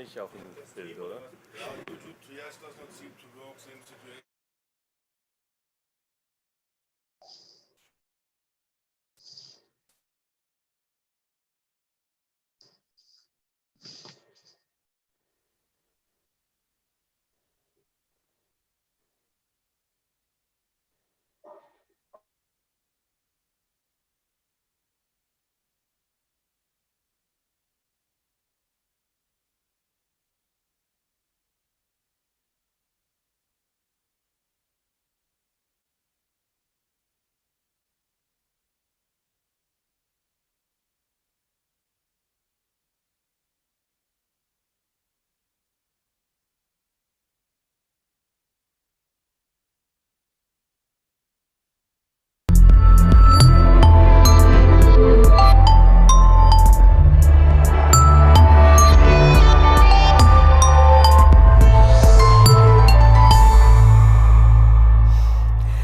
nicht auf dem Bild, oder?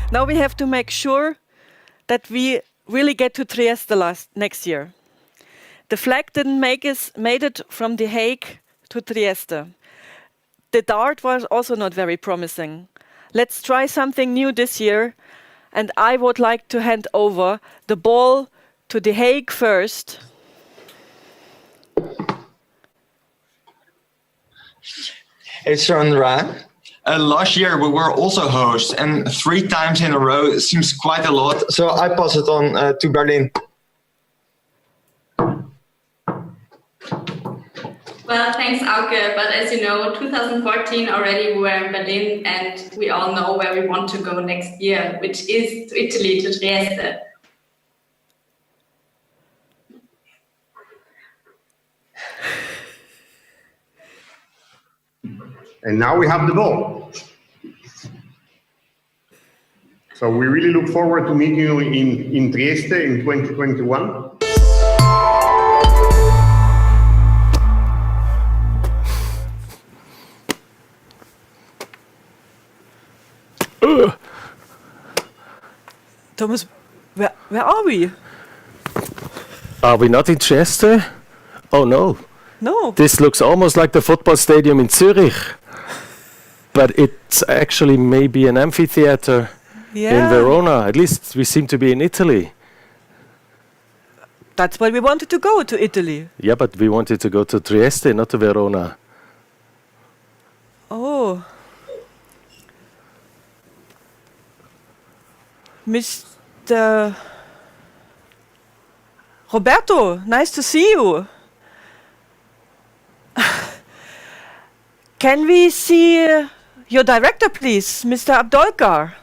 Now we have to make sure that we really get to Trieste next year. The flag didn't made it from The Hague to Trieste. The dart was also not very promising. Let's try something new this year, and I would like to hand over the ball to The Hague first. It's Sandra. Last year we were also hosts, and 3 times in a row seems quite a lot. So I pass it on to Berlin. Well, thanks, Auke. But as you know, 2014 already we were in Berlin, and we all know where we want to go next year, which is to Italy, to Trieste. And now we have the ball. So we really look forward to meeting you in Trieste in 2021. Thomas, where are we? Are we not in Trieste? Oh no. No. This looks almost like the football stadium in Zurich. But it's actually maybe an amphitheater in Verona. At least we seem to be in Italy. That's why we wanted to go to Italy. Yeah, but we wanted to go to Trieste, not to Verona. Oh. Mr. Roberto, nice to see you. Can we see your director, please, Mr. Abdolkar?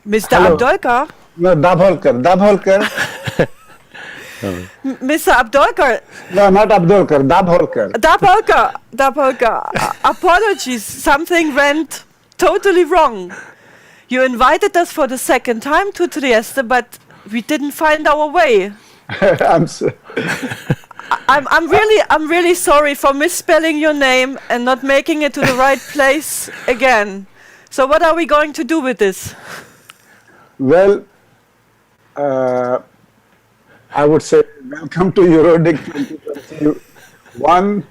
Mr. Hello. Abdolkar? No, Dabholkar. Mr. Abdolkar. No, not Abdolkar. Dabholkar. Dabholkar. Apologies, something went totally wrong. You invited us for the second time to Trieste, but we didn't find our way. I'm really sorry for misspelling your name and not making it to the right place again. So what are we going to do with this? Well, I would say welcome to EuroDIG 2021.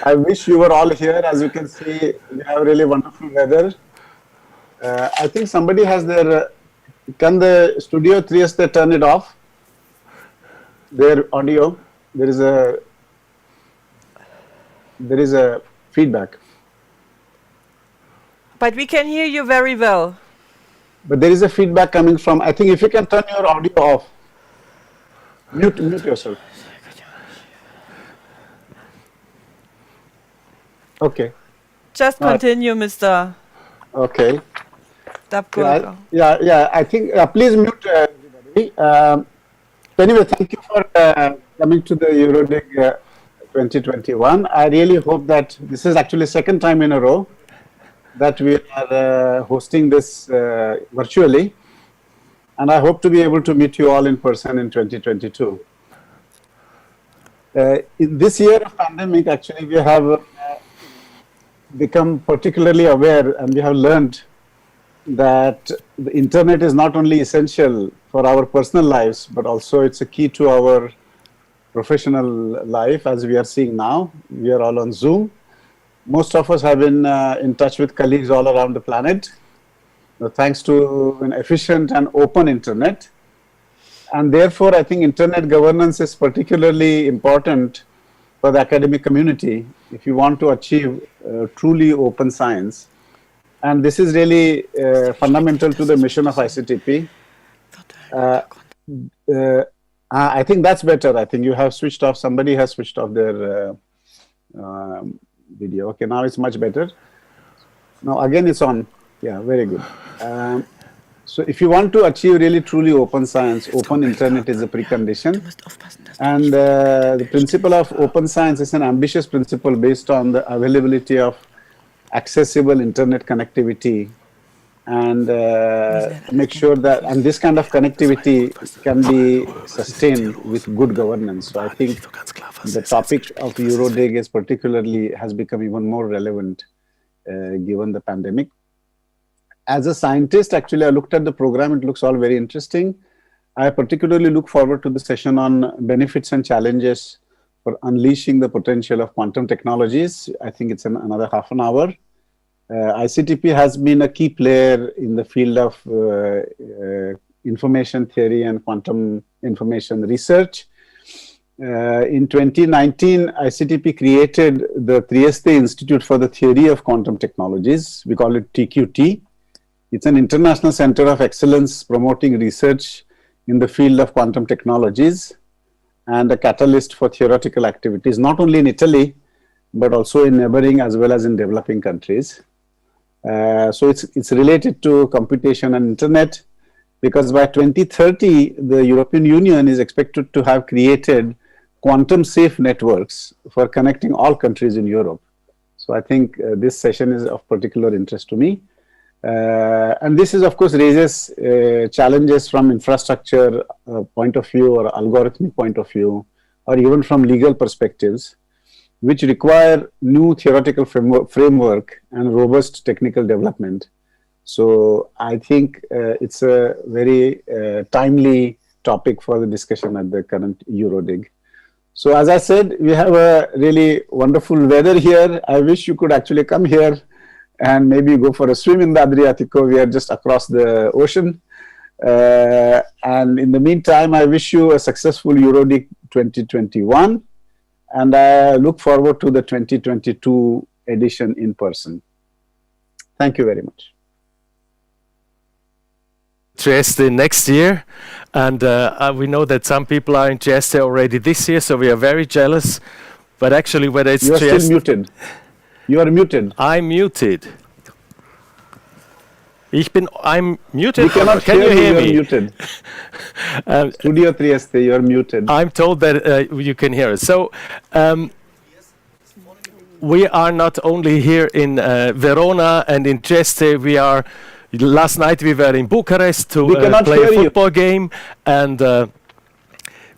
I wish you were all here. As you can see, we have really wonderful weather. I think somebody has their, can the studio Trieste turn it off? Their audio, there is a feedback. But we can hear you very well. But there is a feedback coming from, I think if you can turn your audio off, mute yourself. Okay. Just continue, Mr. Okay. Dabholkar. Yeah, I think, please mute everybody. Anyway, thank you for coming to the EuroDIG 2021. I really hope that this is actually second time in a row that we are hosting this virtually. And I hope to be able to meet you all in person in 2022. In this year of pandemic, actually, we have become particularly aware, and we have learned that the internet is not only essential for our personal lives, but also it's a key to our professional life, as we are seeing now. We are all on Zoom. Most of us have been in touch with colleagues all around the planet, thanks to an efficient and open internet. And therefore, I think internet governance is particularly important for the academic community if you want to achieve truly open science. And this is really fundamental to the mission of ICTP. I think that's better. I think you have switched off, somebody has switched off their video. Okay, now it's much better. Now again it's on. Yeah, very good. So if you want to achieve really truly open science, open internet is a precondition. And the principle of open science is an ambitious principle based on the availability of accessible internet connectivity, and make sure that, and this kind of connectivity can be sustained with good governance. So I think the topic of EuroDIG is particularly, has become even more relevant given the pandemic. As a scientist, actually, I looked at the program. It looks all very interesting. I particularly look forward to the session on benefits and challenges for unleashing the potential of quantum technologies. I think it's another half an hour. ICTP has been a key player in the field of information theory and quantum information research. In 2019, ICTP created the Trieste Institute for the Theory of Quantum Technologies. We call it TQT. It's an international center of excellence promoting research in the field of quantum technologies and a catalyst for theoretical activities, not only in Italy, but also in neighboring as well as in developing countries. So it's related to computation and internet, because by 2030, the European Union is expected to have created quantum safe networks for connecting all countries in Europe. So I think this session is of particular interest to me. And this is, of course, raises challenges from infrastructure point of view or algorithmic point of view, or even from legal perspectives, which require new theoretical framework and robust technical development. So I think it's a very timely topic for the discussion at the current EuroDIG. So as I said, we have a really wonderful weather here. I wish you could actually come here and maybe go for a swim in the Adriatico. We are just across the ocean. And in the meantime, I wish you a successful EuroDIG 2021. And I look forward to the 2022 edition in person. Thank you very much. Trieste next year, and we know that some people are in Trieste already this year, so we are very jealous. But actually, whether it's Trieste... You are Trieste, still muted. You are muted. I'm muted. I'm muted. We cannot Can you hear me? You are muted. Studio Trieste, you are muted. I'm told that you can hear us. So we are not only here in Verona and in Trieste. We are. Last night we were in Bucharest to play a football game, and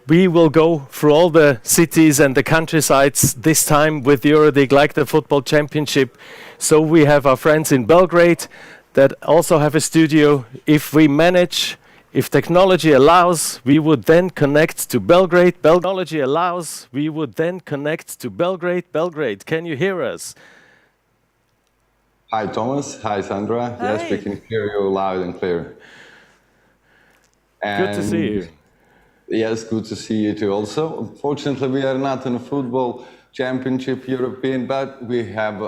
we will go through all the cities and the countrysides this time with EuroDIG, like the football championship. So we have our friends in Belgrade that also have a studio. If we manage, if technology allows, we would then connect to Belgrade. Technology allows, we would then connect to Belgrade. Belgrade, can you hear us? Hi, Thomas. Hi, Sandra. Hi. Yes, we can hear you loud and clear. Good to see you. Yes, good to see you too also. Unfortunately, we are not in a football championship European, but we have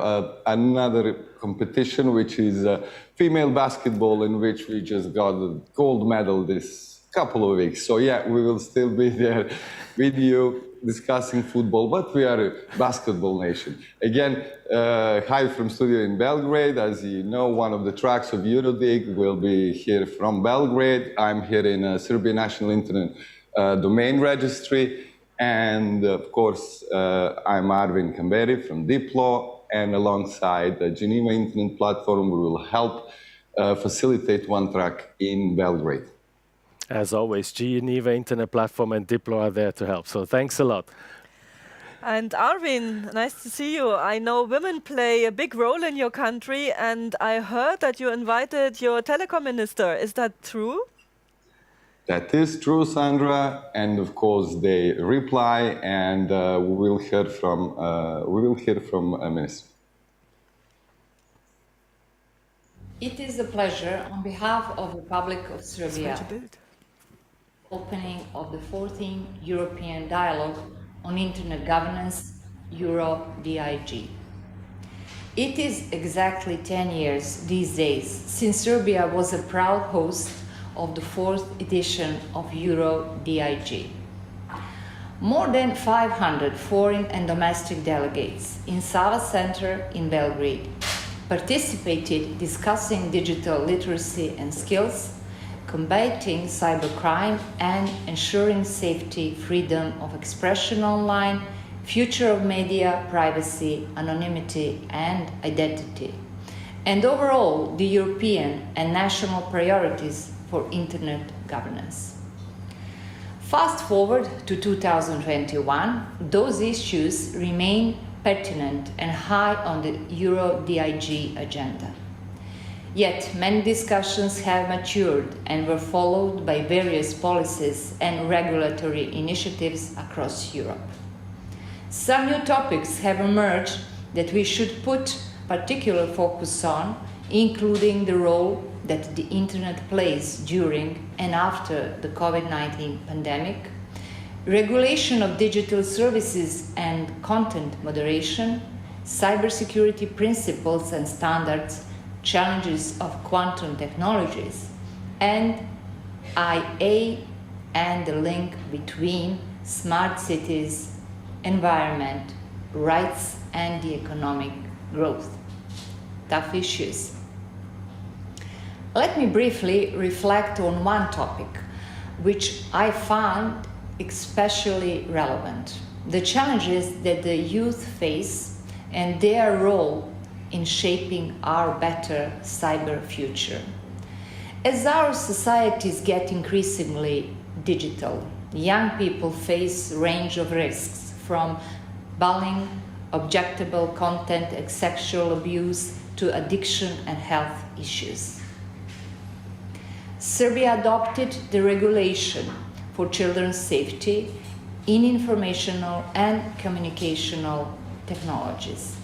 another competition, which is female basketball, in which we just got a gold medal this couple of weeks. So yeah, we will still be there with you discussing football, but we are a basketball nation. Again, hi from studio in Belgrade. As you know, one of the tracks of EuroDIG will be here from Belgrade. I'm here in Serbian National Internet Domain Registry. And of course, I'm Arvin Kamberi from Diplo, and alongside the Geneva Internet Platform, we will help facilitate one track in Belgrade. As always, Geneva Internet Platform and Diplo are there to help. So thanks a lot. And Arvin, nice to see you. I know women play a big role in your country, and I heard that you invited your telecom minister. Is that true? That is true, Sandra, and of course they reply, and we will hear from a minister. It is a pleasure on behalf of the Republic of Serbia, opening of the 14th European Dialogue on Internet Governance, EuroDIG. It is exactly 10 years these days since Serbia was a proud host of the 4th edition of EuroDIG. More than 500 foreign and domestic delegates in Sava Center in Belgrade participated discussing digital literacy and skills, combating cybercrime and ensuring safety, freedom of expression online, future of media, privacy, anonymity and identity, and overall the European and national priorities for Internet governance. Fast forward to 2021, those issues remain pertinent and high on the EuroDIG agenda. Yet many discussions have matured and were followed by various policies and regulatory initiatives across Europe. Some new topics have emerged that we should put particular focus on, including the role that the Internet plays during and after the COVID-19 pandemic, regulation of digital services and content moderation, cybersecurity principles and standards, challenges of quantum technologies, and IA and the link between smart cities, environment, rights, and the economic growth. Tough issues. Let me briefly reflect on one topic, which I found especially relevant: the challenges that the youth face and their role in shaping our better cyber future. As our societies get increasingly digital, young people face a range of risks, from bullying, objectionable content and sexual abuse to addiction and health issues. Serbia adopted the regulation for children's safety in informational and communicational technologies.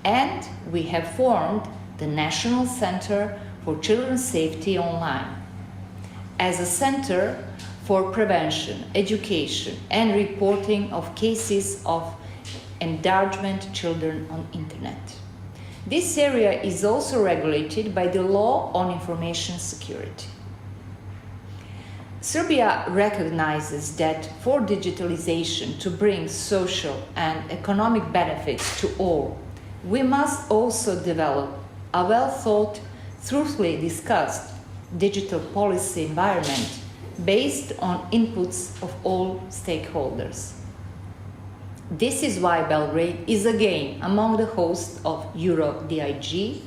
And we have formed the National Center for Children's Safety Online as a center for prevention, education, and reporting of cases of endangerment children on internet. This area is also regulated by the Law on Information Security. Serbia recognizes that for digitalization to bring social and economic benefits to all, we must also develop a well-thought, truthfully discussed digital policy environment based on inputs of all stakeholders. This is why Belgrade is again among the hosts of EuroDIG,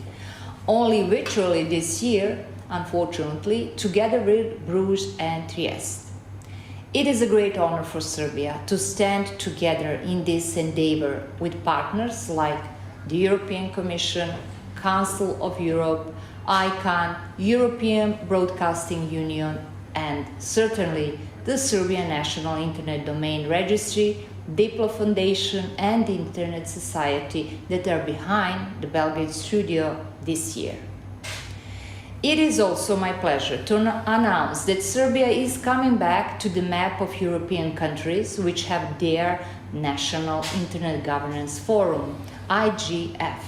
only virtually this year, unfortunately, together with Bruges and Trieste. It is a great honor for Serbia to stand together in this endeavor with partners like the European Commission, Council of Europe, ICANN, European Broadcasting Union, and certainly the Serbian National Internet Domain Registry, Diplo Foundation, and the Internet Society that are behind the Belgrade studio this year. It is also my pleasure to announce that Serbia is coming back to the map of European countries which have their National Internet Governance Forum, IGF.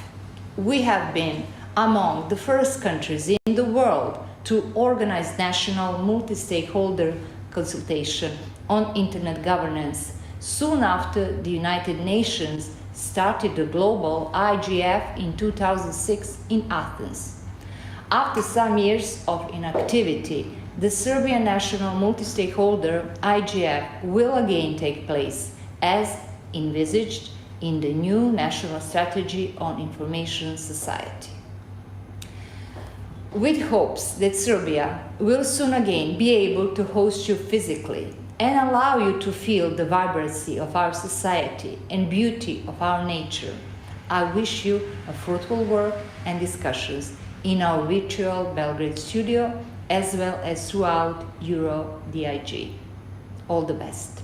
We have been among the first countries in the world to organize national multi-stakeholder consultation on internet governance soon after the United Nations started the global IGF in 2006 in Athens. After some years of inactivity, the Serbian National Multi-Stakeholder IGF will again take place as envisaged in the new National Strategy on Information Society. With hopes that Serbia will soon again be able to host you physically and allow you to feel the vibrancy of our society and beauty of our nature, I wish you a fruitful work and discussions in our virtual Belgrade studio as well as throughout EuroDIG. All the best.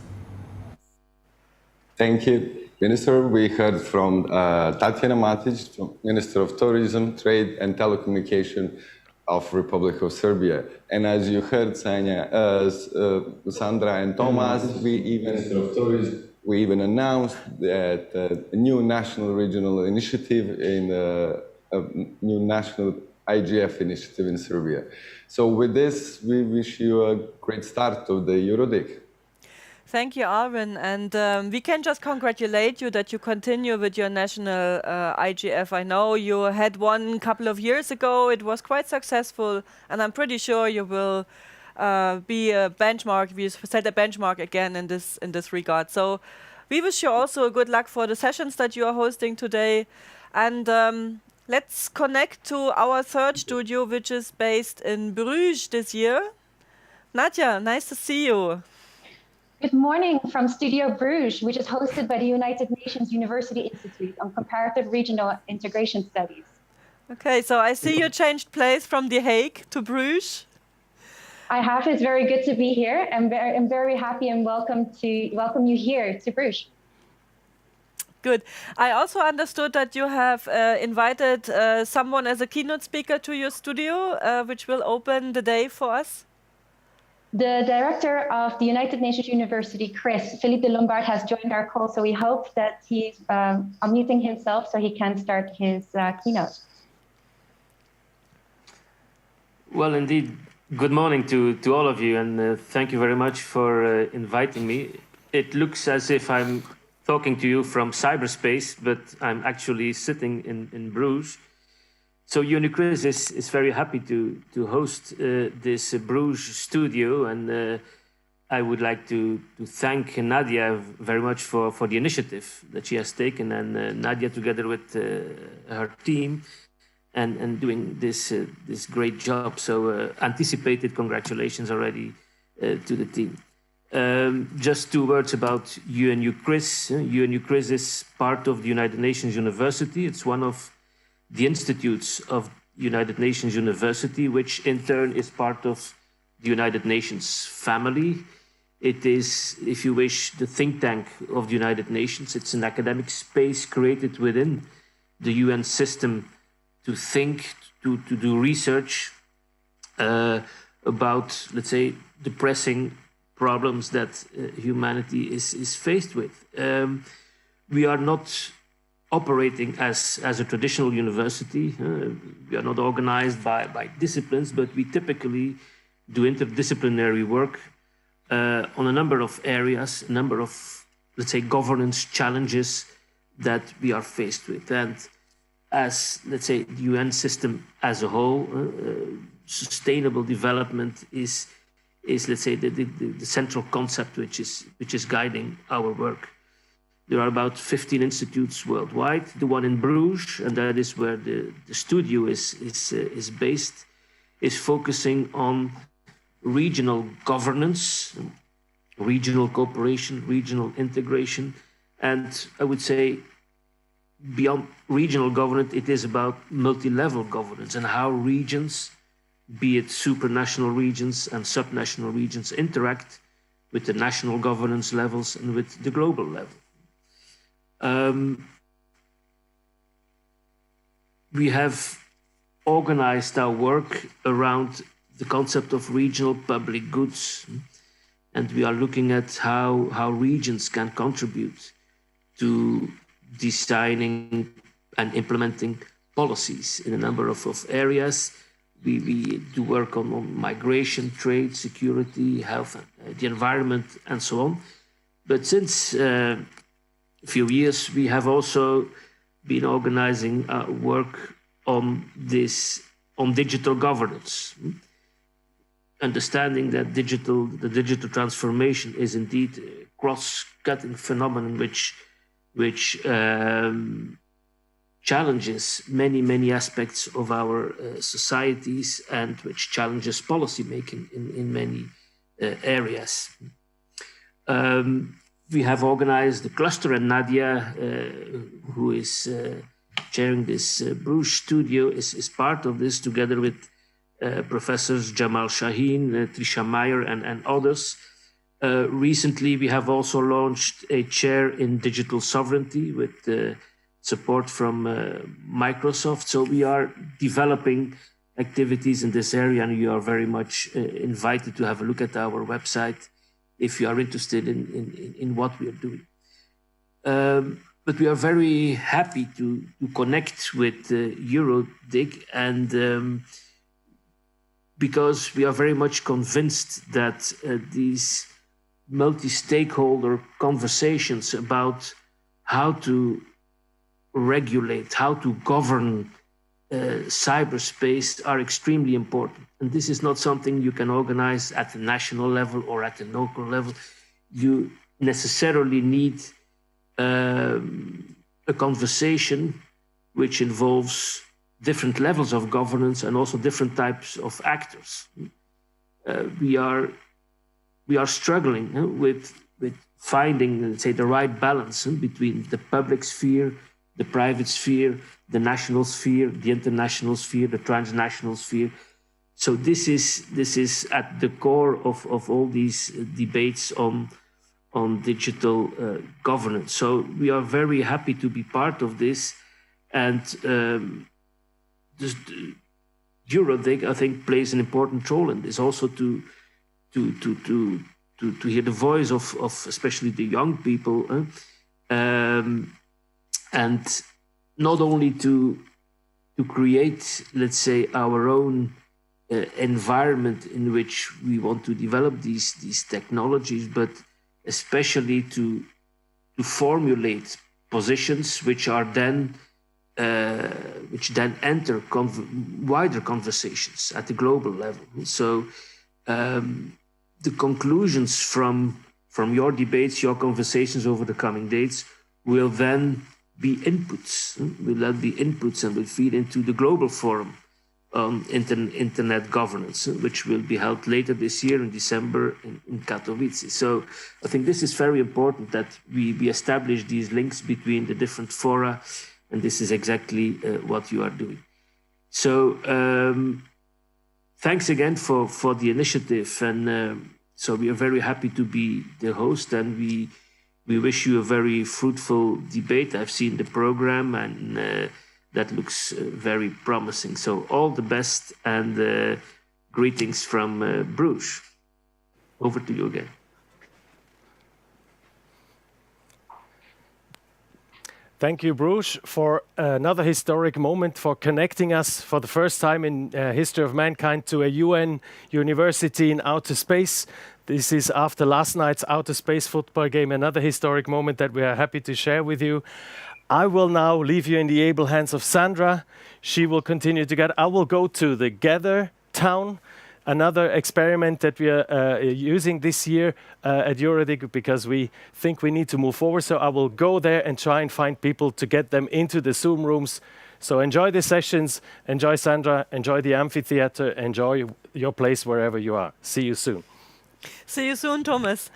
Thank you, Minister. We heard from Tatiana Matic, Minister of Tourism, Trade and Telecommunication of Republic of Serbia. And as you heard, Sandra and Thomas, we even announced that a new national regional initiative in a new national IGF initiative in Serbia. So with this, we wish you a great start of the EuroDIG. Thank you, Arvin. And we can just congratulate you that you continue with your national IGF. I know you had one a couple of years ago. It was quite successful. And I'm pretty sure you will be a benchmark. We set a benchmark again in this regard. So we wish you also good luck for the sessions that you are hosting today. And let's connect to our third studio, which is based in Bruges this year. Nadia, nice to see you. Good morning from Studio Bruges, which is hosted by the United Nations University Institute on Comparative Regional Integration Studies. Okay, so I see you changed place from The Hague to Bruges. I have. It's very good to be here. I'm very happy and welcome you here to Bruges. Good. I also understood that you have invited someone as a keynote speaker to your studio, which will open the day for us. The director of the United Nations University, Chris, Philippe de Lombard, has joined our call, so we hope that he's unmuting himself so he can start his keynote. Well, indeed, good morning to all of you, and thank you very much for inviting me. It looks as if I'm talking to you from cyberspace, but I'm actually sitting in Bruges. So UniChris is very happy to host this Bruges studio, and I would like to thank Nadia very much for the initiative that she has taken, and Nadia together with her team, and doing this great job. So anticipated congratulations already to the team. Just 2 words about UNUCRIS. UNUCRIS is part of the United Nations University. It's one of the institutes of United Nations University, which in turn is part of the United Nations family. It is, if you wish, the think tank of the United Nations. It's an academic space created within the UN system to think, to do research about, let's say, the pressing problems that humanity is faced with. We are not operating as a traditional university. We are not organized by disciplines, but we typically do interdisciplinary work on a number of areas, a number of, let's say, governance challenges that we are faced with. And as, let's say, the UN system as a whole, sustainable development is let's say, the central concept which is guiding our work. There are about 15 institutes worldwide. The one in Bruges, and that is where the studio is based, is focusing on regional governance, regional cooperation, regional integration, and I would say beyond regional governance, it is about multi-level governance and how regions, be it supranational regions and subnational regions, interact with the national governance levels and with the global level. We have organized our work around the concept of regional public goods, and we are looking at how regions can contribute to designing and implementing policies in a number of areas. We do work on migration, trade, security, health, the environment, and so on. But since a few years, we have also been organizing work on digital governance, understanding that the digital transformation is indeed a cross-cutting phenomenon which challenges many aspects of our societies and which challenges policy making in many areas. We have organized the cluster, and Nadia, who is chairing this Bruges studio, is part of this together with Professors Jamal Shaheen, Trisha Meyer, and others. Recently, we have also launched a chair in digital sovereignty with support from Microsoft. So we are developing activities in this area, and you are very much invited to have a look at our website if you are interested in what we are doing. But we are very happy to connect with EuroDIG, and because we are very much convinced that these multi-stakeholder conversations about how to regulate, how to govern cyberspace are extremely important. And this is not something you can organize at the national level or at the local level. You necessarily need a conversation which involves different levels of governance and also different types of actors. We are struggling with finding, let's say, the right balance between the public sphere, the private sphere, the national sphere, the international sphere, the transnational sphere. So this is at the core of all these debates on digital governance. So we are very happy to be part of this, and EuroDIG, I think, plays an important role in this, also to hear the voice of especially the young people, and not only to create, let's say, our own environment in which we want to develop these technologies, but especially to formulate positions which are then enter wider conversations at the global level. So the conclusions from your debates, your conversations over the coming days will then be inputs. And will feed into the global forum on internet governance, which will be held later this year in December in Katowice. So I think this is very important that we establish these links between the different fora, and this is exactly what you are doing. So thanks again for the initiative, and so we are very happy to be the host, and we wish you a very fruitful debate. I've seen the program, and that looks very promising. So all the best, and greetings from Bruges. Over to you again. Thank you, Bruges, for another historic moment, for connecting us for the first time in history of mankind to a UN university in outer space. This is after last night's outer space football game, another historic moment that we are happy to share with you. I will now leave you in the able hands of Sandra. She will continue to get. I will go to the Gather Town, another experiment that we are using this year at EuroDIG, because we think we need to move forward. So I will go there and try and find people to get them into the Zoom rooms. So enjoy the sessions, enjoy Sandra, enjoy the amphitheater, enjoy your place wherever you are. See you soon. See you soon, Thomas.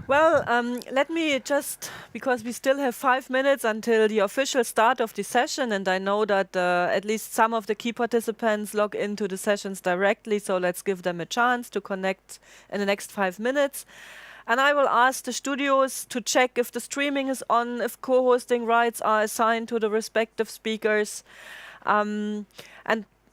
Well, let me just, because we still have 5 minutes until the official start of the session, and I know that at least some of the key participants log into the sessions directly, so let's give them a chance to connect in the next 5 minutes. And I will ask the studios to check if the streaming is on, if co-hosting rights are assigned to the respective speakers. And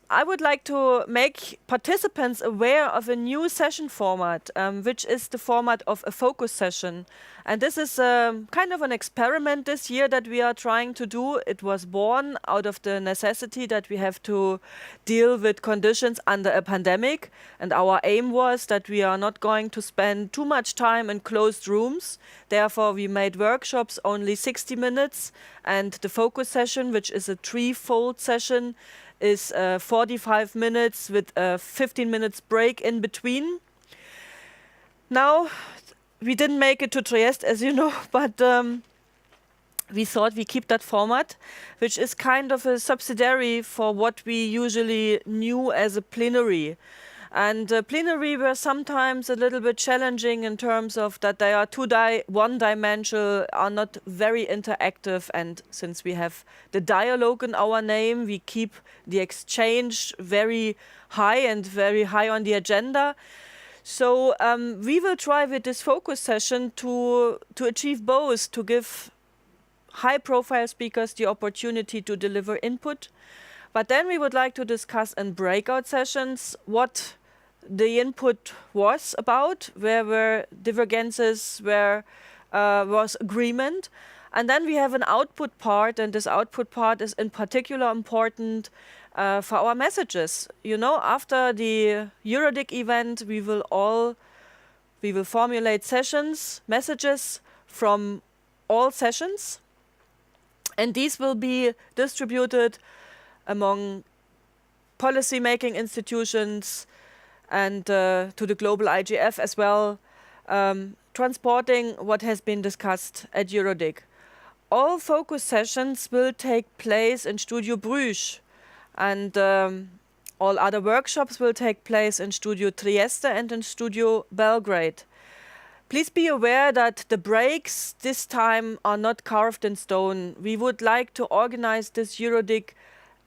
I would like to make participants aware of a new session format, which is the format of a focus session. And this is kind of an experiment this year that we are trying to do. It was born out of the necessity that we have to deal with conditions under a pandemic. And our aim was that we are not going to spend too much time in closed rooms. Therefore, we made workshops only 60 minutes. And the focus session, which is a threefold session, is 45 minutes with a 15 minutes break in between. Now, we didn't make it to Trieste, as you know, but we thought we keep that format, which is kind of a subsidiary for what we usually knew as a plenary. And plenary were sometimes a little bit challenging in terms of that they are one-dimensional, are not very interactive. And since we have the dialogue in our name, we keep the exchange very high and very high on the agenda. So we will try with this focus session to achieve both, to give high-profile speakers the opportunity to deliver input. But then we would like to discuss in breakout sessions what the input was about, where were divergences, where was agreement. And then we have an output part, and this output part is in particular important for our messages. You know, after the EuroDIG event, we will formulate sessions, messages from all sessions, and these will be distributed among policy-making institutions and to the global IGF as well, transporting what has been discussed at EuroDIG. All focus sessions will take place in Studio Bruges, and all other workshops will take place in Studio Trieste and in Studio Belgrade. Please be aware that the breaks this time are not carved in stone. We would like to organize this EuroDIG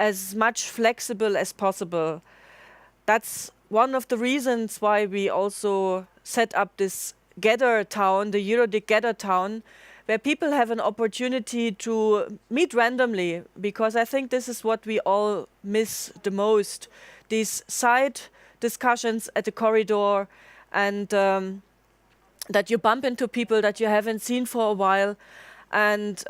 as much flexible as possible. That's one of the reasons why we also set up this gather town, the EuroDIG gather town, where people have an opportunity to meet randomly, because I think this is what we all miss the most. These side discussions at the corridor, and that you bump into people that you haven't seen for a while, and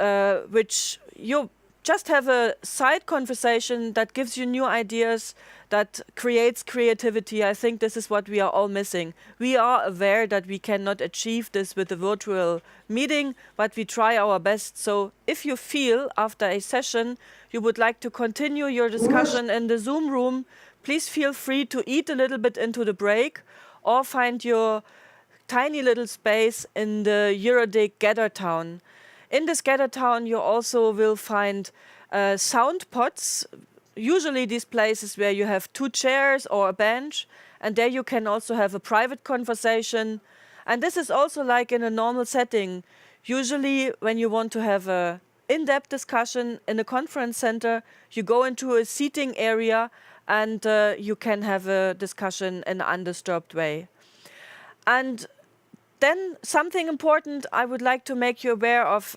which you just have a side conversation that gives you new ideas, that creates creativity. I think this is what we are all missing. We are aware that we cannot achieve this with a virtual meeting, but we try our best. So if you feel after a session you would like to continue your discussion in the Zoom room, please feel free to eat a little bit into the break or find your tiny little space in the EuroDIG gather town. In this gather town, you also will find sound pots, usually these places where you have 2 chairs or a bench, and there you can also have a private conversation. And this is also like in a normal setting. Usually when you want to have a in-depth discussion in a conference center, you go into a seating area and you can have a discussion in an undisturbed way. And then something important I would like to make you aware of,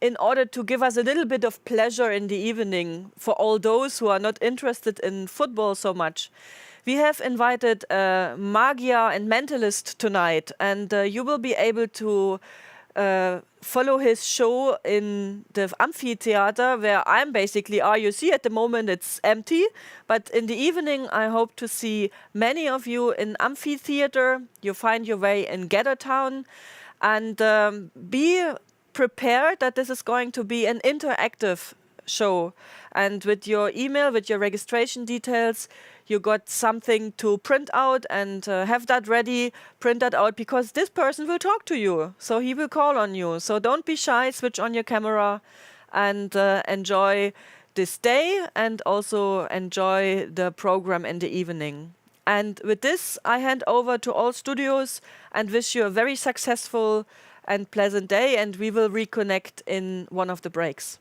in order to give us a little bit of pleasure in the evening for all those who are not interested in football so much. We have invited a Magier and Mentalist tonight, and you will be able to follow his show in the amphitheater, where I'm basically RUC. At the moment it's empty, but in the evening I hope to see many of you in amphitheater. You find your way in Gather Town, and be prepared that this is going to be an interactive show. And with your email, with your registration details, you got something to print out, and have that ready, print that out, because this person will talk to you. So he will call on you. So don't be shy, switch on your camera and enjoy this day, and also enjoy the program in the evening. And with this, I hand over to all studios and wish you a very successful and pleasant day, and we will reconnect in one of the breaks.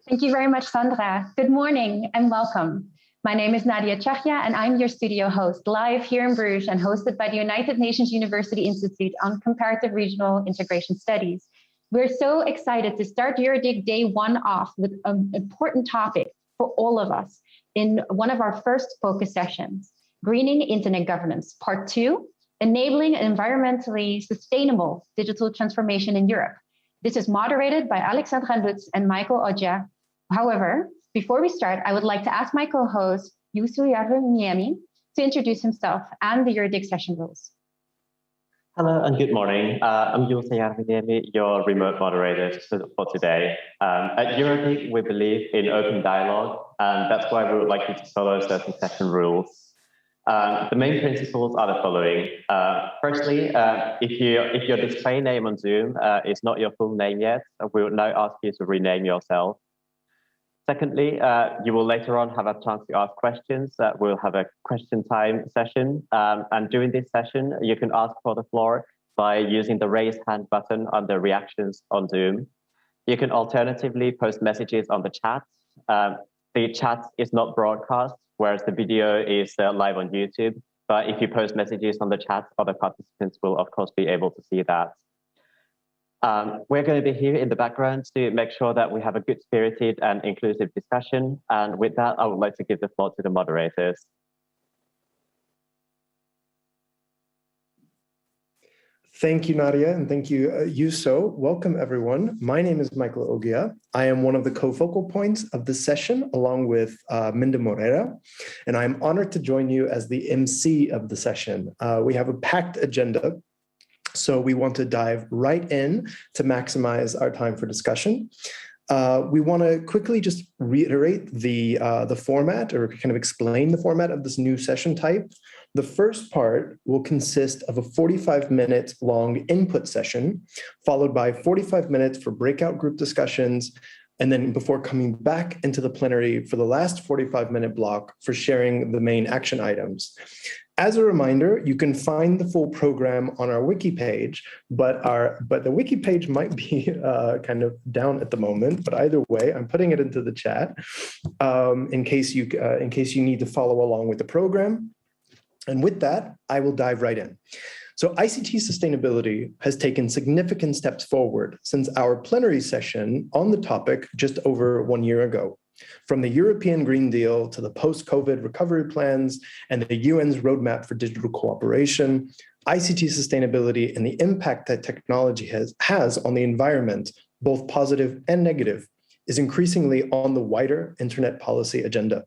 Thank you very much, Sandra. Good morning and welcome. My name is Nadia Chachia, and I'm your studio host, live here in Bruges and hosted by the United Nations University Institute on Comparative Regional Integration Studies. We're so excited to start EuroDIG Day 1 off with an important topic for all of us in one of our first focus sessions, Greening Internet Governance, Part 2, Enabling an Environmentally Sustainable Digital Transformation in Europe. This is moderated by Alexandra Lutz and Michael Odja. However, before we start, I would like to ask my co-host, Yusuf Yarvaniemi, to introduce himself and the EuroDIG session rules. Hello and good morning. I'm Yusuf Yarvaniemi, your remote moderator for today. At EuroDIG, we believe in open dialogue, and that's why we would like you to follow certain session rules. The main principles are the following. Firstly, if your display name on Zoom is not your full name yet, we would now ask you to rename yourself. Secondly, you will later on have a chance to ask questions. We'll have a question time session. And during this session, you can ask for the floor by using the raise hand button under reactions on Zoom. You can alternatively post messages on the chat. The chat is not broadcast, whereas the video is live on YouTube. But if you post messages on the chat, other participants will, of course, be able to see that. We're going to be here in the background to make sure that we have a good spirited and inclusive discussion. And with that, I would like to give the floor to the moderators. Thank you, Nadia, and thank you, Yuso. Welcome, everyone. My name is Michael Ogia. I am one of the co-focal points of this session, along with Minda Moreira, and I'm honored to join you as the MC of the session. We have a packed agenda, so we want to dive right in to maximize our time for discussion. We want to quickly just reiterate the format, or kind of explain the format of this new session type. The first part will consist of a 45-minute long input session, followed by 45 minutes for breakout group discussions, and then before coming back into the plenary for the last 45-minute block for sharing the main action items. As a reminder, you can find the full program on our wiki page, but the wiki page might be kind of down at the moment. But either way, I'm putting it into the chat in case you need to follow along with the program. And with that, I will dive right in. So ICT sustainability has taken significant steps forward since our plenary session on the topic just over 1 year ago. From the European Green Deal to the post-COVID recovery plans and the UN's roadmap for digital cooperation, ICT sustainability and the impact that technology has on the environment, both positive and negative, is increasingly on the wider internet policy agenda.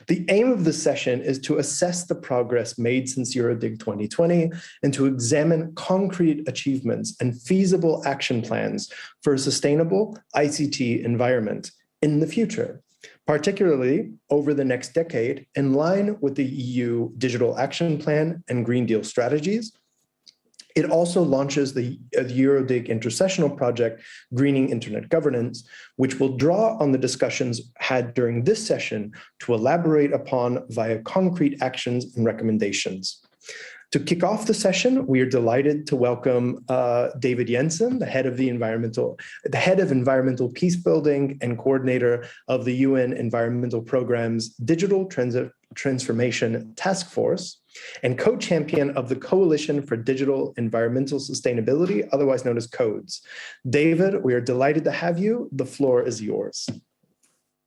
The aim of this session is to assess the progress made since EuroDIG 2020 and to examine concrete achievements and feasible action plans for a sustainable ICT environment in the future, particularly over the next decade, in line with the EU Digital Action Plan and Green Deal strategies. It also launches the EuroDIG intercessional project, Greening Internet Governance, which will draw on the discussions had during this session to elaborate upon via concrete actions and recommendations. To kick off the session, we are delighted to welcome David Jensen, the head of environmental peace building and coordinator of the UN Environmental Programme's Digital Transformation Task Force, and co-champion of the Coalition for Digital Environmental Sustainability, otherwise known as CODES. David, we are delighted to have you. The floor is yours.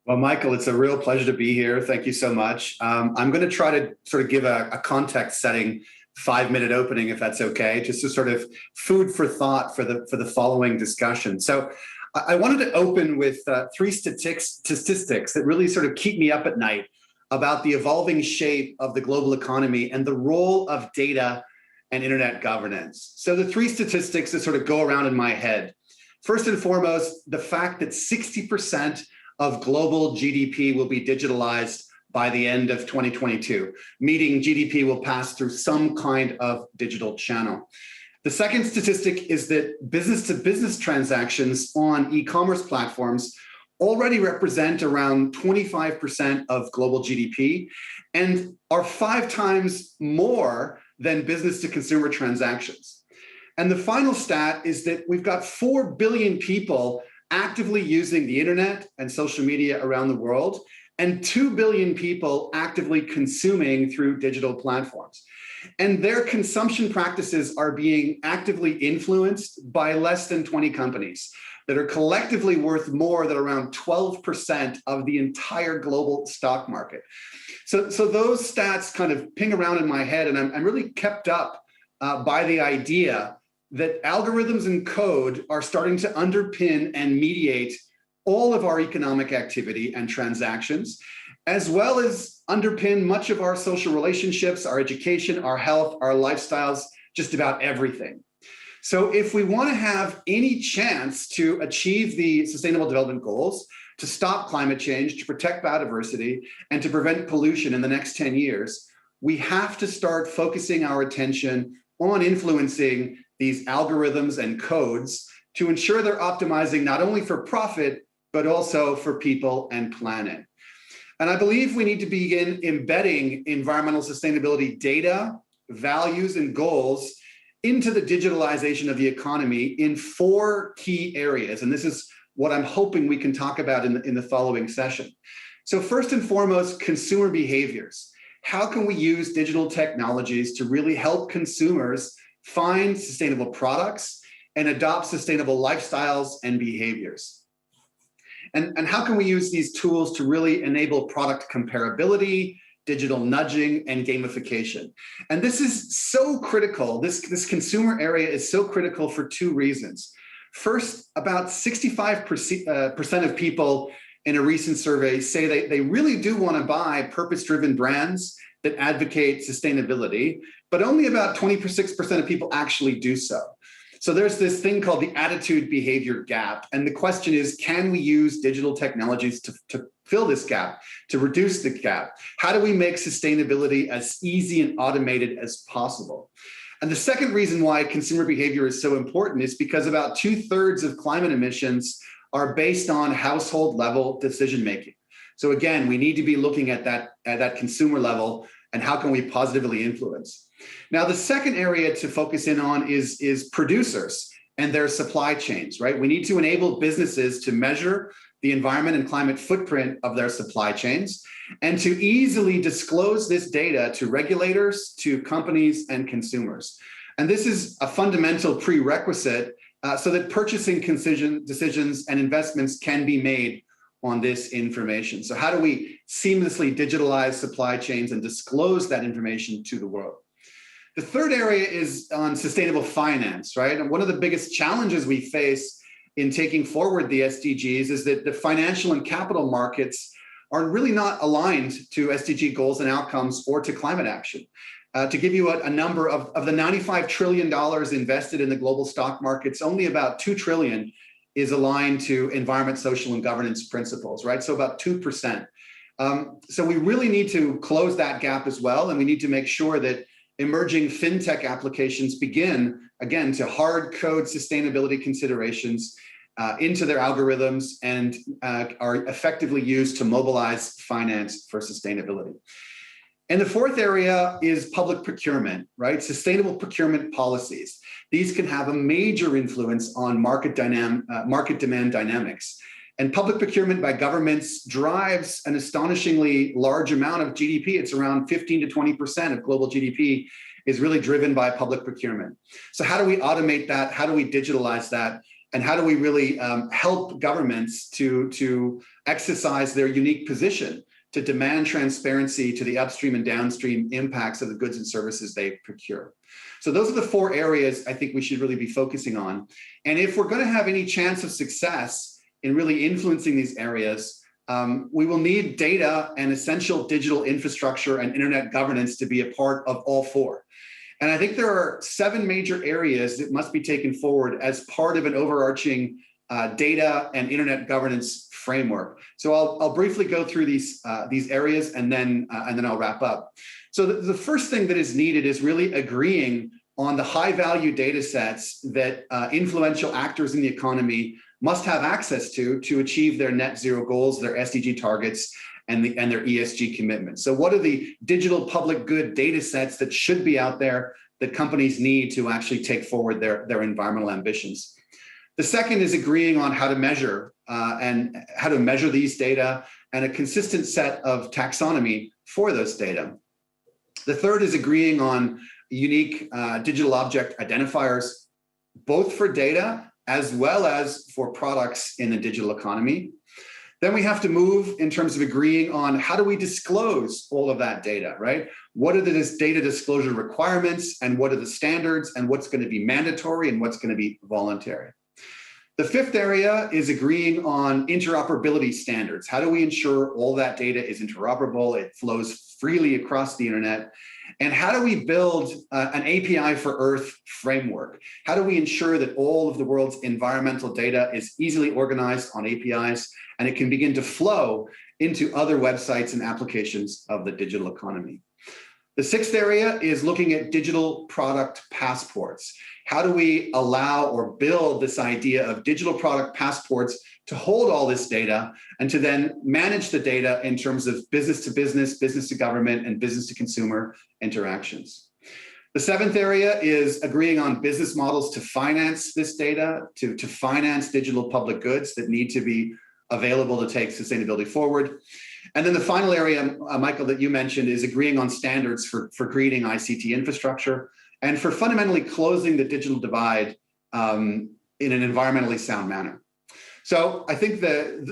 Well, Michael, it's a real pleasure to be here. Thank you so much. I'm going to try to sort of give a context setting 5-minute opening, if that's okay, just to sort of food for thought for the following discussion. So I wanted to open with 3 statistics that really sort of keep me up at night about the evolving shape of the global economy and the role of data and internet governance. So the 3 statistics that sort of go around in my head. First and foremost, the fact that 60% of global GDP will be digitalized by the end of 2022, meaning GDP will pass through some kind of digital channel. The second statistic is that business-to-business transactions on e-commerce platforms already represent around 25% of global GDP and are 5 times more than business-to-consumer transactions. And the final stat is that we've got 4 billion people actively using the internet and social media around the world, and 2 billion people actively consuming through digital platforms. And their consumption practices are being actively influenced by less than 20 companies that are collectively worth more than around 12% of the entire global stock market. So those stats kind of ping around in my head, and I'm really kept up by the idea that algorithms and code are starting to underpin and mediate all of our economic activity and transactions, as well as underpin much of our social relationships, our education, our health, our lifestyles, just about everything. So if we want to have any chance to achieve the Sustainable Development Goals, to stop climate change, to protect biodiversity, and to prevent pollution in the next 10 years, we have to start focusing our attention on influencing these algorithms and codes to ensure they're optimizing not only for profit, but also for people and planet. And I believe we need to begin embedding environmental sustainability data, values, and goals into the digitalization of the economy in 4 key areas. And this is what I'm hoping we can talk about in the following session. So first and foremost, consumer behaviors. How can we use digital technologies to really help consumers find sustainable products and adopt sustainable lifestyles and behaviors? And how can we use these tools to really enable product comparability, digital nudging, and gamification? And this is so critical. This consumer area is so critical for 2 reasons. First, about 65% of people in a recent survey say they really do want to buy purpose-driven brands that advocate sustainability, but only about 26% of people actually do so. So there's this thing called the attitude behavior gap. And the question is, can we use digital technologies to fill this gap, to reduce the gap? How do we make sustainability as easy and automated as possible? And the second reason why consumer behavior is so important is because about 2/3 of climate emissions are based on household level decision-making. So again, we need to be looking at that consumer level and how can we positively influence. Now, the second area to focus in on is producers and their supply chains, right? We need to enable businesses to measure the environment and climate footprint of their supply chains and to easily disclose this data to regulators, to companies, and consumers. And this is a fundamental prerequisite so that purchasing decisions and investments can be made on this information. So how do we seamlessly digitalize supply chains and disclose that information to the world? The third area is on sustainable finance, right? And one of the biggest challenges we face in taking forward the SDGs is that the financial and capital markets are really not aligned to SDG goals and outcomes or to climate action. To give you a number of the $95 trillion invested in the global stock markets, only about $2 trillion is aligned to environment, social, and governance principles, right? So about 2%. So we really need to close that gap as well. And we need to make sure that emerging fintech applications begin, again, to hard code sustainability considerations into their algorithms and are effectively used to mobilize finance for sustainability. And the fourth area is public procurement, right? Sustainable procurement policies. These can have a major influence on market demand dynamics. And public procurement by governments drives an astonishingly large amount of GDP. It's around 15 to 20% of global GDP is really driven by public procurement. So how do we automate that? How do we digitalize that? And how do we really help governments to exercise their unique position to demand transparency to the upstream and downstream impacts of the goods and services they procure? So those are the 4 areas I think we should really be focusing on. And if we're going to have any chance of success in really influencing these areas, we will need data and essential digital infrastructure and internet governance to be a part of all 4. And I think there are 7 major areas that must be taken forward as part of an overarching data and internet governance framework. So I'll briefly go through these areas and then I'll wrap up. So the first thing that is needed is really agreeing on the high value data sets that influential actors in the economy must have access to achieve their net zero goals, their SDG targets, and their ESG commitments. So what are the digital public good data sets that should be out there that companies need to actually take forward their environmental ambitions? The second is agreeing on how to measure these data and a consistent set of taxonomy for those data. The third is agreeing on unique digital object identifiers, both for data as well as for products in the digital economy. Then we have to move in terms of agreeing on how do we disclose all of that data, right? What are the data disclosure requirements and what are the standards and what's going to be mandatory and what's going to be voluntary? The fifth area is agreeing on interoperability standards. How do we ensure all that data is interoperable, it flows freely across the internet? And how do we build an API for Earth framework? How do we ensure that all of the world's environmental data is easily organized on APIs and it can begin to flow into other websites and applications of the digital economy? The sixth area is looking at digital product passports. How do we allow or build this idea of digital product passports to hold all this data and to then manage the data in terms of business to business, business to government, and business to consumer interactions. The seventh area is agreeing on business models to finance this data, to finance digital public goods that need to be available to take sustainability forward. And then the final area, Michael, that you mentioned is agreeing on standards for creating ICT infrastructure and for fundamentally closing the digital divide in an environmentally sound manner. So I think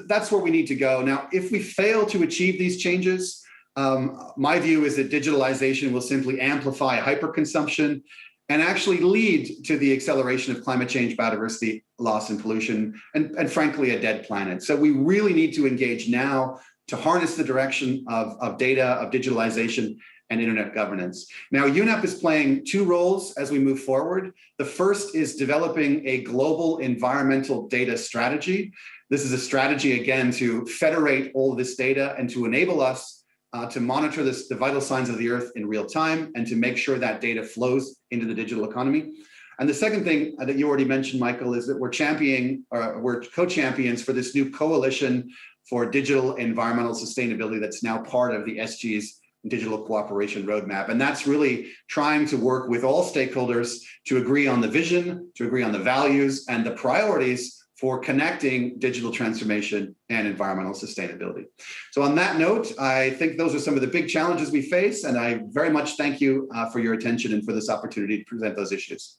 that's where we need to go. Now, if we fail to achieve these changes, my view is that digitalization will simply amplify hyperconsumption and actually lead to the acceleration of climate change, biodiversity loss, and pollution, and frankly, a dead planet. So we really need to engage now to harness the direction of data, of digitalization, and internet governance. Now, UNEP is playing two roles as we move forward. The first is developing a global environmental data strategy. This is a strategy, again, to federate all of this data and to enable us to monitor the vital signs of the earth in real time and to make sure that data flows into the digital economy. And the second thing that you already mentioned, Michael, is that we're co-champions for this new coalition for digital environmental sustainability that's now part of the SG's digital cooperation roadmap. And that's really trying to work with all stakeholders to agree on the vision, to agree on the values and the priorities for connecting digital transformation and environmental sustainability. So on that note, I think those are some of the big challenges we face, and I very much thank you for your attention and for this opportunity to present those issues.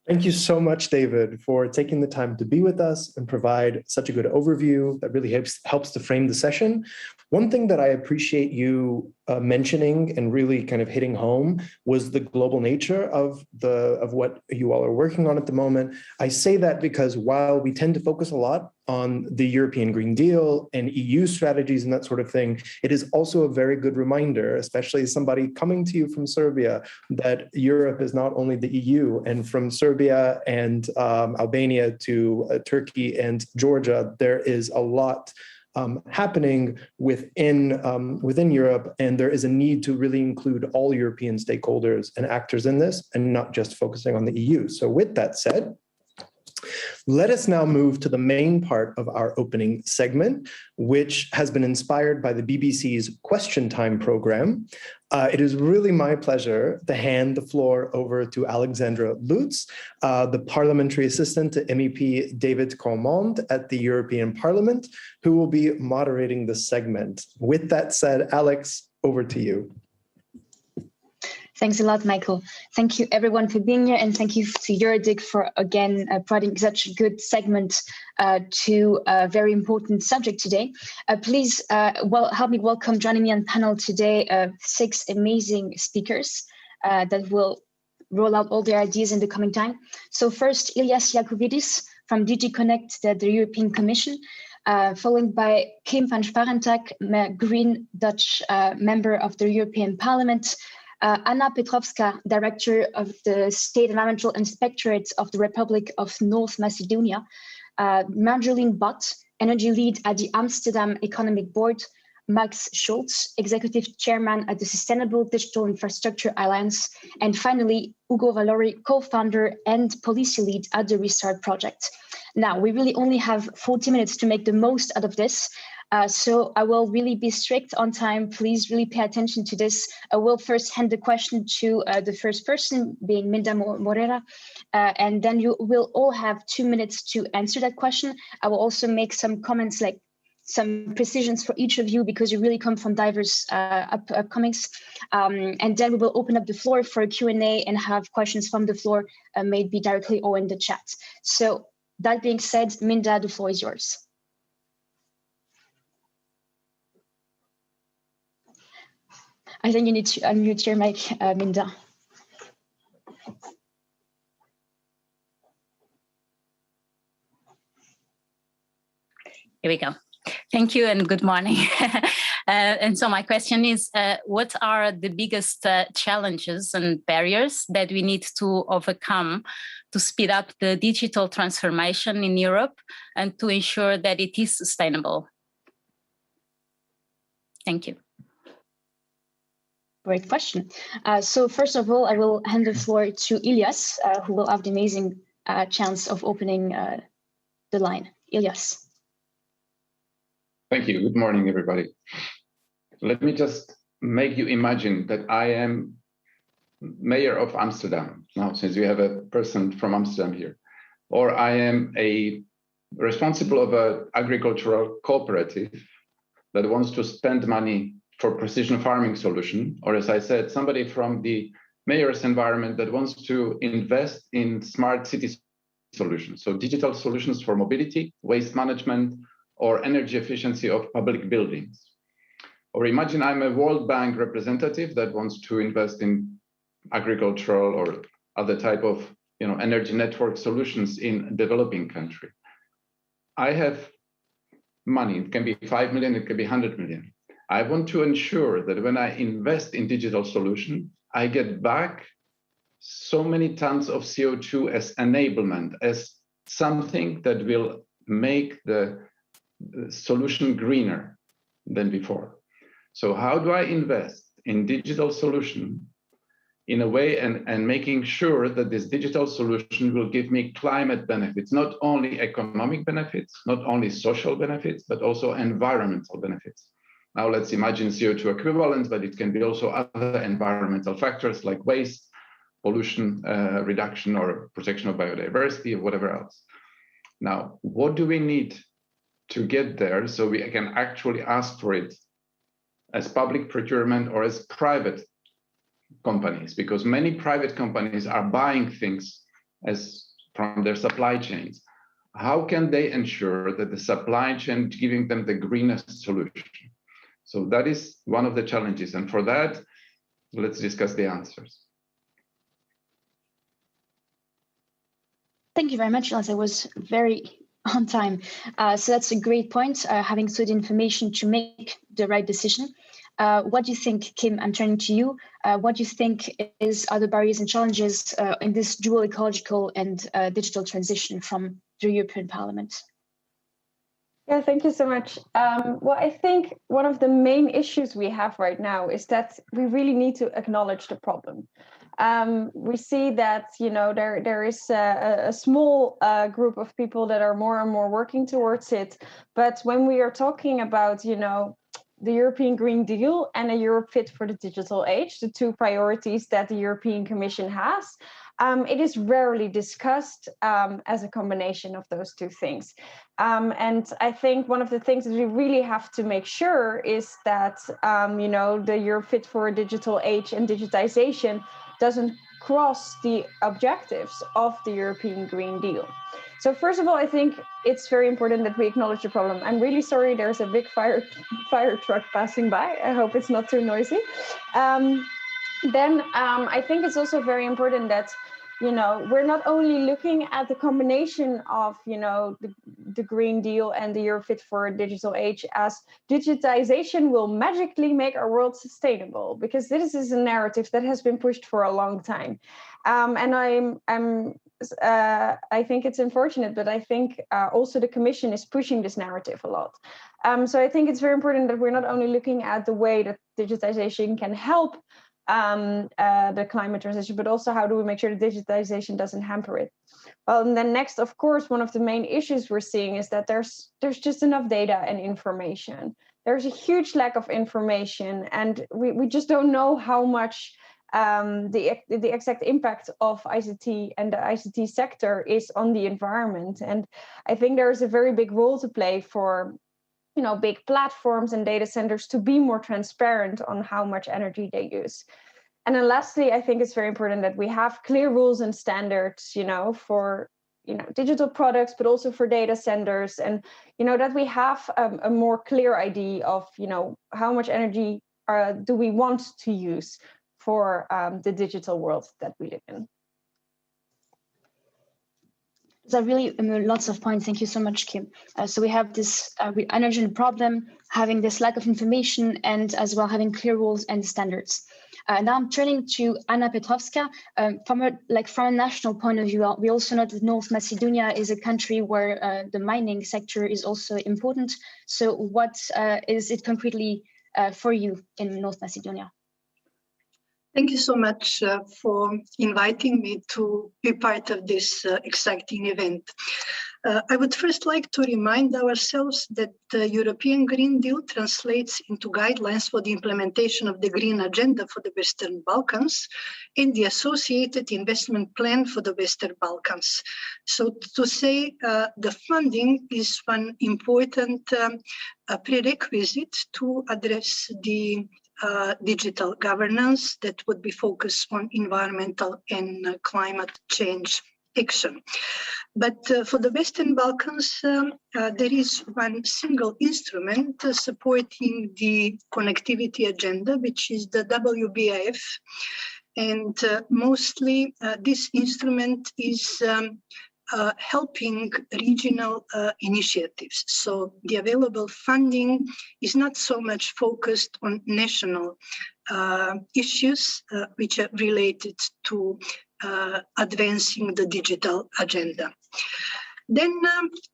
Thank you so much, David, for taking the time to be with us and provide such a good overview that really helps to frame the session. One thing that I appreciate you mentioning and really kind of hitting home was the global nature of what you all are working on at the moment. I say that because while we tend to focus a lot on the European Green Deal and EU strategies and that sort of thing, it is also a very good reminder, especially as somebody coming to you from Serbia, that Europe is not only the EU, and from Serbia and Albania to Turkey and Georgia, there is a lot happening within Europe, and there is a need to really include all European stakeholders and actors in this, and not just focusing on the EU. So with that said, let us now move to the main part of our opening segment, which has been inspired by the BBC's Question Time program. It is really my pleasure to hand the floor over to Alexandra Lutz, the parliamentary assistant to MEP David Colmond at the European Parliament, who will be moderating this segment. With that said, Alex, over to you. Thanks a lot, Michael. Thank you everyone for being here, and thank you to EuroDIG for again providing such a good segment to a very important subject today. Please help me welcome, joining me on panel today, 6 amazing speakers that will roll out all their ideas in the coming time. So first, Ilias Jakovidis from DG Connect, the European Commission, followed by Kim van Sparentak, Green Dutch member of the European Parliament, Anna Petrovska, Director of the State Environmental Inspectorate of the Republic of North Macedonia, Marjolein Bott, Energy Lead at the Amsterdam Economic Board, Max Schulz, Executive Chairman at the Sustainable Digital Infrastructure Alliance, and finally, Ugo Valori, Co-founder and Policy Lead at the Restart Project. Now, we really only have 40 minutes to make the most out of this. So I will really be strict on time. Please really pay attention to this. I will first hand the question to the first person, being Minda Moreira, and then you will all have 2 minutes to answer that question. I will also make some comments, like some precisions for each of you, because you really come from diverse upcomings. And then we will open up the floor for a Q&A and have questions from the floor, maybe directly or in the chat. So that being said, Minda, the floor is yours. I think you need to unmute your mic, Minda. Here we go. Thank you and good morning. And so my question is, what are the biggest challenges and barriers that we need to overcome to speed up the digital transformation in Europe and to ensure that it is sustainable? Thank you. Great question. So first of all, I will hand the floor to Ilias, who will have the amazing chance of opening the line. Ilyas. Thank you. Good morning, everybody. Let me just make you imagine that I am mayor of Amsterdam now, since we have a person from Amsterdam here, or I am a responsible of an agricultural cooperative that wants to spend money for precision farming solution, or as I said, somebody from the mayor's environment that wants to invest in smart city solutions, so digital solutions for mobility, waste management, or energy efficiency of public buildings. Or imagine I'm a World Bank representative that wants to invest in agricultural or other type of energy network solutions in a developing country. I have money, it can be 5 million, it can be 100 million. I want to ensure that when I invest in digital solution, I get back so many tons of CO2 as enablement, as something that will make the solution greener than before. So how do I invest in digital solution in a way and making sure that this digital solution will give me climate benefits, not only economic benefits, not only social benefits, but also environmental benefits. Now let's imagine CO2 equivalents, but it can be also other environmental factors like waste, pollution reduction, or protection of biodiversity, or whatever else. Now, what do we need to get there so we can actually ask for it as public procurement or as private companies? Because many private companies are buying things as from their supply chains. How can they ensure that the supply chain is giving them the greenest solution? So that is one of the challenges. And for that, let's discuss the answers. Thank you very much, Ilyas. It was very on time. So that's a great point, having so the information to make the right decision. What do you think, Kim? I'm turning to you. What do you think are the barriers and challenges in this dual ecological and digital transition from the European Parliament? Yeah, thank you so much. Well, I think one of the main issues we have right now is that we really need to acknowledge the problem. We see that there is a small group of people that are more and more working towards it. But when we are talking about the European Green Deal and a Europe Fit for the Digital Age, the two priorities that the European Commission has, it is rarely discussed as a combination of those two things. And I think one of the things that we really have to make sure is that, the Europe Fit for a Digital Age and digitization doesn't cross the objectives of the European Green Deal. So first of all, I think it's very important that we acknowledge the problem. I'm really sorry, there's a big fire truck passing by. I hope it's not too noisy. Then I think it's also very important that we're not only looking at the combination of the Green Deal and the Europe Fit for a Digital Age as digitization will magically make our world sustainable, because this is a narrative that has been pushed for a long time. And I think it's unfortunate, but I think also the Commission is pushing this narrative a lot. So I think it's very important that we're not only looking at the way that digitization can help the climate transition, but also how do we make sure that digitization doesn't hamper it. Well, and then next, of course, one of the main issues we're seeing is that there's just enough data and information. There's a huge lack of information, and we just don't know how much the exact impact of ICT and the ICT sector is on the environment. And I think there is a very big role to play for big platforms and data centers to be more transparent on how much energy they use. And then lastly, I think it's very important that we have clear rules and standards, for digital products, but also for data centers, and that we have a more clear idea of how much energy do we want to use for the digital world that we live in. Those are really lots of points. Thank you so much, Kim. So we have this energy problem, having this lack of information, and as well having clear rules and standards. Now I'm turning to Anna Petrovska. From a national point of view, we also know that North Macedonia is a country where the mining sector is also important. So what is it concretely for you in North Macedonia? Thank you so much for inviting me to be part of this exciting event. I would first like to remind ourselves that the European Green Deal translates into guidelines for the implementation of the Green Agenda for the Western Balkans and the associated investment plan for the Western Balkans. So to say the funding is one important prerequisite to address the digital governance that would be focused on environmental and climate change action. But for the Western Balkans, there is one single instrument supporting the connectivity agenda, which is the WBIF. And mostly this instrument is helping regional initiatives. So the available funding is not so much focused on national issues which are related to advancing the digital agenda. Then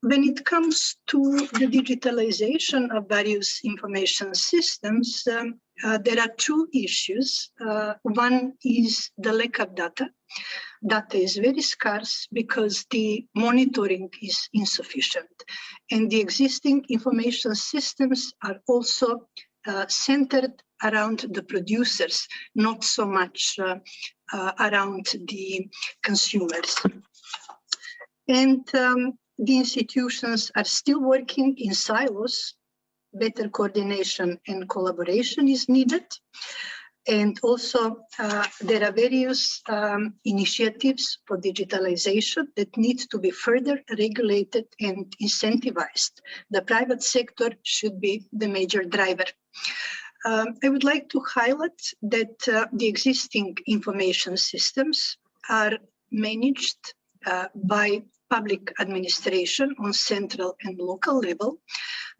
when it comes to the digitalization of various information systems, there are two issues. One is the lack of data. Data is very scarce because the monitoring is insufficient. And the existing information systems are also centered around the producers, not so much around the consumers. And the institutions are still working in silos. Better coordination and collaboration is needed. And also there are various initiatives for digitalization that need to be further regulated and incentivized. The private sector should be the major driver. I would like to highlight that the existing information systems are managed by public administration on central and local level,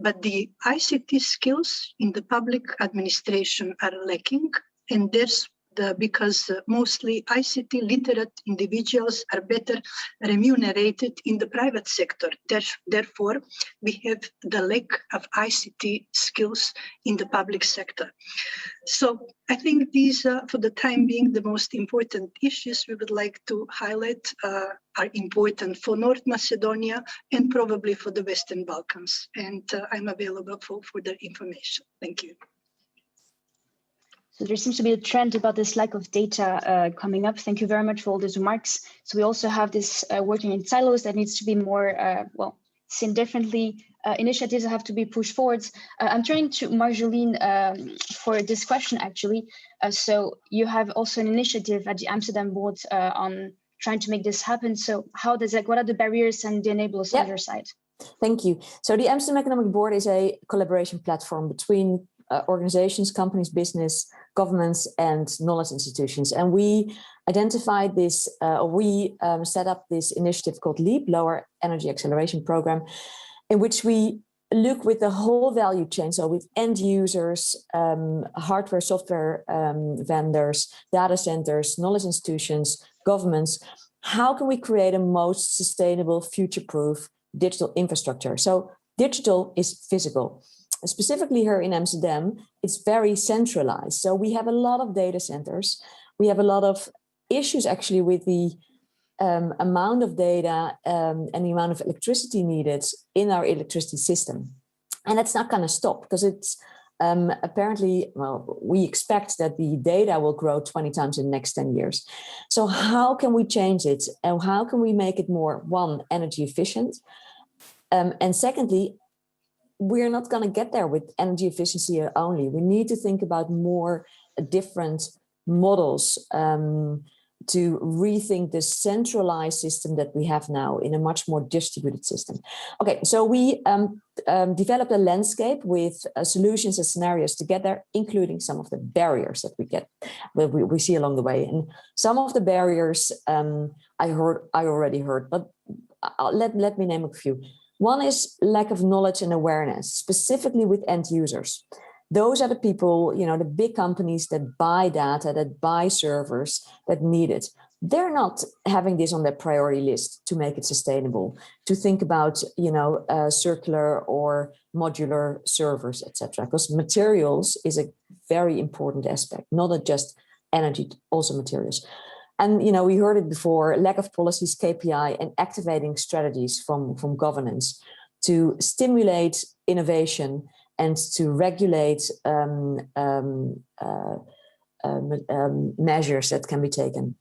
but the ICT skills in the public administration are lacking, and there's because mostly ICT literate individuals are better remunerated in the private sector. Therefore, we have the lack of ICT skills in the public sector. So I think these are, for the time being, the most important issues we would like to highlight are important for North Macedonia and probably for the Western Balkans. And I'm available for further information. Thank you. So there seems to be a trend about this lack of data coming up. Thank you very much for all those remarks. So we also have this working in silos that needs to be more, seen differently. Initiatives that have to be pushed forwards. I'm turning to Marjolein for this question, actually. So you have also an initiative at the Amsterdam board on trying to make this happen. So how does that, what are the barriers and the enablers on your side? Thank you. So the Amsterdam Economic Board is a collaboration platform between organizations, companies, business, governments, and knowledge institutions. And we identified this, set up this initiative called LEAP, Lower Energy Acceleration Program, in which we look with the whole value chain, so with end users, hardware, software vendors, data centers, knowledge institutions, governments. How can we create a most sustainable, future-proof digital infrastructure? So digital is physical. Specifically here in Amsterdam, it's very centralized. So we have a lot of data centers. We have a lot of issues actually with the amount of data and the amount of electricity needed in our electricity system. And it's not going to stop because it's apparently, well, we expect that the data will grow 20 times in the next 10 years. So how can we change it? And how can we make it more, one, energy efficient? And secondly, we're not going to get there with energy efficiency only. We need to think about more different models to rethink the centralized system that we have now in a much more distributed system. Okay, so we developed a landscape with solutions and scenarios to get there, including some of the barriers that we see along the way. And some of the barriers I already heard, but let me name a few. One is lack of knowledge and awareness, specifically with end users. Those are the people, the big companies that buy data, that buy servers, that need it. They're not having this on their priority list to make it sustainable, to think about, circular or modular servers, etc. Because materials is a very important aspect, not just energy, also materials. And we heard it before: lack of policies, KPI, and activating strategies from governance to stimulate innovation and to regulate measures that can be taken.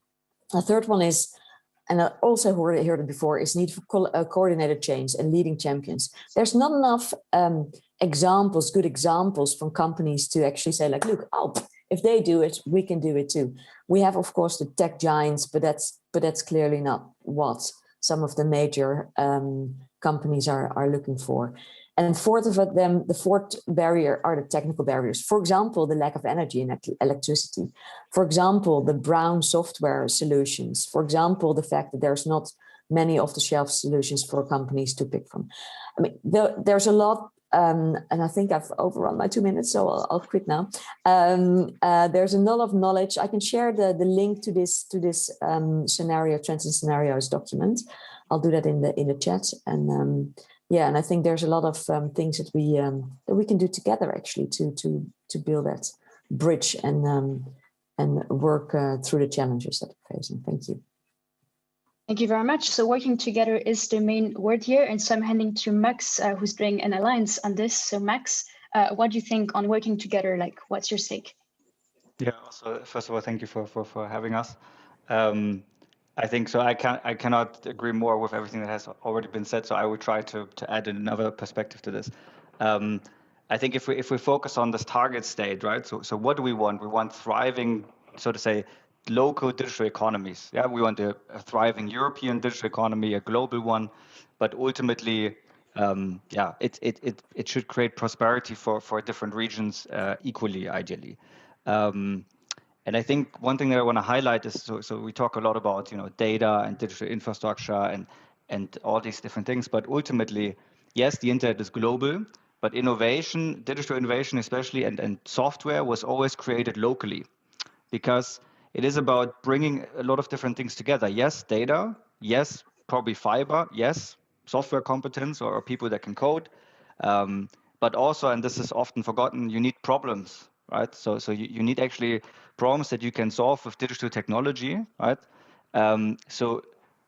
A third one is, and I also heard it before, is need for coordinated change and leading champions. There's not enough good examples from companies to actually say, like, look, if they do it, we can do it too. We have, of course, the tech giants, but that's clearly not what some of the major companies are looking for. And the fourth barrier are the technical barriers. For example, the lack of energy and electricity. For example, the brown software solutions. For example, the fact that there's not many off-the-shelf solutions for companies to pick from. I mean, there's a lot, and I think I've overrun my 2 minutes, so I'll quit now. There's a lot of knowledge. I can share the link to this scenario, trends and scenarios document. I'll do that in the chat. And and I think there's a lot of things that we can do together actually to build that bridge and work through the challenges that we're facing. Thank you. Thank you very much. So working together is the main word here, and so I'm handing to Max, who's doing an alliance on this. So Max, what do you think on working together? Like, what's your stake? Yeah. Also, first of all, thank you for having us. I think so. I cannot agree more with everything that has already been said. So I will try to add another perspective to this. I think if we focus on this target state, right? So what do we want? We want thriving, so to say, local digital economies. Yeah, we want a thriving European digital economy, a global one, but ultimately, it should create prosperity for different regions equally, ideally. And I think one thing that I want to highlight is, so we talk a lot about data and digital infrastructure and all these different things, but ultimately, yes, the internet is global, but innovation, digital innovation especially, and software was always created locally, because it is about bringing a lot of different things together. Yes, data, yes, probably fiber, yes, software competence or people that can code, but also, and this is often forgotten, you need problems, right? So you need actually problems that you can solve with digital technology, right? So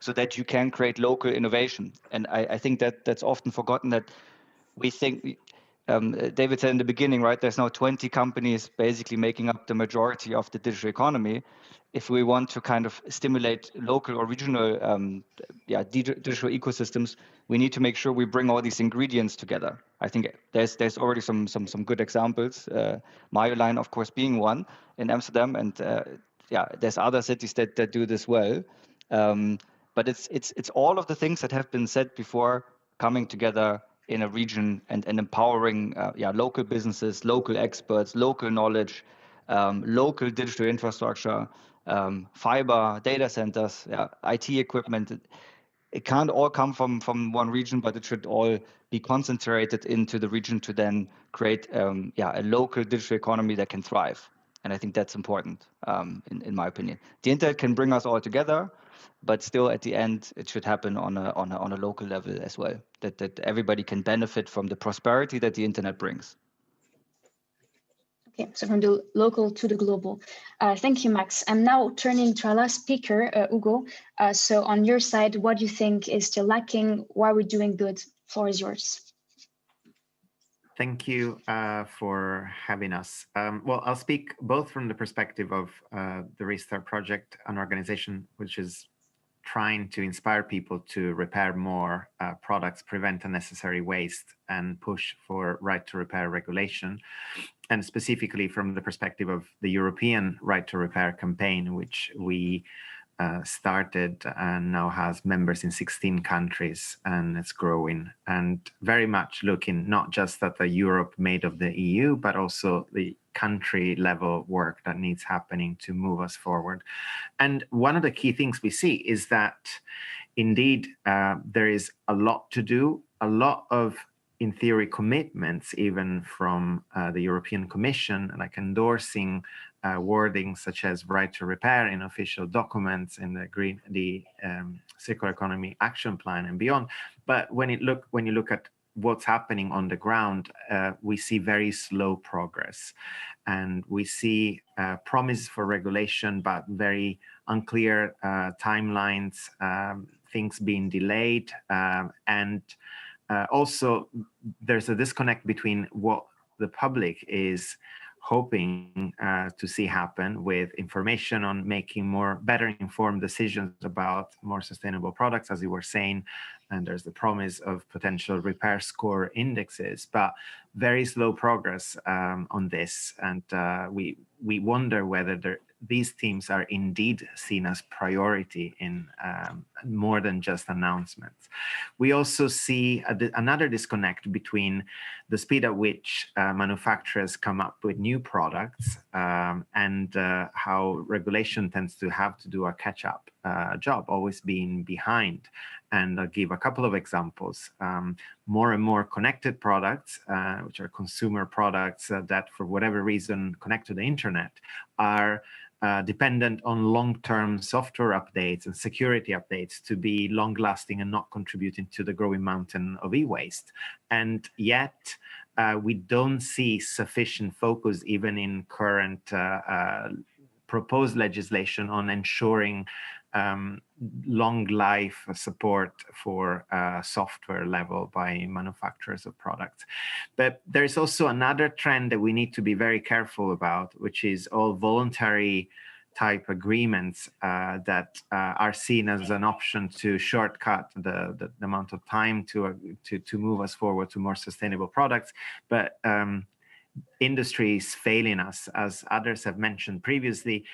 that you can create local innovation. And I think that's often forgotten, that we think, David said in the beginning, right, there's now 20 companies basically making up the majority of the digital economy. If we want to kind of stimulate local or regional digital ecosystems, we need to make sure we bring all these ingredients together. I think there's already some good examples. Marjolein, of course, being one in Amsterdam, and there's other cities that do this well. But it's all of the things that have been said before coming together in a region and empowering local businesses, local experts, local knowledge, local digital infrastructure, fiber, data centers, IT equipment. It can't all come from one region, but it should all be concentrated into the region to then create a local digital economy that can thrive. And I think that's important, in my opinion. The internet can bring us all together, but still at the end, it should happen on a local level as well, that everybody can benefit from the prosperity that the internet brings. Okay, so from the local to the global. Thank you, Max. I'm now turning to our last speaker, Ugo. So on your side, what do you think is still lacking? Why are we doing good? Floor is yours. Thank you for having us. Well, I'll speak both from the perspective of the Restart Project, an organization which is trying to inspire people to repair more products, prevent unnecessary waste, and push for right to repair regulation. And specifically from the perspective of the European Right to Repair campaign, which we started and now has members in 16 countries, and it's growing, and very much looking not just at the Europe made of the EU, but also the country level work that needs happening to move us forward. And one of the key things we see is that indeed there is a lot to do, a lot of, in theory, commitments even from the European Commission, like endorsing wording such as right to repair in official documents in the Circular Economy Action Plan and beyond. But when you look at what's happening on the ground, we see very slow progress. And we see promise for regulation, but very unclear timelines, things being delayed. And also, there's a disconnect between what the public is hoping to see happen with information on making better informed decisions about more sustainable products, as you were saying, and there's the promise of potential repair score indexes, but very slow progress on this. And we wonder whether these themes are indeed seen as priority in more than just announcements. We also see another disconnect between the speed at which manufacturers come up with new products and how regulation tends to have to do a catch-up job, always being behind. And I'll give a couple of examples. More and more connected products, which are consumer products that for whatever reason connect to the internet, are dependent on long-term software updates and security updates to be long-lasting and not contributing to the growing mountain of e-waste. And yet, we don't see sufficient focus even in current proposed legislation on ensuring long life support for software level by manufacturers of products. But there's also another trend that we need to be very careful about, which is all voluntary type agreements that are seen as an option to shortcut the amount of time to move us forward to more sustainable products. But industry is failing us, as others have mentioned previously.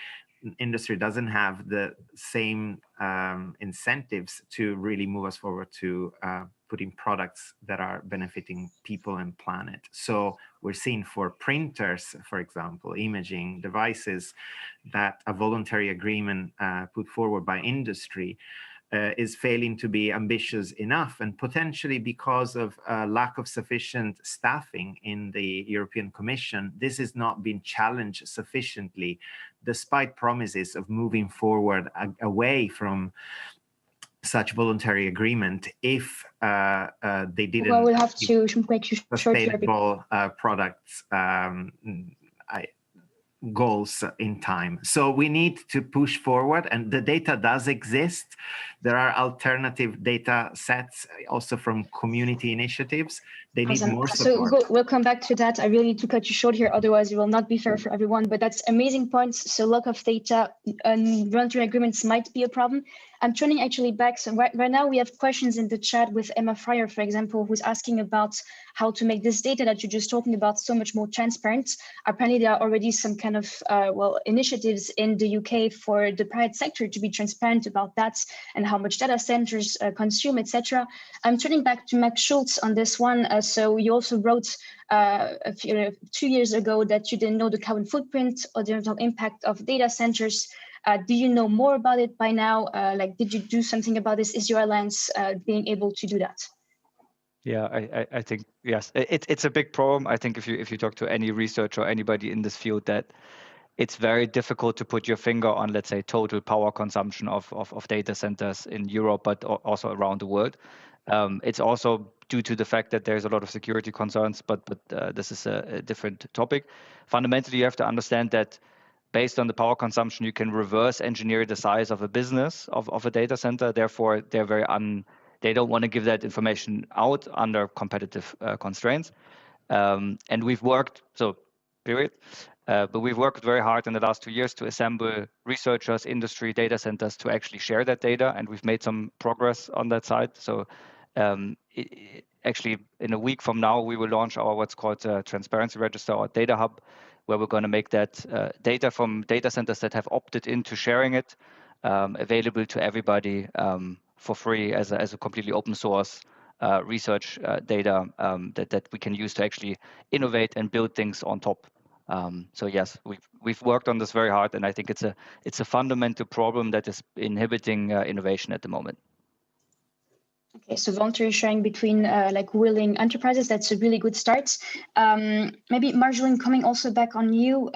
Industry doesn't have the same incentives to really move us forward to putting products that are benefiting people and planet. So we're seeing for printers, for example, imaging devices, that a voluntary agreement put forward by industry is failing to be ambitious enough, and potentially because of lack of sufficient staffing in the European Commission, this is not being challenged sufficiently, despite promises of moving forward away from such voluntary agreement if they didn't. Well, we'll have to make you short here. Sustainable products goals in time. So we need to push forward, and the data does exist. There are alternative data sets also from community initiatives. They need more support. So we'll come back to that. I really need to cut you short here, otherwise it will not be fair for everyone, but that's amazing points. So lack of data and voluntary agreements might be a problem. I'm turning actually back. So right now we have questions in the chat with Emma Fryer, for example, who's asking about how to make this data that you're just talking about so much more transparent. Apparently there are already some kind of initiatives in the UK for the private sector to be transparent about that and how much data centers consume, etc. I'm turning back to Max Schultz on this one. So you also wrote 2 years ago that you didn't know the carbon footprint or the environmental impact of data centers. Do you know more about it by now? Did you do something about this? Is your alliance being able to do that? Yeah, I think, yes, it's a big problem. I think if you talk to any researcher or anybody in this field, that it's very difficult to put your finger on, let's say, total power consumption of data centers in Europe, but also around the world. It's also due to the fact that there's a lot of security concerns, but this is a different topic. Fundamentally, you have to understand that based on the power consumption, you can reverse engineer the size of a business of a data center. Therefore, they're they don't want to give that information out under competitive constraints. And we've worked, but we've worked very hard in the last 2 years to assemble researchers, industry, data centers to actually share that data, and we've made some progress on that side. So actually, in a week from now, we will launch our what's called Transparency Register or Data Hub, where we're going to make that data from data centers that have opted into sharing it available to everybody for free as a completely open source research data that we can use to actually innovate and build things on top. So yes, we've worked on this very hard, and I think it's a fundamental problem that is inhibiting innovation at the moment. Okay, so voluntary sharing between willing enterprises, that's a really good start. Maybe Marjolaine, coming also back on you,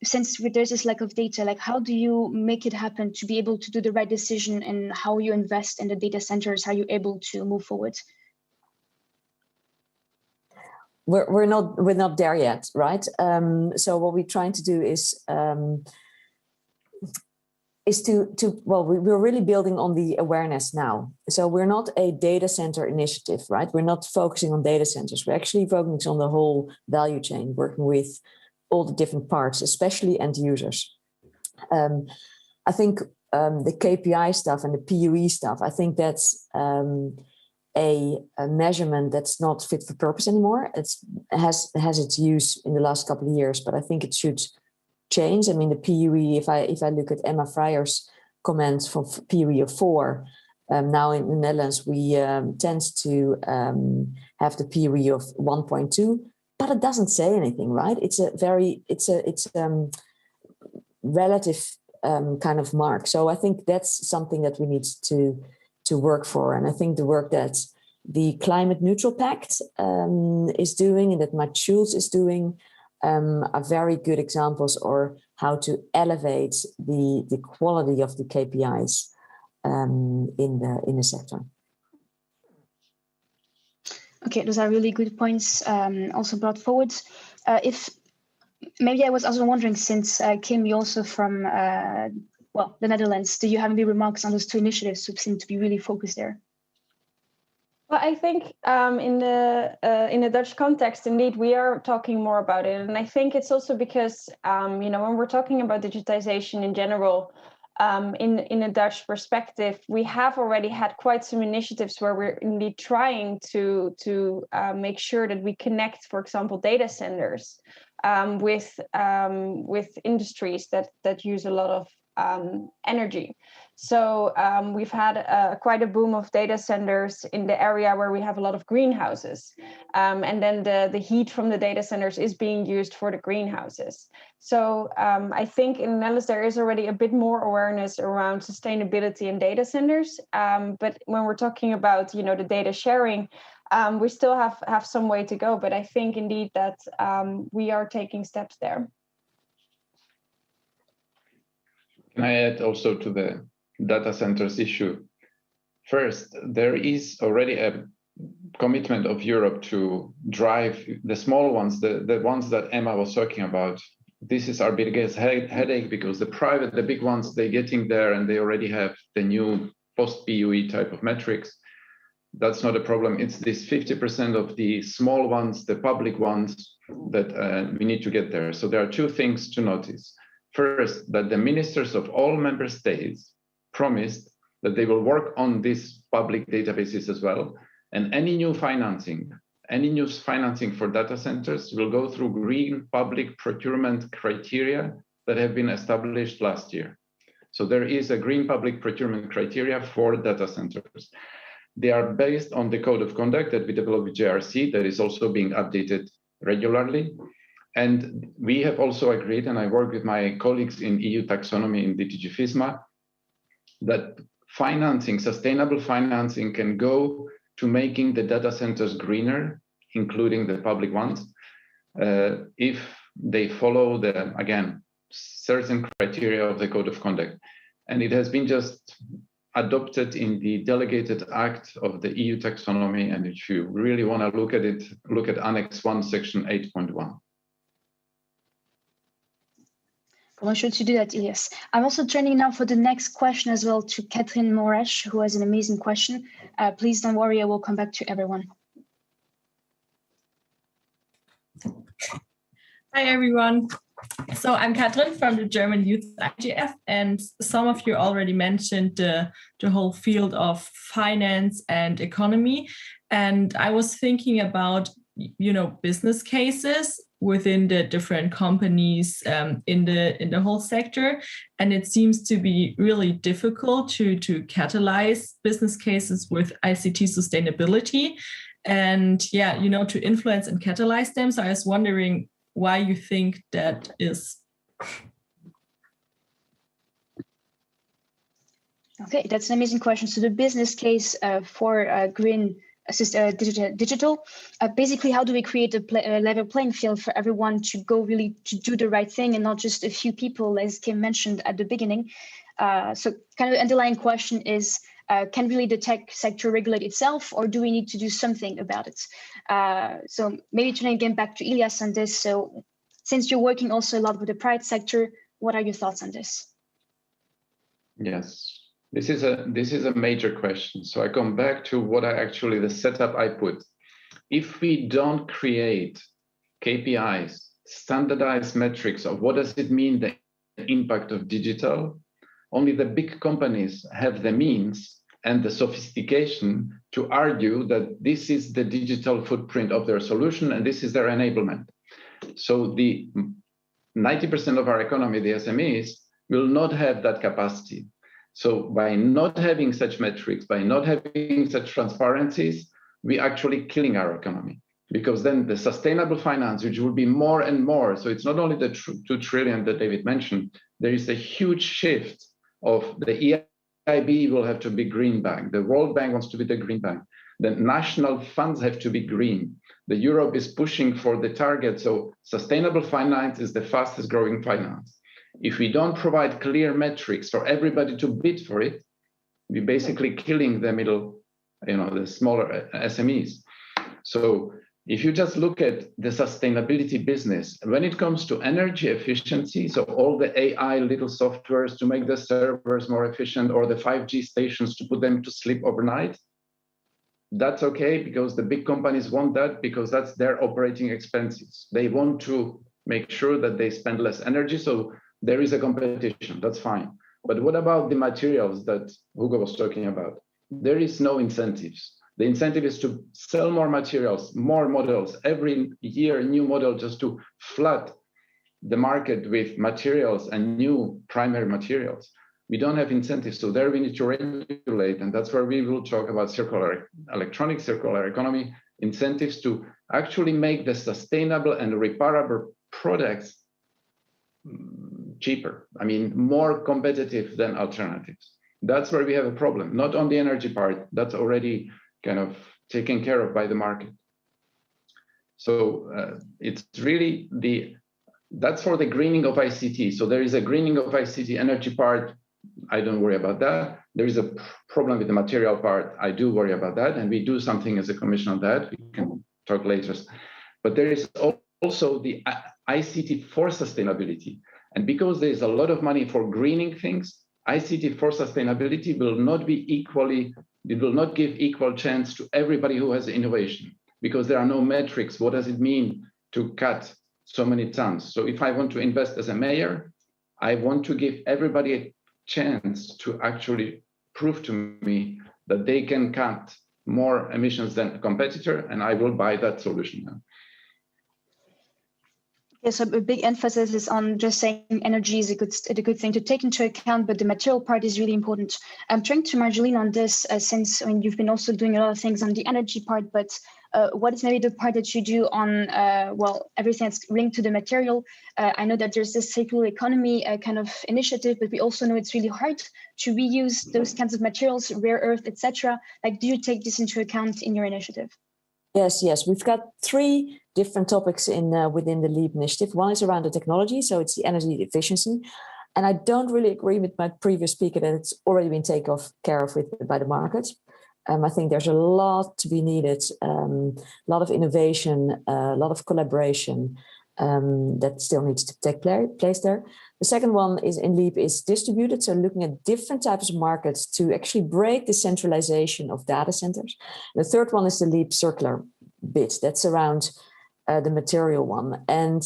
since there's this lack of data, how do you make it happen to be able to do the right decision in how you invest in the data centers, how you're able to move forward? we're not there yet, right? So what we're trying to do is we're really building on the awareness now. So we're not a data center initiative, right? We're not focusing on data centers. We're actually focusing on the whole value chain, working with all the different parts, especially end users. I think the KPI stuff and the PUE stuff, I think that's a measurement that's not fit for purpose anymore. It has its use in the last couple of years, but I think it should change. I mean, the PUE, if I look at Emma Freier's comments from PUE of 4, now in the Netherlands, we tend to have the PUE of 1.2, but it doesn't say anything, right? It's a relative kind of mark. So I think that's something that we need to work for. And I think the work that the Climate Neutral Pact is doing and that Matt Schulz is doing are very good examples or how to elevate the quality of the KPIs in the sector. Okay, those are really good points also brought forward. If maybe I was also wondering, since Kim, you also from the Netherlands, do you have any remarks on those 2 initiatives who seem to be really focused there? Well, I think in the Dutch context, indeed, we are talking more about it. And I think it's also because, when we're talking about digitization in general, in a Dutch perspective, we have already had quite some initiatives where we're indeed trying to make sure that we connect, for example, data centers with industries that use a lot of energy. So we've had quite a boom of data centers in the area where we have a lot of greenhouses. And then the heat from the data centers is being used for the greenhouses. So I think in the Netherlands, there is already a bit more awareness around sustainability in data centers. But when we're talking about, the data sharing, we still have some way to go. But I think indeed that we are taking steps there. Can I add also to the data centers issue? First, there is already a commitment of Europe to drive the small ones, the ones that Emma was talking about. This is our biggest headache because the big ones, they're getting there and they already have the new post-PUE type of metrics. That's not a problem. It's this 50% of the small ones, the public ones, that we need to get there. So there are 2 things to notice. First, that the ministers of all member states promised that they will work on these public databases as well. And any new financing for data centers will go through green public procurement criteria that have been established last year. So there is a green public procurement criteria for data centers. They are based on the code of conduct that we developed with JRC that is also being updated regularly. And we have also agreed, and I work with my colleagues in EU taxonomy in DG FISMA, that sustainable financing can go to making the data centers greener, including the public ones, if they follow certain criteria of the code of conduct. And it has been just adopted in the delegated act of the EU taxonomy. And if you really want to look at it, look at Annex 1, Section 8.1. Well, should you do that, Elias? I'm also turning now for the next question as well to Catherine Moresh, who has an amazing question. Please don't worry, I will come back to everyone. Hi, everyone. So I'm Katrin from the German Youth IGF, and some of you already mentioned the whole field of finance and economy. And I was thinking about, business cases within the different companies in the whole sector. And it seems to be really difficult to catalyze business cases with ICT sustainability and to influence and catalyze them. So I was wondering why you think that is. Okay, that's an amazing question. So the business case for green digital, basically, how do we create a level playing field for everyone to go really to do the right thing and not just a few people, as Kim mentioned at the beginning? So kind of the underlying question is, Can really the tech sector regulate itself, or do we need to do something about it? So maybe turning again back to Ilias on this. So since you're working also a lot with the private sector, what are your thoughts on this? Yes, this is a major question. So I come back to what the setup I put. If we don't create KPIs, standardized metrics of what does it mean, the impact of digital, only the big companies have the means and the sophistication to argue that this is the digital footprint of their solution and this is their enablement. So the 90% of our economy, the SMEs, will not have that capacity. So by not having such metrics, by not having such transparencies, we're actually killing our economy. Because then the sustainable finance, which will be more and more, so it's not only the 2 trillion that David mentioned, there is a huge shift of the EIB will have to be green bank. The World Bank wants to be the green bank. The national funds have to be green. The Europe is pushing for the target. So sustainable finance is the fastest growing finance. If we don't provide clear metrics for everybody to bid for it, we're basically killing the middle, the smaller SMEs. So if you just look at the sustainability business, when it comes to energy efficiency, so all the AI little softwares to make the servers more efficient or the 5G stations to put them to sleep overnight, that's okay because the big companies want that because that's their operating expenses. They want to make sure that they spend less energy. So there is a competition, that's fine. But what about the materials that Hugo was talking about? There is no incentives. The incentive is to sell more materials, more models, every year a new model just to flood the market with materials and new primary materials. We don't have incentives, so there we need to regulate, and that's where we will talk about electronic circular economy, incentives to actually make the sustainable and reparable products cheaper, more competitive than alternatives. That's where we have a problem, not on the energy part, that's already kind of taken care of by the market. So it's really that's for the greening of ICT. So there is a greening of ICT energy part. I don't worry about that. There is a problem with the material part. I do worry about that. And we do something as a commission on that. We can talk later. But there is also the ICT for sustainability. And because there is a lot of money for greening things, ICT for sustainability will not be it will not give equal chance to everybody who has innovation because there are no metrics. What does it mean to cut so many tons? So if I want to invest as a mayor, I want to give everybody a chance to actually prove to me that they can cut more emissions than a competitor, and I will buy that solution now. Yes, so a big emphasis is on just saying energy is a good thing to take into account, but the material part is really important. I'm trying to Marjolein on this since you've been also doing a lot of things on the energy part, but what is maybe the part that you do on, everything that's linked to the material? I know that there's this circular economy kind of initiative, but we also know it's really hard to reuse those kinds of materials, rare earth, etc. Like, do you take this into account in your initiative? Yes. We've got 3 different topics within the LEAP initiative. One is around the technology, so it's the energy efficiency. And I don't really agree with my previous speaker that it's already been taken care of by the market. I think there's a lot to be needed, a lot of innovation, a lot of collaboration that still needs to take place there. The second one is in LEAP is distributed, so looking at different types of markets to actually break the centralization of data centers. And the third one is the LEAP circular bit, that's around the material one. And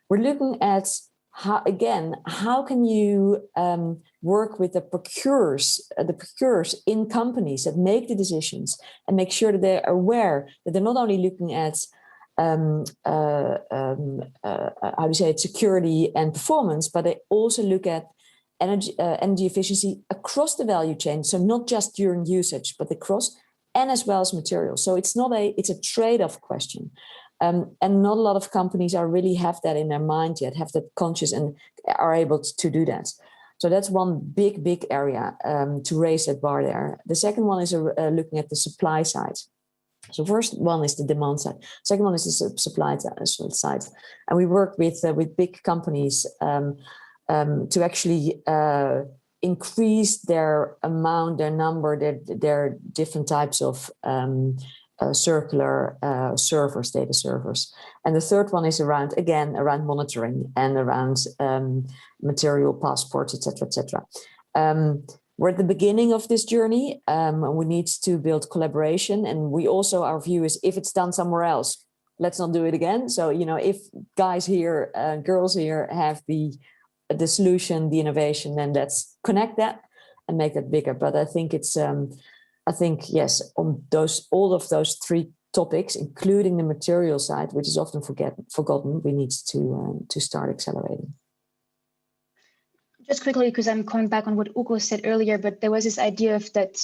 we're looking at how can you work with the procurers in companies that make the decisions and make sure that they're aware that they're not only looking at security and performance, but they also look at energy efficiency across the value chain. So not just during usage, but across and as well as materials. So it's a trade-off question. And not a lot of companies really have that in their mind yet, have that conscious and are able to do that. So that's one big area to raise that bar there. The second one is looking at the supply side. So first one is the demand side. Second one is the supply side. And we work with big companies to actually increase their amount, their number, their different types of circular servers, data servers. And the third one is around monitoring and around material passports, etc., etc. We're at the beginning of this journey. We need to build collaboration, and we also, our view is, if it's done somewhere else, let's not do it again. So, you know, if guys here, girls here have the solution, the innovation, then let's connect that and make that bigger. But I think it's, yes, on all of those three topics, including the material side, which is often forgotten, we need to start accelerating. Just quickly, because I'm coming back on what Ugo said earlier, but there was this idea of that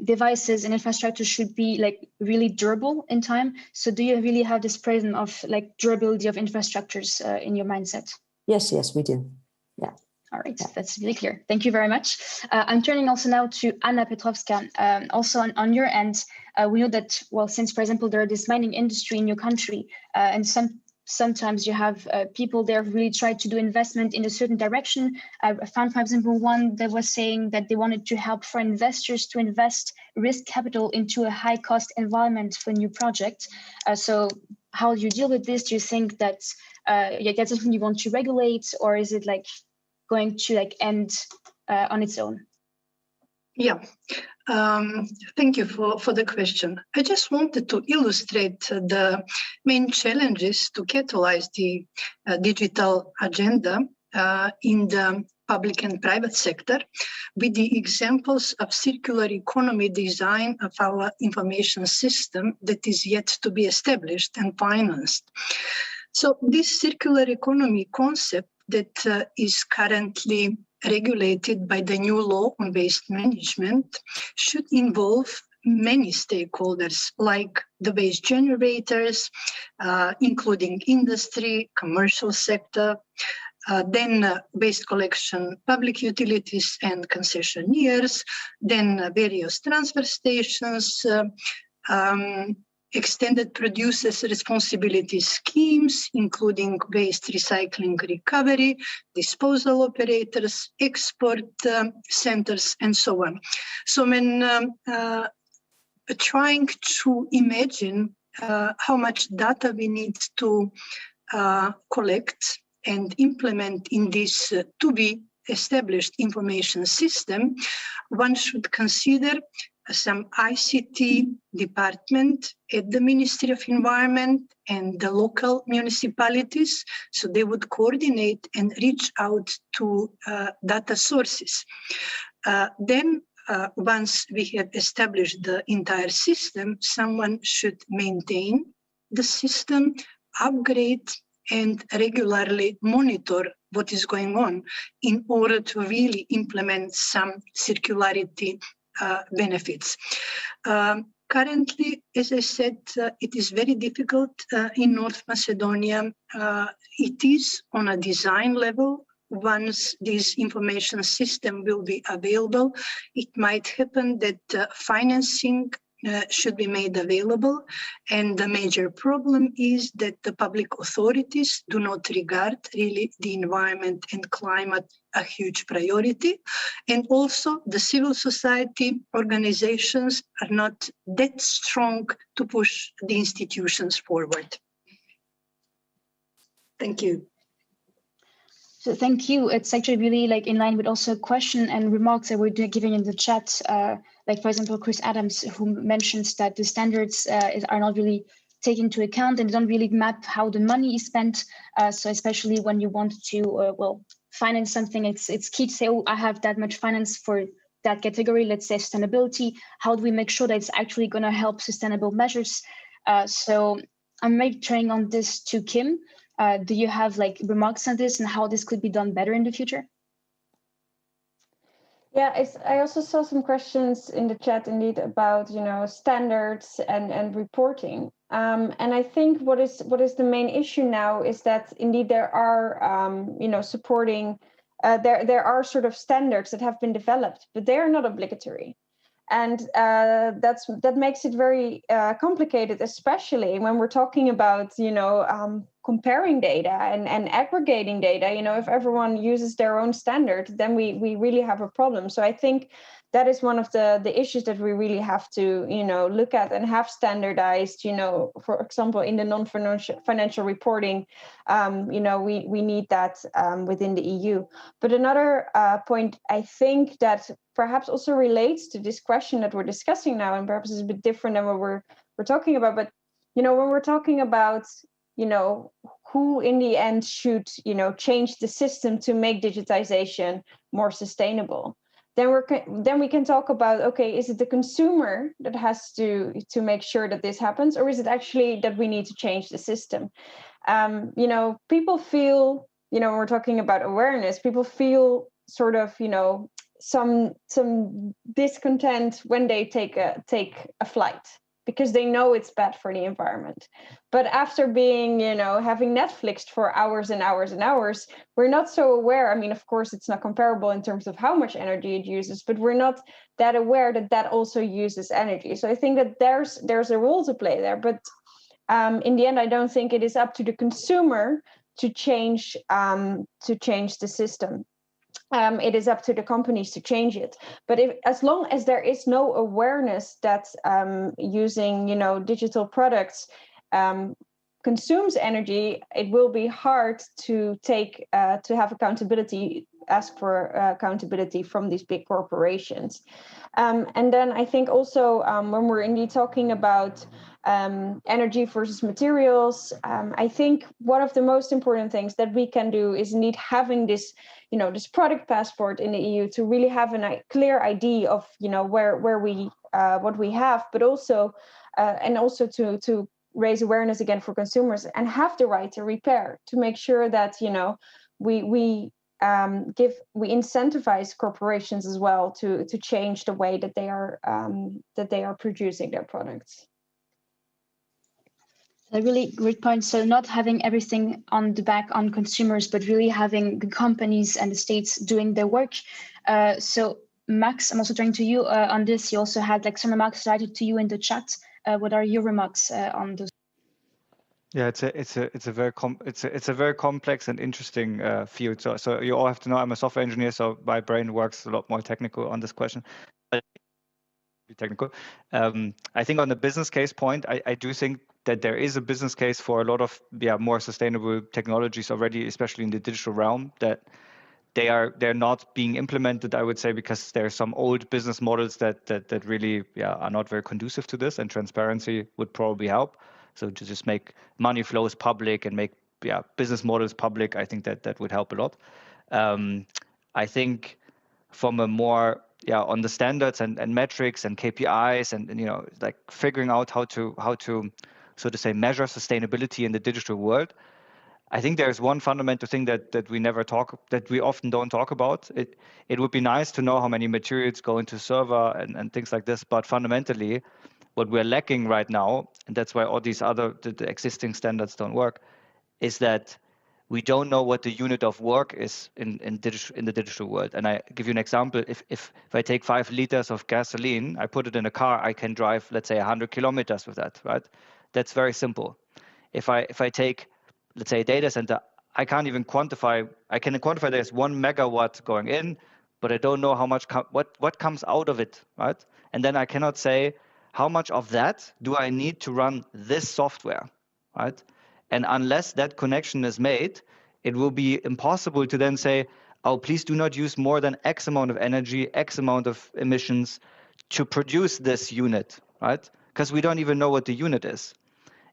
devices and infrastructure should be like really durable in time. So do you really have this presence of like durability of infrastructures in your mindset? Yes, we do. Yeah. All right, that's really clear. Thank you very much. I'm turning also now to Anna Petrovska. Also on your end, we know that, well, since, for example, there is this mining industry in your country, and sometimes you have people there who really try to do investment in a certain direction. I found, for example, one that was saying that they wanted to help for investors to invest risk capital into a high-cost environment for a new project. So how do you deal with this? Do you think that that's something you want to regulate, or is it like going to like end on its own? Yeah, thank you for the question. I just wanted to illustrate the main challenges to catalyze the digital agenda in the public and private sector with the examples of circular economy design of our information system that is yet to be established and financed. So this circular economy concept that is currently regulated by the new law on waste management should involve many stakeholders like the waste generators, including industry, commercial sector, then waste collection, public utilities and concessionaires, then various transfer stations, extended producers' responsibility schemes, including waste recycling recovery, disposal operators, export centers, and so on. So when trying to imagine how much data we need to collect and implement in this to be established information system, one should consider some ICT department at the Ministry of Environment and the local municipalities, so they would coordinate and reach out to data sources. Then once we have established the entire system, someone should maintain the system, upgrade, and regularly monitor what is going on in order to really implement some circularity benefits. Currently, as I said, it is very difficult in North Macedonia. It is on a design level. Once this information system will be available, it might happen that financing should be made available. And the major problem is that the public authorities do not regard really the environment and climate a huge priority. And also the civil society organizations are not that strong to push the institutions forward. Thank you. So thank you. It's actually really like in line with also a question and remarks that we're giving in the chat. Like for example, Chris Adams, who mentions that the standards are not really taken into account and don't really map how the money is spent. So especially when you want to finance something, it's key to say, oh, I have that much finance for that category. Let's say sustainability. How do we make sure that it's actually going to help sustainable measures? So I'm maybe turning on this to Kim. Do you have like remarks on this and how this could be done better in the future? Yeah, I also saw some questions in the chat indeed about, you know, standards and reporting. And I think what is the main issue now is that indeed there are, you know, supporting, there are sort of standards that have been developed, but they are not obligatory. And that makes it very complicated, especially when we're talking about, you know, comparing data and aggregating data. If everyone uses their own standard, then we really have a problem. So I think that is one of the issues that we really have to, look at and have standardized, for example, in the non-financial reporting, we need that within the EU. But another point I think that perhaps also relates to this question that we're discussing now, and perhaps is a bit different than what we're talking about, but, when we're talking about, who in the end should, change the system to make digitization more sustainable, then we can talk about, okay, is it the consumer that has to make sure that this happens, or is it actually that we need to change the system? People feel, when we're talking about awareness, people feel sort of, some discontent when they take a flight, because they know it's bad for the environment. But after being, having Netflixed for hours and hours and hours, we're not so aware. I mean, of course, it's not comparable in terms of how much energy it uses, but we're not that aware that also uses energy. So I think that there's a role to play there. But in the end, I don't think it is up to the consumer to change the system. It is up to the companies to change it. But as long as there is no awareness that using, digital products consumes energy, it will be hard to have accountability, ask for accountability from these big corporations. And then I think also when we're indeed talking about energy versus materials, I think one of the most important things that we can do is indeed having this, this product passport in the EU to really have a clear idea of, where we what we have, but also and also to raise awareness again for consumers and have the right to repair, to make sure that we incentivize corporations as well to change the way that they are producing their products. A really great point. So not having everything on the back on consumers, but really having the companies and the states doing their work. So Max, I'm also turning to you on this. You also had some remarks cited to you in the chat. What are your remarks on those? Yeah, it's a very complex and interesting field. So you all have to know I'm a software engineer, so my brain works a lot more technical on this question. Technical. I think on the business case point, I do think that there is a business case for a lot of more sustainable technologies already, especially in the digital realm, that they're not being implemented, I would say, because there are some old business models that really are not very conducive to this, and transparency would probably help. So to just make money flows public and make business models public, I think that would help a lot. I think from a more on the standards and metrics and KPIs and like figuring out how to so to say measure sustainability in the digital world, I think there's one fundamental thing that we often don't talk about. It would be nice to know how many materials go into server and things like this, but fundamentally what we're lacking right now, and that's why all these the existing standards don't work, is that we don't know what the unit of work is in the digital world. And I give you an example. If I take 5 liters of gasoline, I put it in a car, I can drive, let's say, 100 kilometers with that, right? That's very simple. If I take, let's say, a data center, I can't even quantify. I can quantify there's 1 megawatt going in, but I don't know how much what comes out of it, right? And then I cannot say how much of that do I need to run this software, right? And unless that connection is made, it will be impossible to then say, oh, please do not use more than X amount of energy, X amount of emissions to produce this unit, right? Because we don't even know what the unit is.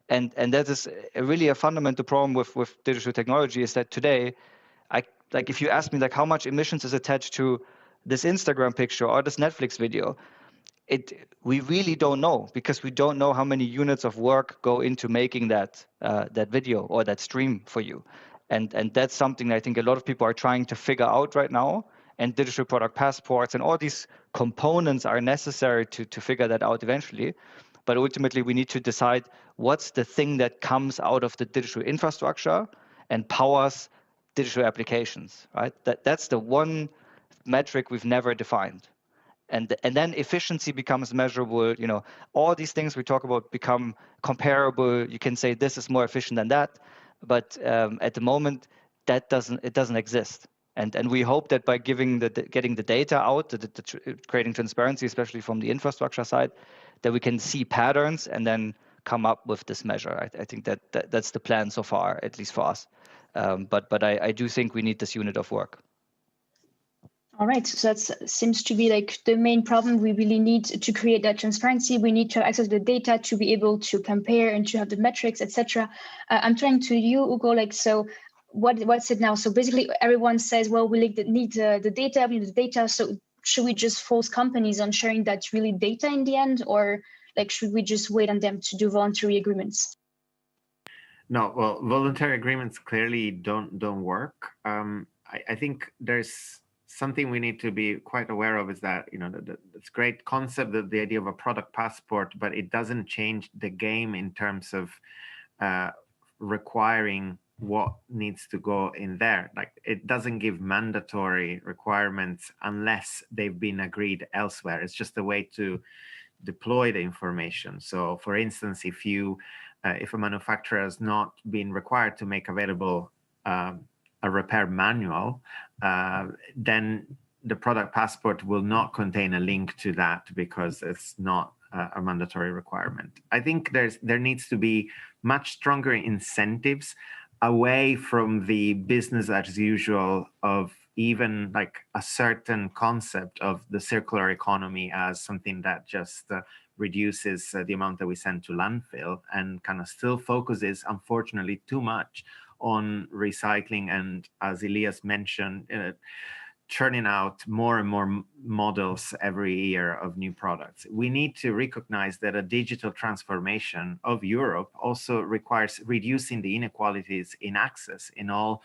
And that is really a fundamental problem with digital technology, is that today, if you ask me how much emissions is attached to this Instagram picture or this Netflix video, we really don't know, because we don't know how many units of work go into making that video or that stream for you. And that's something I think a lot of people are trying to figure out right now. And digital product passports and all these components are necessary to figure that out eventually. But ultimately, we need to decide what's the thing that comes out of the digital infrastructure and powers digital applications, right? That's the one metric we've never defined. And then efficiency becomes measurable. All these things we talk about become comparable. You can say this is more efficient than that. but at the moment it doesn't exist. And we hope that by getting the data out, creating transparency, especially from the infrastructure side, that we can see patterns and then come up with this measure. I think that's the plan so far, at least for us. But I do think we need this unit of work. All right, so that seems to be like the main problem. We really need to create that transparency. We need to have access to the data to be able to compare and to have the metrics, etc. I'm turning to you, Ugo. Like, so what's it now? So basically, everyone says, well, we need the data. We need the data. So should we just force companies on sharing that really data in the end, or like should we just wait on them to do voluntary agreements? No, well, voluntary agreements clearly don't work. I think there's something we need to be quite aware of, is that, you know, it's a great concept, the idea of a product passport, but it doesn't change the game in terms of requiring what needs to go in there. Like, it doesn't give mandatory requirements unless they've been agreed elsewhere. It's just a way to deploy the information. So for instance, if a manufacturer has not been required to make available a repair manual, then the product passport will not contain a link to that because it's not a mandatory requirement. I think there needs to be much stronger incentives away from the business as usual of even like a certain concept of the circular economy as something that just reduces the amount that we send to landfill, and kind of still focuses, unfortunately, too much on recycling and, as Elias mentioned, churning out more and more models every year of new products. We need to recognize that a digital transformation of Europe also requires reducing the inequalities in access in all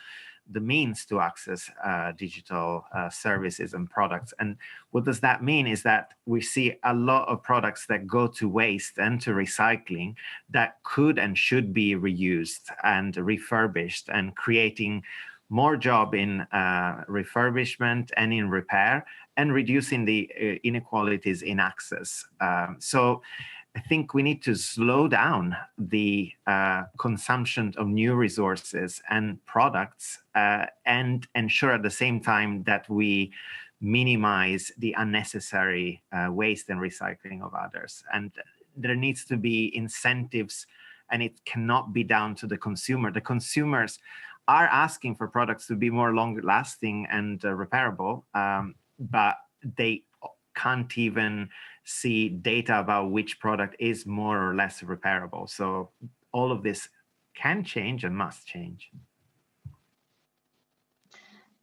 the means to access digital services and products. And what does that mean is that we see a lot of products that go to waste and to recycling that could and should be reused and refurbished, and creating more job in refurbishment and in repair, and reducing the inequalities in access. So I think we need to slow down the consumption of new resources and products, and ensure at the same time that we minimize the unnecessary waste and recycling of others. And there needs to be incentives, and it cannot be down to the consumer. The consumers are asking for products to be more long-lasting and repairable, but they can't even see data about which product is more or less repairable. So all of this can change and must change.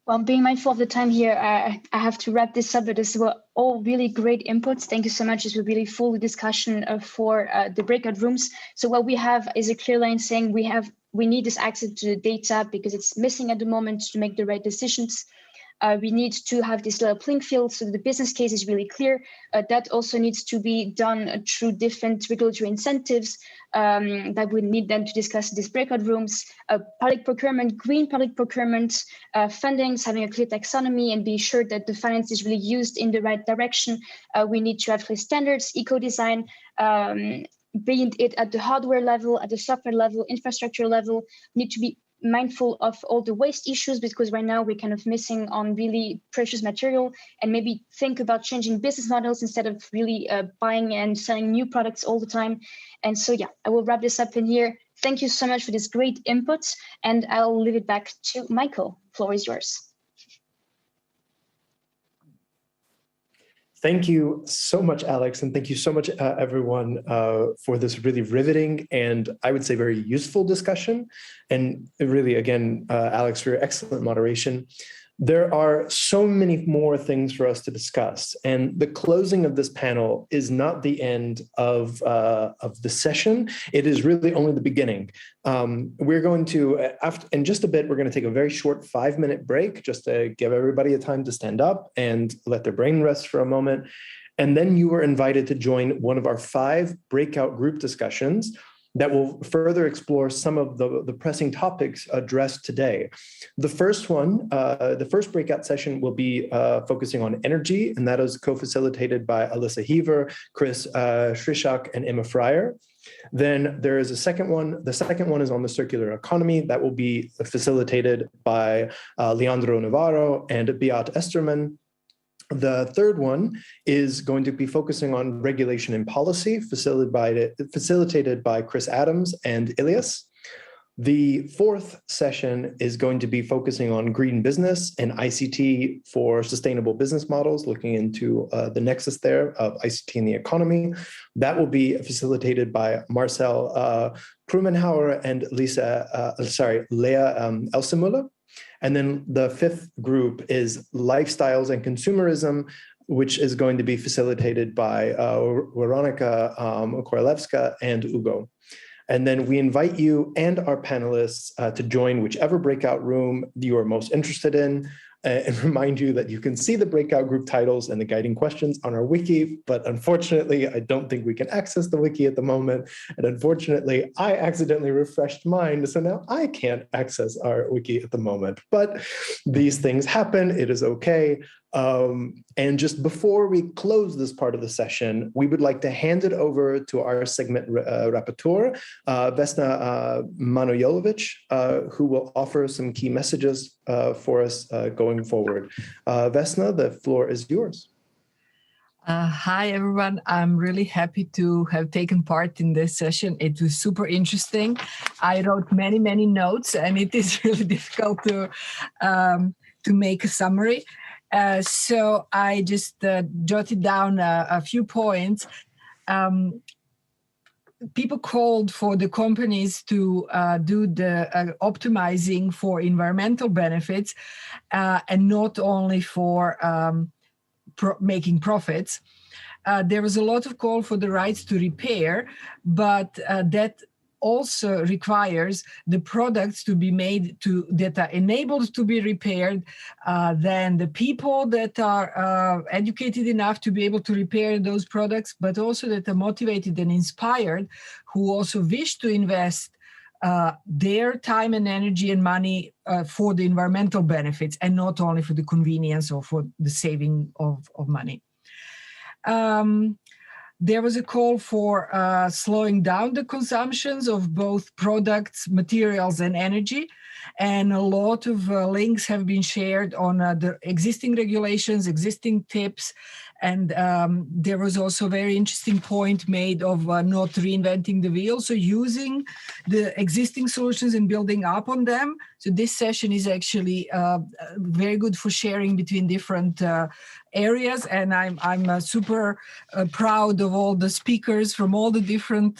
Well, being mindful of the time here, I have to wrap this up, but these were all really great inputs. Thank you so much. This was really full discussion for the breakout rooms. So what we have is a clear line saying we need this access to the data because it's missing at the moment to make the right decisions. We need to have this level playing field so the business case is really clear. That also needs to be done through different regulatory incentives that we need then to discuss these breakout rooms. Public procurement, green public procurement, fundings, having a clear taxonomy and be sure that the finance is really used in the right direction. We need to have clear standards, eco-design, be it at the hardware level, at the software level, infrastructure level, need to be mindful of all the waste issues, because right now we're kind of missing on really precious material, and maybe think about changing business models instead of really buying and selling new products all the time. And so, yeah, I will wrap this up in here. Thank you so much for this great input, and I'll leave it back to Michael. Floor is yours. Thank you so much, Alex, and thank you so much, everyone, for this really riveting and I would say very useful discussion. And really, again, Alex, for your excellent moderation. There are so many more things for us to discuss, and the closing of this panel is not the end of the session. It is really only the beginning. We're going to, in just a bit, we're going to take a very short 5-minute break just to give everybody a time to stand up and let their brain rest for a moment. And then you are invited to join one of our 5 breakout group discussions. that will further explore some of the pressing topics addressed today. The first one, the first breakout session will be focusing on energy, and that is co-facilitated by Alyssa Heaver, Chris Shrishak, and Emma Fryer. Then there is a second one. The second one is on the circular economy. That will be facilitated by Leandro Navarro and Beat Esterman. The third one is going to be focusing on regulation and policy, facilitated by Chris Adams and Ilias. The fourth session is going to be focusing on green business and ICT for sustainable business models, looking into the nexus there of ICT in the economy. That will be facilitated by Marcel Krumenhauer and Lea Elsemuller. And then the fifth group is lifestyles and consumerism, which is going to be facilitated by Veronica Korolewska and Ugo. And then we invite you and our panelists to join whichever breakout room you are most interested in, and remind you that you can see the breakout group titles and the guiding questions on our wiki, but unfortunately, I don't think we can access the wiki at the moment. And unfortunately, I accidentally refreshed mine, so now I can't access our wiki at the moment. But these things happen, it is okay. And just before we close this part of the session, we would like to hand it over to our segment rapporteur, Vesna Manojlovic, who will offer some key messages for us going forward. Vesna, the floor is yours. Hi, everyone. I'm really happy to have taken part in this session. It was super interesting. I wrote many, many notes, and it is really difficult to make a summary. So I just jotted down a few points. People called for the companies to do the optimizing for environmental benefits and not only for making profits. There was a lot of call for the rights to repair, but that also requires the products to be made that are enabled to be repaired, then the people that are educated enough to be able to repair those products, but also that are motivated and inspired, who also wish to invest their time and energy and money for the environmental benefits and not only for the convenience or for the saving of money. There was a call for slowing down the consumptions of both products, materials, and energy. And a lot of links have been shared on the existing regulations, existing tips. And there was also a very interesting point made of not reinventing the wheel, so using the existing solutions and building up on them. So this session is actually very good for sharing between different areas, and I'm super proud of all the speakers from all the different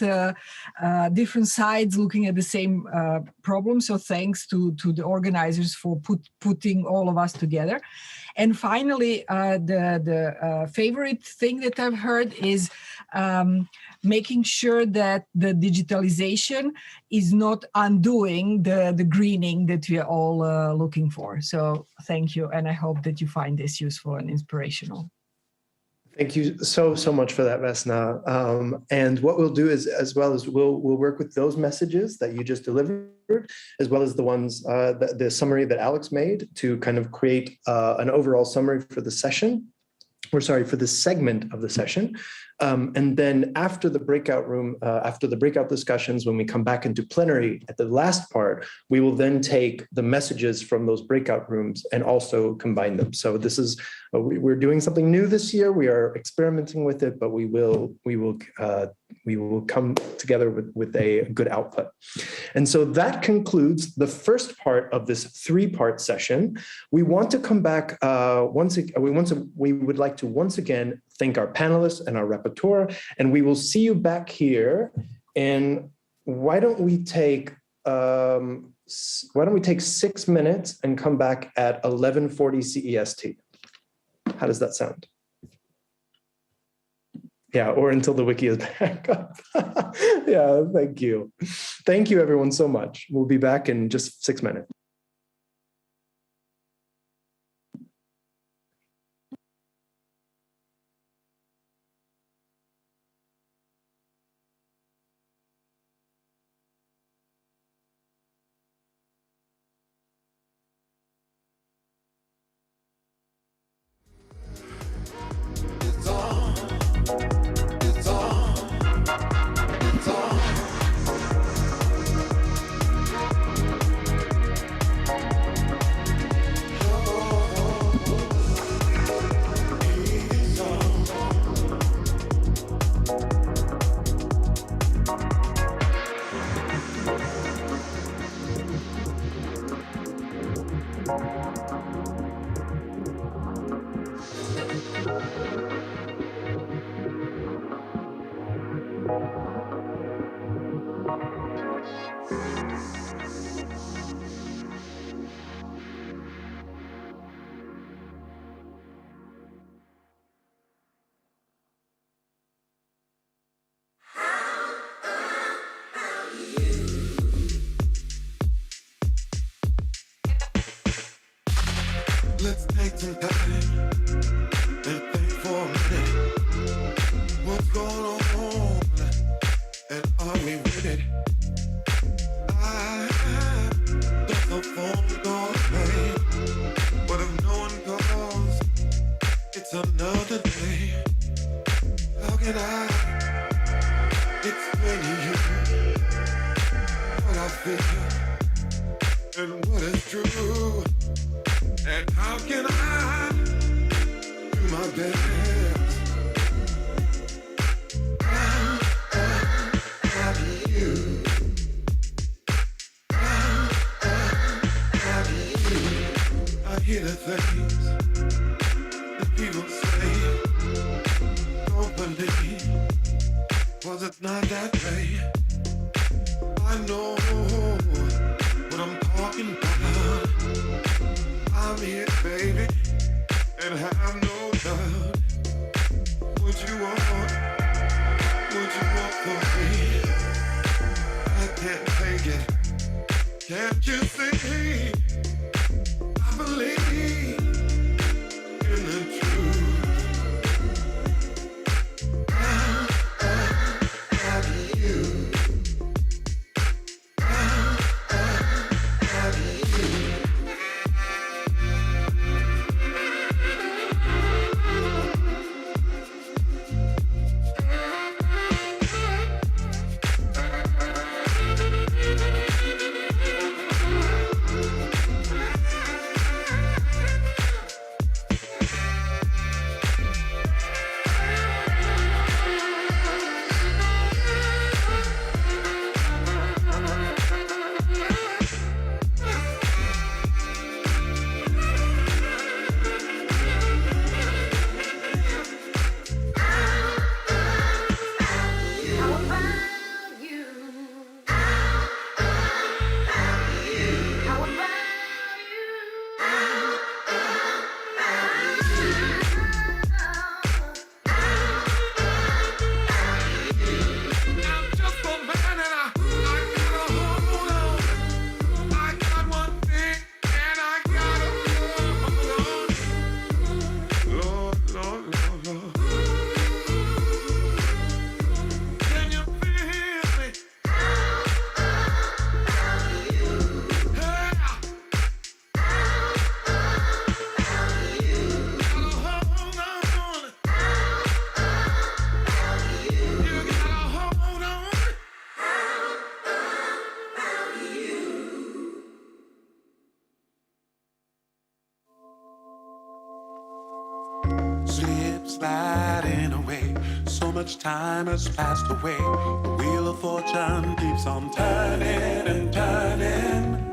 sides looking at the same problem. So thanks to the organizers for putting all of us together. And finally, the favorite thing that I've heard is making sure that the digitalization is not undoing the greening that we are all looking for. So thank you, and I hope that you find this useful and inspirational. Thank you so much for that, Vesna. And what we'll do is, as well as we'll work with those messages that you just delivered, as well as the ones, the summary that Alex made, to kind of create an overall summary for the session, or sorry, for the segment of the session. And then after the breakout room, after the breakout discussions, when we come back into plenary at the last part, we will then take the messages from those breakout rooms and also combine them. So this is, we're doing something new this year. We are experimenting with it, but we will come together with a good output. And so that concludes the first part of this three-part session. We want to come back we would like to once again thank our panelists and our rapporteur, and we will see you back here. And why don't we take 6 minutes and come back at 11:40 CEST? How does that sound? Yeah, or until the wiki is back up. Yeah, thank you. Thank you, everyone, so much. We'll be back in just 6 minutes. Let's take some time and think for a minute. What's going on? And are we with it? I just a phone call away. But if no one calls, it's another day. How can I explain to you what I feel and what is true? And how can I do my best? How do you? How do you? I hear the things that people say. Don't believe, 'cause it's not that way. I know what I'm talking about. I'm here, baby, and have no doubt. What you want from me? I can't take it. Can't you see? I believe in the truth. How do you? How do you? Sliding away, so much time has passed away. The wheel of fortune keeps on turning and turning.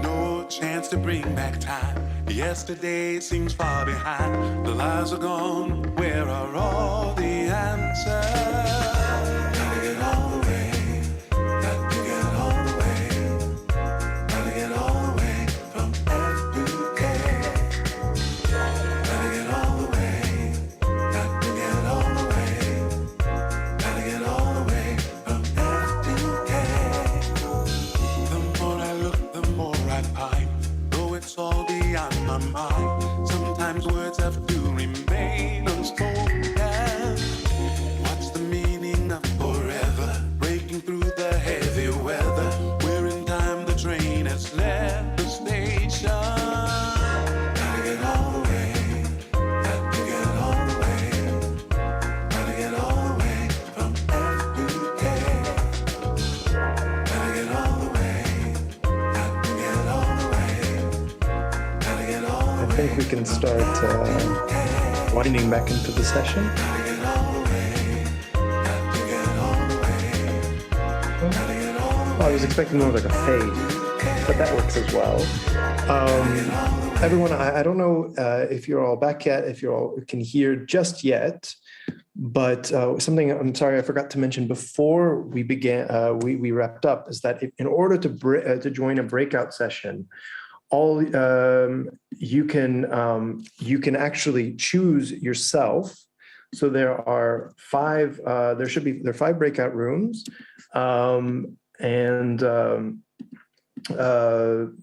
No chance to bring back time. Yesterday seems far behind. The lies are gone. Where are all the answers? Gotta get all the way. Got to get all the way. Gotta get all the way from F to K. Gotta get all the way. Got to get all the way. Gotta get all the way from F to K. The more I look, the more I find. Though it's all beyond my mind, sometimes words have to remain unspoken. What's the meaning of forever? Breaking through the heavy weather. We're in time, the train has left the station. Gotta get all the way. Got to get all the way. Gotta get all the way from F to K. Gotta get all the way. Got to get all the way. Gotta get all the way. I think we can start winding back into the session. I was expecting more like a fade, but that works as well. Everyone, I don't know if you're all back yet, if you all can hear just yet, But something I'm sorry I forgot to mention before we began, we wrapped up, is that in order to join a breakout session, all you can actually choose yourself. So there are five. There are 5 breakout rooms, and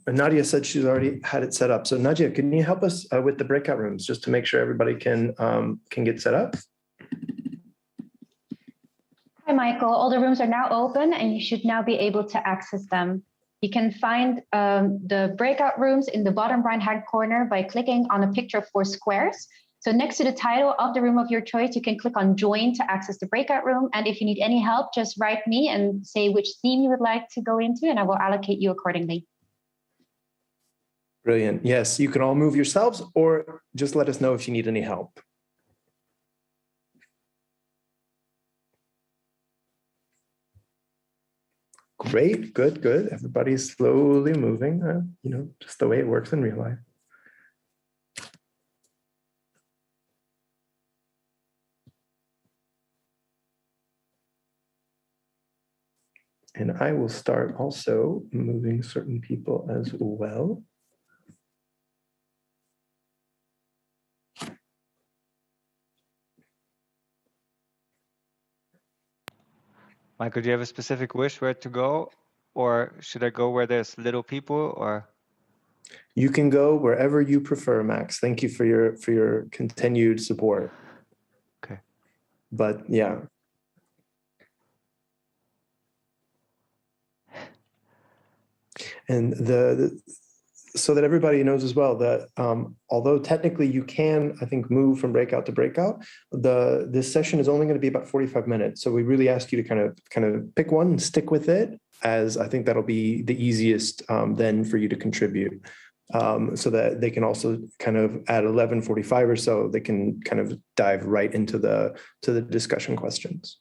Nadia said she's already had it set up. So Nadia, can you help us with the breakout rooms just to make sure everybody can get set up? Hi, Michael. All the rooms are now open and you should now be able to access them. You can find the breakout rooms in the bottom right-hand corner by clicking on a picture of 4 squares. So next to the title of the room of your choice, you can click on join to access the breakout room. And if you need any help, just write me and say which theme you would like to go into, and I will allocate you accordingly. Brilliant. Yes, you can all move yourselves or just let us know if you need any help. Great, good, good. Everybody's slowly moving, just the way it works in real life. And I will start also moving certain people as well. Michael, do you have a specific wish where to go? Or should I go where there's little people, or? You can go wherever you prefer, Max. Thank you for your continued support. Okay. But yeah. And so that everybody knows as well that although technically you can, I think, move from breakout to breakout, this session is only going to be about 45 minutes. So we really ask you to kind of pick one and stick with it, as I think that'll be the easiest then for you to contribute. So that they can also kind of at 11:45 or so, they can kind of dive right into the discussion questions.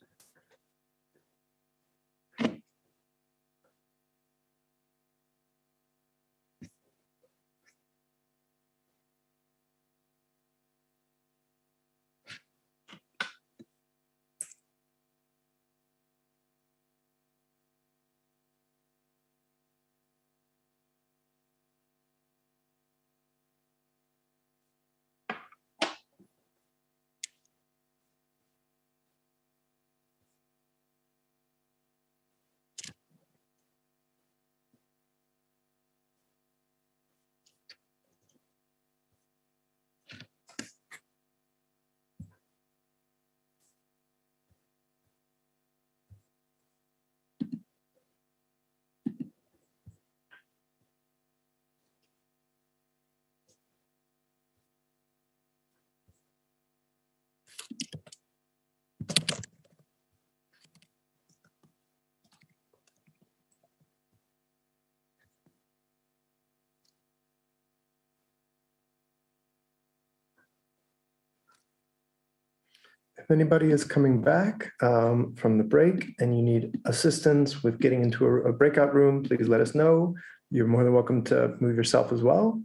If anybody is coming back from the break and you need assistance with getting into a breakout room, please let us know. You're more than welcome to move yourself as well.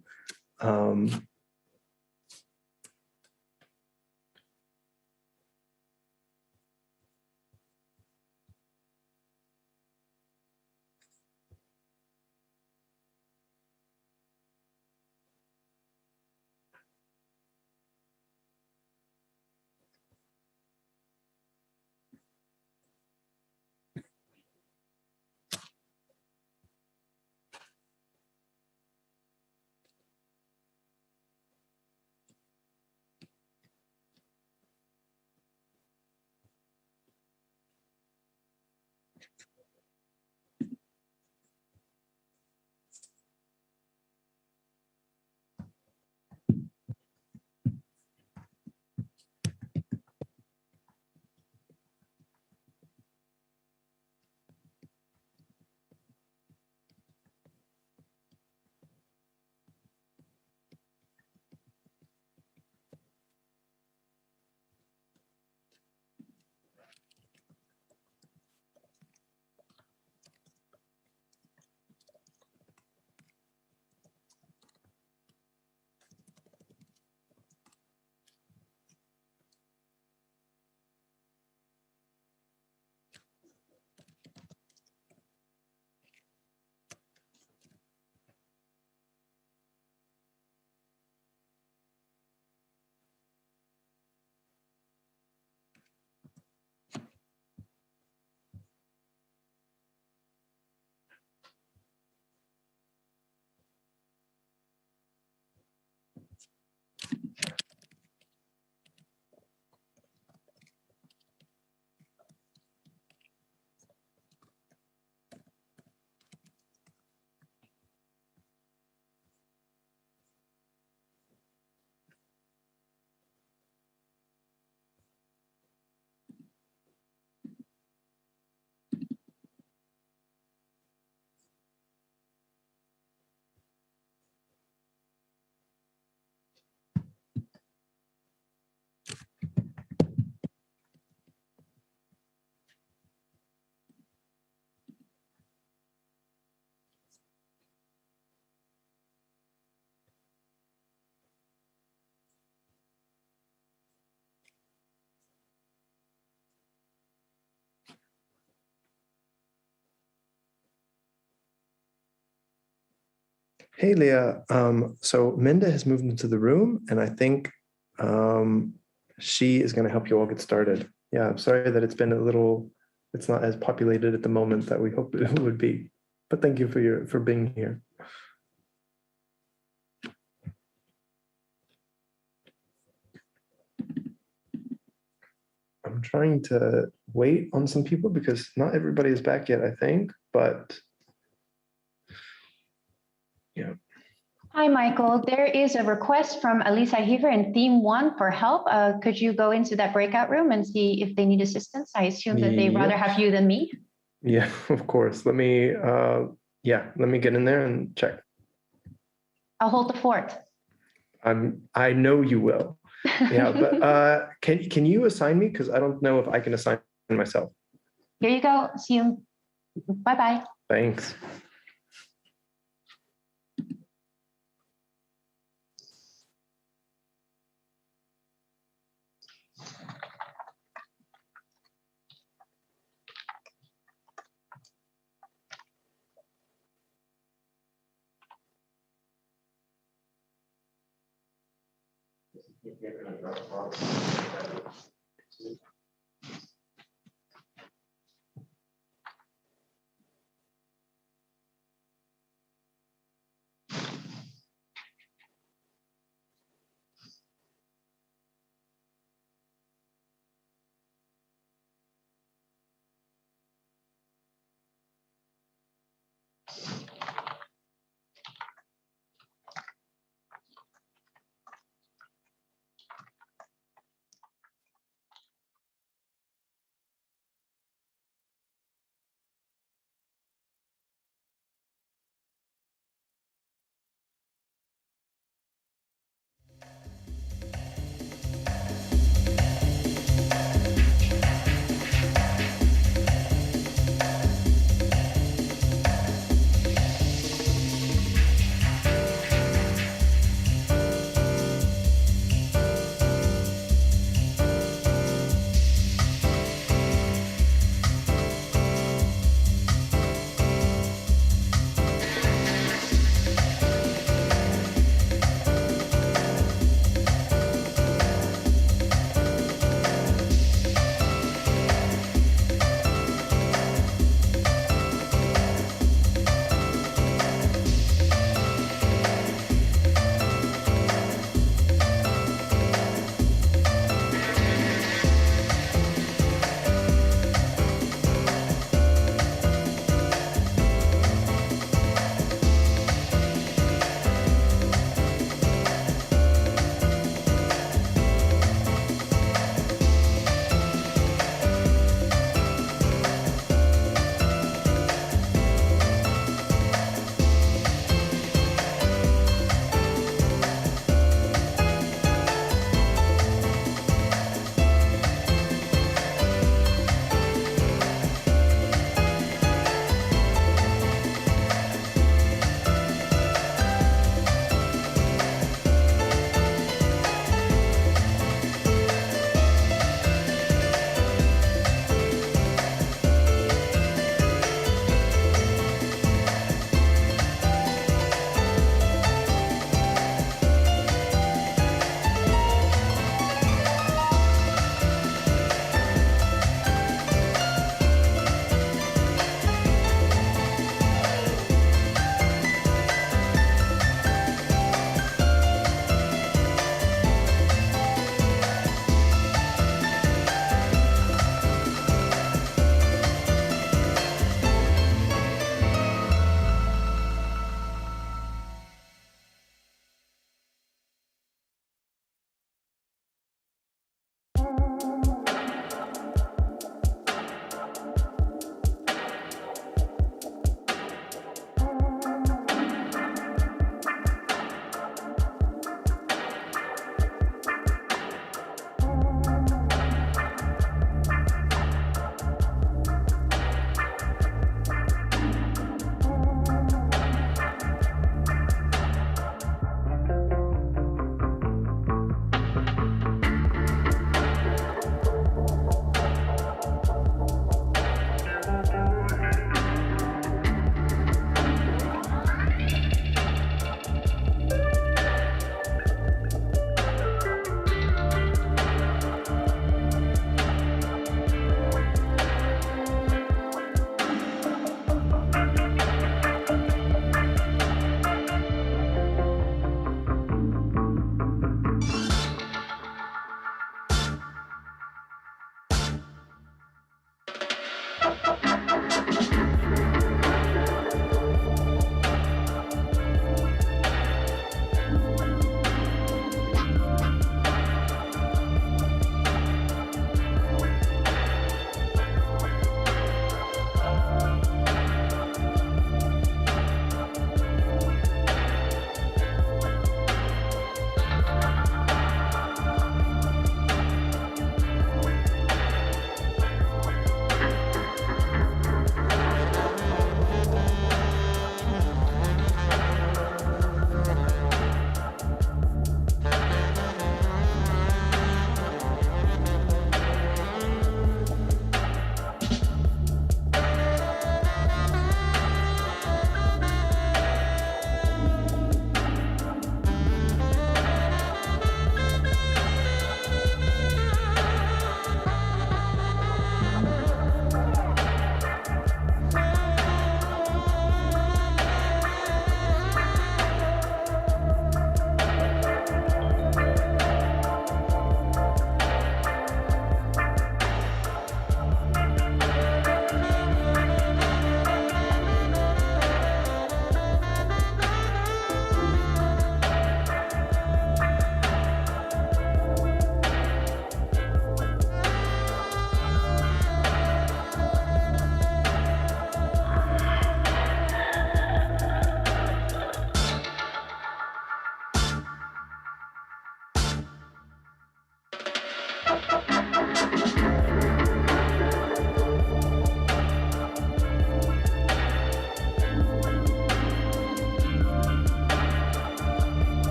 Hey, Leah. So Minda has moved into the room, and I think she is going to help you all get started. Yeah, I'm sorry that it's not as populated at the moment that we hoped it would be. But thank you for being here. I'm trying to wait on some people because not everybody is back yet, I think, but yeah. Hi, Michael. There is a request from Elisa Heaver in Theme 1 for help. Could you go into that breakout room and see if they need assistance? I assume that they'd rather have you than me. Yeah, of course. Let me get in there and check. I'll hold the fort. I know you will. Yeah, but can you assign me? Because I don't know if I can assign myself. Here you go. See you. Bye-bye. Thanks.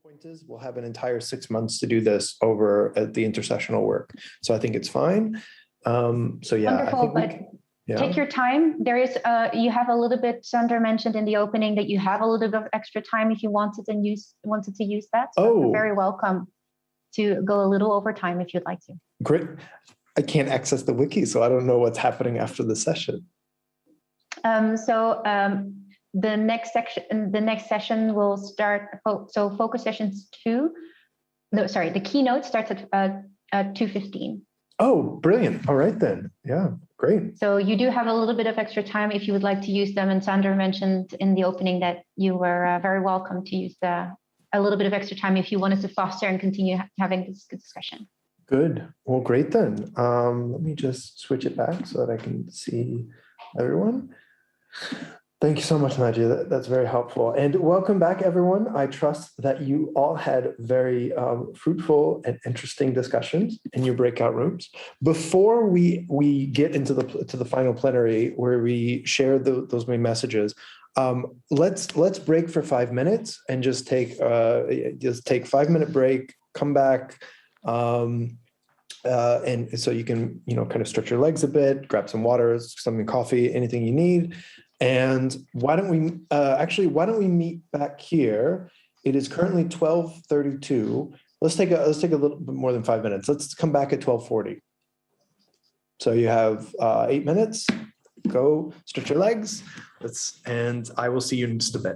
Point is, we'll have an entire 6 months to do this over at the intersessional work. So I think it's fine. So yeah, wonderful, I think but take your time. There is, you have a little bit, Sander mentioned in the opening that you have a little bit of extra time if you wanted to use that. So you're very welcome to go a little over time if you'd like to. Great. I can't access the wiki, so I don't know what's happening after the session. The next session will start. So focus sessions 2. No, sorry, the keynote starts at 2:15. Oh, brilliant! All right then. Yeah, great. So you do have a little bit of extra time if you would like to use them. And Sander mentioned in the opening that you were very welcome to use a little bit of extra time if you wanted to foster and continue having this discussion. Good. Well, great then. Let me just switch it back so that I can see everyone. Thank you so much, Nadia. That's very helpful. And welcome back, everyone. I trust that you all had very fruitful and interesting discussions in your breakout rooms. Before we get into the final plenary where we share those main messages, let's break for 5 minutes and just take 5-minute break. Come back. And so you can kind of stretch your legs a bit, grab some water, some coffee, anything you need. And why don't we meet back here? It is currently 12:32. Let's take a little bit more than 5 minutes. Let's come back at 12:40. So you have 8 minutes. Go stretch your legs. And I will see you in just a bit.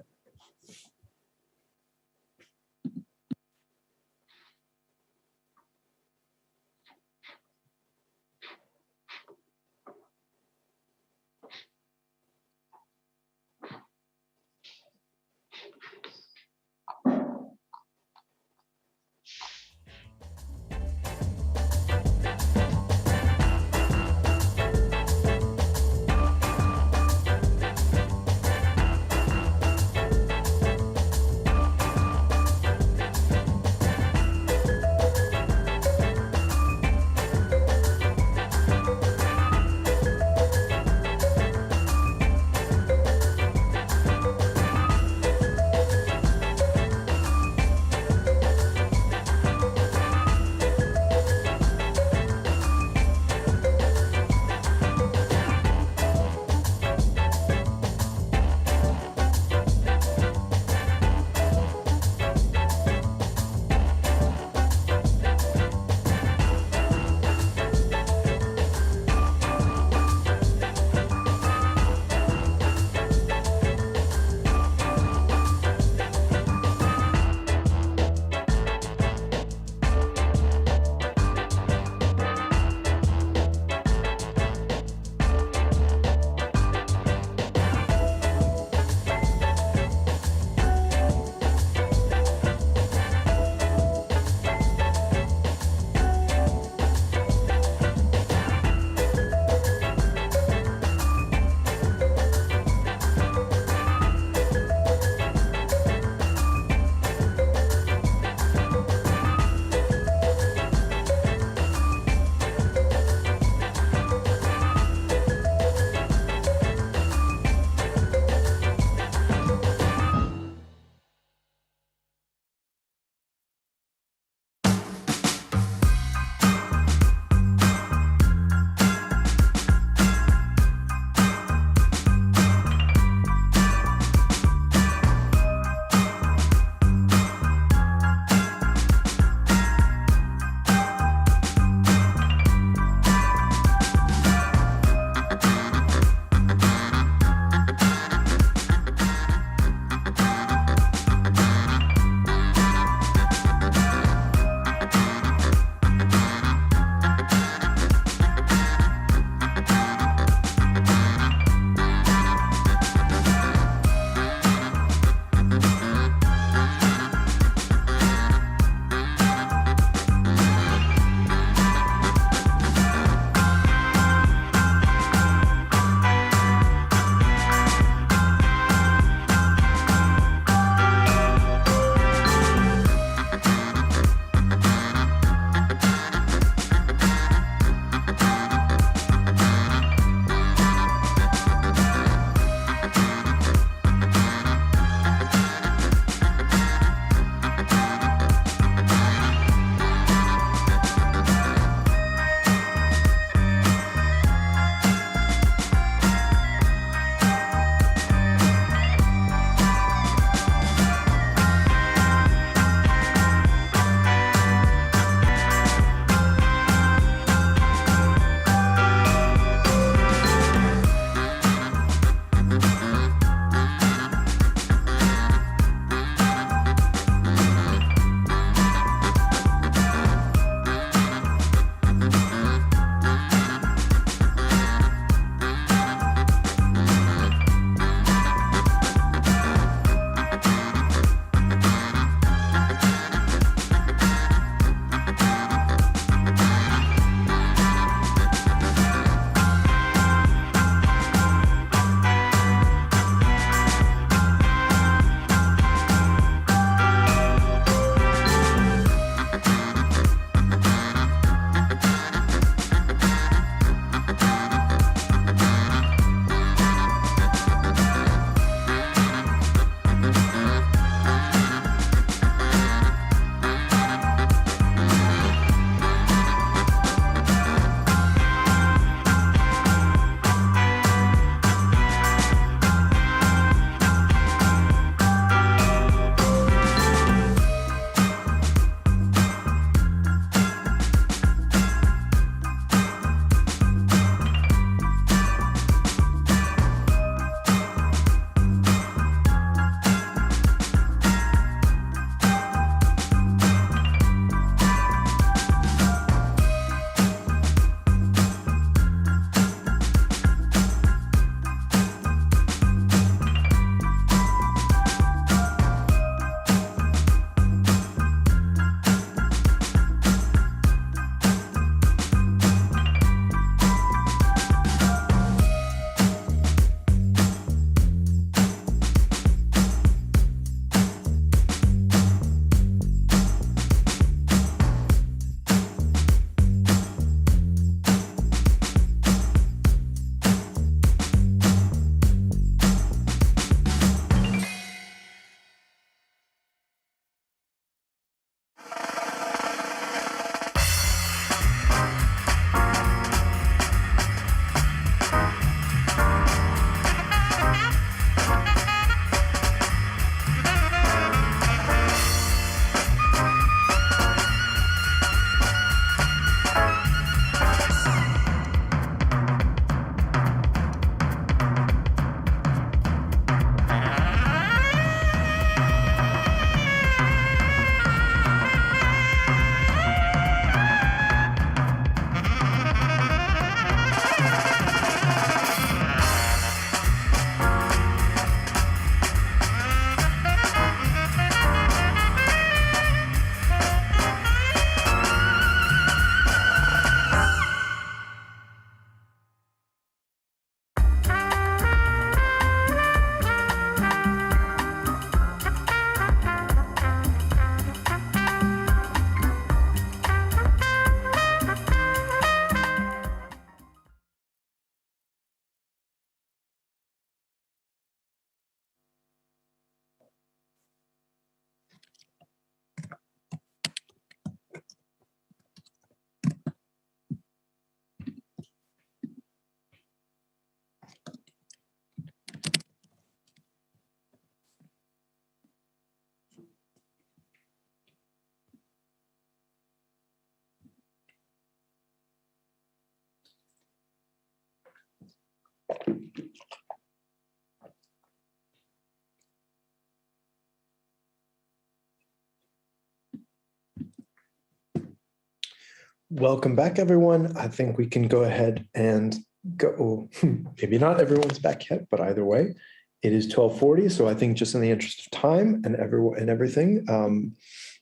Welcome back, everyone. I think we can go ahead and go. Maybe not everyone's back yet, but either way, it is 12:40. So I think just in the interest of time and everything,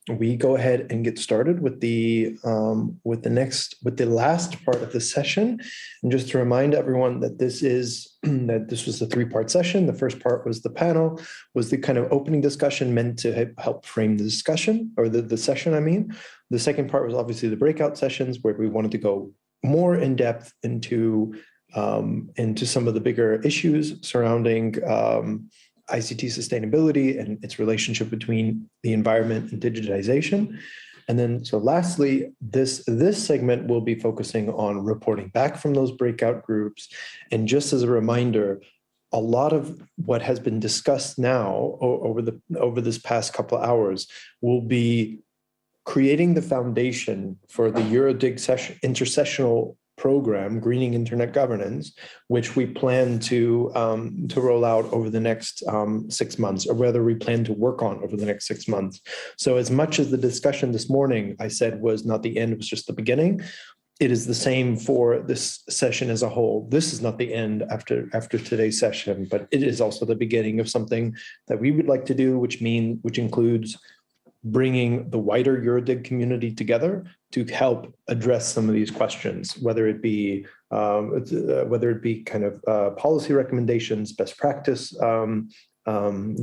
we go ahead and get started with the last part of the session. And just to remind everyone that this was a three-part session. The first part was the panel, was the kind of opening discussion meant to help frame the discussion, or the session, I mean. The second part was obviously the breakout sessions, where we wanted to go more in depth into some of the bigger issues surrounding ICT sustainability and its relationship between the environment and digitization. And then, so lastly, this segment will be focusing on reporting back from those breakout groups. And just as a reminder, a lot of what has been discussed now over this past couple of hours will be creating the foundation for the EuroDIG intersessional program, Greening Internet Governance, which we plan to roll out over the next 6 months, or rather we plan to work on over the next 6 months. So as much as the discussion this morning, I said, was not the end, it was just the beginning, it is the same for this session as a whole. This is not the end after today's session, but it is also the beginning of something that we would like to do, which includes bringing the wider EuroDIG community together to help address some of these questions, whether it be kind of policy recommendations, best practice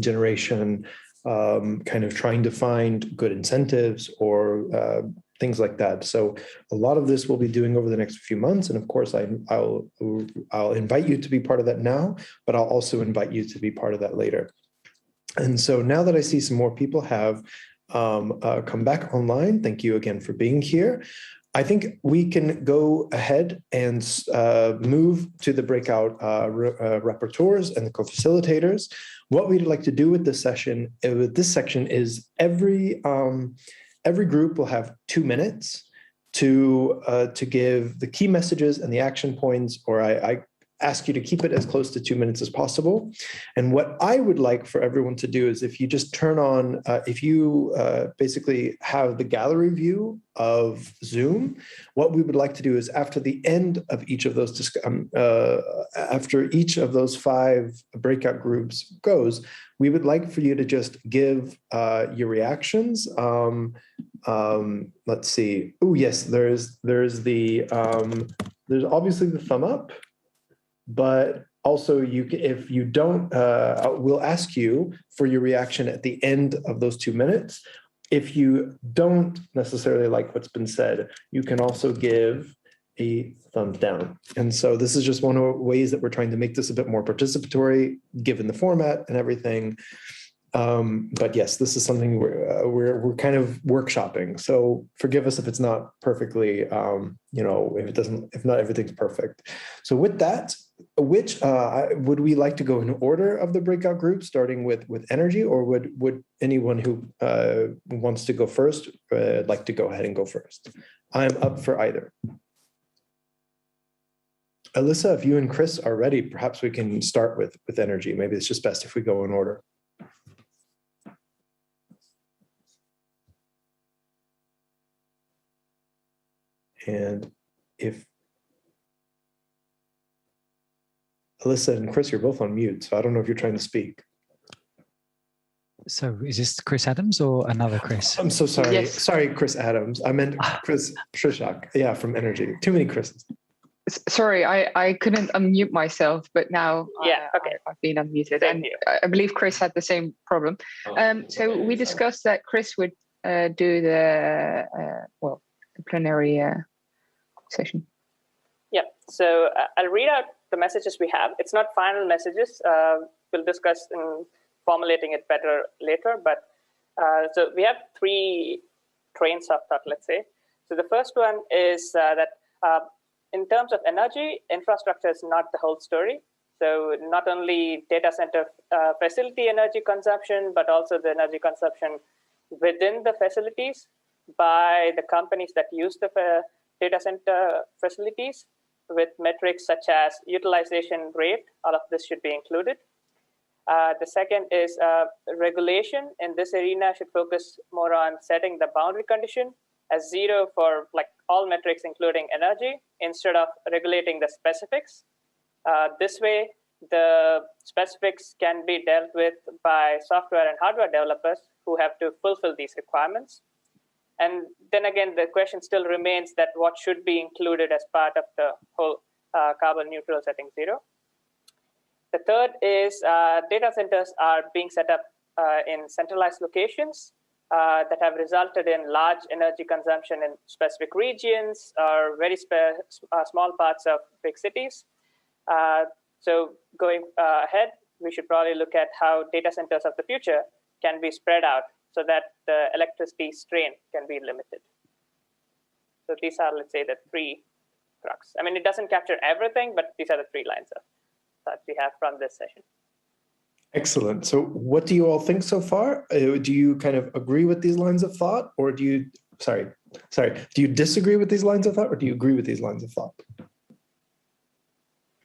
generation, kind of trying to find good incentives or things like that. So a lot of this we'll be doing over the next few months, and of course I'll invite you to be part of that now, but I'll also invite you to be part of that later. And so now that I see some more people have come back online, thank you again for being here. I think we can go ahead and move to the breakout rapporteurs and the co-facilitators. What we'd like to do with this session, with this section, is every group will have 2 minutes to give the key messages and the action points, or I ask you to keep it as close to 2 minutes as possible. And what I would like for everyone to do is, if you just turn on, if you basically have the gallery view of Zoom, what we would like to do is, after the end of each of those, after each of those 5 breakout groups goes, we would like for you to just give your reactions. Let's see. Oh yes, there's obviously the thumb up. But also, if you don't, we'll ask you for your reaction at the end of those 2 minutes. If you don't necessarily like what's been said, you can also give a thumbs down. And so this is just one of the ways that we're trying to make this a bit more participatory, given the format and everything. But yes, this is something we're kind of workshopping. So forgive us if it's not perfectly, if not everything's perfect. So with that, which would we like to go in order of the breakout group, starting with energy, or would anyone who wants to go first like to go ahead and go first? I'm up for either. Alyssa, if you and Chris are ready, perhaps we can start with energy. Maybe it's just best if we go in order. And if Alyssa and Chris, you're both on mute, so I don't know if you're trying to speak. So is this Chris Adams or another Chris? I'm so sorry. Yes. Sorry, Chris Adams. I meant Chris Shishak. Yeah, from Energy. Too many Chris's. Sorry, I couldn't unmute myself, but now I've been unmuted. And I believe Chris had the same problem. So we discussed that Chris would do the plenary session. Yeah, so I'll read out the messages we have. It's not final messages. We'll discuss in formulating it better later. But so we have 3 trains of thought, let's say. So the first one is that in terms of energy, infrastructure is not the whole story. So not only data center facility energy consumption, but also the energy consumption within the facilities by the companies that use the data center facilities, with metrics such as utilization rate. All of this should be included. The second is regulation in this arena should focus more on setting the boundary condition as 0 for like all metrics, including energy, instead of regulating the specifics. This way, the specifics can be dealt with by software and hardware developers who have to fulfill these requirements. And then again, the question still remains that what should be included as part of the whole carbon neutral setting 0. The third is data centers are being set up in centralized locations that have resulted in large energy consumption in specific regions or very small parts of big cities. So going ahead, we should probably look at how data centers of the future can be spread out so that the electricity strain can be limited. So these are, let's say, the 3 crux. I mean, it doesn't capture everything, but these are the 3 lines of thought we have from this session. Excellent. So what do you all think so far? Do you kind of agree with these lines of thought, or do you, do you disagree with these lines of thought, or do you agree with these lines of thought?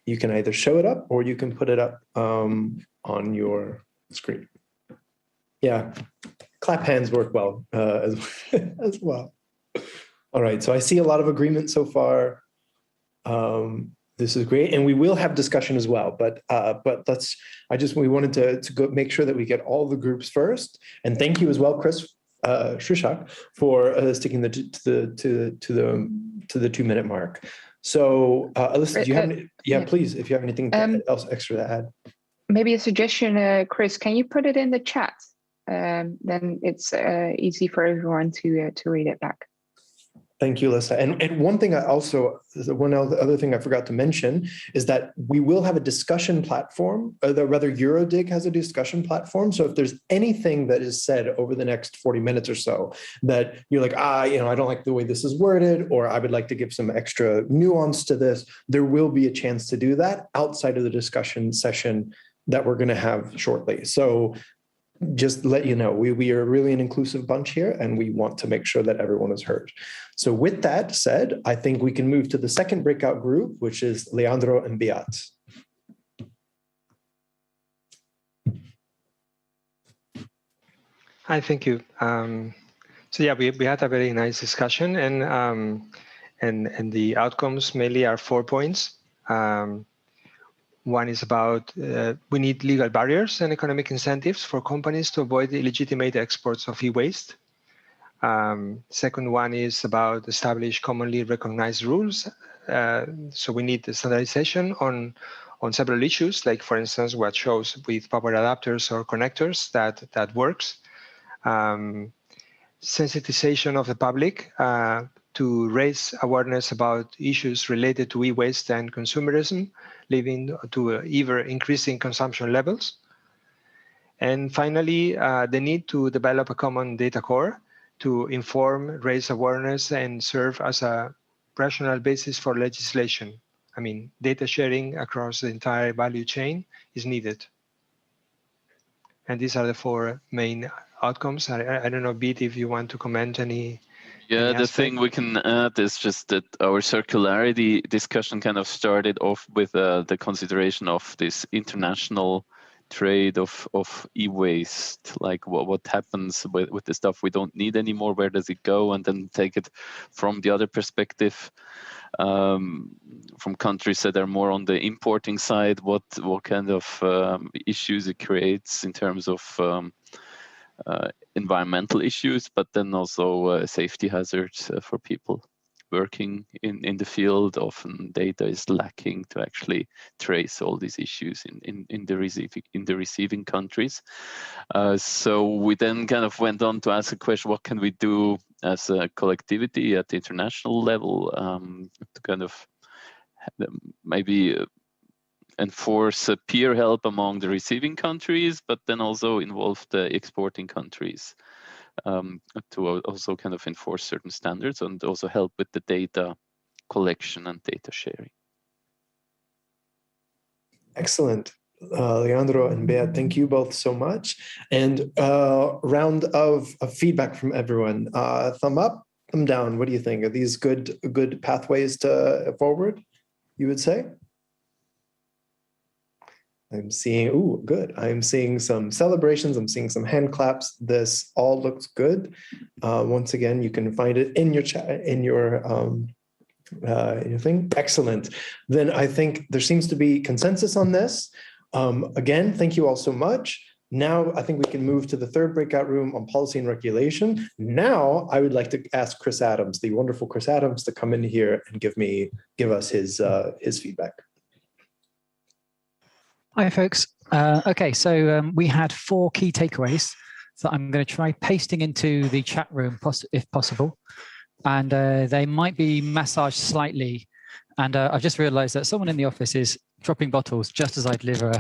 You can either show it up or you can put it up on your screen. Yeah, clap hands work well as well. All right, so I see a lot of agreement so far. This is great, and we will have discussion as well. But we wanted to go make sure that we get all the groups first. And thank you as well, Chris Shrishak, for sticking to the 2-minute mark. So, Alyssa, do you have any? Yeah, please, if you have anything else extra to add. Maybe a suggestion, Chris. Can you put it in the chat? Then it's easy for everyone to read it back. Thank you, Alyssa. And one thing other thing I forgot to mention is that we will have a discussion platform, rather EuroDIG has a discussion platform. So if there's anything that is said over the next 40 minutes or so that you're like, I don't like the way this is worded, or I would like to give some extra nuance to this, there will be a chance to do that outside of the discussion session that we're going to have shortly. So just let you know, we are really an inclusive bunch here, and we want to make sure that everyone is heard. So with that said, I think we can move to the second breakout group, which is Leandro and Beat. Hi, thank you. So yeah, we had a very nice discussion, and the outcomes mainly are 4 points. One is about we need legal barriers and economic incentives for companies to avoid illegitimate exports of e-waste. Second one is about establish commonly recognized rules. So we need standardization on several issues, like for instance, what shows with power adapters or connectors that works. Sensitization of the public to raise awareness about issues related to e-waste and consumerism, leading to ever increasing consumption levels. And finally, the need to develop a common data core to inform, raise awareness, and serve as a rational basis for legislation. I mean, data sharing across the entire value chain is needed. And these are the 4 main outcomes. I don't know, Beat, if you want to comment any. Yeah, the thing we can add is just that our circularity discussion kind of started off with the consideration of this international trade of e-waste, like what happens with the stuff we don't need anymore, where does it go, and then take it from the other perspective, from countries that are more on the importing side, what kind of issues it creates in terms of environmental issues, but then also safety hazards for people working in the field. Often data is lacking to actually trace all these issues in the receiving countries. So we then kind of went on to ask a question: what can we do as a collectivity at the international level to kind of maybe enforce peer help among the receiving countries, but then also involve the exporting countries to also kind of enforce certain standards and also help with the data collection and data sharing. Excellent. Leandro and Bea, thank you both so much. And round of feedback from everyone. Thumb up, thumb down. What do you think? Are these good pathways to forward, you would say? I'm seeing, ooh, good. I'm seeing some celebrations. I'm seeing some hand claps. This all looks good. Once again, you can find it in your chat, in your thing. Excellent. Then I think there seems to be consensus on this. Again, thank you all so much. Now I think we can move to the third breakout room on policy and regulation. Now I would like to ask Chris Adams, the wonderful Chris Adams, to come in here and give us his feedback. Hi, folks. Okay, so we had 4 key takeaways that I'm going to try pasting into the chat room if possible. And they might be massaged slightly. And I've just realized that someone in the office is dropping bottles just as I deliver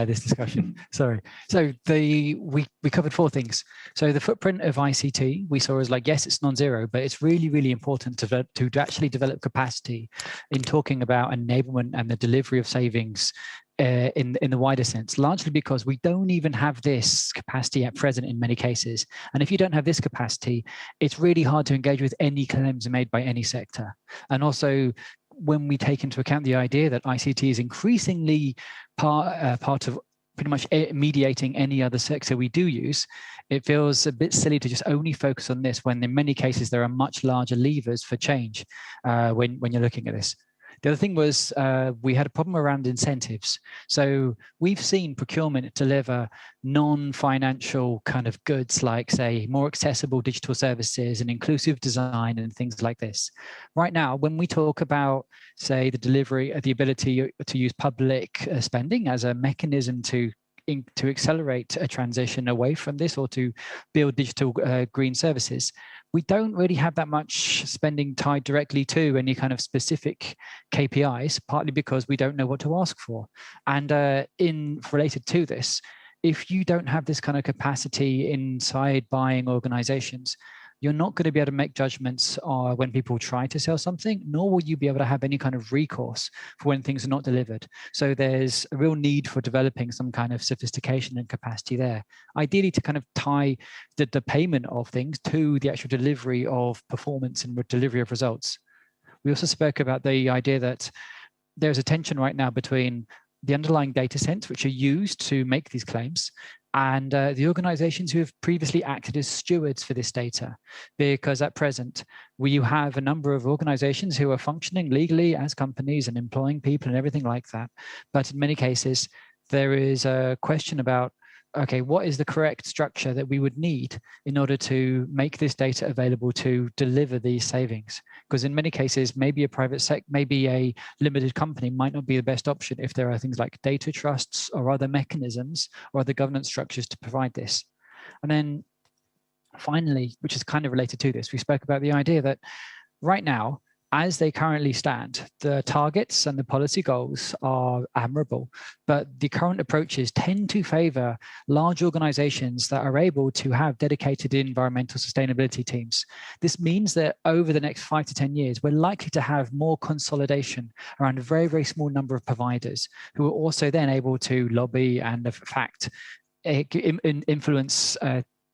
this discussion. Sorry. So we covered 4 things. So the footprint of ICT we saw as like, yes, it's non-zero, but it's really, really important to actually develop capacity in talking about enablement and the delivery of savings in the wider sense, largely because we don't even have this capacity at present in many cases. And if you don't have this capacity, it's really hard to engage with any claims made by any sector. And also, when we take into account the idea that ICT is increasingly part of pretty much mediating any other sector we do use, it feels a bit silly to just only focus on this when in many cases there are much larger levers for change when you're looking at this. The other thing was we had a problem around incentives. So we've seen procurement deliver non-financial kind of goods like, say, more accessible digital services and inclusive design and things like this. Right now, when we talk about, say, the delivery, the ability to use public spending as a mechanism to accelerate a transition away from this or to build digital green services, we don't really have that much spending tied directly to any kind of specific KPIs, partly because we don't know what to ask for. And related to this, if you don't have this kind of capacity inside buying organizations, you're not going to be able to make judgments when people try to sell something, nor will you be able to have any kind of recourse for when things are not delivered. So there's a real need for developing some kind of sophistication and capacity there, ideally to kind of tie the payment of things to the actual delivery of performance and delivery of results. We also spoke about the idea that there's a tension right now between the underlying data sets which are used to make these claims and the organizations who have previously acted as stewards for this data. Because at present, you have a number of organizations who are functioning legally as companies and employing people and everything like that. But in many cases, there is a question about, okay, what is the correct structure that we would need in order to make this data available to deliver these savings? Because in many cases, maybe a private sector, maybe a limited company might not be the best option if there are things like data trusts or other mechanisms or other governance structures to provide this. And then finally, which is kind of related to this, we spoke about the idea that right now, as they currently stand, the targets and the policy goals are admirable, but the current approaches tend to favor large organizations that are able to have dedicated environmental sustainability teams. This means that over the next 5 to 10 years, we're likely to have more consolidation around a very, very small number of providers who are also then able to lobby and, in fact, influence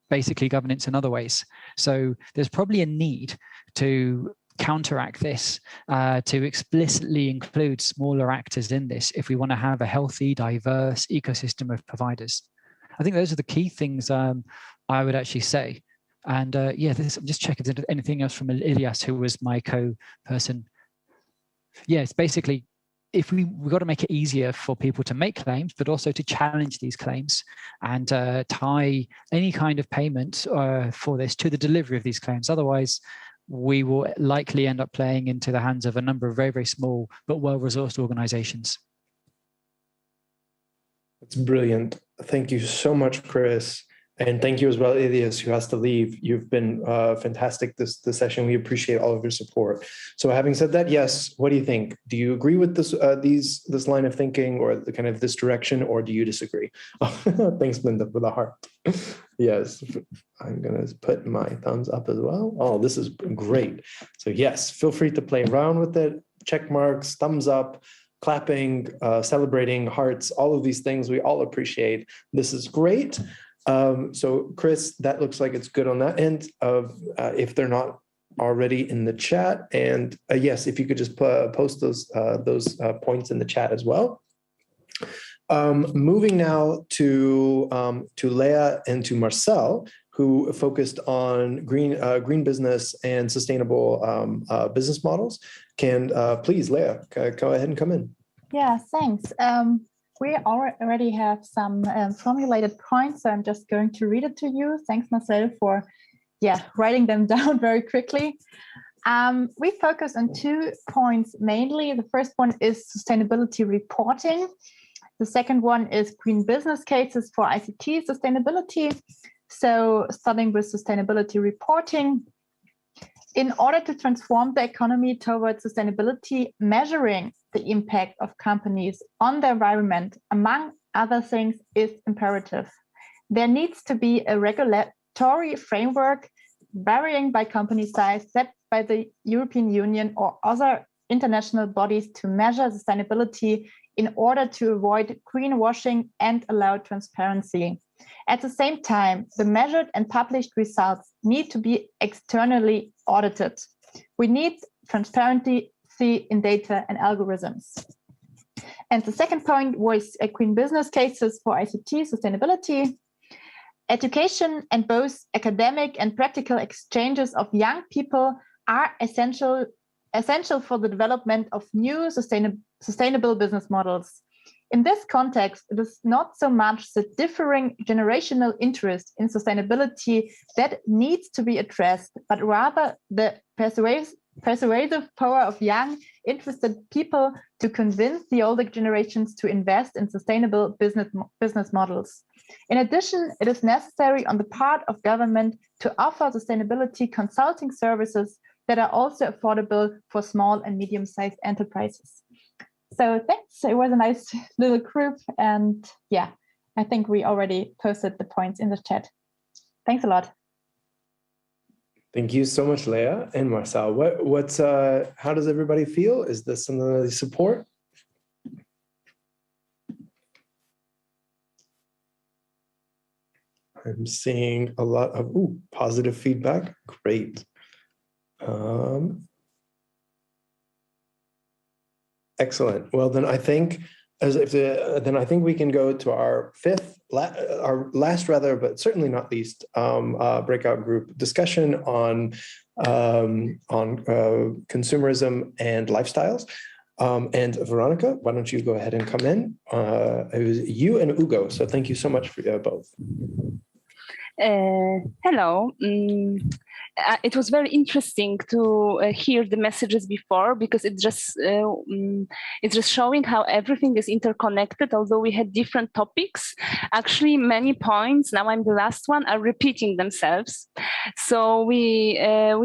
basically governance in other ways. So there's probably a need to counteract this, to explicitly include smaller actors in this if we want to have a healthy, diverse ecosystem of providers. I think those are the key things I would actually say. And yeah, I'm just checking if there's anything else from Ilias, who was my co-person. Yeah, it's basically, if we've got to make it easier for people to make claims, but also to challenge these claims and tie any kind of payment for this to the delivery of these claims. Otherwise, we will likely end up playing into the hands of a number of very, very small but well-resourced organizations. That's brilliant. Thank you so much, Chris. And thank you as well, Ilias, who has to leave. You've been fantastic this session. We appreciate all of your support. So having said that, yes, what do you think? Do you agree with this line of thinking or the kind of this direction, or do you disagree? Thanks, Linda, for the heart. Yes, I'm going to put my thumbs up as well. Oh, this is great. So yes, feel free to play around with it. Check marks, thumbs up, clapping, celebrating, hearts, all of these things we all appreciate. This is great. So Chris, that looks like it's good on that end of if they're not already in the chat. And yes, if you could just post those points in the chat as well. Moving now to Leah and to Marcel, who focused on green business and sustainable business models. Please, Leah, go ahead and come in. Yeah, thanks. We already have some formulated points, so I'm just going to read it to you. Thanks, Marcel, for writing them down very quickly. We focus on 2 points mainly. The first one is sustainability reporting. The second one is green business cases for ICT sustainability. So starting with sustainability reporting. In order to transform the economy towards sustainability, measuring the impact of companies on the environment, among other things, is imperative. There needs to be a regulatory framework varying by company size set by the European Union or other international bodies to measure sustainability in order to avoid greenwashing and allow transparency. At the same time, the measured and published results need to be externally audited. We need transparency in data and algorithms. And the second point was green business cases for ICT sustainability. Education and both academic and practical exchanges of young people are essential for the development of new sustainable business models. In this context, it is not so much the differing generational interest in sustainability that needs to be addressed, but rather the persuasive power of young, interested people to convince the older generations to invest in sustainable business models. In addition, it is necessary on the part of government to offer sustainability consulting services that are also affordable for small and medium-sized enterprises. So thanks. It was a nice little group. And I think we already posted the points in the chat. Thanks a lot. Thank you so much, Leah and Marcel. How does everybody feel? Is this something that they support? I'm seeing a lot of positive feedback. Great. Excellent. Well, then I think we can go to our last, but certainly not least, breakout group discussion on consumerism and lifestyles. And Veronica, why don't you go ahead and come in? It was you and Ugo, so thank you so much for both. Hello. It was very interesting to hear the messages before, because it's just showing how everything is interconnected. Although we had different topics, actually many points, now I'm the last one, are repeating themselves. So we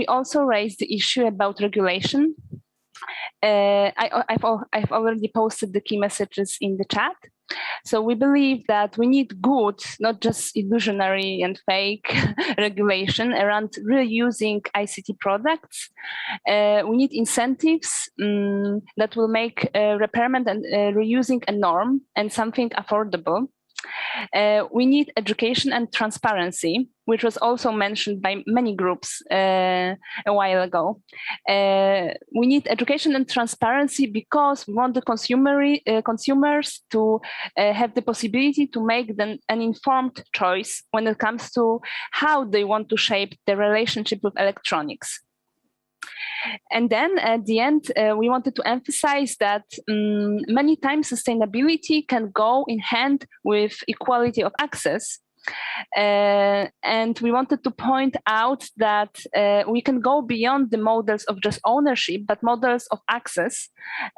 also raised the issue about regulation. I've already posted the key messages in the chat. So we believe that we need good, not just illusionary and fake regulation around reusing ICT products. We need incentives that will make repairment and reusing a norm and something affordable. We need education and transparency, which was also mentioned by many groups a while ago. We need education and transparency because we want the consumers to have the possibility to make an informed choice when it comes to how they want to shape their relationship with electronics. And then at the end, we wanted to emphasize that many times sustainability can go in hand with equality of access. And we wanted to point out that we can go beyond the models of just ownership, but models of access.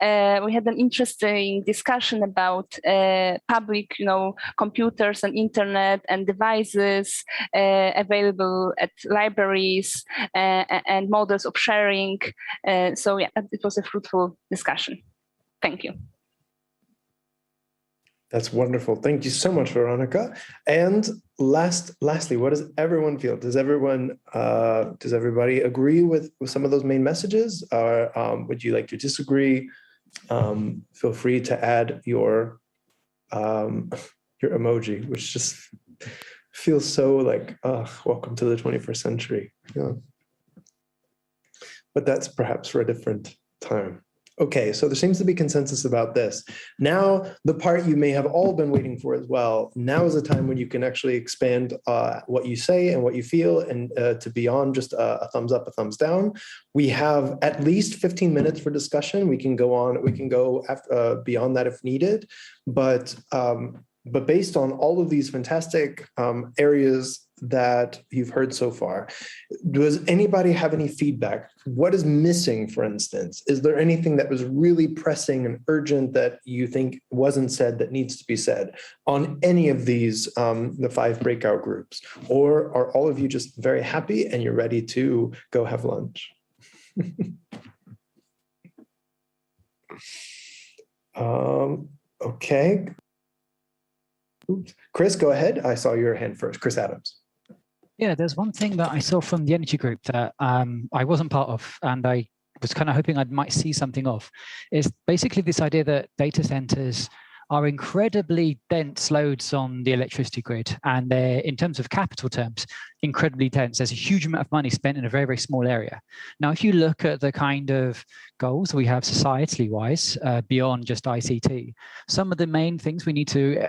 We had an interesting discussion about public, computers and internet and devices available at libraries and models of sharing. So it was a fruitful discussion. Thank you. That's wonderful. Thank you so much, Veronica. And lastly, what does everyone feel? Does everybody agree with some of those main messages? Or would you like to disagree? Feel free to add your emoji, which just feels so like, welcome to the 21st century. Yeah. But that's perhaps for a different time. Okay, so there seems to be consensus about this. Now, the part you may have all been waiting for as well. Now is the time when you can actually expand what you say and what you feel, and to beyond just a thumbs up, a thumbs down. We have at least 15 minutes for discussion. We can go on. We can go after, beyond that if needed. But based on all of these fantastic areas that you've heard so far, does anybody have any feedback? What is missing, for instance? Is there anything that was really pressing and urgent that you think wasn't said that needs to be said on any of these, the 5 breakout groups? Or are all of you just very happy and you're ready to go have lunch? Okay. Oops. Chris, go ahead. I saw your hand first. Chris Adams. Yeah, there's one thing that I saw from the energy group that I wasn't part of, and I was kind of hoping I might see something of, is basically this idea that data centers are incredibly dense loads on the electricity grid, and they're, in terms of capital terms, incredibly dense. There's a huge amount of money spent in a very, very small area. Now, if you look at the kind of goals we have societally wise beyond just ICT, some of the main things we need to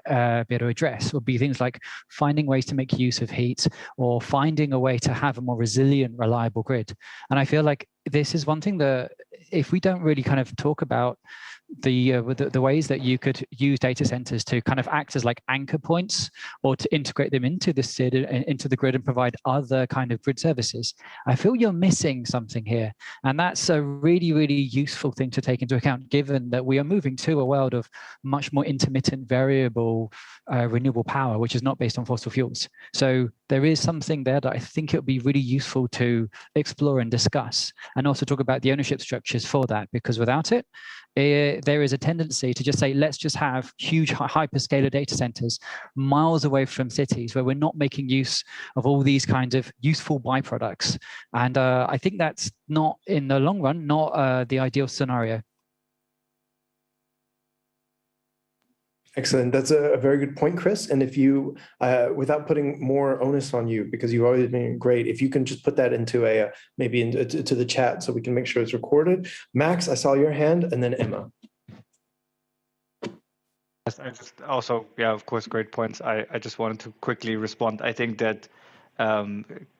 be able to address will be things like finding ways to make use of heat, or finding a way to have a more resilient, reliable grid. And I feel like this is one thing that if we don't really kind of talk about the ways that you could use data centers to kind of act as like anchor points, or to integrate them into the grid and provide other kind of grid services, I feel you're missing something here. And that's a really, really useful thing to take into account, given that we are moving to a world of much more intermittent, variable, renewable power, which is not based on fossil fuels. So there is something there that I think it would be really useful to explore and discuss, and also talk about the ownership structures for that, because without it, there is a tendency to just say, let's just have huge hyperscaler data centers miles away from cities where we're not making use of all these kinds of useful byproducts. And I think that's not, in the long run, not the ideal scenario. Excellent. That's a very good point, Chris. And if you, without putting more onus on you, because you've always been great, if you can just put that into a, maybe into the chat so we can make sure it's recorded. Max, I saw your hand, and then Emma. I just also, yeah, of course, great points. I just wanted to quickly respond. I think that,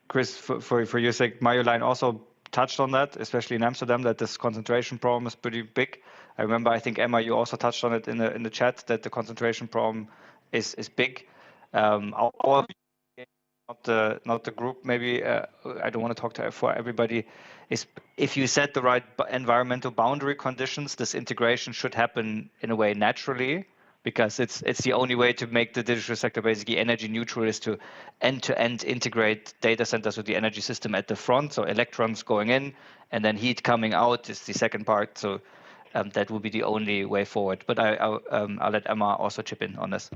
Chris, for your sake, Marjolein also touched on that, especially in Amsterdam, that this concentration problem is pretty big. I remember, I think, Emma, you also touched on it in the chat, that the concentration problem is big. Our not the group, maybe, I don't want to talk for everybody, is if you set the right environmental boundary conditions, this integration should happen in a way naturally, because it's the only way to make the digital sector basically energy neutral, is to end-to-end integrate data centers with the energy system at the front. So electrons going in and then heat coming out is the second part. So that will be the only way forward. But I'll let Emma also chip in on this.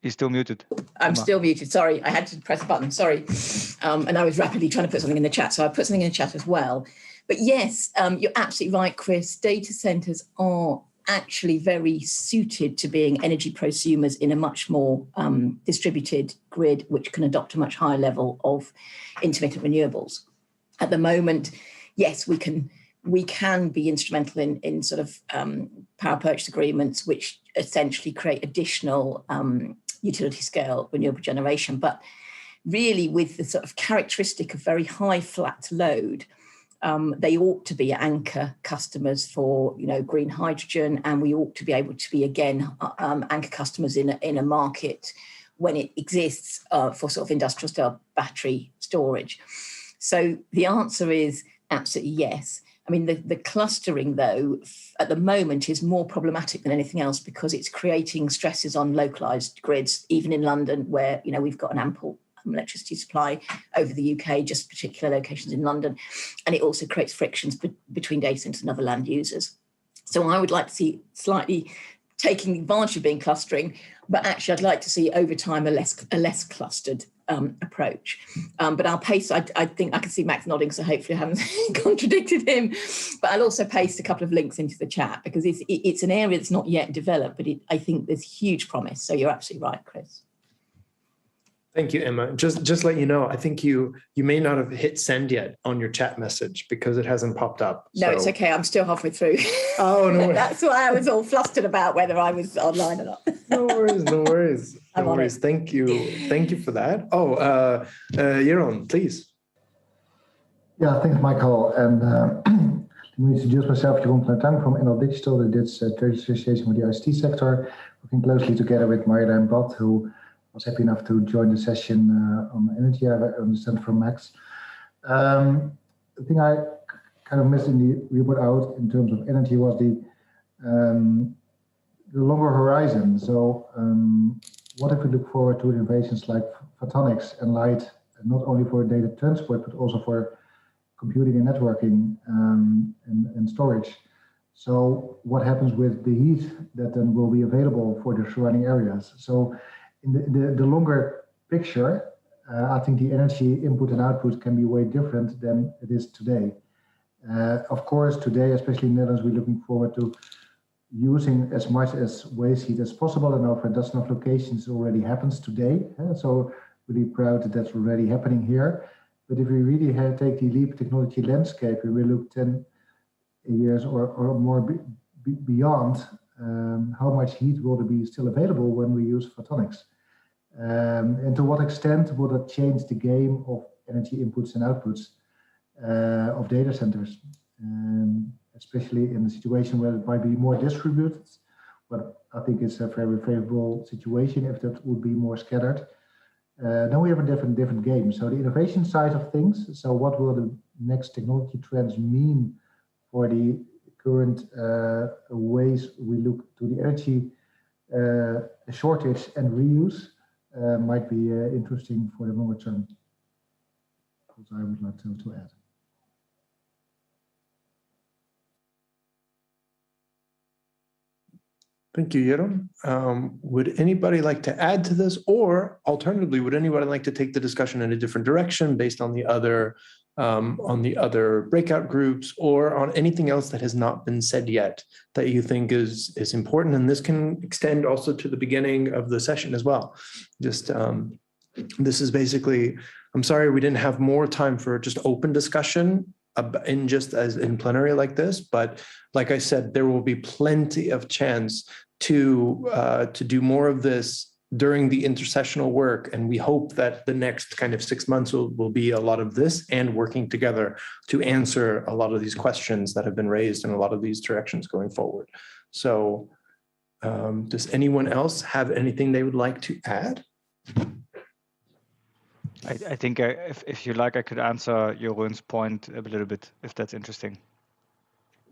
He's still muted. I'm still muted. Sorry, I had to press a button. Sorry. And I was rapidly trying to put something in the chat. So I put something in the chat as well. But yes, you're absolutely right, Chris. Data centers are actually very suited to being energy prosumers in a much more distributed grid, which can adopt a much higher level of intermittent renewables. At the moment, yes, we can be instrumental in sort of power purchase agreements, which essentially create additional utility scale renewable generation. But really, with the sort of characteristic of very high flat load, they ought to be anchor customers for, green hydrogen, and we ought to be able to be, again, anchor customers in a market when it exists for sort of industrial scale battery storage. So the answer is absolutely yes. I mean, the clustering, though, at the moment is more problematic than anything else, because it's creating stresses on localised grids, even in London, where, we've got an ample electricity supply over the UK, just particular locations in London. And it also creates frictions between data centres and other land users. So I would like to see slightly taking advantage of being clustering, but actually I'd like to see over time a less clustered approach. But I'll paste, I think I can see Max nodding, so hopefully I haven't contradicted him. But I'll also paste a couple of links into the chat, because it's an area that's not yet developed, but I think there's huge promise. So you're absolutely right, Chris. Thank you, Emma. Just let you know, I think you may not have hit send yet on your chat message because it hasn't popped up. No, so. It's okay. I'm still halfway through. Oh, no. That's why I was all flustered about whether I was online or not. No worries, no worries. No worries. Thank you for that. Oh, Jeroen, please. Yeah, thanks, Michael. And let me introduce myself, Jeroen van der Tang from NL Digital, the Dutch trade association with the ICT sector, working closely together with Marjolein and Bad, who was happy enough to join the session on energy, I understand from Max. The thing I kind of missed in the report out in terms of energy was the longer horizon. So what if we look forward to innovations like photonics and light, not only for data transport, but also for computing and networking and storage. So what happens with the heat that then will be available for the surrounding areas? So in the longer picture, I think the energy input and output can be way different than it is today. Of course, today, especially in the Netherlands, we're looking forward to using as much as waste heat as possible, and over a dozen of locations already happens today. So really proud that that's already happening here. But if we really take the LEAP technology landscape and we look 10 years or more beyond, how much heat will there be still available when we use photonics? And to what extent will that change the game of energy inputs and outputs of data centers, especially in a situation where it might be more distributed? But I think it's a very favorable situation if that would be more scattered. Then we have a different game. So the innovation side of things. So what will the next technology trends mean for the current ways we look to the energy shortage and reuse? Might be interesting for the longer term. That's what I would like to add. Thank you, Jeroen. Would anybody like to add to this, or alternatively, would anybody like to take the discussion in a different direction based on the other breakout groups, or on anything else that has not been said yet that you think is important? And this can extend also to the beginning of the session as well. Just this is basically, I'm sorry we didn't have more time for just open discussion in just as in plenary like this, but like I said, there will be plenty of chance to do more of this during the intersessional work. And we hope that the next kind of 6 months will be a lot of this and working together to answer a lot of these questions that have been raised in a lot of these directions going forward. So does anyone else have anything they would like to add? I think if you like, I could answer Jeroen's point a little bit, if that's interesting.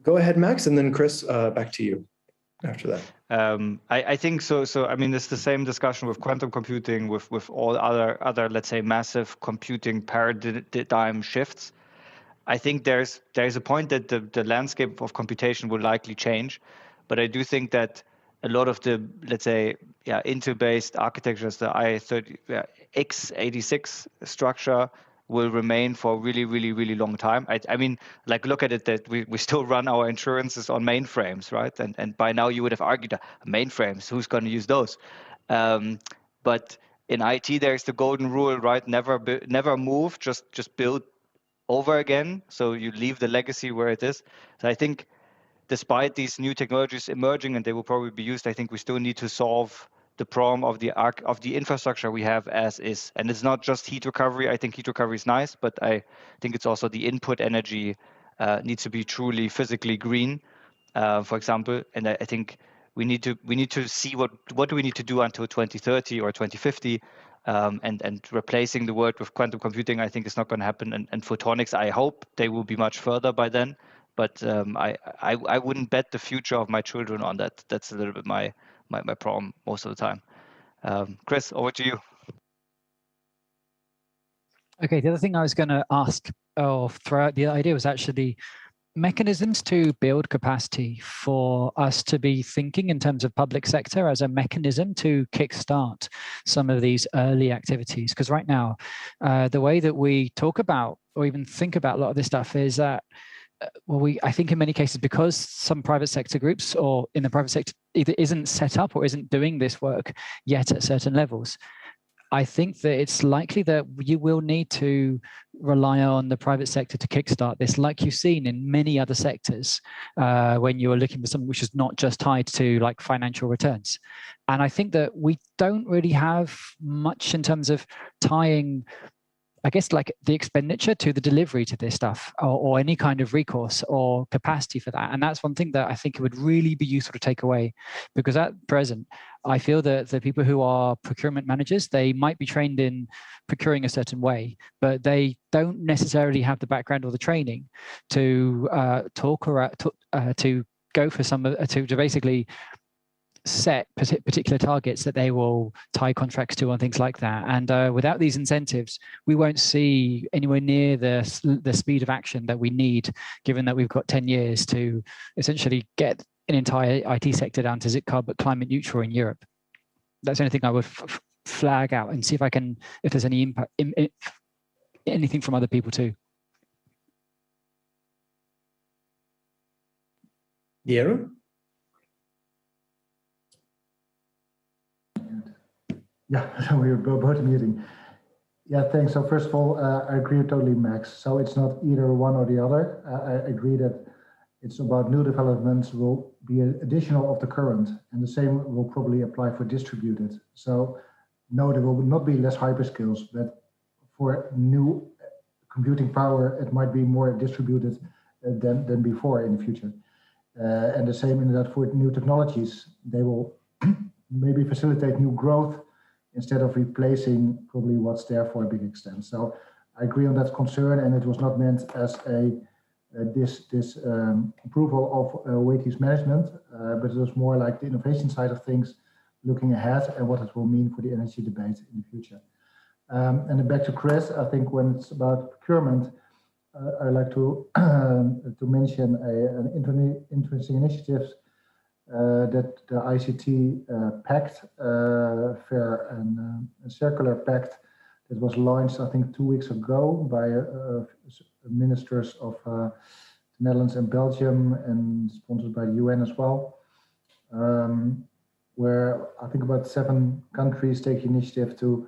Go ahead, Max, and then Chris, back to you after that. I think so. So I mean, it's the same discussion with quantum computing, with all other let's say massive computing paradigm shifts. I think there's a point that the landscape of computation will likely change, but I do think that a lot of the, let's say, Intel-based architectures, the x86 structure, will remain for a really, really, really long time. I mean, like, look at it, that we still run our insurances on mainframes, right? And by now you would have argued, mainframes, who's going to use those? But in IT, there's the golden rule, right? Never move, just build over again. So you leave the legacy where it is. So I think, despite these new technologies emerging, and they will probably be used, I think we still need to solve the problem of the infrastructure we have as is. And it's not just heat recovery. I think heat recovery is nice, but I think it's also the input energy needs to be truly physically green, for example. And I think we need to see what do we need to do until 2030 or 2050. And replacing the word with quantum computing, I think, is not going to happen. And photonics, I hope they will be much further by then. But I wouldn't bet the future of my children on that. That's a little bit my problem most of the time. Chris, over to you. Okay, the other thing I was going to ask or throw out the idea was actually mechanisms to build capacity for us to be thinking in terms of public sector as a mechanism to kickstart some of these early activities. Because right now, the way that we talk about or even think about a lot of this stuff is that I think in many cases, because some private sector groups or in the private sector either isn't set up or isn't doing this work yet at certain levels, I think that it's likely that you will need to rely on the private sector to kickstart this, like you've seen in many other sectors when you are looking for something which is not just tied to like financial returns. And I think that we don't really have much in terms of tying, I guess, like the expenditure to the delivery to this stuff, or any kind of recourse or capacity for that. And that's one thing that I think it would really be useful to take away, because at present, I feel that the people who are procurement managers, they might be trained in procuring a certain way, but they don't necessarily have the background or the training to to go for some to basically set particular targets that they will tie contracts to and things like that. And without these incentives, we won't see anywhere near the speed of action that we need, given that we've got 10 years to essentially get an entire IT sector down to climate neutral in Europe. That's the only thing I would flag out and see if there's any impact, anything from other people too. Jero? Yeah, so we were both muting. Yeah, thanks. So first of all, I agree totally, Max. So it's not either one or the other. I agree that it's about new developments will be additional of the current, and the same will probably apply for distributed. So no, there will not be less hyperscales, but for new computing power, it might be more distributed than before in the future. And the same in that for new technologies, they will maybe facilitate new growth instead of replacing probably what's there for a big extent. So I agree on that concern, and it was not meant as this approval of weighties management, but it was more like the innovation side of things, looking ahead and what it will mean for the energy debate in the future. And then back to Chris, I think when it's about procurement, I'd like to mention an interesting initiative that the ICT Pact, Fair and Circular Pact, that was launched, I think, 2 weeks ago by ministers of the Netherlands and Belgium, and sponsored by the UN as well, where I think about 7 countries take the initiative to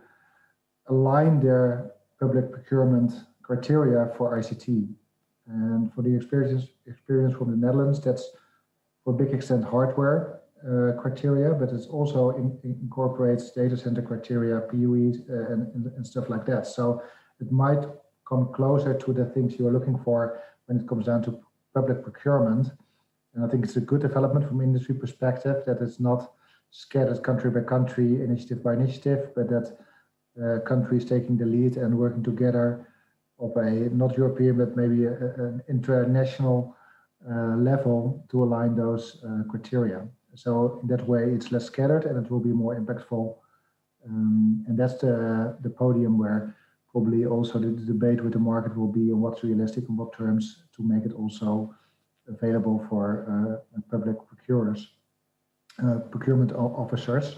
align their public procurement criteria for ICT. And for the experience from the Netherlands, that's for a big extent hardware criteria, but it also incorporates data center criteria, PUEs, and stuff like that. So it might come closer to the things you're looking for when it comes down to public procurement. And I think it's a good development from industry perspective, that it's not scattered country by country, initiative by initiative, but that countries taking the lead and working together of a not European, but maybe an international level to align those criteria. So in that way, it's less scattered and it will be more impactful. And that's the podium where probably also the debate with the market will be on what's realistic and what terms to make it also available for public procurers, procurement officers.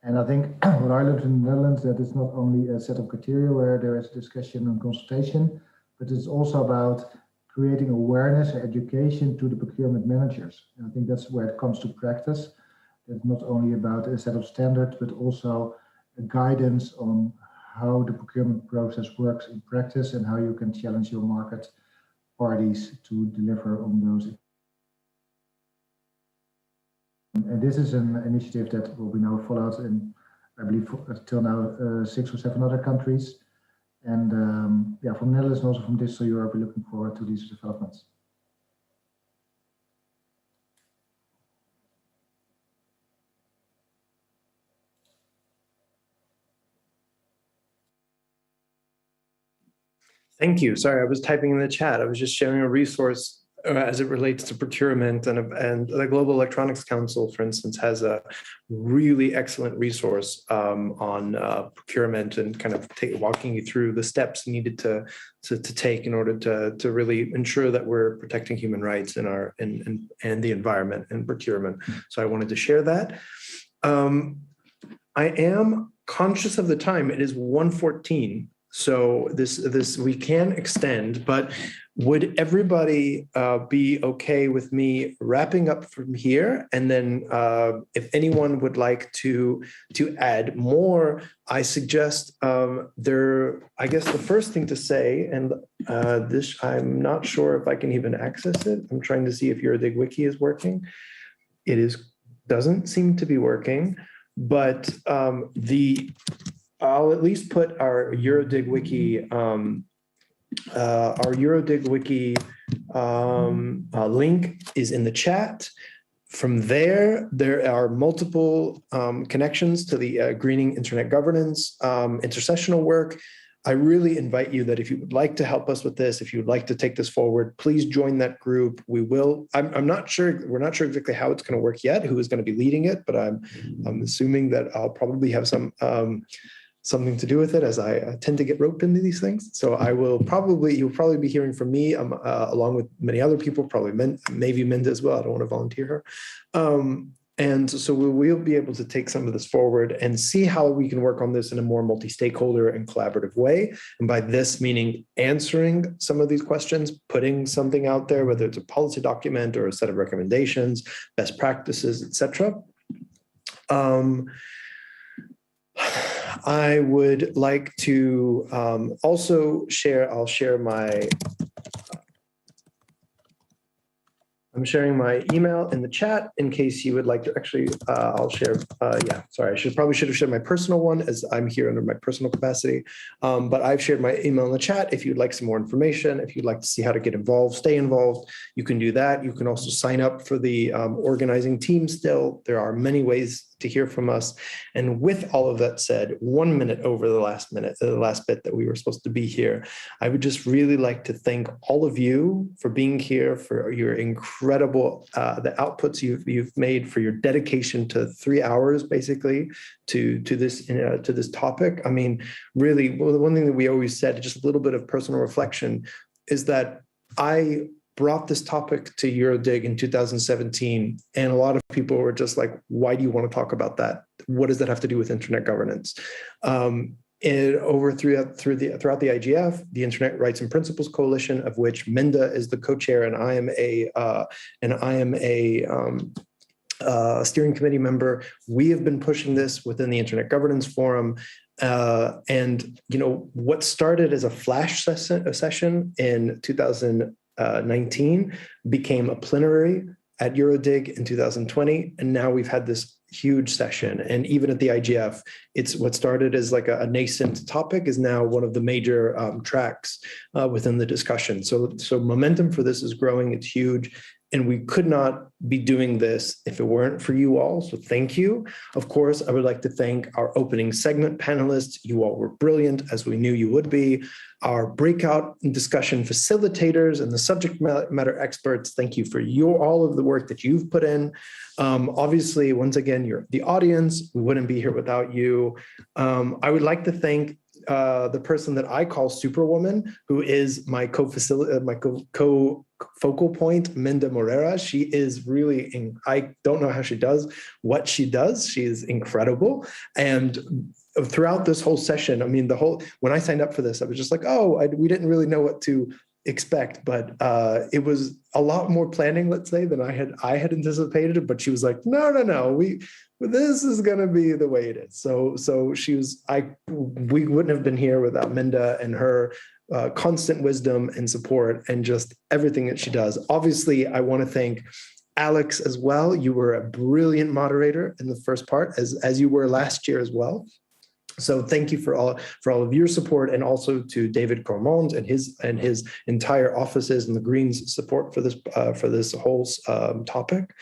And I think what I learned in the Netherlands, that it's not only a set of criteria where there is discussion and consultation, but it's also about creating awareness and education to the procurement managers. And I think that's where it comes to practice. It's not only about a set of standards, but also a guidance on how the procurement process works in practice and how you can challenge your market parties to deliver on those. And this is an initiative that will be now followed in, I believe, till now, 6 or 7 other countries. And yeah, from Netherlands and also from Digital Europe, we're looking forward to these developments. Thank you. Sorry, I was typing in the chat. I was just sharing a resource as it relates to procurement, and the Global Electronics Council, for instance, has a really excellent resource on procurement and kind of walking you through the steps needed to take in order to really ensure that we're protecting human rights in our and the environment and procurement. So I wanted to share that. I am conscious of the time. It is 1:14. So this we can extend, but would everybody be okay with me wrapping up from here? And then if anyone would like to add more, I suggest I guess the first thing to say, and this, I'm not sure if I can even access it. I'm trying to see if EuroDIG Wiki is working. It doesn't seem to be working, but I'll at least put our EuroDIG Wiki link is in the chat. From there are multiple connections to the greening internet governance, intersessional work. I really invite you that if you would like to help us with this, if you would like to take this forward, please join that group. We will. I'm not sure. We're not sure exactly how it's going to work yet, who is going to be leading it, but I'm assuming that I'll probably have something to do with it, as I tend to get roped into these things. So you'll probably be hearing from me along with many other people, probably maybe Minda as well. I don't want to volunteer her. And so we'll be able to take some of this forward and see how we can work on this in a more multi-stakeholder and collaborative way. And by this, meaning answering some of these questions, putting something out there, whether it's a policy document or a set of recommendations, best practices, etc. I would like to also share, I'm sharing my email in the chat in case you would like to actually, I'll share, sorry, I probably should have shared my personal one as I'm here under my personal capacity, but I've shared my email in the chat. If you'd like some more information, if you'd like to see how to get involved, stay involved, you can do that. You can also sign up for the organizing team still. There are many ways to hear from us. And with all of that said, 1 minute over the last bit that we were supposed to be here, I would just really like to thank all of you for being here, for your incredible, the outputs you've made, for your dedication to 3 hours, basically, to this topic. I mean, really, well, the one thing that we always said, just a little bit of personal reflection, is that I brought this topic to EuroDIG in 2017, and a lot of people were just like, why do you want to talk about that? What does that have to do with internet governance? Throughout the IGF, the Internet Rights and Principles Coalition, of which Minda is the co-chair, and I am a steering committee member. We have been pushing this within the Internet Governance Forum. And what started as a flash session in 2019 became a plenary at EuroDIG in 2020, and now we've had this huge session. And even at the IGF, it's what started as like a nascent topic is now one of the major tracks within the discussion. So momentum for this is growing, it's huge. And we could not be doing this if it weren't for you all. So thank you. Of course, I would like to thank our opening segment panelists. You all were brilliant, as we knew you would be. Our breakout discussion facilitators and the subject matter experts, thank you for all of the work that you've put in. Obviously, once again, you're the audience. We wouldn't be here without you. I would like to thank the person that I call Superwoman, who is my focal point, Minda Moreira. She is really, I don't know how she does what she does. She is incredible. And throughout this whole session, I mean, when I signed up for this, I was just like, we didn't really know what to expect, but it was a lot more planning, let's say, than I had anticipated. But she was like, no, this is going to be the way it is. So we wouldn't have been here without Minda and her constant wisdom and support and just everything that she does. Obviously, I want to thank Alex as well. You were a brilliant moderator in the first part, as you were last year as well. So thank you for all of your support, and also to David Cormond and his entire offices and the Greens support for this whole topic.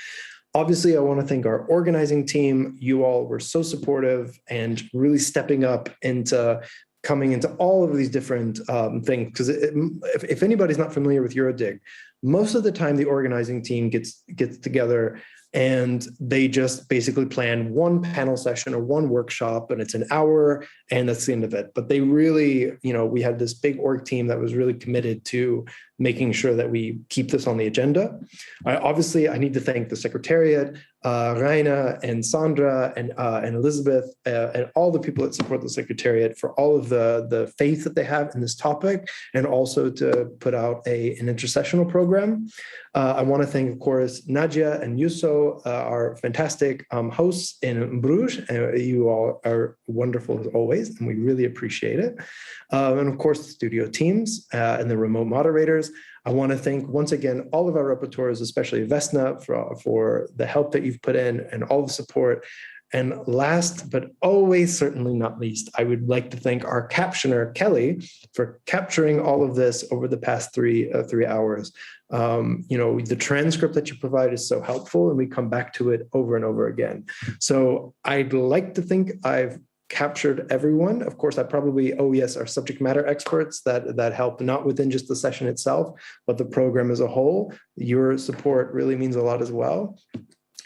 Obviously, I want to thank our organizing team. You all were so supportive and really stepping up into coming into all of these different things. Because if anybody's not familiar with EuroDIG, most of the time the organizing team gets together and they just basically plan one panel session or one workshop, and it's an hour, and that's the end of it. But they really, we had this big org team that was really committed to making sure that we keep this on the agenda. Obviously, I need to thank the Secretariat, Raina and Sandra and Elizabeth and all the people that support the Secretariat for all of the faith that they have in this topic, and also to put out an intercessional program. I want to thank, of course, Nadia and Yuso, our fantastic hosts in Bruges. You all are wonderful as always, and we really appreciate it. And of course, the studio teams and the remote moderators. I want to thank once again all of our rapporteurs, especially Vesna, for the help that you've put in and all the support. And last, but always certainly not least, I would like to thank our captioner, Kelly, for capturing all of this over the past three hours. The transcript that you provide is so helpful, and we come back to it over and over again. So I'd like to think I've captured everyone. Of course, our subject matter experts that help not within just the session itself, but the program as a whole. Your support really means a lot as well.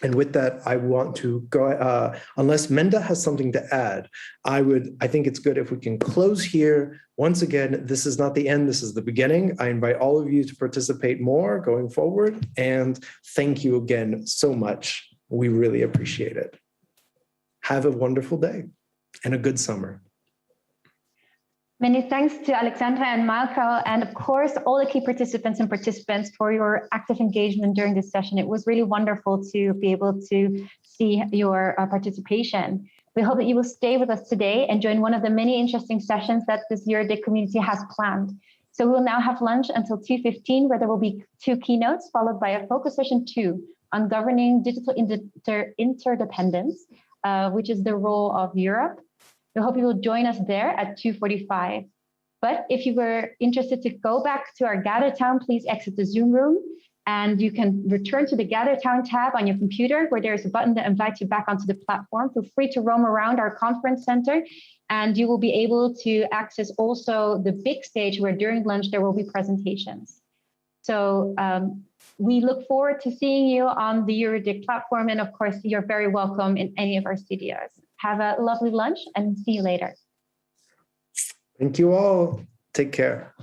And with that, I want to go, unless Menda has something to add, I think it's good if we can close here. Once again, this is not the end, this is the beginning. I invite all of you to participate more going forward. And thank you again so much. We really appreciate it. Have a wonderful day and a good summer. Many thanks to Alexandra and Malco, and of course, all the key participants for your active engagement during this session. It was really wonderful to be able to see your participation. We hope that you will stay with us today and join one of the many interesting sessions that this EuroDIG community has planned. So we will now have lunch until 2:15, where there will be 2 keynotes, followed by a focus session 2 on governing digital interdependence, which is the role of Europe. We hope you will join us there at 2:45. But if you were interested to go back to our Gather Town, please exit the Zoom room, and you can return to the Gather Town tab on your computer, where there is a button that invites you back onto the platform. Feel free to roam around our conference center, and you will be able to access also the big stage, where during lunch there will be presentations. So we look forward to seeing you on the EuroDIG platform, and of course, you're very welcome in any of our studios. Have a lovely lunch and see you later. Thank you all. Take care.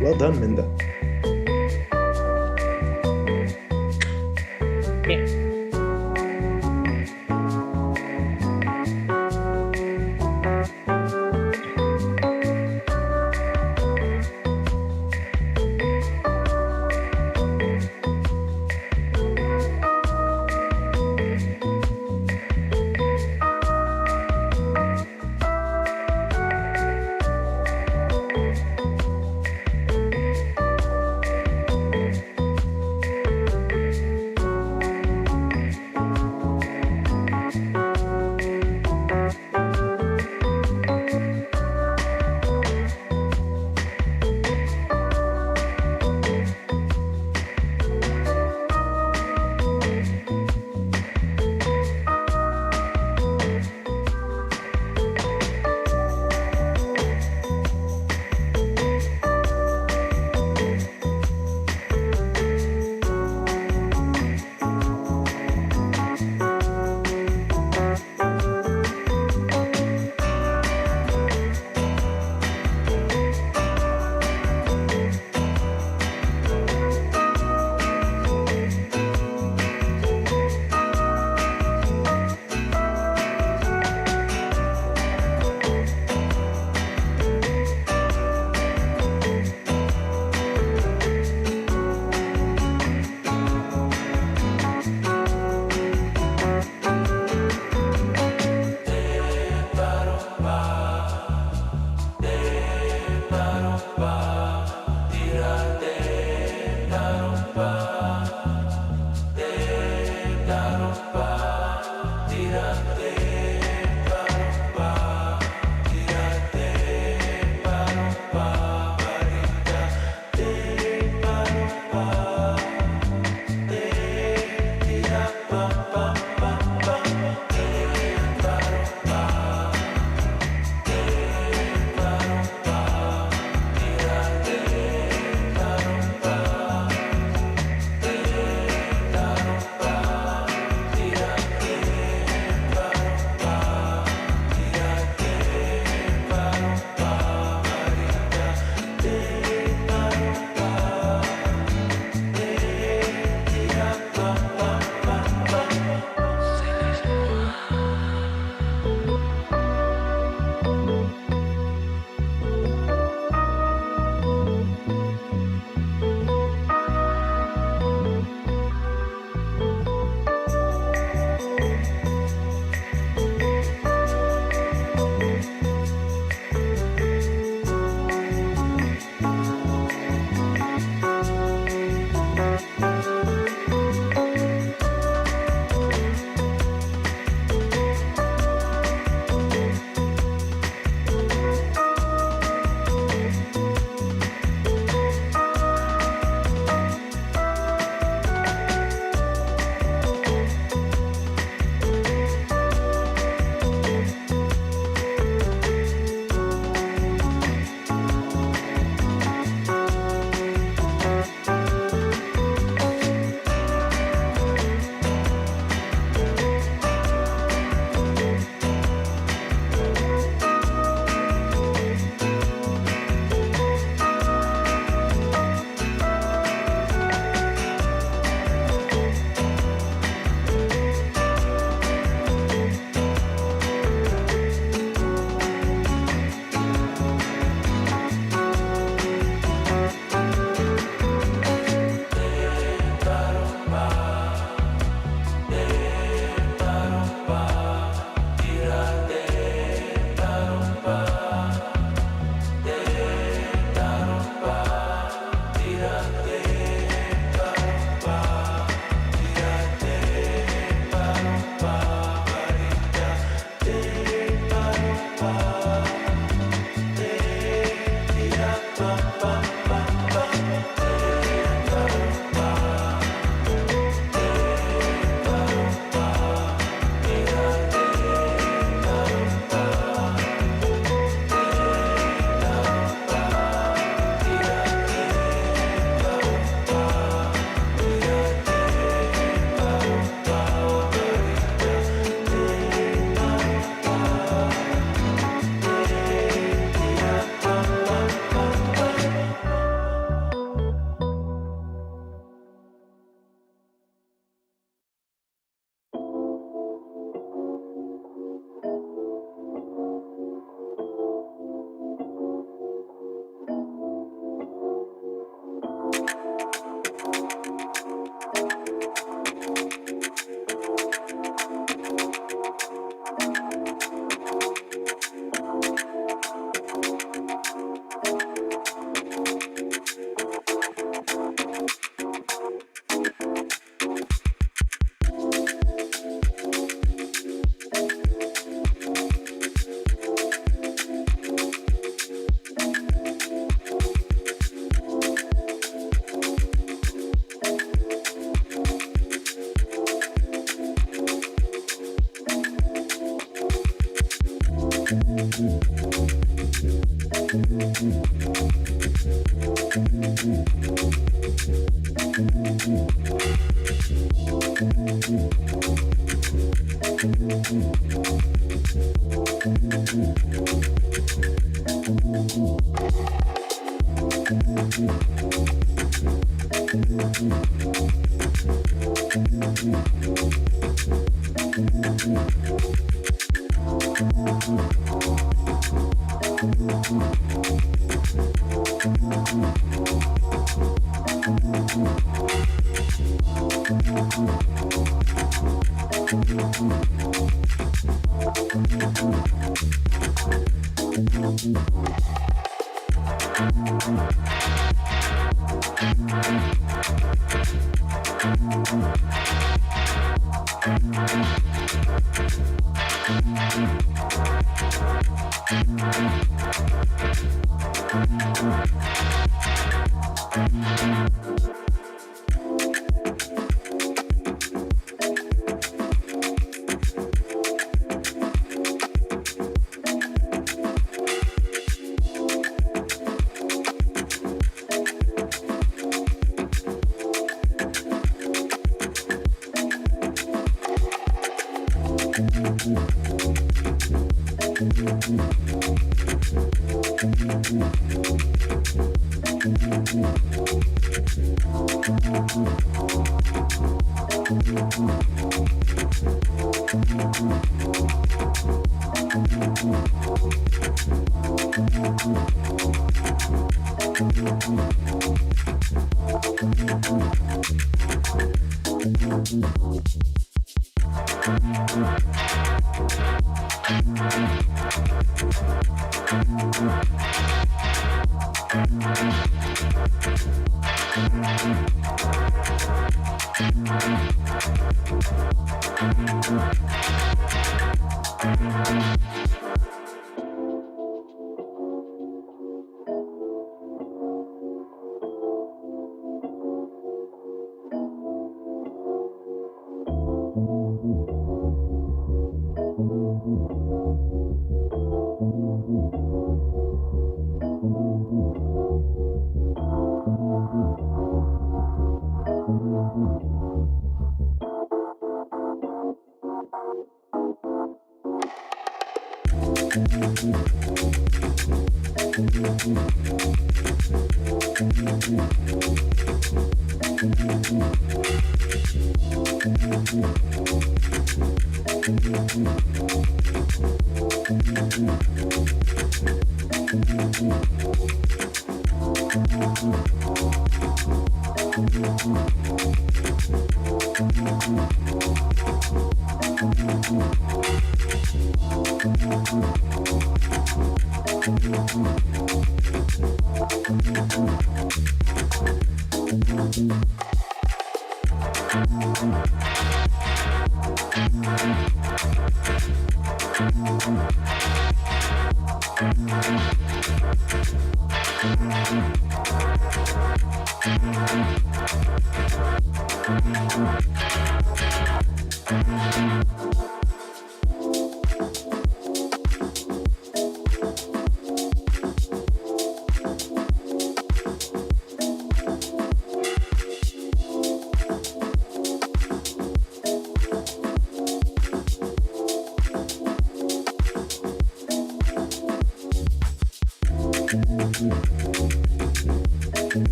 Well done, Minda. Yeah.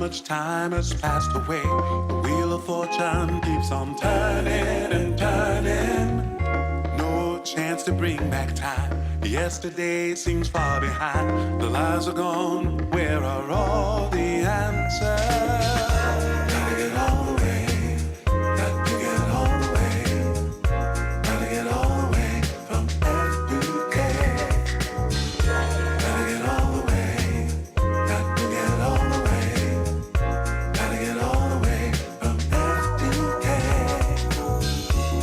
much time has passed away. The wheel of fortune keeps on turning and turning. No chance to bring back time. Yesterday seems far behind. The lies are gone. Where are all the answers? Gotta get all the way. Got to get all the way. Gotta get all the way from F to K. Gotta get all the way. Got to get all the way. Gotta get all the way from F to K.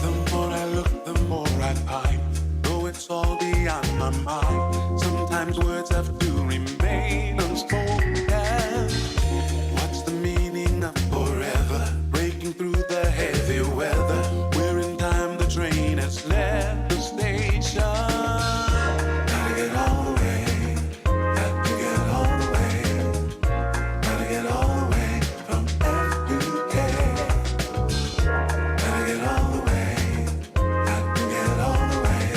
The more I look, the more I pine. Though it's all beyond my mind. Sometimes words have to remain unspoken. What's the meaning of forever? Breaking through the heavy weather. We're in time, the train has left the station. Gotta get all the way. Got to get all the way. Gotta get all the way from F to K. Gotta get all the way. Got to get all the way.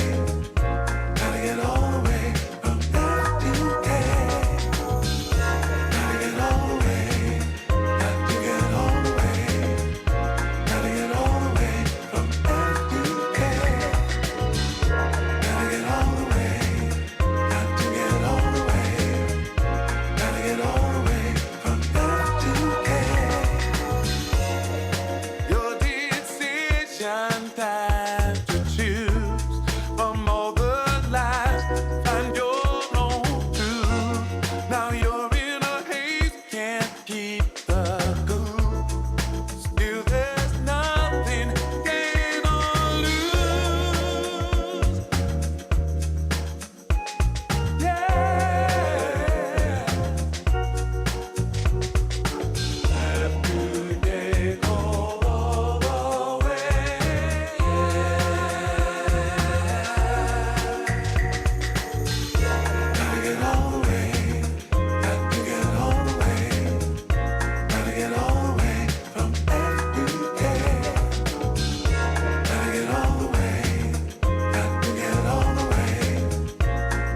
Gotta get all the way from F to K. Gotta get all the way. Got to get all the way. Gotta get all the way from F to K. Gotta get all the way. Got to get all the way. Gotta get all the way from F to K. Your decision time to choose from all the lies. Find your own truth. Now you're in a haze, can't keep the cool. Still there's nothing gain or lose. Yeah. Have to take all the way. Gotta get all the way. Got to get all the way. Gotta get all the way from F to K. Gotta get all the way. Got to get all the way.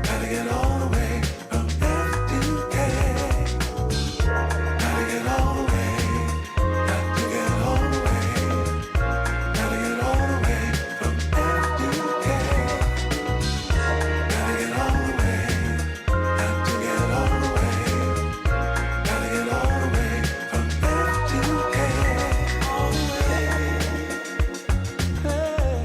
Gotta get all the way from F to K. Gotta get all the way. Got to get all the way. Gotta get all the way from F to K. Gotta get all the way. Got to get all the way. Gotta get all the way from F to K. All the way. Hey.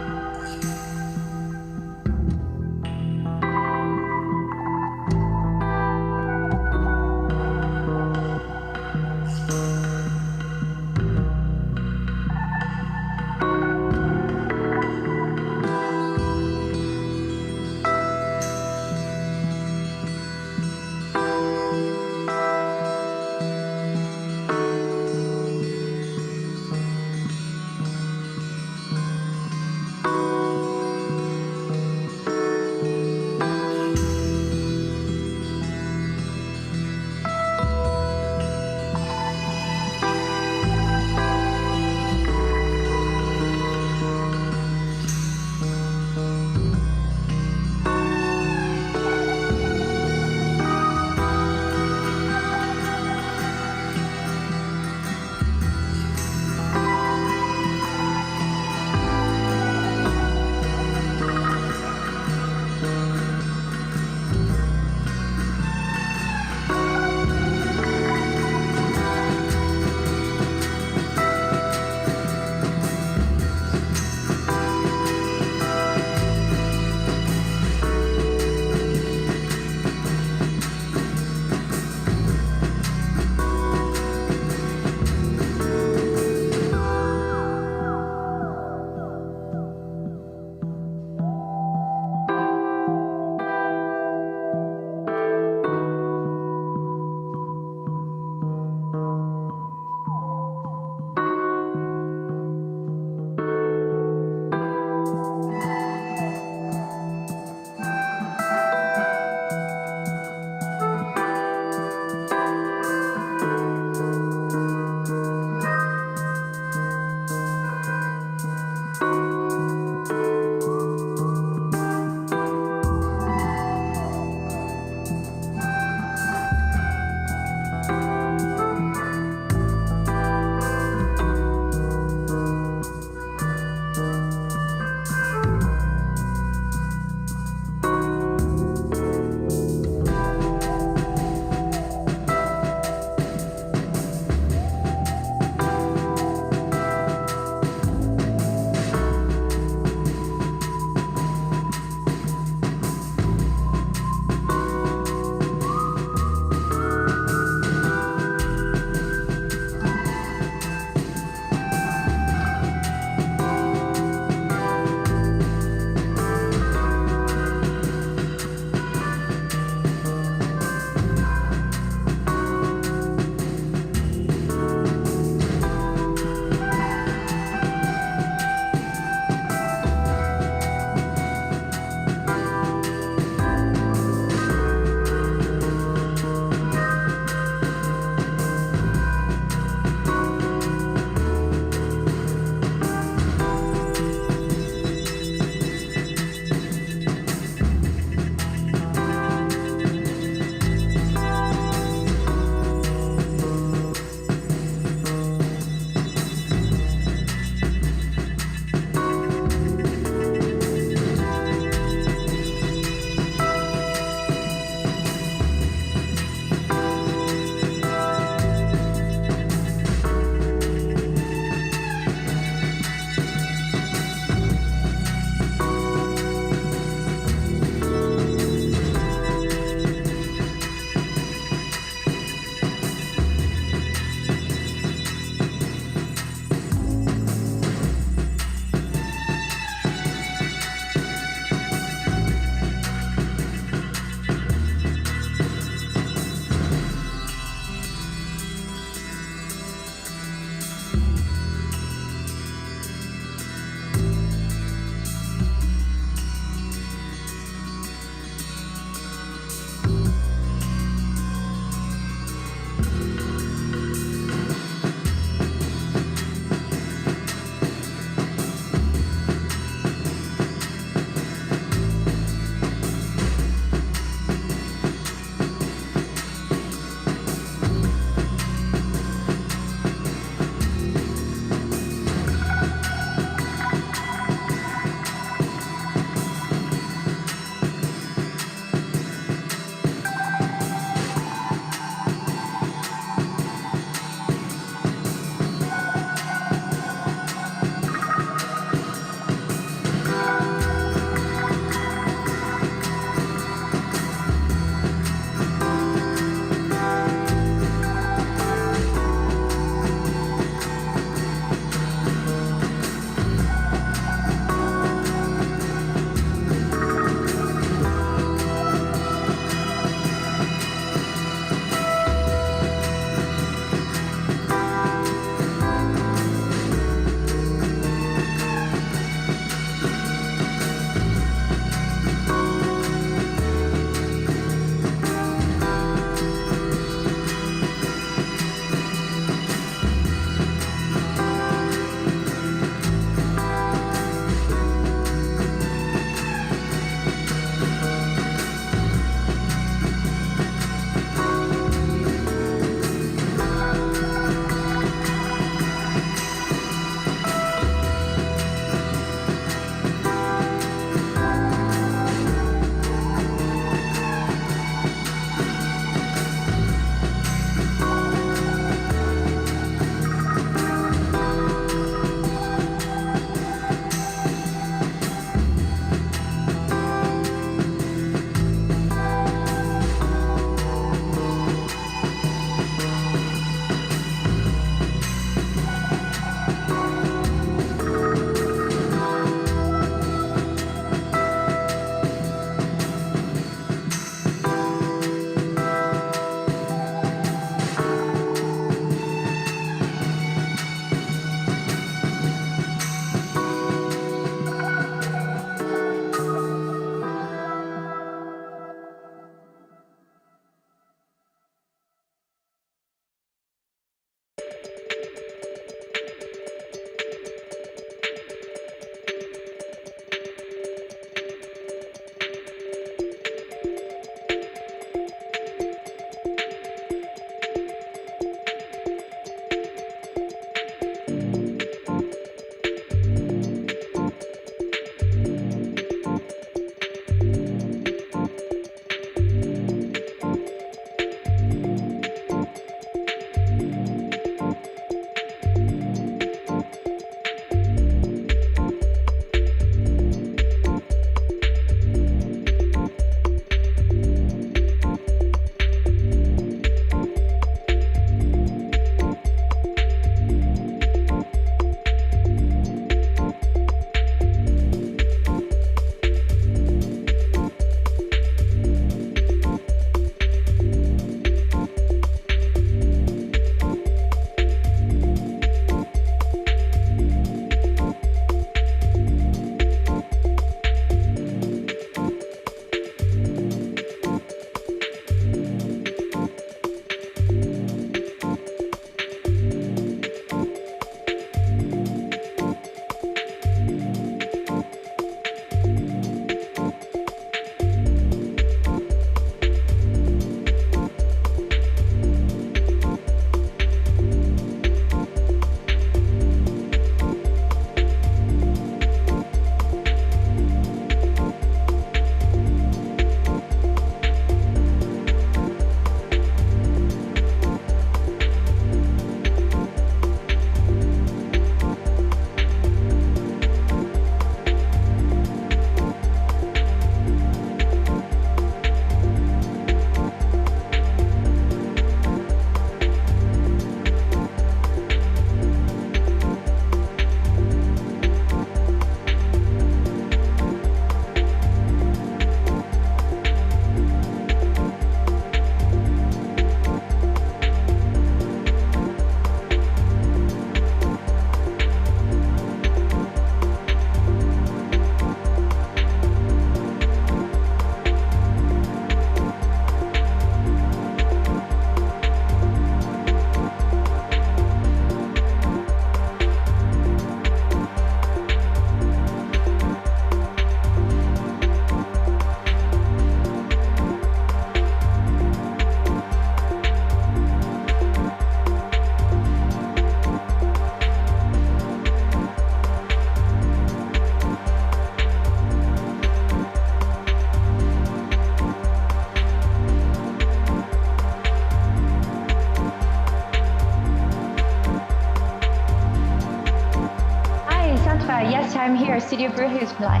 I'm here, Studio Bruges live.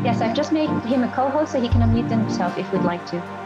Yes, I've just made him a co-host so he can unmute himself if we'd like to.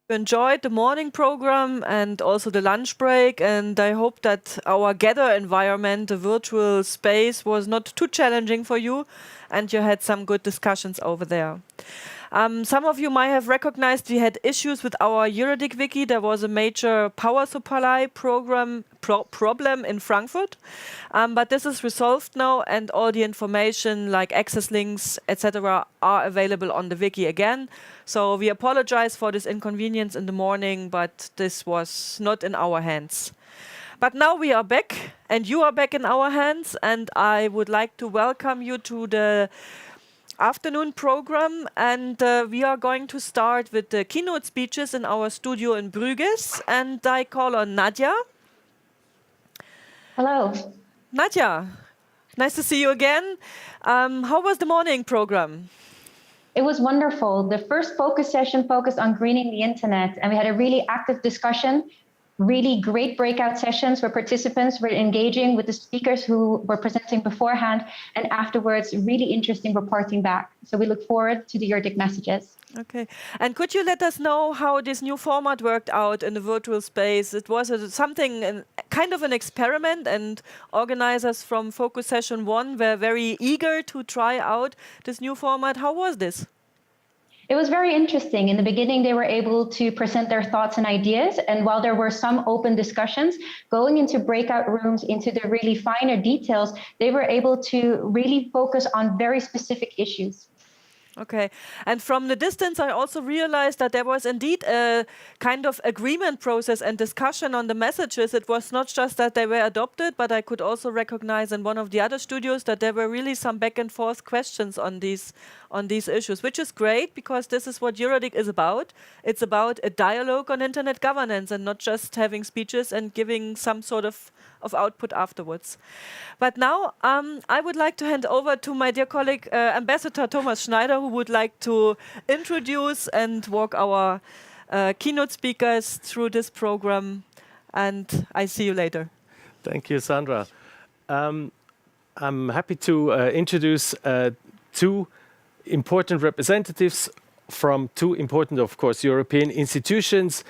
enjoyed the morning program and also the lunch break, and I hope that our gather environment, the virtual space, was not too challenging for you and you had some good discussions over there. Some of you might have recognized we had issues with our EuroDIG wiki. There was a major power supply problem in Frankfurt, but this is resolved now, and all the information like access links, etc., are available on the wiki again. So we apologize for this inconvenience in the morning, but this was not in our hands. But now we are back, and you are back in our hands, and I would like to welcome you to the afternoon program, and we are going to start with the keynote speeches in our studio in Bruges, and I call on Nadia. Hello. Nadia, nice to see you again. How was the morning program? It was wonderful. The first focus session focused on greening the internet, and we had a really active discussion. Really great breakout sessions where participants were engaging with the speakers who were presenting beforehand, and afterwards really interesting reporting back. So we look forward to the EuroDIG messages. Okay. And could you let us know how this new format worked out in the virtual space? It was kind of an experiment, and organizers from Focus Session 1 were very eager to try out this new format. How was this? It was very interesting. In the beginning, they were able to present their thoughts and ideas. And while there were some open discussions, going into breakout rooms, into the really finer details, they were able to really focus on very specific issues. Okay. And from the distance, I also realized that there was indeed a kind of agreement process and discussion on the messages. It was not just that they were adopted, but I could also recognize in one of the other studios that there were really some back and forth questions on these issues, which is great because this is what EuroDIG is about. It's about a dialogue on internet governance and not just having speeches and giving some sort of output afterwards. But now I would like to hand over to my dear colleague, Ambassador Thomas Schneider, who would like to introduce and walk our keynote speakers through this program. And I see you later. Thank you, Sandra. I'm happy to introduce two important representatives from two important, of course, European institutions.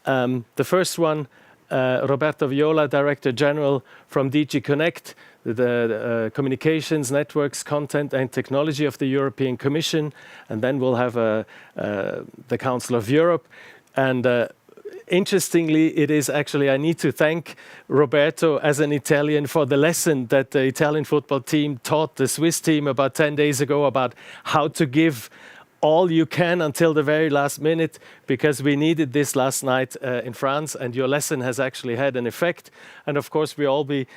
The first one, Roberto Viola, Director General from DG Connect, the Communications, Networks, Content and Technology of the European Commission. And then we'll have the Council of Europe. And interestingly, it is actually, I need to thank Roberto as an Italian for the lesson that the Italian football team taught the Swiss team about 10 days ago about how to give all you can until the very last minute, because we needed this last night in France, and your lesson has actually had an effect. And of course, we'll all be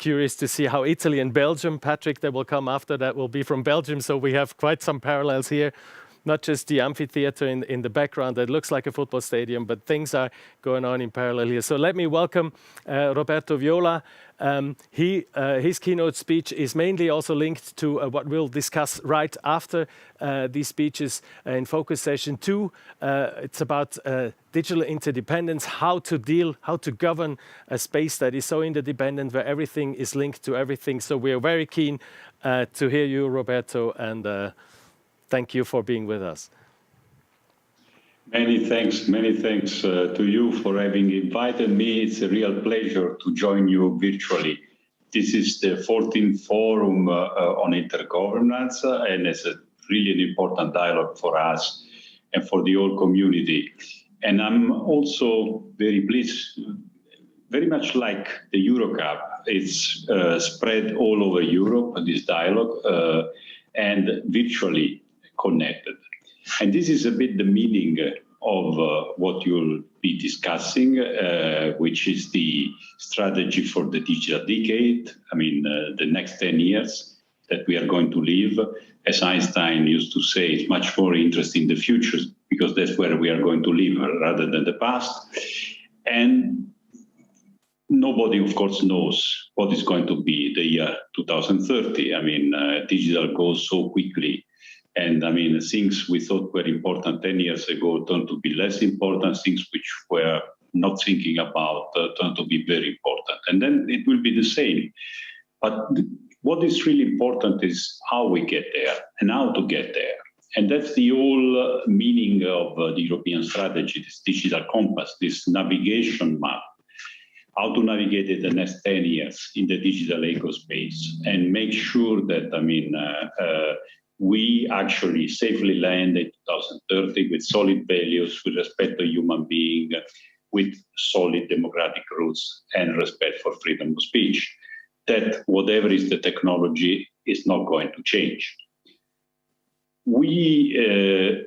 curious to see how Italy and Belgium, Patrick, that will come after that, will be from Belgium. So we have quite some parallels here. Not just the amphitheater in the background that looks like a football stadium, but things are going on in parallel here. So let me welcome Roberto Viola. His keynote speech is mainly also linked to what we'll discuss right after these speeches in Focus Session 2. It's about digital interdependence, how to govern a space that is so interdependent, where everything is linked to everything. So we are very keen to hear you, Roberto, and thank you for being with us. Many thanks to you for having invited me. It's a real pleasure to join you virtually. This is the 14th Forum on Intergovernance, and it's a really an important dialogue for us and for the whole community. And I'm also very pleased, very much like the EuroCup, it's spread all over Europe, this dialogue, and virtually connected. And this is a bit the meaning of what you'll be discussing, which is the strategy for the digital decade. I mean, the next 10 years that we are going to live. As Einstein used to say, it's much more interesting in the future because that's where we are going to live rather than the past. And nobody, of course, knows what is going to be the year 2030. I mean, digital goes so quickly. And I mean, things we thought were important 10 years ago turn to be less important. Things which we're not thinking about turn to be very important. And then it will be the same. But what is really important is how we get there and how to get there. And that's the whole meaning of the European strategy, this digital compass, this navigation map, how to navigate in the next 10 years in the digital ecospace and make sure that, we actually safely land in 2030 with solid values, with respect to human being, with solid democratic roots and respect for freedom of speech, that whatever is the technology is not going to change. We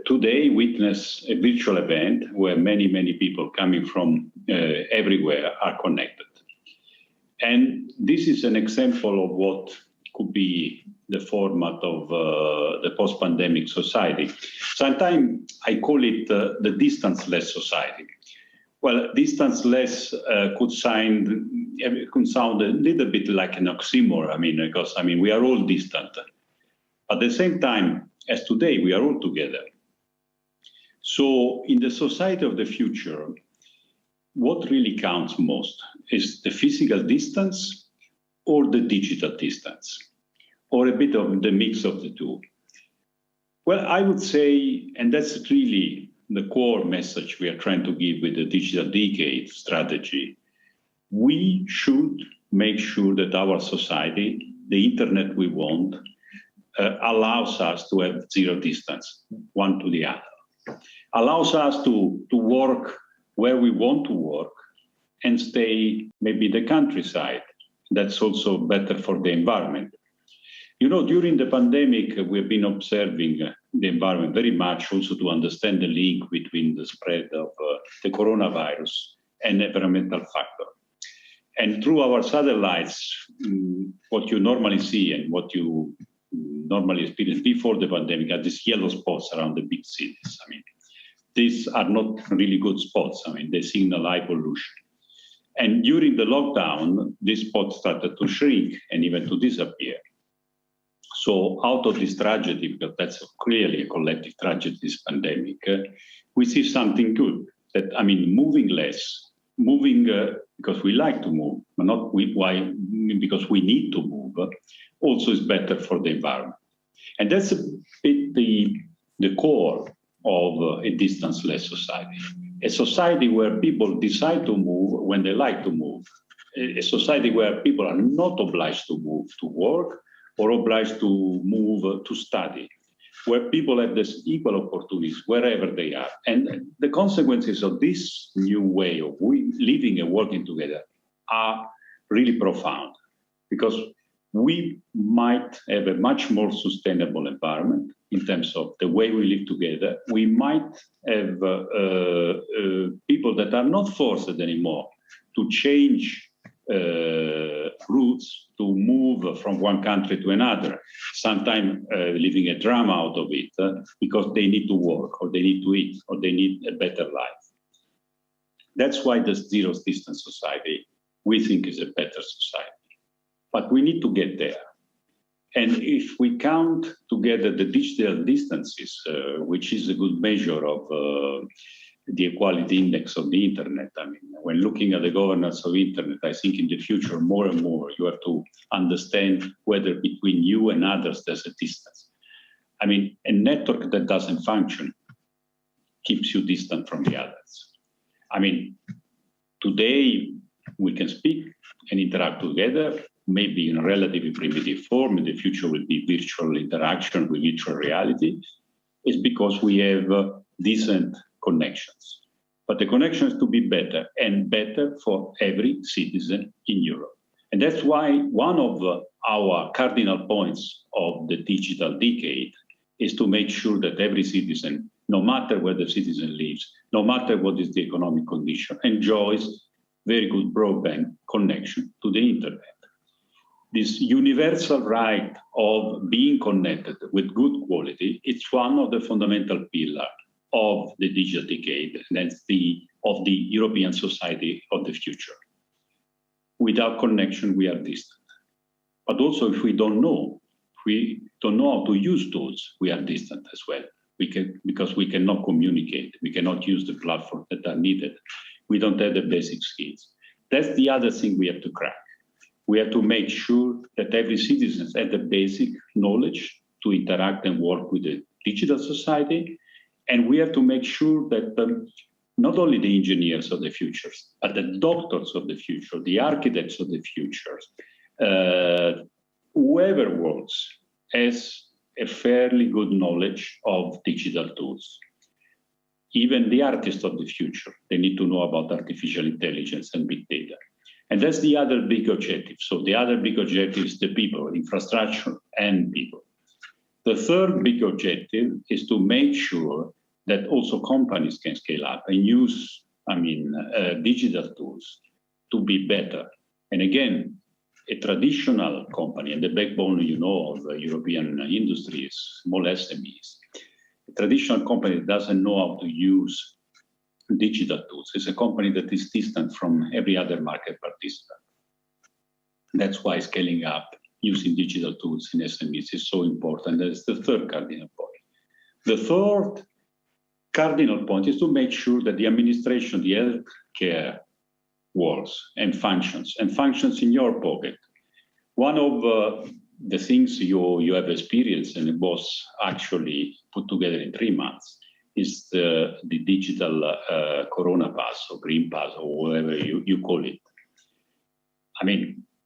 today witness a virtual event where many, many people coming from everywhere are connected. And this is an example of what could be the format of the post-pandemic society. Sometimes I call it the distance-less society. Well, distance-less could sound a little bit like an oxymoron, because we are all distant. At the same time, as today, we are all together. So in the society of the future, what really counts most is the physical distance or the digital distance, or a bit of the mix of the two. Well, I would say, and that's really the core message we are trying to give with the digital decade strategy, we should make sure that our society, the internet we want, allows us to have zero distance, one to the other. Allows us to work where we want to work and stay maybe the countryside. That's also better for the environment. You know, during the pandemic, we've been observing the environment very much also to understand the link between the spread of the coronavirus and environmental factor. And through our satellites, what you normally see and what you normally experienced before the pandemic are these yellow spots around the big cities. These are not really good spots. They signal high pollution. And during the lockdown, these spots started to shrink and even to disappear. So out of this tragedy, because that's clearly a collective tragedy, this pandemic, we see something good. That, moving less, moving because we like to move, but not because we need to move, also is better for the environment. And that's a bit the core of a distance-less society. A society where people decide to move when they like to move. A society where people are not obliged to move to work or obliged to move to study, where people have this equal opportunities wherever they are. And the consequences of this new way of living and working together are really profound, because we might have a much more sustainable environment in terms of the way we live together. We might have people that are not forced anymore to change routes, to move from one country to another, sometimes living a drama out of it because they need to work or they need to eat or they need a better life. That's why the zero distance society, we think, is a better society. But we need to get there. And if we count together the digital distances, which is a good measure of the equality index of the internet, when looking at the governance of internet, I think in the future, more and more, you have to understand whether between you and others there's a distance. A network that doesn't function keeps you distant from the others. Today we can speak and interact together, maybe in a relatively primitive form. In the future will be virtual interaction with virtual reality. It's because we have decent connections. But the connection has to be better and better for every citizen in Europe. And that's why one of our cardinal points of the digital decade is to make sure that every citizen, no matter where the citizen lives, no matter what is the economic condition, enjoys very good broadband connection to the internet. This universal right of being connected with good quality, it's one of the fundamental pillars of the digital decade, and that's of the European society of the future. Without connection, we are distant. But also, if we don't know how to use tools, we are distant as well. Because we cannot communicate, we cannot use the platforms that are needed. We don't have the basic skills. That's the other thing we have to crack. We have to make sure that every citizen has the basic knowledge to interact and work with the digital society. And we have to make sure that not only the engineers of the future, but the doctors of the future, the architects of the future, whoever works has a fairly good knowledge of digital tools. Even the artists of the future, they need to know about artificial intelligence and big data. And that's the other big objective. So the other big objective is the people, infrastructure and people. The third big objective is to make sure that also companies can scale up and use, digital tools to be better. And again, a traditional company, and the backbone, of the European industry is small SMEs. A traditional company that doesn't know how to use digital tools is a company that is distant from every other market participant. That's why scaling up using digital tools in SMEs is so important. That's the third cardinal point. The fourth cardinal point is to make sure that the administration, the healthcare works and functions in your pocket. One of the things you have experienced, and it was actually put together in 3 months, is the digital Corona Pass or Green Pass or whatever you call it.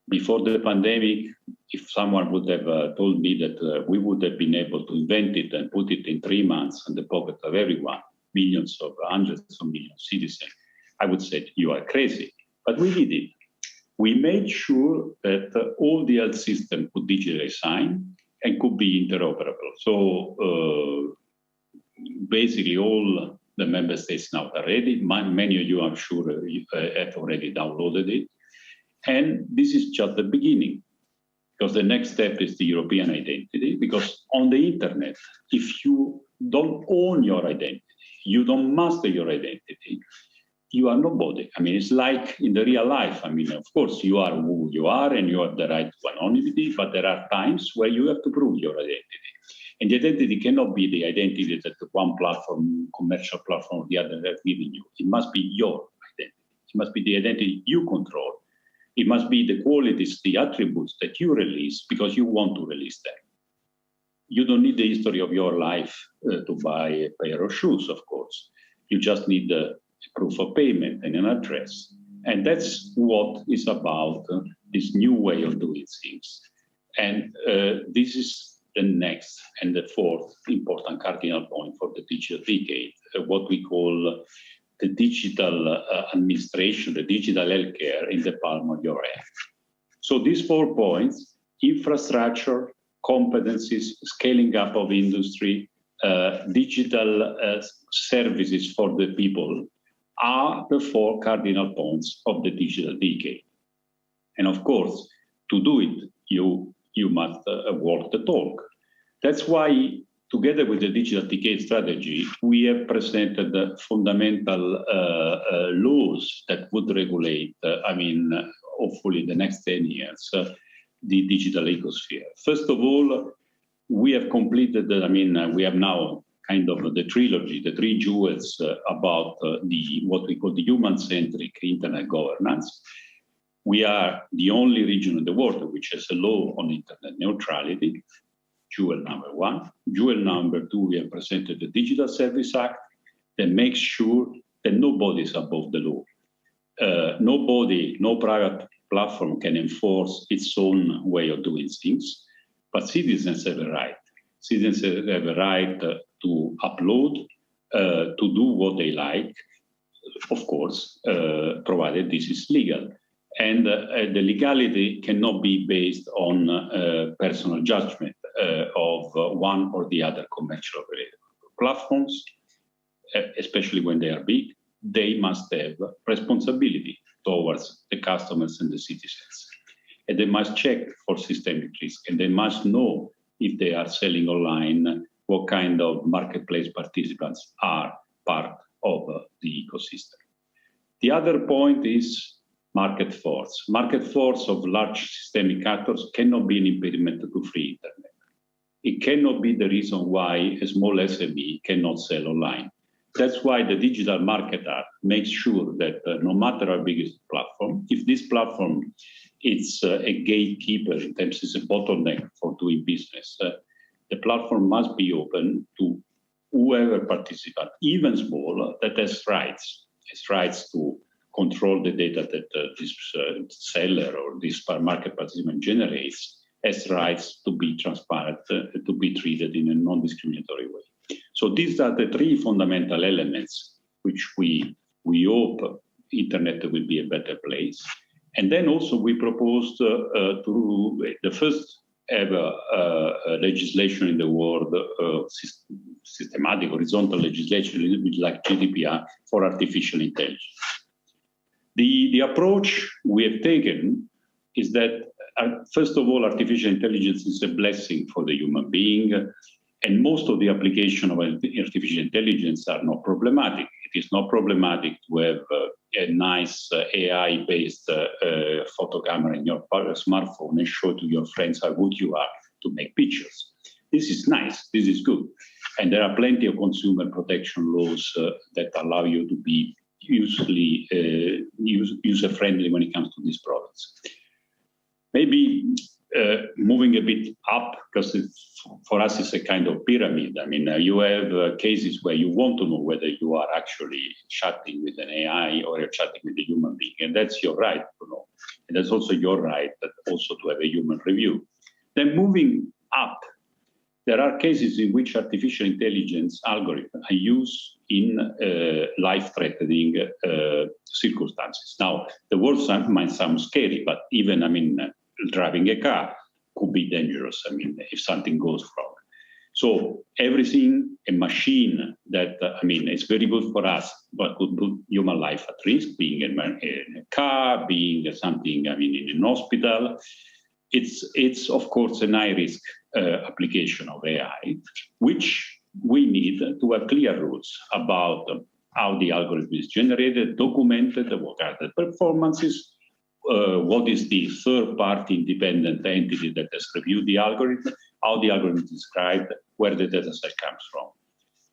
Before the pandemic, if someone would have told me that we would have been able to invent it and put it in 3 months in the pocket of everyone, millions of hundreds of millions of citizens, I would say you are crazy. But we did it. We made sure that all the health system could digitally sign and could be interoperable. So basically all the member states now are ready. Many of you, I'm sure, have already downloaded it. And this is just the beginning, because the next step is the European identity, because on the internet, if you don't own your identity, you don't master your identity, you are nobody. It's like in the real life. Of course, you are who you are and you have the right to anonymity, but there are times where you have to prove your identity. And the identity cannot be the identity that one platform, commercial platform, or the other have given you. It must be your identity. It must be the identity you control. It must be the qualities, the attributes that you release because you want to release them. You don't need the history of your life to buy a pair of shoes, of course. You just need a proof of payment and an address. And that's what is about this new way of doing things. And this is the next and the fourth important cardinal point for the digital decade, what we call the digital administration, the digital healthcare in the palm of your hand. So these 4 points, infrastructure, competencies, scaling up of industry, digital services for the people, are the 4 cardinal points of the digital decade. And of course, to do it, you must walk the talk. That's why, together with the digital decade strategy, we have presented the fundamental laws that would regulate, hopefully in the next 10 years, the digital ecosphere. First of all, we have completed, we have now kind of the trilogy, the 3 jewels about what we call the human-centric internet governance. We are the only region in the world which has a law on internet neutrality, jewel number 1. Jewel number 2, we have presented the Digital Service Act that makes sure that nobody is above the law. No private platform can enforce its own way of doing things, but citizens have a right. Citizens have a right to upload, to do what they like, of course, provided this is legal. And the legality cannot be based on personal judgment of one or the other commercial operator. Platforms, especially when they are big, they must have responsibility towards the customers and the citizens. And they must check for systemic risk, and they must know if they are selling online, what kind of marketplace participants are part of the ecosystem. The other point is market force. Market force of large systemic actors cannot be an impediment to free internet. It cannot be the reason why a small SME cannot sell online. That's why the Digital Market Act makes sure that no matter how big is the platform, if this platform is a gatekeeper in terms of a bottleneck for doing business, the platform must be open to whoever participant, even small, that has rights to control the data that this seller or this market participant generates, has rights to be transparent, to be treated in a non-discriminatory way. So these are the three fundamental elements which we hope internet will be a better place. And then also we proposed to the first ever legislation in the world, systematic horizontal legislation, a little bit like GDPR for artificial intelligence. The approach we have taken is that, first of all, artificial intelligence is a blessing for the human being, and most of the application of artificial intelligence are not problematic. It is not problematic to have a nice AI-based photo camera in your smartphone and show to your friends how good you are to make pictures. This is nice, this is good. And there are plenty of consumer protection laws that allow you to be user-friendly when it comes to these products. Maybe moving a bit up, because for us it's a kind of pyramid. I mean, you have cases where you want to know whether you are actually chatting with an AI or you're chatting with a human being, and that's your right to know. And that's also your right also to have a human review. Then moving up, there are cases in which artificial intelligence algorithms are used in life-threatening circumstances. Now, the word might sound scary, but even, I mean, driving a car could be dangerous, I mean, if something goes wrong. So everything, a machine that, I mean, it's very good for us, but could put human life at risk, being in a car, being something, I mean, in an hospital. It's of course, an high-risk application of AI, which we need to have clear rules about how the algorithm is generated, documented, what are the performances, what is the third-party independent entity that has reviewed the algorithm, how the algorithm is described, where the data set comes from.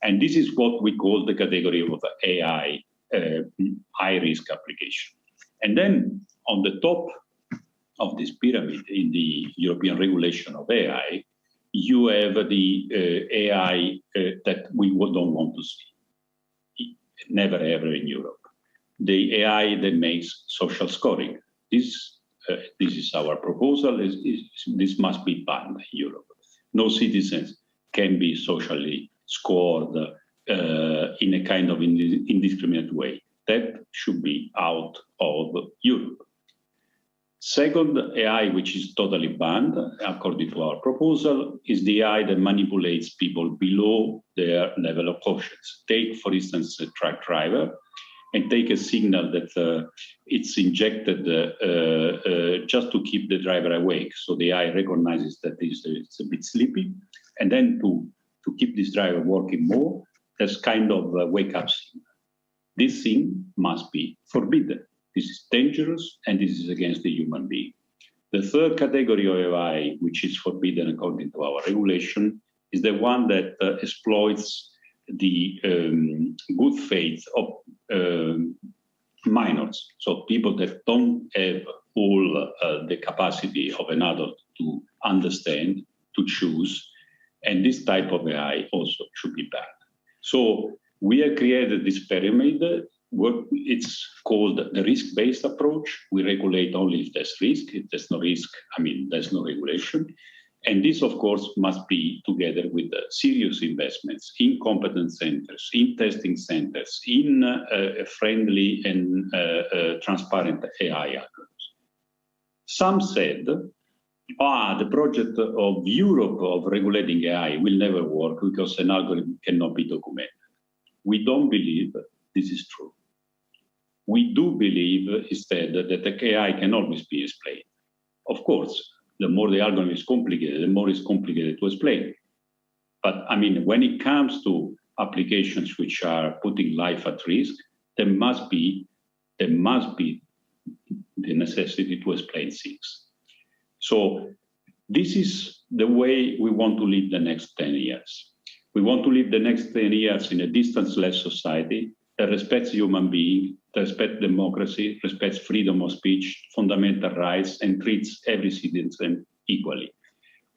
And this is what we call the category of AI high-risk application. And then on the top of this pyramid in the European regulation of AI, you have the AI that we don't want to see, never ever in Europe. The AI that makes social scoring. This is our proposal. This must be banned in Europe. No citizens can be socially scored in a kind of indiscriminate way. That should be out of Europe. Second, AI, which is totally banned, according to our proposal, is the AI that manipulates people below their level of conscience. Take, for instance, a truck driver, and take a signal that it's injected just to keep the driver awake. So the AI recognizes that it's a bit sleepy, and then to keep this driver working more, there's kind of a wake-up signal. This thing must be forbidden. This is dangerous, and this is against the human being. The third category of AI, which is forbidden according to our regulation, is the one that exploits the good faith of minors. So people that don't have all the capacity of an adult to understand, to choose, and this type of AI also should be banned. So we have created this pyramid. It's called the risk-based approach. We regulate only if there's risk. If there's no risk, I mean, there's no regulation. And this, of course, must be together with serious investments in competence centers, in testing centers, in friendly and transparent AI algorithms. Some said, the project of Europe of regulating AI will never work because an algorithm cannot be documented. We don't believe this is true. We do believe instead that the AI can always be explained. Of course, the more the algorithm is complicated, the more it's complicated to explain. But I mean, when it comes to applications which are putting life at risk, there must be the necessity to explain things. So this is the way we want to live the next 10 years. We want to live the next 10 years in a distance-less society that respects human beings, respects democracy, respects freedom of speech, fundamental rights, and treats every citizen equally.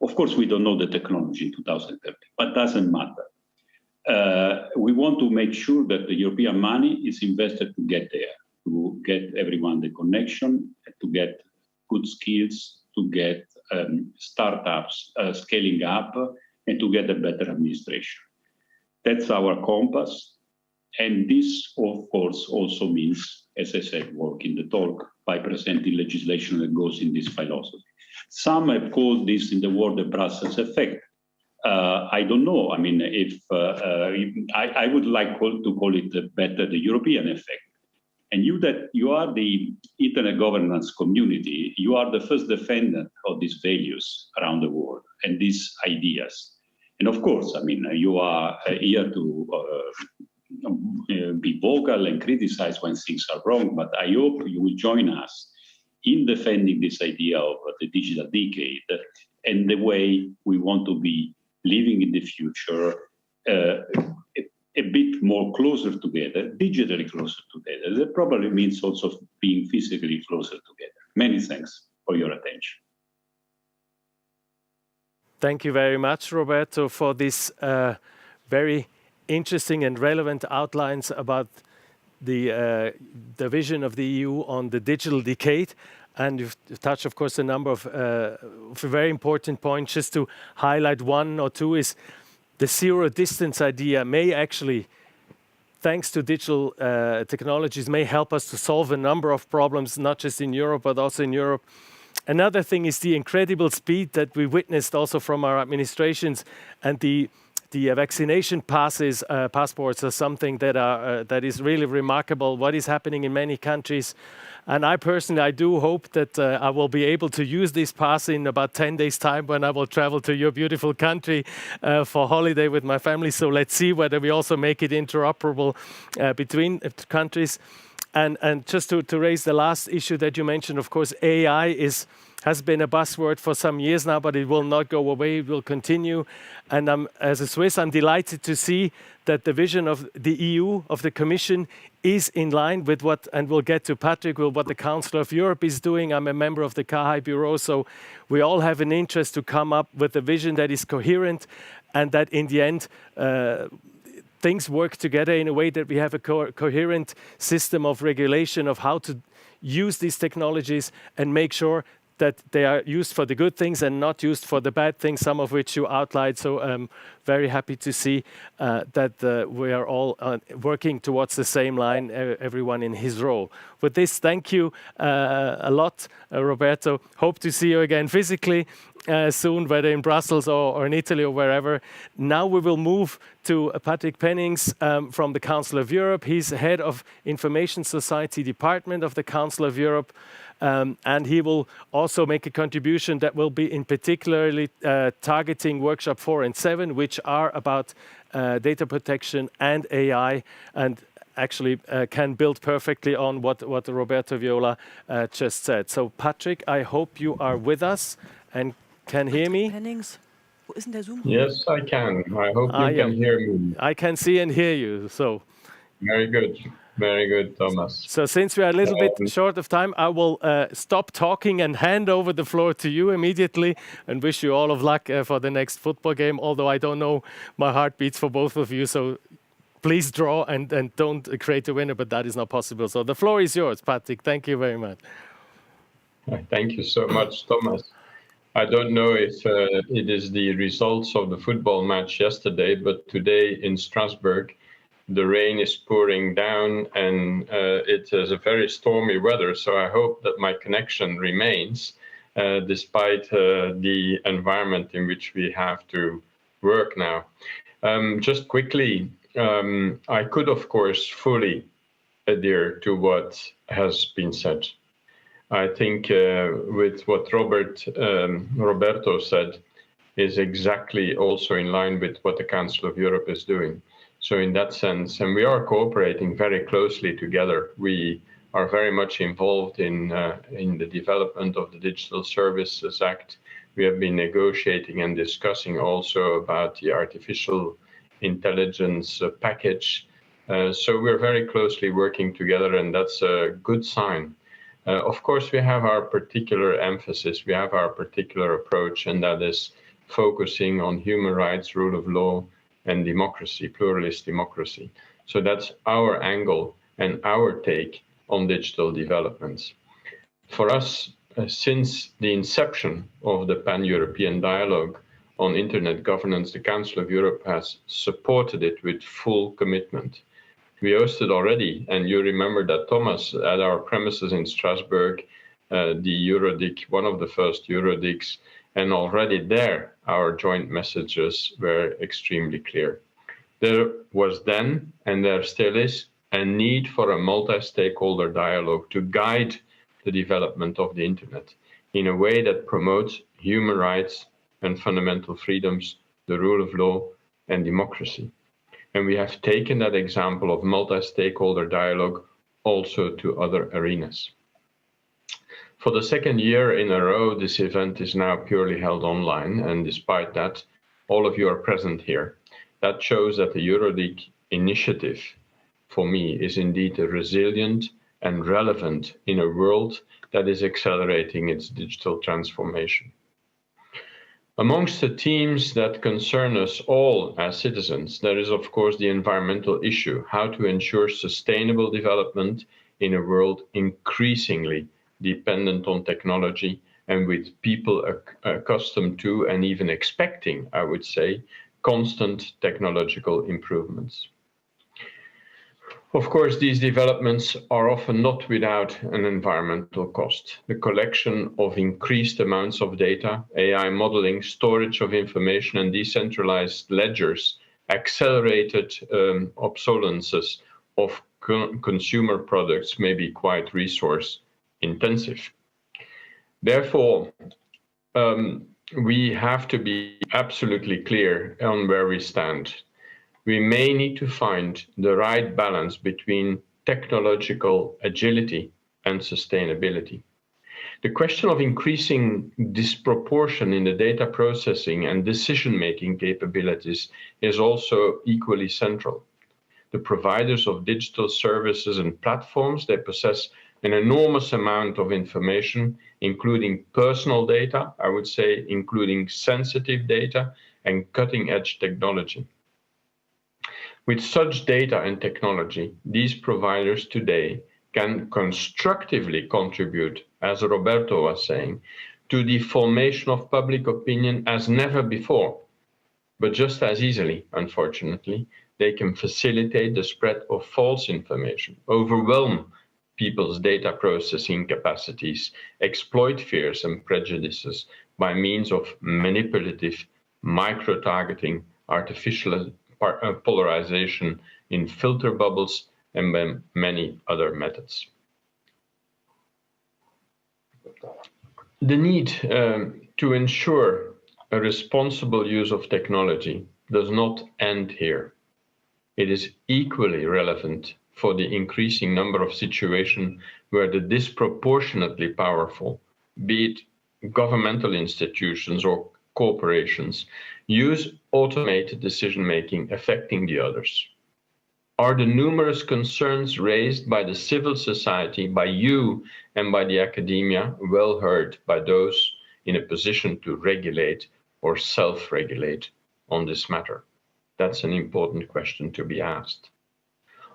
Of course, we don't know the technology in 2030, but doesn't matter. We want to make sure that the European money is invested to get there, to get everyone the connection, to get good skills, to get startups scaling up, and to get a better administration. That's our compass. And this, of course, also means, as I said, work in the talk by presenting legislation that goes in this philosophy. Some have called this in the world the Brussels effect. I don't know. I mean, if I would like to call it better the European effect. And you are the internet governance community. You are the first defendant of these values around the world and these ideas. And of course, I mean, you are here to be vocal and criticize when things are wrong. But I hope you will join us in defending this idea of the digital decade and the way we want to be living in the future a bit more closer together, digitally closer together. That probably means also being physically closer together. Many thanks for your attention. Thank you very much, Roberto, for this very interesting and relevant outlines about the vision of the EU on the digital decade. And you've touched, of course, a number of very important points. Just to highlight one or two is the zero distance idea may actually, thanks to digital technologies, may help us to solve a number of problems, not just in Europe, but also in Europe. Another thing is the incredible speed that we witnessed also from our administrations, and the vaccination passports are something that is really remarkable. What is happening in many countries, and I do hope that I will be able to use this pass in about 10 days' time when I will travel to your beautiful country for holiday with my family. So let's see whether we also make it interoperable between countries. And just to raise the last issue that you mentioned, of course, AI has been a buzzword for some years now, but it will not go away. It will continue. And as a Swiss, I'm delighted to see that the vision of the EU, of the Commission, is in line with what, and we'll get to Patrick, what the Council of Europe is doing. I'm a member of the CAHI Bureau, so we all have an interest to come up with a vision that is coherent and that in the end, things work together in a way that we have a coherent system of regulation of how to use these technologies and make sure that they are used for the good things and not used for the bad things, some of which you outlined. So I'm very happy to see that we are all working towards the same line, everyone in his role. With this, thank you a lot, Roberto. Hope to see you again physically soon, whether in Brussels or in Italy or wherever. Now we will move to Patrick Pennings from the Council of Europe. He's head of Information Society Department of the Council of Europe. And he will also make a contribution that will be in particularly targeting workshop 4 and 7, which are about data protection and AI, and actually can build perfectly on what Roberto Viola just said. So Patrick, I hope you are with us and can hear me. Pennings, wo ist denn der Zoom? Yes, I can. I hope you can hear me. I can see and hear you. So very good. Very good, Thomas. So since we are a little bit short of time, I will stop talking and hand over the floor to you immediately and wish you all of luck for the next football game, although I don't know my heart beats for both of you. So please draw and don't create a winner, but that is not possible. So the floor is yours, Patrick. Thank you very much. Thank you so much, Thomas. I don't know if it is the results of the football match yesterday, but today in Strasbourg, the rain is pouring down and it is a very stormy weather. So I hope that my connection remains despite the environment in which we have to work now. Just quickly, I could, of course, fully adhere to what has been said. I think with what Roberto said is exactly also in line with what the Council of Europe is doing. So in that sense, and we are cooperating very closely together. We are very much involved in the development of the Digital Services Act. We have been negotiating and discussing also about the artificial intelligence package. So we're very closely working together, and that's a good sign. Of course, we have our particular emphasis, we have our particular approach, and that is focusing on human rights, rule of law, and democracy, pluralist democracy. So that's our angle and our take on digital developments. For us, since the inception of the Pan-European dialogue on internet governance, the Council of Europe has supported it with full commitment. We hosted already, and you remember that, Thomas, at our premises in Strasbourg, the EuroDIG, one of the first EuroDIGs, and already there, our joint messages were extremely clear. There was then, and there still is, a need for a multi-stakeholder dialogue to guide the development of the internet in a way that promotes human rights and fundamental freedoms, the rule of law, and democracy. And we have taken that example of multi-stakeholder dialogue also to other arenas. For the second year in a row, this event is now purely held online, and despite that, all of you are present here. That shows that the EuroDIG initiative, for me, is indeed resilient and relevant in a world that is accelerating its digital transformation. Amongst the themes that concern us all as citizens, there is, of course, the environmental issue, how to ensure sustainable development in a world increasingly dependent on technology and with people accustomed to and even expecting, I would say, constant technological improvements. Of course, these developments are often not without an environmental cost. The collection of increased amounts of data, AI modeling, storage of information, and decentralized ledgers, accelerated obsolescence of consumer products may be quite resource intensive. Therefore, we have to be absolutely clear on where we stand. We may need to find the right balance between technological agility and sustainability. The question of increasing disproportion in the data processing and decision-making capabilities is also equally central. The providers of digital services and platforms, they possess an enormous amount of information, including personal data, I would say, including sensitive data and cutting-edge technology. With such data and technology, these providers today can constructively contribute, as Roberto was saying, to the formation of public opinion as never before. But just as easily, unfortunately, they can facilitate the spread of false information, overwhelm people's data processing capacities, exploit fears and prejudices by means of manipulative micro-targeting, artificial polarization in filter bubbles, and many other methods. The need to ensure a responsible use of technology does not end here. It is equally relevant for the increasing number of situations where the disproportionately powerful, be it governmental institutions or corporations, use automated decision-making affecting the others. Are the numerous concerns raised by the civil society, by you and by the academia, well heard by those in a position to regulate or self-regulate on this matter? That's an important question to be asked.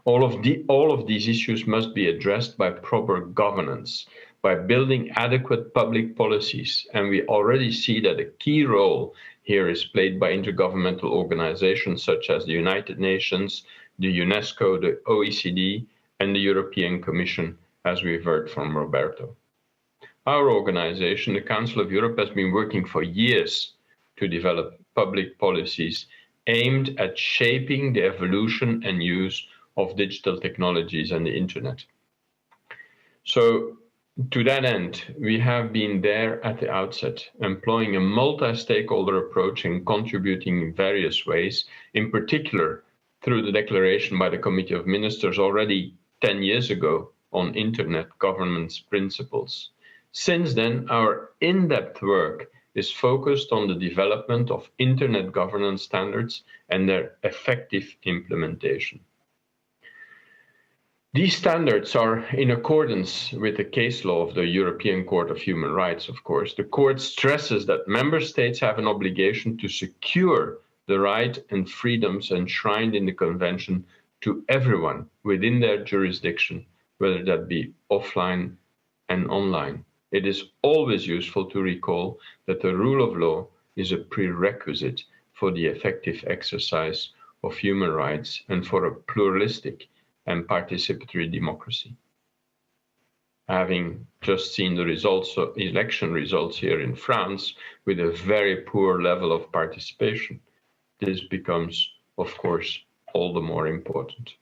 All of these issues must be addressed by proper governance, by building adequate public policies, and we already see that a key role here is played by intergovernmental organizations such as the United Nations, the UNESCO, the OECD, and the European Commission, as we've heard from Roberto. Our organization, the Council of Europe, has been working for years to develop public policies aimed at shaping the evolution and use of digital technologies and the internet. So, to that end, we have been there at the outset, employing a multi-stakeholder approach and contributing in various ways, in particular through the declaration by the Committee of Ministers already 10 years ago on internet governance principles. Since then, our in-depth work is focused on the development of internet governance standards and their effective implementation. These standards are in accordance with the case law of the European Court of Human Rights, of course. The court stresses that member states have an obligation to secure the right and freedoms enshrined in the Convention to everyone within their jurisdiction, whether that be offline and online. It is always useful to recall that the rule of law is a prerequisite for the effective exercise of human rights and for a pluralistic and participatory democracy. Having just seen the results of election results here in France with a very poor level of participation, this becomes, of course, all the more important.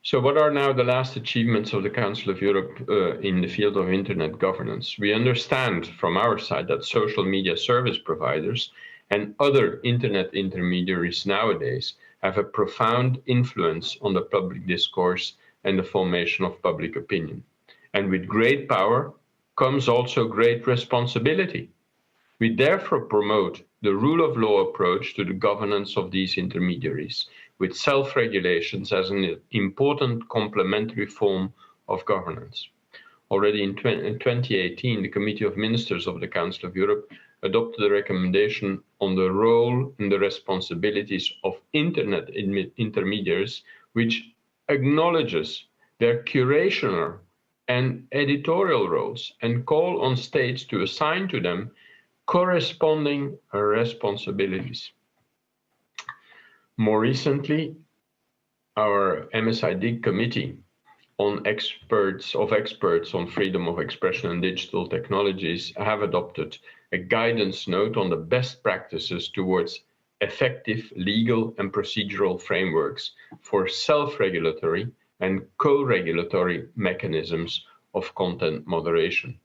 So what are now the last achievements of the Council of Europe in the field of internet governance? We understand from our side that social media service providers and other internet intermediaries nowadays have a profound influence on the public discourse and the formation of public opinion. And with great power comes also great responsibility. We therefore promote the rule of law approach to the governance of these intermediaries, with self-regulations as an important complementary form of governance. Already in 2018, the Committee of Ministers of the Council of Europe adopted a recommendation on the role and the responsibilities of internet intermediaries, which acknowledges their curational and editorial roles and call on states to assign to them corresponding responsibilities. More recently, our MSIDIG committee on experts on freedom of expression and digital technologies have adopted a guidance note on the best practices towards effective legal and procedural frameworks for self-regulatory and co-regulatory mechanisms of content moderation.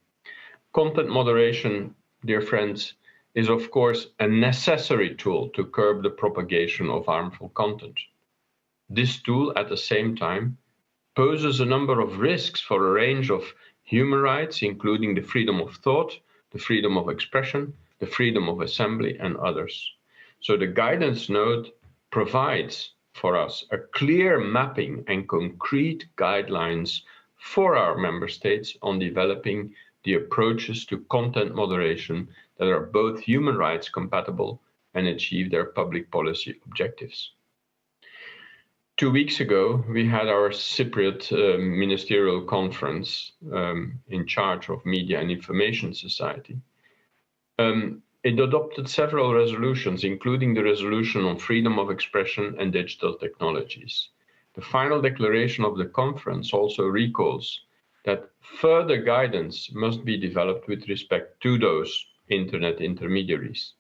Content moderation, dear friends, is of course a necessary tool to curb the propagation of harmful content. This tool, at the same time, poses a number of risks for a range of human rights, including the freedom of thought, the freedom of expression, the freedom of assembly, and others. So the guidance note provides for us a clear mapping and concrete guidelines for our member states on developing the approaches to content moderation that are both human rights compatible and achieve their public policy objectives. 2 weeks ago, we had our Cypriot ministerial conference in charge of Media and Information Society. It adopted several resolutions, including the resolution on freedom of expression and digital technologies. The final declaration of the conference also recalls that further guidance must be developed with respect to those internet intermediaries.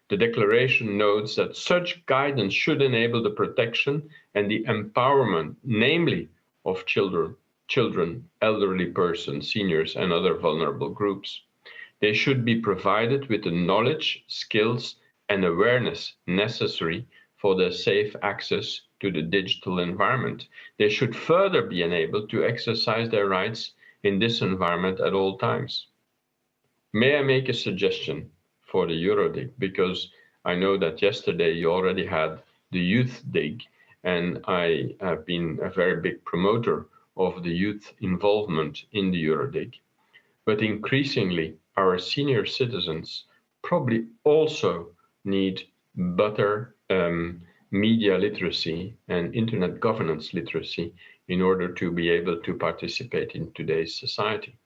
The declaration notes that such guidance should enable the protection and the empowerment, namely of children, elderly persons, seniors, and other vulnerable groups. They should be provided with the knowledge, skills, and awareness necessary for their safe access to the digital environment. They should further be enabled to exercise their rights in this environment at all times. May I make a suggestion for the EuroDIG, because I know that yesterday you already had the Youth DIG, and I have been a very big promoter of the youth involvement in the EuroDIG. But increasingly, our senior citizens probably also need better media literacy and internet governance literacy in order to be able to participate in today's society.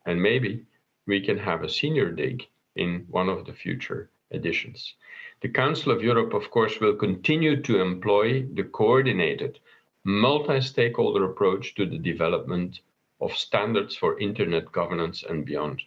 And maybe we can have a senior DIG in one of the future editions. The Council of Europe, of course, will continue to employ the coordinated, multi-stakeholder approach to the development of standards for internet governance and beyond.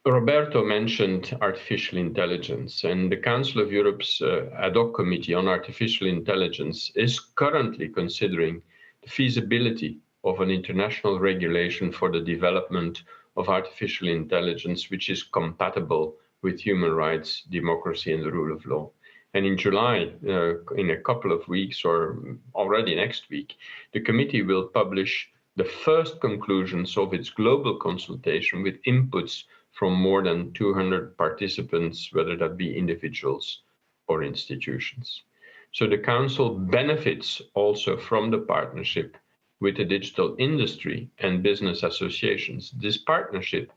Roberto mentioned artificial intelligence, and the Council of Europe's ad hoc committee on artificial intelligence is currently considering the feasibility of an international regulation for the development of artificial intelligence, which is compatible with human rights, democracy, and the rule of law. And in July, in a couple of weeks, or already next week, the committee will publish the first conclusions of its global consultation with inputs from more than 200 participants, whether that be individuals or institutions. So the Council benefits also from the partnership with the digital industry and business associations. This partnership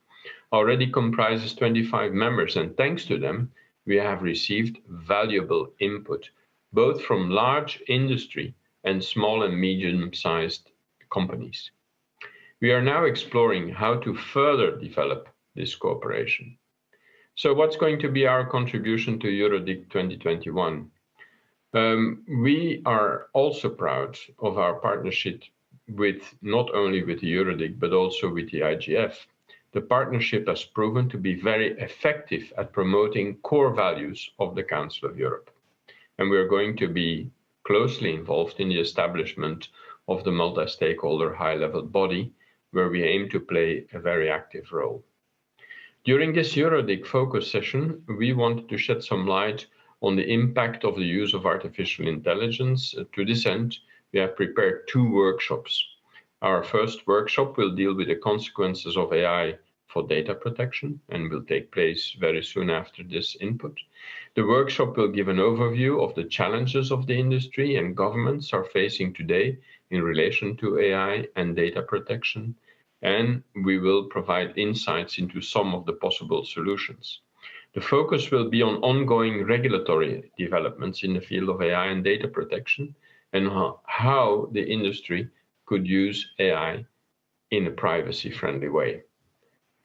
already comprises 25 members, and thanks to them, we have received valuable input, both from large industry and small and medium-sized companies. We are now exploring how to further develop this cooperation. So what's going to be our contribution to EuroDIG 2021? We are also proud of our partnership with not only with the EuroDIG, but also with the IGF. The partnership has proven to be very effective at promoting core values of the Council of Europe. And we're going to be closely involved in the establishment of the multi-stakeholder high-level body, where we aim to play a very active role. During this EuroDIG focus session, we wanted to shed some light on the impact of the use of artificial intelligence. To this end, we have prepared 2 workshops. Our first workshop will deal with the consequences of AI for data protection and will take place very soon after this input. The workshop will give an overview of the challenges of the industry and governments are facing today in relation to AI and data protection, and we will provide insights into some of the possible solutions. The focus will be on ongoing regulatory developments in the field of AI and data protection and how the industry could use AI in a privacy-friendly way.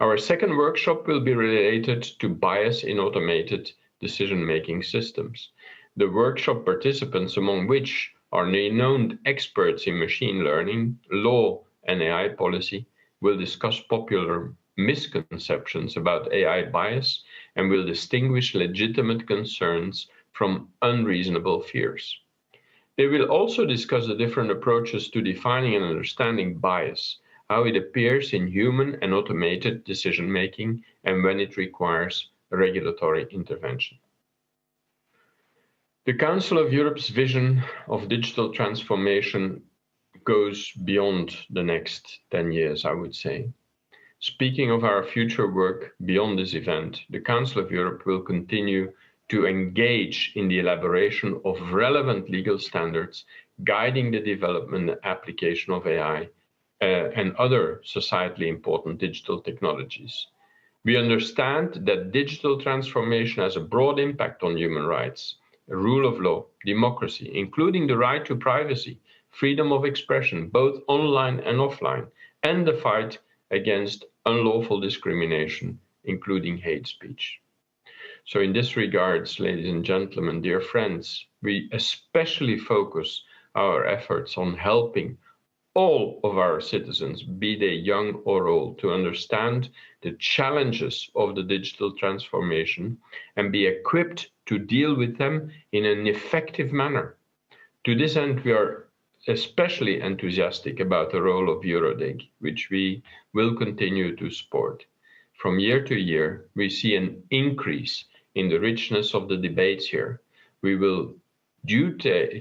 Our second workshop will be related to bias in automated decision-making systems. The workshop participants, among which are renowned experts in machine learning, law, and AI policy, will discuss popular misconceptions about AI bias and will distinguish legitimate concerns from unreasonable fears. They will also discuss the different approaches to defining and understanding bias, how it appears in human and automated decision-making, and when it requires regulatory intervention. The Council of Europe's vision of digital transformation goes beyond the next 10 years, I would say. Speaking of our future work beyond this event, the Council of Europe will continue to engage in the elaboration of relevant legal standards guiding the development and application of AI and other societally important digital technologies. We understand that digital transformation has a broad impact on human rights, rule of law, democracy, including the right to privacy, freedom of expression, both online and offline, and the fight against unlawful discrimination, including hate speech. So in this regards, ladies and gentlemen, dear friends, we especially focus our efforts on helping all of our citizens, be they young or old, to understand the challenges of the digital transformation and be equipped to deal with them in an effective manner. To this end, we are especially enthusiastic about the role of EuroDIG, which we will continue to support. From year to year, we see an increase in the richness of the debates here. We will due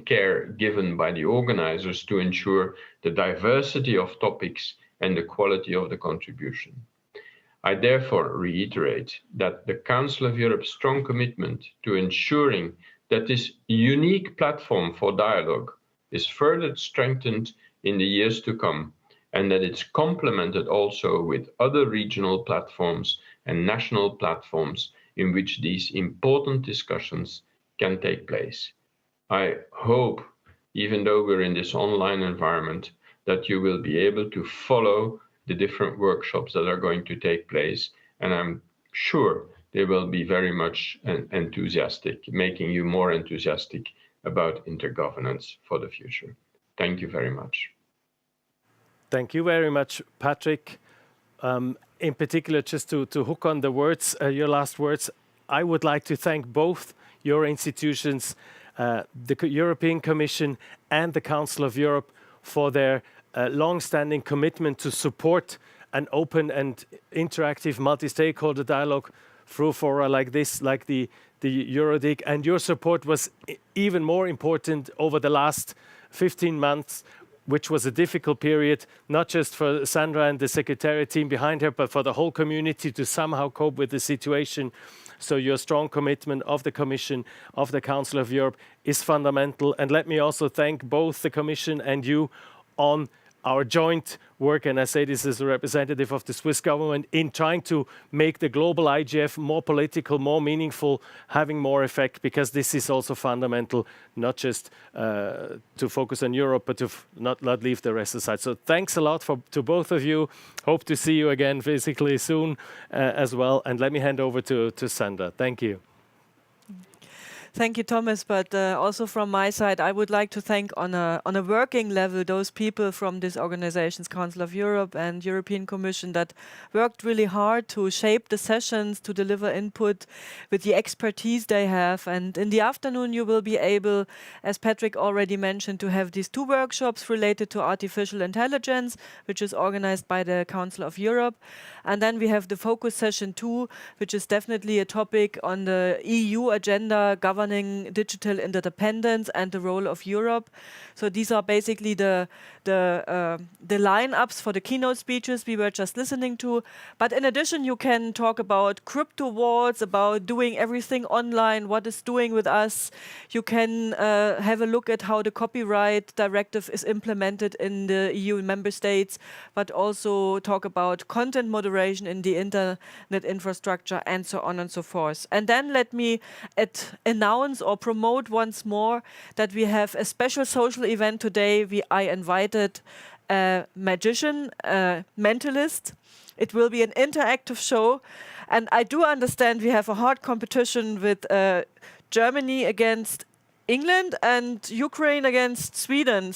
care given by the organizers to ensure the diversity of topics and the quality of the contribution. I therefore reiterate that the Council of Europe's strong commitment to ensuring that this unique platform for dialogue is further strengthened in the years to come, and that it's complemented also with other regional platforms and national platforms in which these important discussions can take place. I hope, even though we're in this online environment, that you will be able to follow the different workshops that are going to take place, and I'm sure they will be very much enthusiastic, making you more enthusiastic about intergovernance for the future. Thank you very much. Thank you very much, Patrick. In particular, just to hook on the words, your last words, I would like to thank both your institutions, the European Commission and the Council of Europe, for their long-standing commitment to support an open and interactive multi-stakeholder dialogue through fora like this, like the EuroDIG. And your support was even more important over the last 15 months which was a difficult period, not just for Sandra and the secretariat team behind her, but for the whole community to somehow cope with the situation. So your strong commitment of the Commission, of the Council of Europe is fundamental. And let me also thank both the Commission and you on our joint work, and I say this as a representative of the Swiss government, in trying to make the global IGF more political, more meaningful, having more effect, because this is also fundamental, not just to focus on Europe, but to not leave the rest aside. So thanks a lot to both of you. Hope to see you again physically soon as well. And let me hand over to Sandra. Thank you. Thank you, Thomas. But also from my side, I would like to thank on a working level those people from these organizations, Council of Europe and European Commission, that worked really hard to shape the sessions, to deliver input with the expertise they have. And in the afternoon, you will be able, as Patrick already mentioned, to have these 2 workshops related to artificial intelligence, which is organized by the Council of Europe. And then we have the focus session 2, which is definitely a topic on the EU agenda governing digital interdependence and the role of Europe. So these are basically the lineups for the keynote speeches we were just listening to. But in addition, you can talk about crypto wars, about doing everything online, what it's doing with us. You can have a look at how the copyright directive is implemented in the EU member states, but also talk about content moderation in the internet infrastructure and so on and so forth. And then let me announce or promote once more that we have a special social event today. I invited a magician, a mentalist. It will be an interactive show. And I do understand we have a hard competition with Germany against England and Ukraine against Sweden.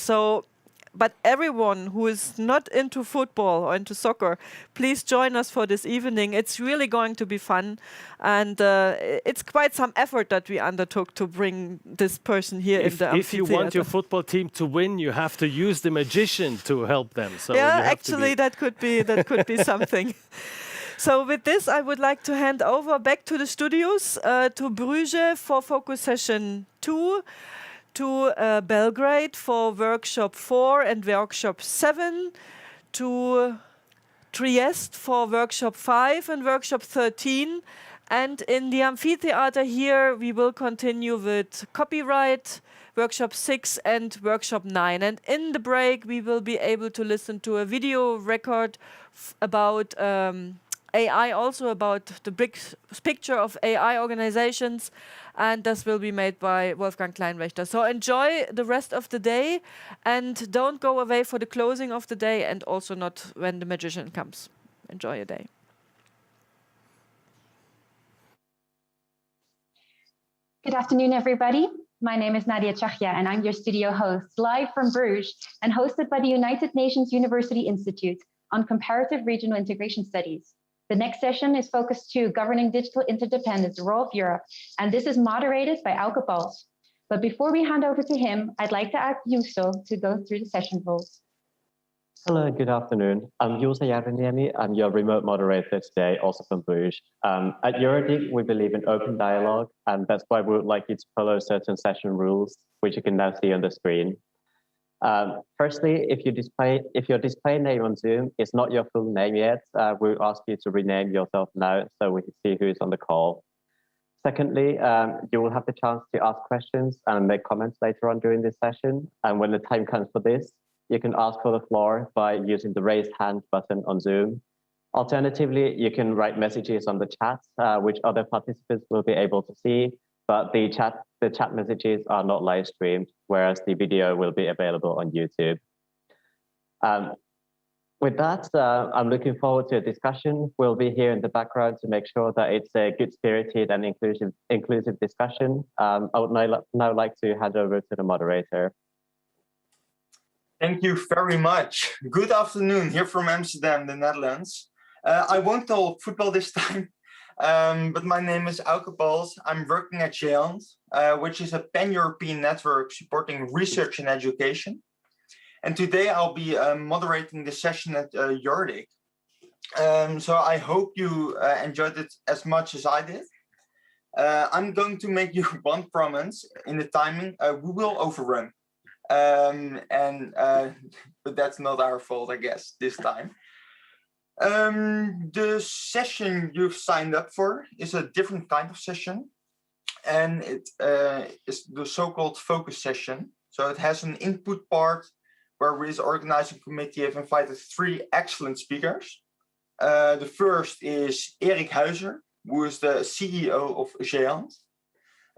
But everyone who is not into football or into soccer, please join us for this evening. It's really going to be fun. And it's quite some effort that we undertook to bring this person here in the amphitheater. If you want your football team to win, you have to use the magician to help them. So yeah, actually, that could be something. So with this, I would like to hand over back to the studios, to Bruges for focus session 2. To Belgrade for workshop 4 and workshop 7, to Trieste for workshop 5 and workshop 13. And in the amphitheater here, we will continue with copyright, workshop 6 and workshop 9. And in the break, we will be able to listen to a video record about AI, also about the big picture of AI organizations. And this will be made by Wolfgang Kleinwächter. So enjoy the rest of the day and don't go away for the closing of the day and also not when the magician comes. Enjoy your day. Good afternoon, everybody. My name is Nadia Chachia, and I'm your studio host, live from Bruges and hosted by the United Nations University Institute on Comparative Regional Integration Studies. The next session is focused to governing digital interdependence, the role of Europe, and this is moderated by Auke Bals. But before we hand over to him, I'd like to ask Juuso to go through the session rules. Hello, good afternoon. I'm Juuso Järviniemi. I'm your remote moderator today, also from Bruges. At EuroDIG, we believe in open dialogue, and that's why we would like you to follow certain session rules, which you can now see on the screen. Firstly, if your display name on Zoom is not your full name yet, we'll ask you to rename yourself now so we can see who is on the call. Secondly, you will have the chance to ask questions and make comments later on during this session. And when the time comes for this, you can ask for the floor by using the raised hand button on Zoom. Alternatively, you can write messages on the chat, which other participants will be able to see. But the chat messages are not live streamed, whereas the video will be available on YouTube. With that, I'm looking forward to a discussion. We'll be here in the background to make sure that it's a good-spirited and inclusive discussion. I would now like to hand over to the moderator. Thank you very much. Good afternoon, here from Amsterdam, the Netherlands. I won't talk football this time. But my name is Auke Bals. I'm working at GEANT, which is a pan-European network supporting research and education. And today I'll be moderating the session at EuroDIG. So I hope you enjoyed it as much as I did. I'm going to make you one promise in the timing. We will overrun. But that's not our fault, I guess, this time. The session you've signed up for is a different kind of session, and it is the so-called focus session. So it has an input part where we as organizing committee have invited 3 excellent speakers. The first is Erik Huizer, who is the CEO of Géant.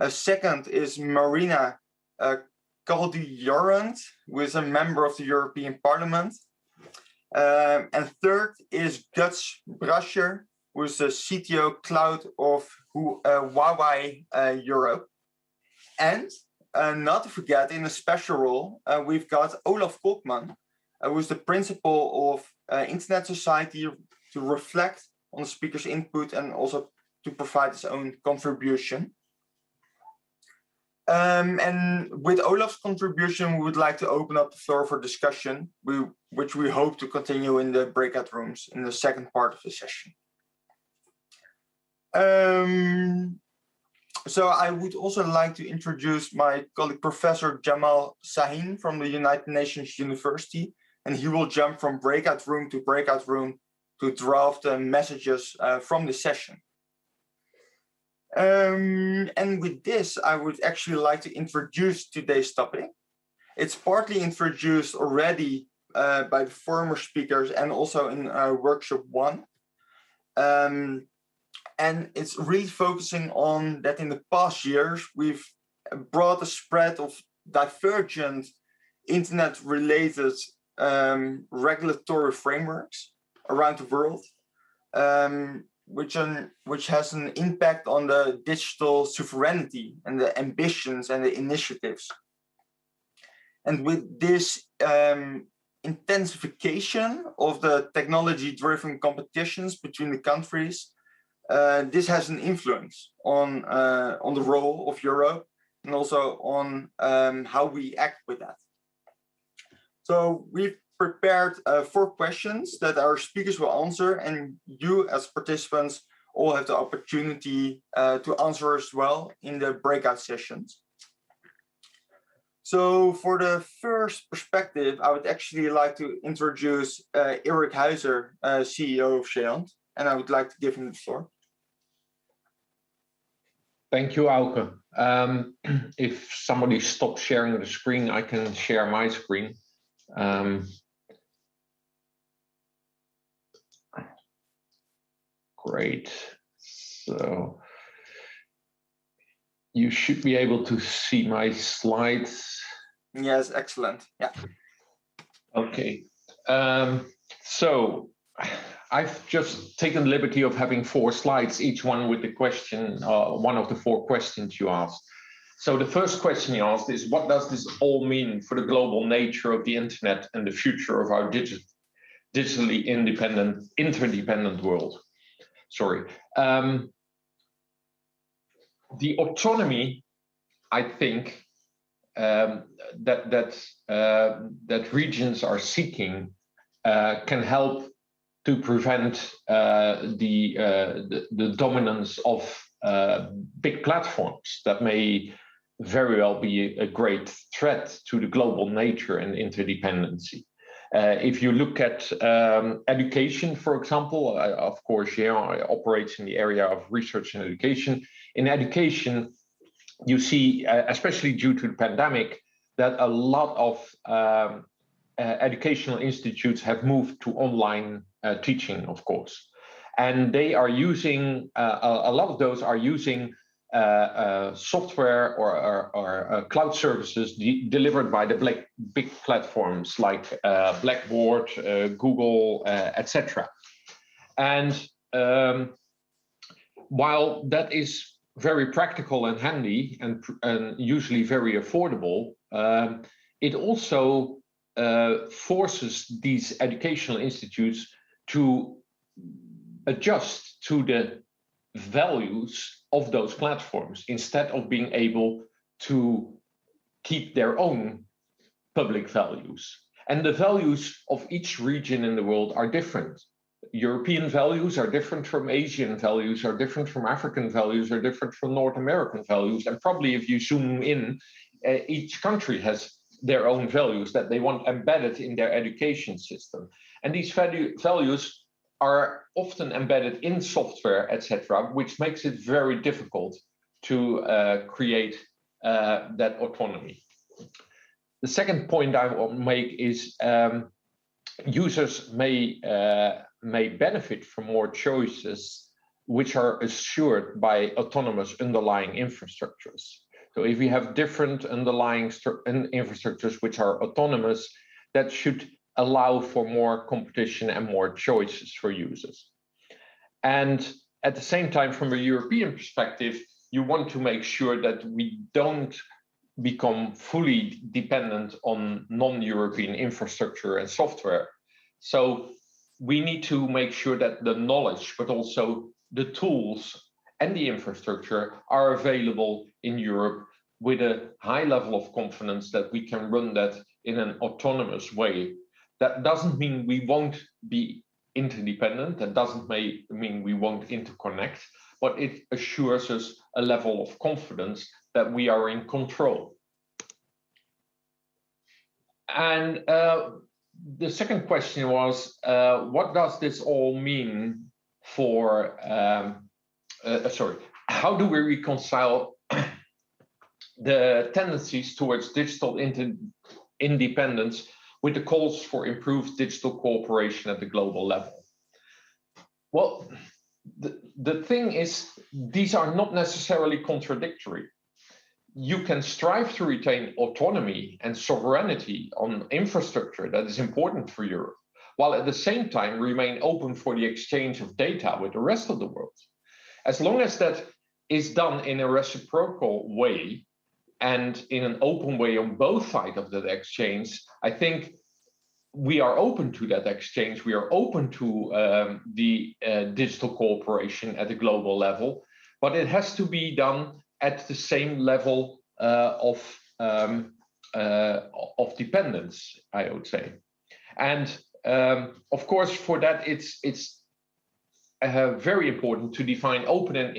Second is Marina Caldi-Jorrand, who is a member of the European Parliament. And third is Guts Brasher, who is the CTO Cloud of Huawei Europe. And not to forget, in a special role, we've got Olaf Kolkman, who is the principal of Internet Society, to reflect on the speaker's input and also to provide his own contribution. And with Olaf's contribution, we would like to open up the floor for discussion, which we hope to continue in the breakout rooms in the second part of the session. So I would also like to introduce my colleague, Professor Jamal Sahin from the United Nations University, and he will jump from breakout room to breakout room to draft messages from the session. And with this, I would actually like to introduce today's topic. It's partly introduced already by the former speakers and also in workshop 1. And it's really focusing on that in the past years, we've brought a spread of divergent internet-related regulatory frameworks around the world, which has an impact on the digital sovereignty and the ambitions and the initiatives. And with this intensification of the technology-driven competitions between the countries, this has an influence on the role of Europe and also on how we act with that. So we've prepared 4 questions that our speakers will answer, and you as participants all have the opportunity to answer as well in the breakout sessions. So for the first perspective, I would actually like to introduce Erik Huizer, CEO of Géant, and I would like to give him the floor. Thank you, Auke. If somebody stops sharing the screen, I can share my screen. Great. So you should be able to see my slides. Yes, excellent. Yeah. Okay. So I've just taken the liberty of having 4 slides, each one with the question, one of the 4 questions you asked. So the first question you asked is, what does this all mean for the global nature of the internet and the future of our digitally interdependent world? Sorry. The autonomy, I think, that regions are seeking can help to prevent the dominance of big platforms that may very well be a great threat to the global nature and interdependency. If you look at education, for example, of course, Géant operates in the area of research and education. In education, you see, especially due to the pandemic, that a lot of educational institutes have moved to online teaching, of course. And they are using, a lot of those are using software or cloud services delivered by the big platforms like Blackboard, Google, etc. And while that is very practical and handy and usually very affordable, it also forces these educational institutes to adjust to the values of those platforms instead of being able to keep their own public values. And the values of each region in the world are different. European values are different from Asian values, are different from African values, are different from North American values. And probably if you zoom in, each country has their own values that they want embedded in their education system. And these values are often embedded in software, etc., which makes it very difficult to create that autonomy. The second point I will make is users may benefit from more choices which are assured by autonomous underlying infrastructures. So if we have different underlying infrastructures which are autonomous, that should allow for more competition and more choices for users. And at the same time, from a European perspective, you want to make sure that we don't become fully dependent on non-European infrastructure and software. So we need to make sure that the knowledge, but also the tools and the infrastructure are available in Europe with a high level of confidence that we can run that in an autonomous way. That doesn't mean we won't be interdependent. That doesn't mean we won't interconnect, but it assures us a level of confidence that we are in control. And the second question was, what does this all mean for, how do we reconcile the tendencies towards digital independence with the calls for improved digital cooperation at the global level? Well, the thing is, these are not necessarily contradictory. You can strive to retain autonomy and sovereignty on infrastructure that is important for Europe, while at the same time remain open for the exchange of data with the rest of the world. As long as that is done in a reciprocal way and in an open way on both sides of that exchange, I think we are open to that exchange. We are open to the digital cooperation at the global level, but it has to be done at the same level of dependence, I would say. And of course, for that, it's very important to define open and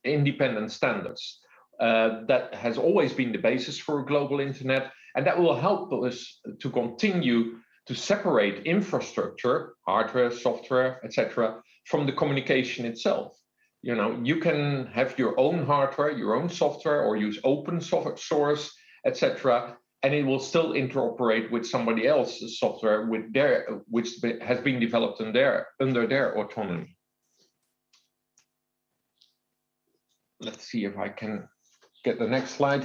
independent standards. That has always been the basis for a global internet, and that will help us to continue to separate infrastructure, hardware, software, etc., from the communication itself. You know, you can have your own hardware, your own software, or use open source, etc., and it will still interoperate with somebody else's software which has been developed under their autonomy. Let's see if I can get the next slide.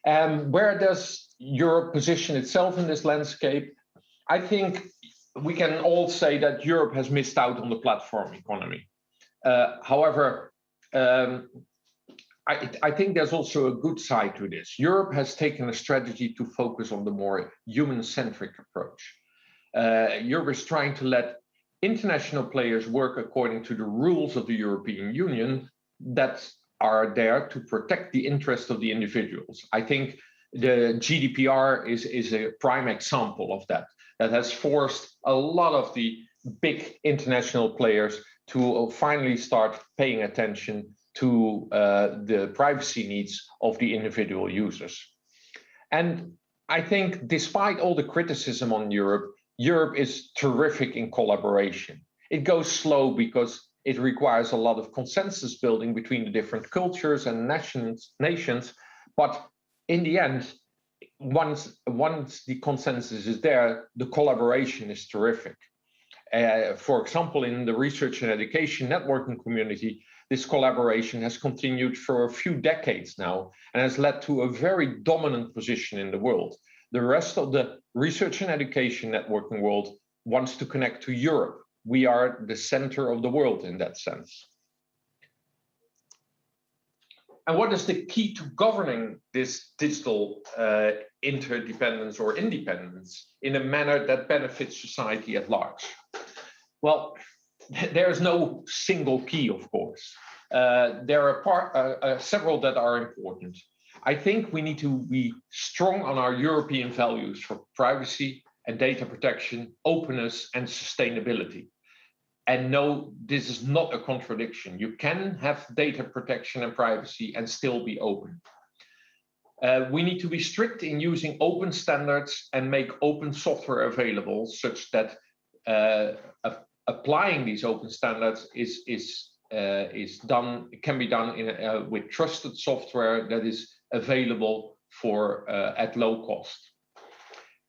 Where does Europe position itself in this landscape? I think we can all say that Europe has missed out on the platform economy. However, I think there's also a good side to this. Europe has taken a strategy to focus on the more human-centric approach. Europe is trying to let international players work according to the rules of the European Union that are there to protect the interests of the individuals. I think the GDPR is a prime example of that. That has forced a lot of the big international players to finally start paying attention to the privacy needs of the individual users. And I think despite all the criticism on Europe, Europe is terrific in collaboration. It goes slow because it requires a lot of consensus building between the different cultures and nations. But in the end, once the consensus is there, the collaboration is terrific. For example, in the research and education networking community, this collaboration has continued for a few decades now and has led to a very dominant position in the world. The rest of the research and education networking world wants to connect to Europe. We are the center of the world in that sense. And what is the key to governing this digital interdependence or independence in a manner that benefits society at large? Well, there is no single key, of course. There are several that are important. I think we need to be strong on our European values for privacy and data protection, openness and sustainability. And no, this is not a contradiction. You can have data protection and privacy and still be open. We need to be strict in using open standards and make open software available such that applying these open standards can be done with trusted software that is available for at low cost.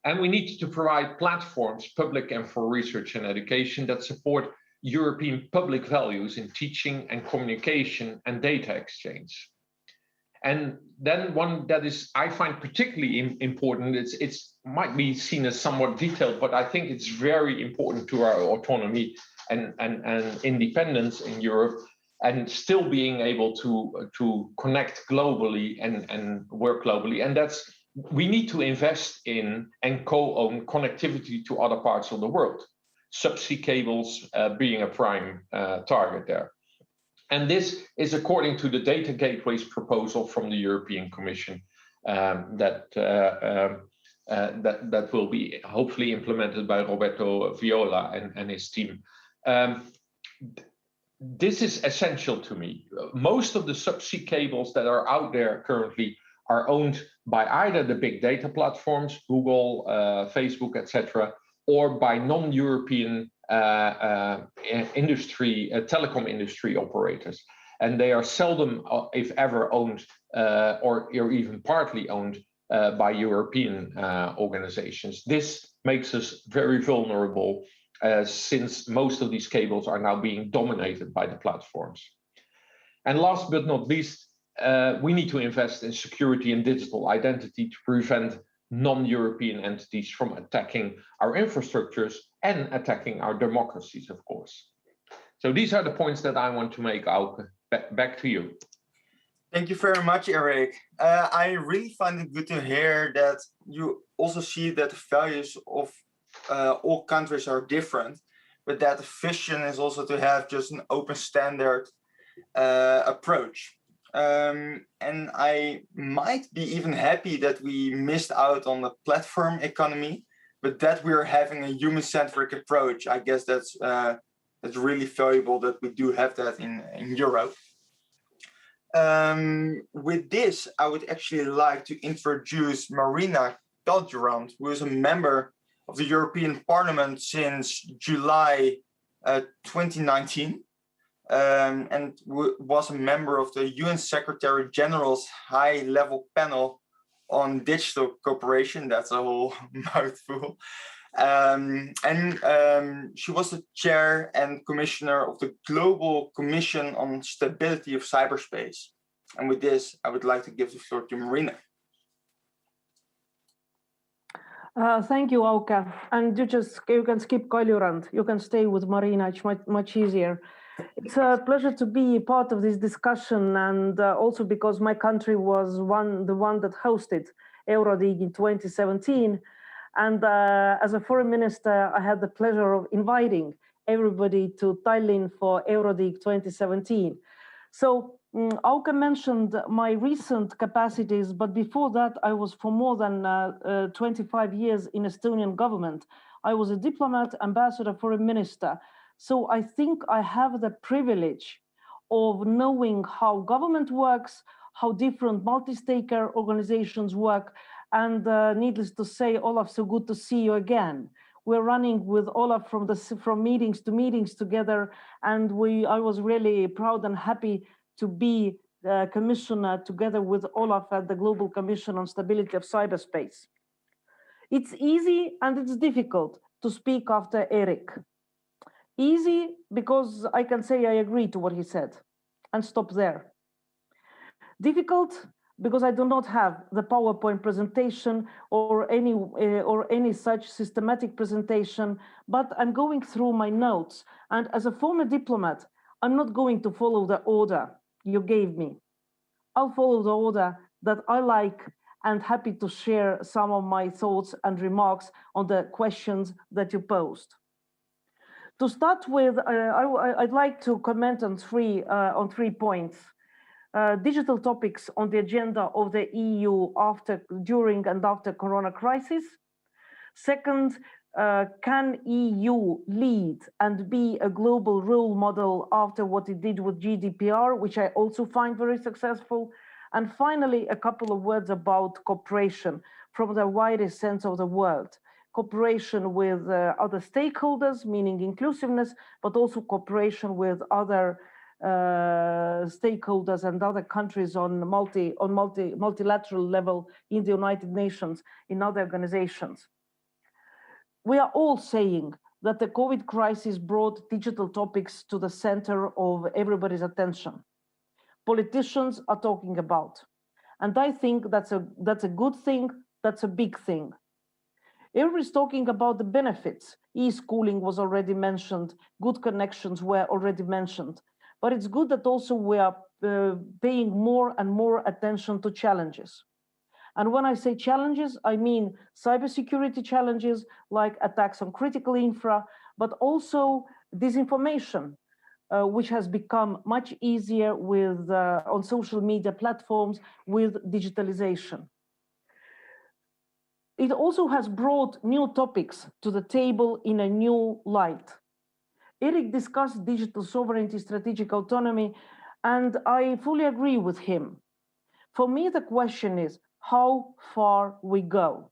And we need to provide platforms, public and for research and education, that support European public values in teaching and communication and data exchange. And then one that is, I find particularly important, it's might be seen as somewhat detailed, but I think it's very important to our autonomy and independence in Europe, and still being able to connect globally and work globally. And that's, we need to invest in and co-own connectivity to other parts of the world, subsea cables being a prime target there. And this is according to the data gateways proposal from the European Commission that will be hopefully implemented by Roberto Viola and his team. This is essential to me. Most of the subsea cables that are out there currently are owned by either the big data platforms, Google, Facebook, etc., or by non-European telecom industry operators. And they are seldom, if ever, owned or even partly owned by European organizations. This makes us very vulnerable since most of these cables are now being dominated by the platforms. And last but not least, we need to invest in security and digital identity to prevent non-European entities from attacking our infrastructures and attacking our democracies, of course. So these are the points that I want to make, Auke. Back to you. Thank you very much, Eric. I really find it good to hear that you also see that the values of all countries are different, but that the vision is also to have just an open standard approach. And I might be even happy that we missed out on the platform economy, but that we're having a human-centric approach. I guess that's really valuable that we do have that in Europe. With this, I would actually like to introduce Marina Kalgerand, who is a member of the European Parliament since July 2019. And was a member of the UN Secretary General's high-level panel on digital cooperation. That's a whole mouthful. She was the chair and commissioner of the Global Commission on Stability of Cyberspace. And with this, I would like to give the floor to Marina. Thank you, Auke. And you can skip Kaljurand. You can stay with Marina. It's much easier. It's a pleasure to be part of this discussion, and also because my country was the one that hosted EuroDIG in 2017. And as a foreign minister, I had the pleasure of inviting everybody to Tallinn for EuroDIG 2017. So Auke mentioned my recent capacities, but before that, I was for more than 25 years in Estonian government. I was a diplomat, ambassador, foreign minister. So I think I have the privilege of knowing how government works, how different multi-stakeholder organizations work. And needless to say, Olaf, so good to see you again. We're running with Olaf from meetings to meetings together. And I was really proud and happy to be the commissioner together with Olaf at the Global Commission on Stability of Cyberspace. It's easy and it's difficult to speak after Eric. Easy because I can say I agree to what he said and stop there. Difficult because I do not have the PowerPoint presentation or any such systematic presentation, but I'm going through my notes. And as a former diplomat, I'm not going to follow the order you gave me. I'll follow the order that I like and happy to share some of my thoughts and remarks on the questions that you posed. To start with, I'd like to comment on three points. Digital topics on the agenda of the EU during and after Corona crisis. Second, can EU lead and be a global role model after what it did with GDPR, which I also find very successful. And finally, a couple of words about cooperation from the widest sense of the word. Cooperation with other stakeholders, meaning inclusiveness, but also cooperation with other stakeholders and other countries on multilateral level in the United Nations, in other organizations. We are all saying that the COVID crisis brought digital topics to the center of everybody's attention. Politicians are talking about, and I think that's a good thing, that's a big thing. Everybody's talking about the benefits. E-schooling was already mentioned, good connections were already mentioned, but it's good that also we are paying more and more attention to challenges. And when I say challenges, I mean cybersecurity challenges like attacks on critical infra, but also disinformation, which has become much easier with on social media platforms with digitalization. It also has brought new topics to the table in a new light. Eric discussed digital sovereignty, strategic autonomy, and I fully agree with him. For me, the question is how far we go.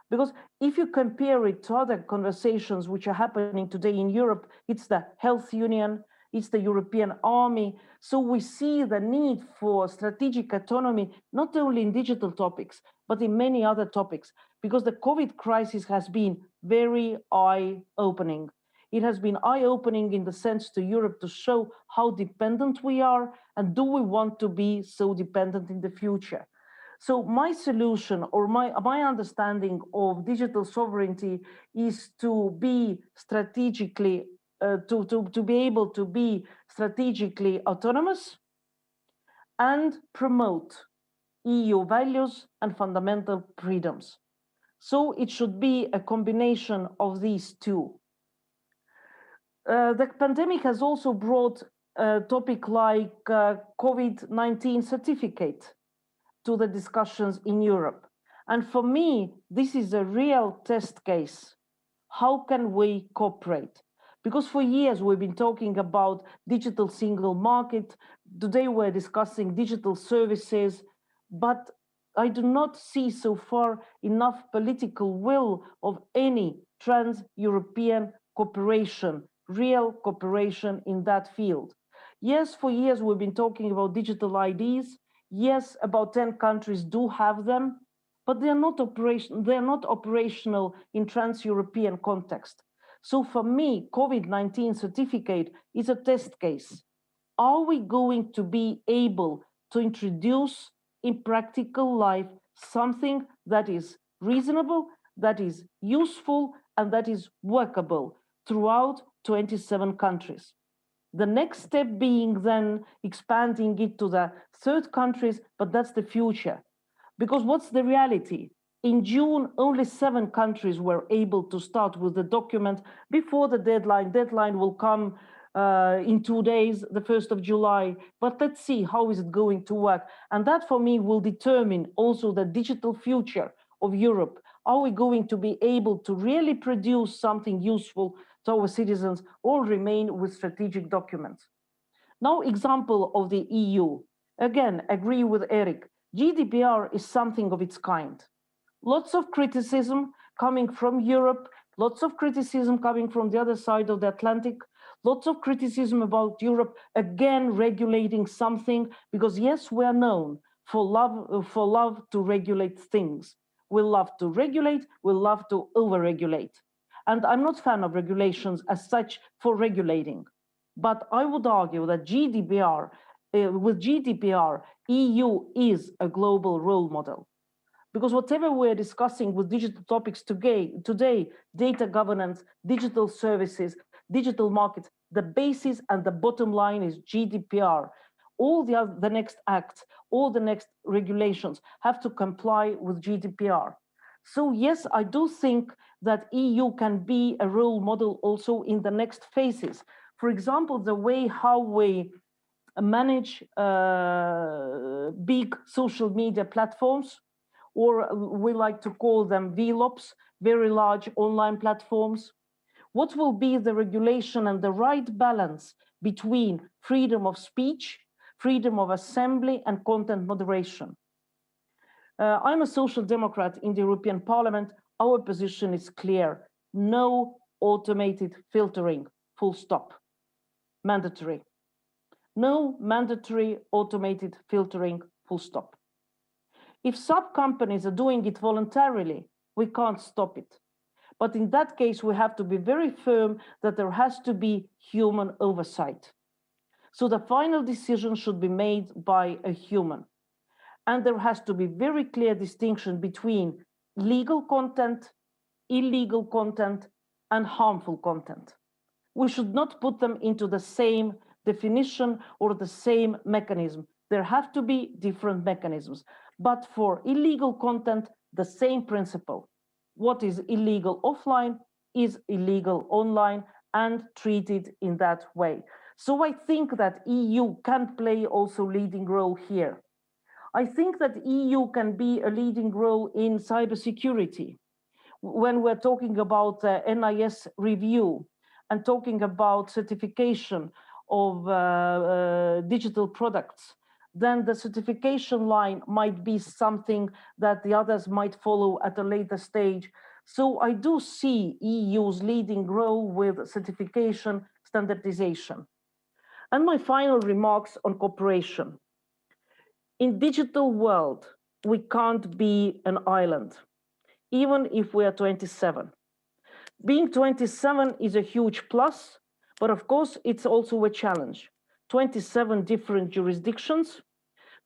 Because if you compare it to other conversations which are happening today in Europe, it's the health union, it's the European army. So we see the need for strategic autonomy, not only in digital topics, but in many other topics, because the COVID crisis has been very eye-opening. It has been eye-opening in the sense to Europe to show how dependent we are, and do we want to be so dependent in the future? So my solution, or my understanding of digital sovereignty, is to be strategically, to be able to be strategically autonomous and promote EU values and fundamental freedoms. So it should be a combination of these two. The pandemic has also brought a topic like COVID-19 certificate to the discussions in Europe. And for me, this is a real test case. How can we cooperate? Because for years we've been talking about digital single market. Today we're discussing digital services, but I do not see so far enough political will of any trans-European cooperation, real cooperation in that field. Yes, for years we've been talking about digital IDs. Yes, about 10 countries do have them, but they're not operational in trans-European context. So for me, COVID-19 certificate is a test case. Are we going to be able to introduce in practical life something that is reasonable, that is useful, and that is workable throughout 27 countries? The next step being then expanding it to the third countries, but that's the future. Because what's the reality? In June, only 7 countries were able to start with the document before the deadline. Deadline will come in 2 days, the 1st of July. But let's see how is it going to work. And that for me will determine also the digital future of Europe. Are we going to be able to really produce something useful to our citizens, or remain with strategic documents? Now, example of the EU. Again, agree with Eric. GDPR is something of its kind. Lots of criticism coming from Europe, lots of criticism coming from the other side of the Atlantic, lots of criticism about Europe, again, regulating something, because yes, we are known for love to regulate things. We love to regulate, we love to over-regulate. And I'm not a fan of regulations as such for regulating. But I would argue that with GDPR, EU is a global role model. Because whatever we're discussing with digital topics today, data governance, digital services, digital markets, the basis and the bottom line is GDPR. All the next acts, all the next regulations have to comply with GDPR. So yes, I do think that EU can be a role model also in the next phases. For example, the way how we manage big social media platforms, or we like to call them VLOPs, very large online platforms. What will be the regulation and the right balance between freedom of speech, freedom of assembly and content moderation. I'm a social democrat in the European Parliament. Our position is clear. No automated filtering, full stop. Mandatory. No mandatory automated filtering, full stop. If sub-companies are doing it voluntarily, we can't stop it. But in that case, we have to be very firm that there has to be human oversight. So the final decision should be made by a human. And there has to be very clear distinction between legal content, illegal content, and harmful content. We should not put them into the same definition or the same mechanism. There have to be different mechanisms. But for illegal content, the same principle. What is illegal offline is illegal online and treated in that way. So I think that EU can play also leading role here. I think that EU can be a leading role in cybersecurity. When we're talking about the NIS review and talking about certification of digital products, then the certification line might be something that the others might follow at a later stage. So I do see EU's leading role with certification standardization. And my final remarks on cooperation. In digital world, we can't be an island, even if we are 27. Being 27 is a huge plus, but of course, it's also a challenge. 27 different jurisdictions,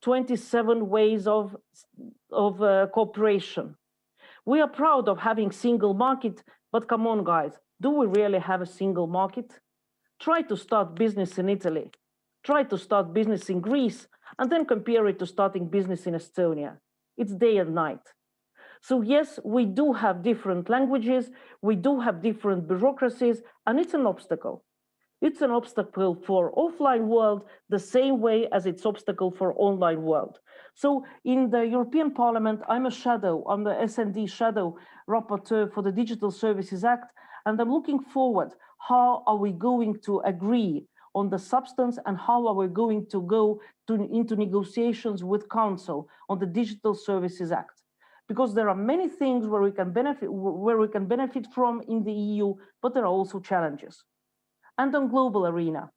27 ways of cooperation. We are proud of having single market, but come on, guys, do we really have a single market? Try to start business in Italy, try to start business in Greece, and then compare it to starting business in Estonia. It's day and night. So yes, we do have different languages, we do have different bureaucracies, and it's an obstacle. It's an obstacle for offline world the same way as it's obstacle for online world. So in the European Parliament, I'm a shadow, I'm the SD shadow rapporteur for the Digital Services Act, and I'm looking forward, how are we going to agree on the substance and how are we going to go into negotiations with Council on the Digital Services Act? Because there are many things where we can benefit from in the EU, but there are also challenges. And on global arena,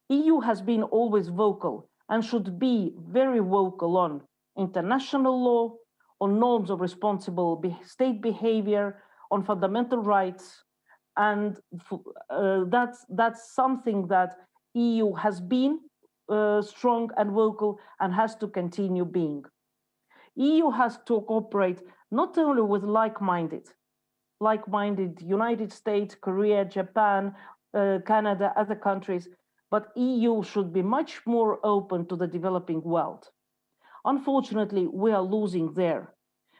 EU has been always vocal and should be very vocal on international law, on norms of responsible state behavior, on fundamental rights, and that's something that EU has been strong and vocal and has to continue being. EU has to cooperate not only with like-minded United States, Korea, Japan, Canada, other countries, but EU should be much more open to the developing world. Unfortunately, we are losing there.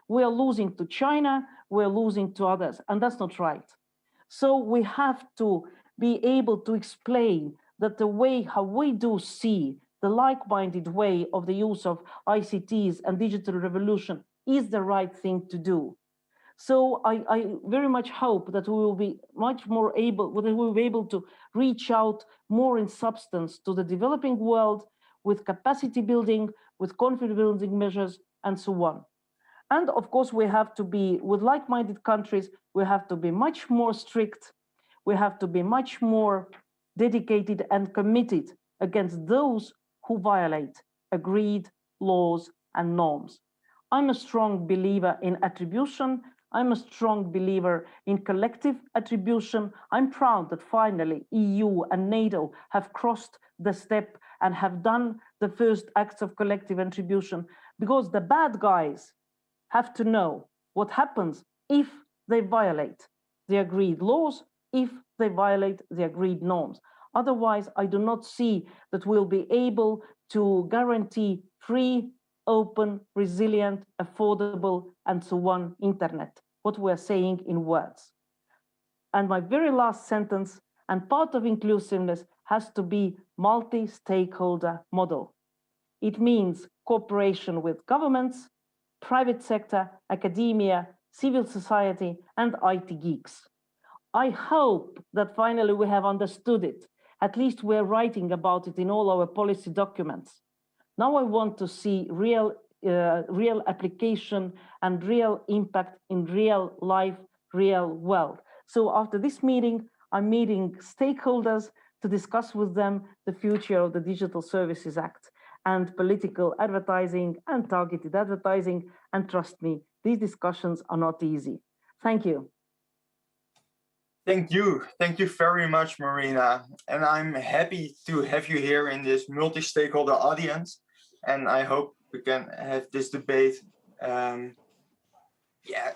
We are losing to China, we are losing to others, and that's not right. So we have to be able to explain that the way how we do see the like-minded way of the use of ICTs and digital revolution is the right thing to do. So I very much hope that we will be much more able, that we will be able to reach out more in substance to the developing world with capacity building, with confidence building measures, and so on. And of course, we have to be, with like-minded countries, we have to be much more strict. We have to be much more dedicated and committed against those who violate agreed laws and norms. I'm a strong believer in attribution. I'm a strong believer in collective attribution. I'm proud that finally EU and NATO have crossed the step and have done the first acts of collective attribution, because the bad guys have to know what happens if they violate the agreed laws, if they violate the agreed norms. Otherwise, I do not see that we'll be able to guarantee free, open, resilient, affordable, and so on internet, what we're saying in words. And my very last sentence, and part of inclusiveness has to be multi-stakeholder model. It means cooperation with governments, private sector, academia, civil society, and IT geeks. I hope that finally we have understood it, At least we're writing about it in all our policy documents. Now I want to see real application and real impact in real life, real world. So after this meeting, I'm meeting stakeholders to discuss with them the future of the Digital Services Act and political advertising and targeted advertising. And trust me, these discussions are not easy. Thank you. Thank you. Thank you very much, Marina. And I'm happy to have you here in this multi-stakeholder audience. And I hope we can have this debate in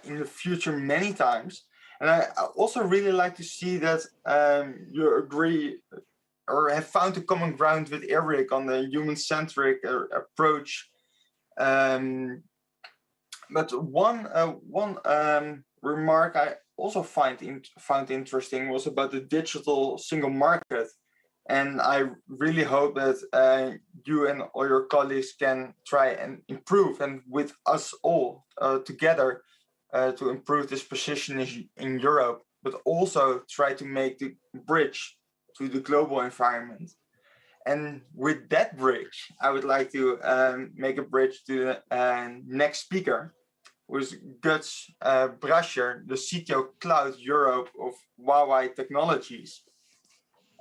the future many times. And I also really like to see that you agree or have found a common ground with Eric on the human-centric approach. But one remark I also found interesting was about the digital single market. And I really hope that you and all your colleagues can try and improve, and with us all together to improve this position in Europe, but also try to make the bridge to the global environment. And with that bridge, I would like to make a bridge to the next speaker, who is Guts Brasher, the CTO Cloud Europe of Huawei Technologies.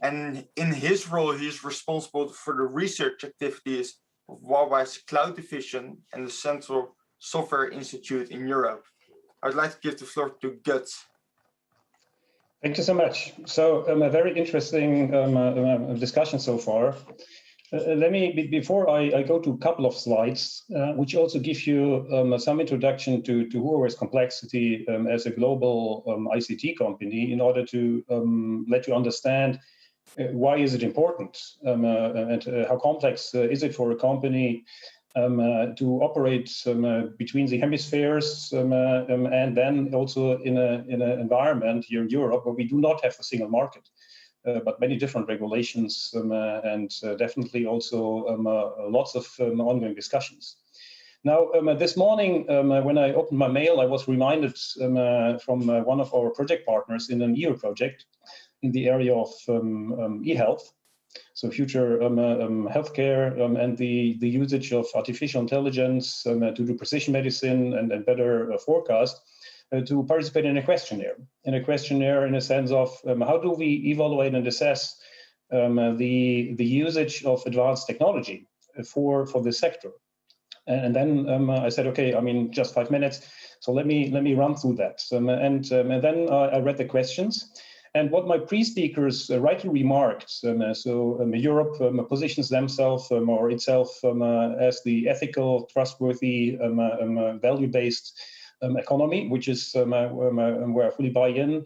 And in his role, he is responsible for the research activities of Huawei's cloud division and the Central Software Institute in Europe. I would like to give the floor to Guts. Thank you so much. So a very interesting discussion so far. Let me, before I go to a couple of slides, which also give you some introduction to Huawei's complexity as a global ICT company, in order to let you understand why is it important and how complex is it for a company to operate between the hemispheres and then also in an environment here in Europe where we do not have a single market. But many different regulations and definitely also lots of ongoing discussions. Now, this morning, when I opened my mail, I was reminded from one of our project partners in an EU project in the area of e-health, so future healthcare and the usage of artificial intelligence to do precision medicine and better forecast, to participate in a questionnaire. In a sense of how do we evaluate and assess the usage of advanced technology for this sector. And then I said, okay, I mean, just 5 minutes, so let me run through that. And then I read the questions. And what my pre-speakers rightly remarked, Europe positions themselves or itself as the ethical, trustworthy, value-based economy, which is where I fully buy in.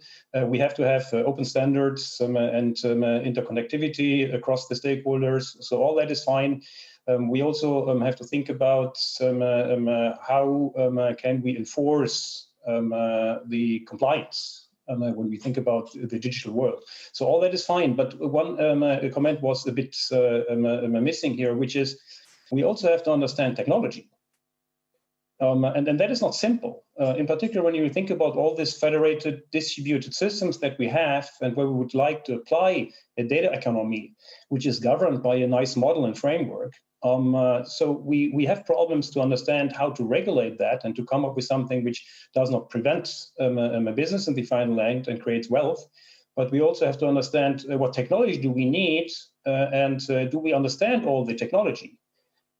We have to have open standards and interconnectivity across the stakeholders. So all that is fine. We also have to think about how can we enforce the compliance when we think about the digital world. So all that is fine, but one comment was a bit missing here, which is we also have to understand technology. And that is not simple. In particular, when you think about all these federated distributed systems that we have and where we would like to apply a data economy, which is governed by a nice model and framework. So we have problems to understand how to regulate that and to come up with something which does not prevent a business in the final end and creates wealth. But we also have to understand what technology do we need and do we understand all the technology?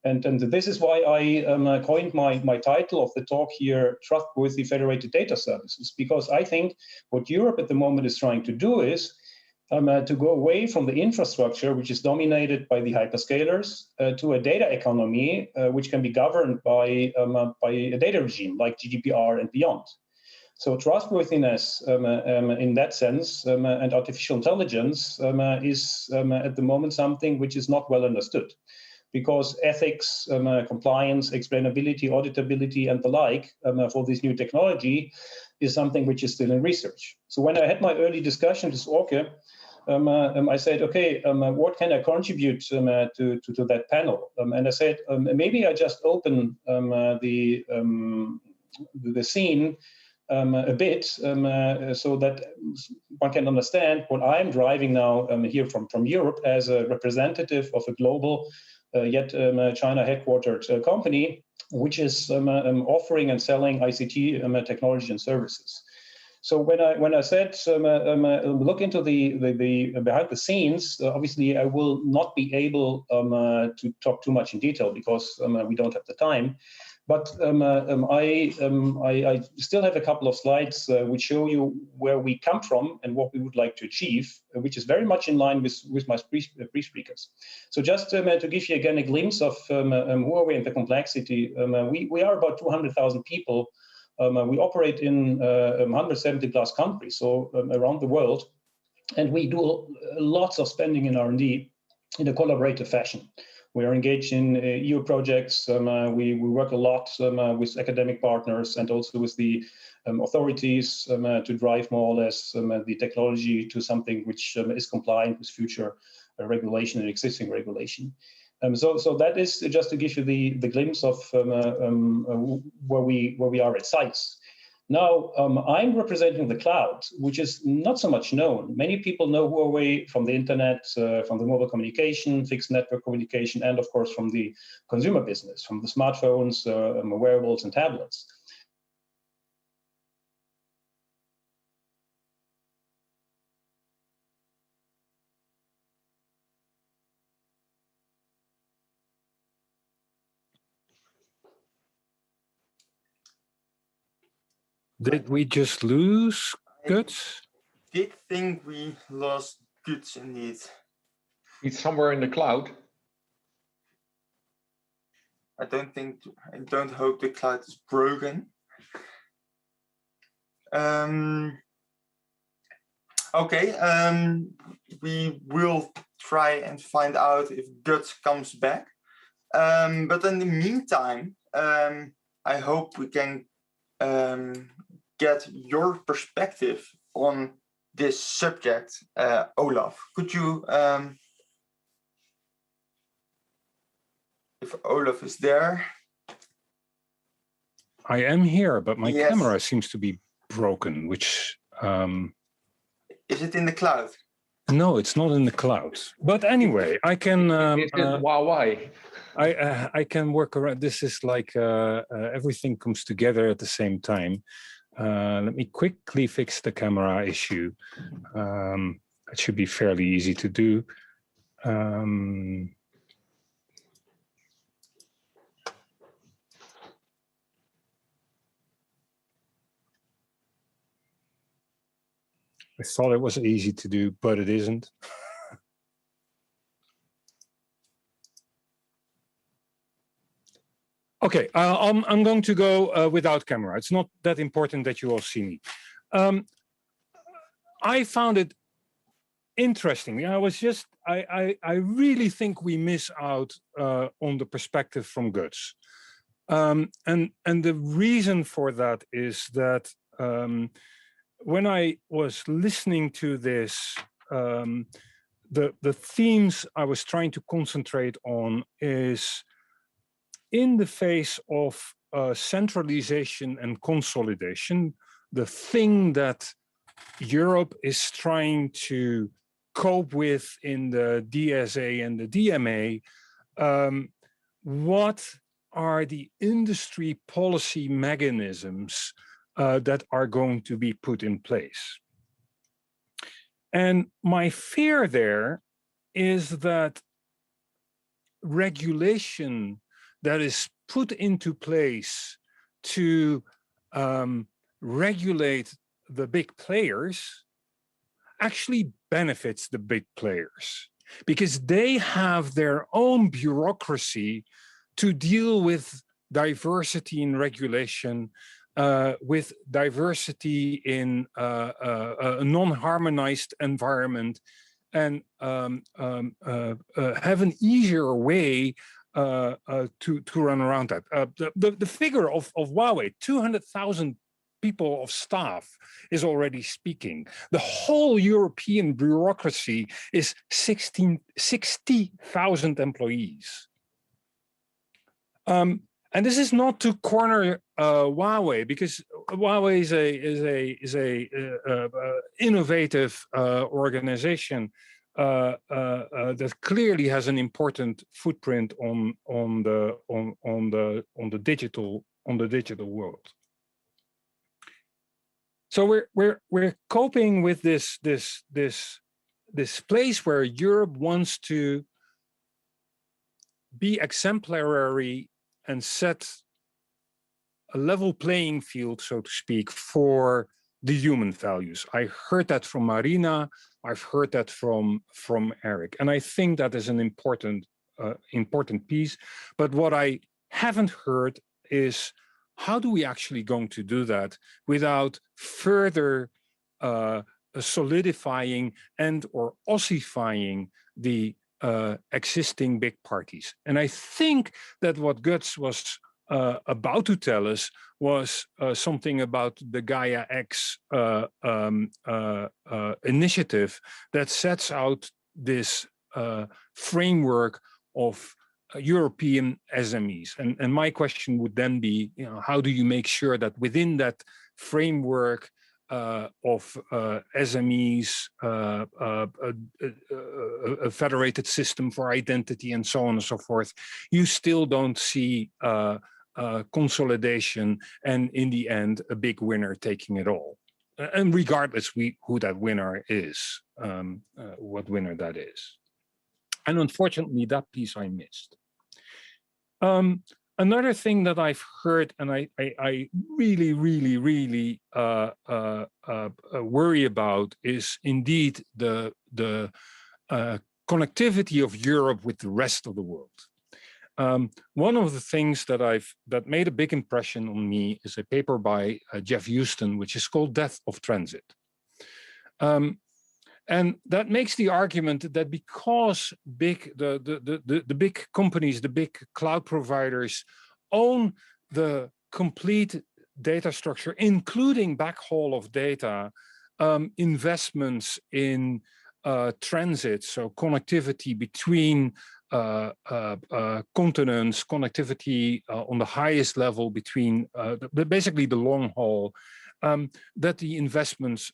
And this is why I coined my title of the talk here, Trustworthy Federated Data Services, because I think what Europe at the moment is trying to do is to go away from the infrastructure, which is dominated by the hyperscalers, to a data economy, which can be governed by a data regime like GDPR and beyond. So trustworthiness in that sense and artificial intelligence is at the moment something which is not well understood, because ethics, compliance, explainability, auditability, and the like for this new technology is something which is still in research. So when I had my early discussion with Orke, I said, okay, what can I contribute to that panel? And I said, maybe I just open the scene a bit so that one can understand what I'm driving now here from Europe as a representative of a global, yet China headquartered company, which is offering and selling ICT technology and services. So when I said look into the behind the scenes, obviously I will not be able to talk too much in detail because we don't have the time. But I still have a couple of slides which show you where we come from and what we would like to achieve, which is very much in line with my pre-speakers. So just to give you again a glimpse of Huawei and the complexity, we are about 200,000 people. We operate in 170 plus countries, so around the world, and we do lots of spending in R&D in a collaborative fashion. We are engaged in EU projects. We work a lot with academic partners and also with the authorities to drive more or less the technology to something which is compliant with future regulation and existing regulation. So that is just to give you the glimpse of where we are at sites. Now, I'm representing the cloud, which is not so much known. Many people know Huawei from the internet, from the mobile communication, fixed network communication, and of course from the consumer business, from the smartphones, wearables, and tablets. Did we just lose Guts? I did think we lost Guts indeed. He's somewhere in the cloud. I don't hope the cloud is broken. Okay, we will try and find out if Guts comes back. But in the meantime, I hope we can get your perspective on this subject. Olaf, could you, if Olaf is there? I am here, but my camera seems to be broken, which... Is it in the cloud? No, it's not in the cloud. But anyway, I can... Huawei. I can work around. This is like everything comes together at the same time. Let me quickly fix the camera issue. It should be fairly easy to do. I thought it was easy to do, but it isn't. Okay, I'm going to go without camera. It's not that important that you all see me. I found it interesting. I really think we miss out on the perspective from Guts. And the reason for that is that when I was listening to this, the themes I was trying to concentrate on is in the face of centralization and consolidation, the thing that Europe is trying to cope with in the DSA and the DMA, what are the industry policy mechanisms that are going to be put in place? And my fear there is that regulation that is put into place to regulate the big players actually benefits the big players because they have their own bureaucracy to deal with diversity in regulation, with diversity in a non-harmonized environment, and have an easier way to run around that. The figure of Huawei, 200,000 people of staff is already speaking. The whole European bureaucracy is 60,000 employees. And this is not to corner Huawei, because Huawei is a innovative organization that clearly has an important footprint on the digital world. So we're coping with this place where Europe wants to be exemplary and set a level playing field, so to speak, for the human values. I heard that from Marina. I've heard that from Eric, and I think that is an important piece. But what I haven't heard is how do we actually going to do that without further solidifying and or ossifying the existing big parties. And I think that what Guts was about to tell us was something about the Gaia X initiative that sets out this framework of European SMEs. And my question would then be, how do you make sure that within that framework of SMEs, a federated system for identity and so on and so forth, you still don't see consolidation and in the end, a big winner taking it all. And regardless who that winner is, what winner that is. And unfortunately, that piece I missed. Another thing that I've heard, and I really worry about, is indeed the connectivity of Europe with the rest of the world. One of the things that made a big impression on me is a paper by Jeff Houston, which is called "Death of Transit." And that makes the argument that because the big companies, the big cloud providers own the complete data structure, including backhaul of data, investments in transit, so connectivity between continents, connectivity on the highest level between basically the long haul, that the investments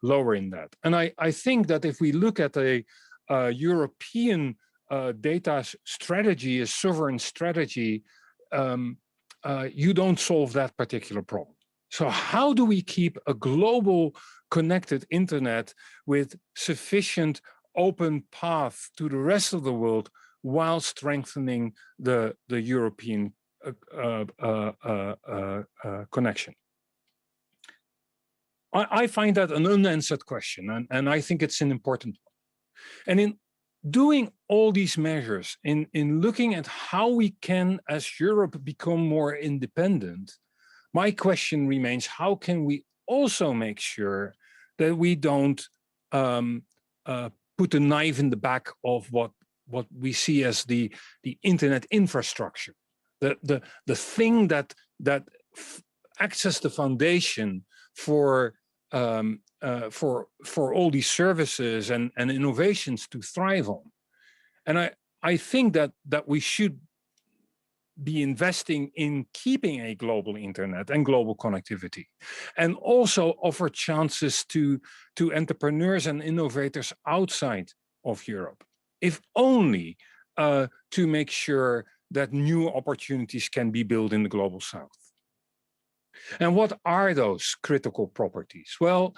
lower in that. And I think that if we look at a European data strategy, a sovereign strategy, you don't solve that particular problem. So how do we keep a global connected internet with sufficient open path to the rest of the world while strengthening the European connection? I find that an unanswered question, and I think it's an important one. And in doing all these measures, in looking at how we can, as Europe, become more independent, my question remains, how can we also make sure that we don't put a knife in the back of what we see as the internet infrastructure, the thing that acts as the foundation for all these services and innovations to thrive on. And I think that we should be investing in keeping a global internet and global connectivity, and also offer chances to entrepreneurs and innovators outside of Europe, if only to make sure that new opportunities can be built in the global south. And what are those critical properties? Well,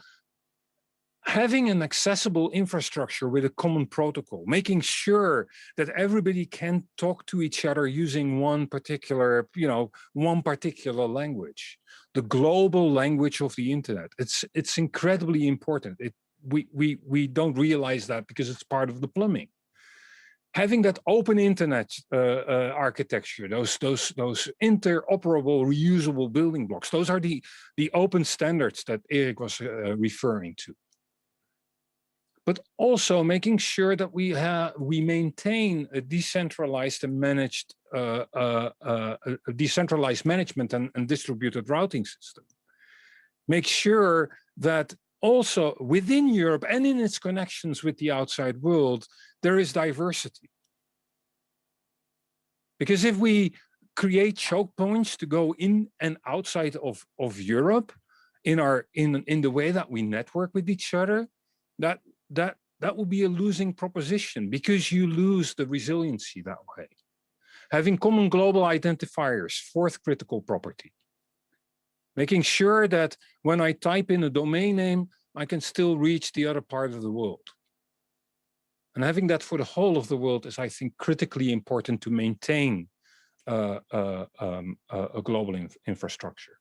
having an accessible infrastructure with a common protocol, making sure that everybody can talk to each other using one particular language, the global language of the internet. It's incredibly important. We don't realize that because it's part of the plumbing. Having that open internet architecture, those interoperable, reusable building blocks, those are the open standards that Eric was referring to. But also making sure that we maintain a decentralized and managed, decentralized management and distributed routing system. Make sure that also within Europe and in its connections with the outside world, there is diversity. Because if we create choke points to go in and outside of Europe in the way that we network with each other, that will be a losing proposition, because you lose the resiliency that way. Having common global identifiers, fourth critical property. Making sure that when I type in a domain name, I can still reach the other part of the world. And having that for the whole of the world is, I think, critically important to maintain a global infrastructure.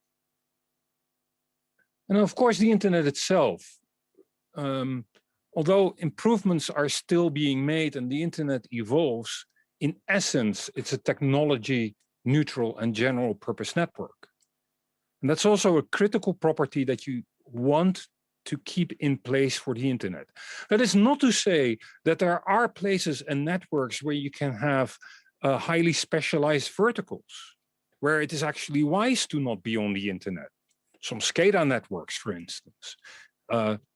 And of course, the internet itself, although improvements are still being made and the internet evolves, in essence, it's a technology neutral and general purpose network. And that's also a critical property that you want to keep in place for the internet. That is not to say that there are places and networks where you can have highly specialized verticals, where it is actually wise to not be on the internet. Some SCADA networks, for instance,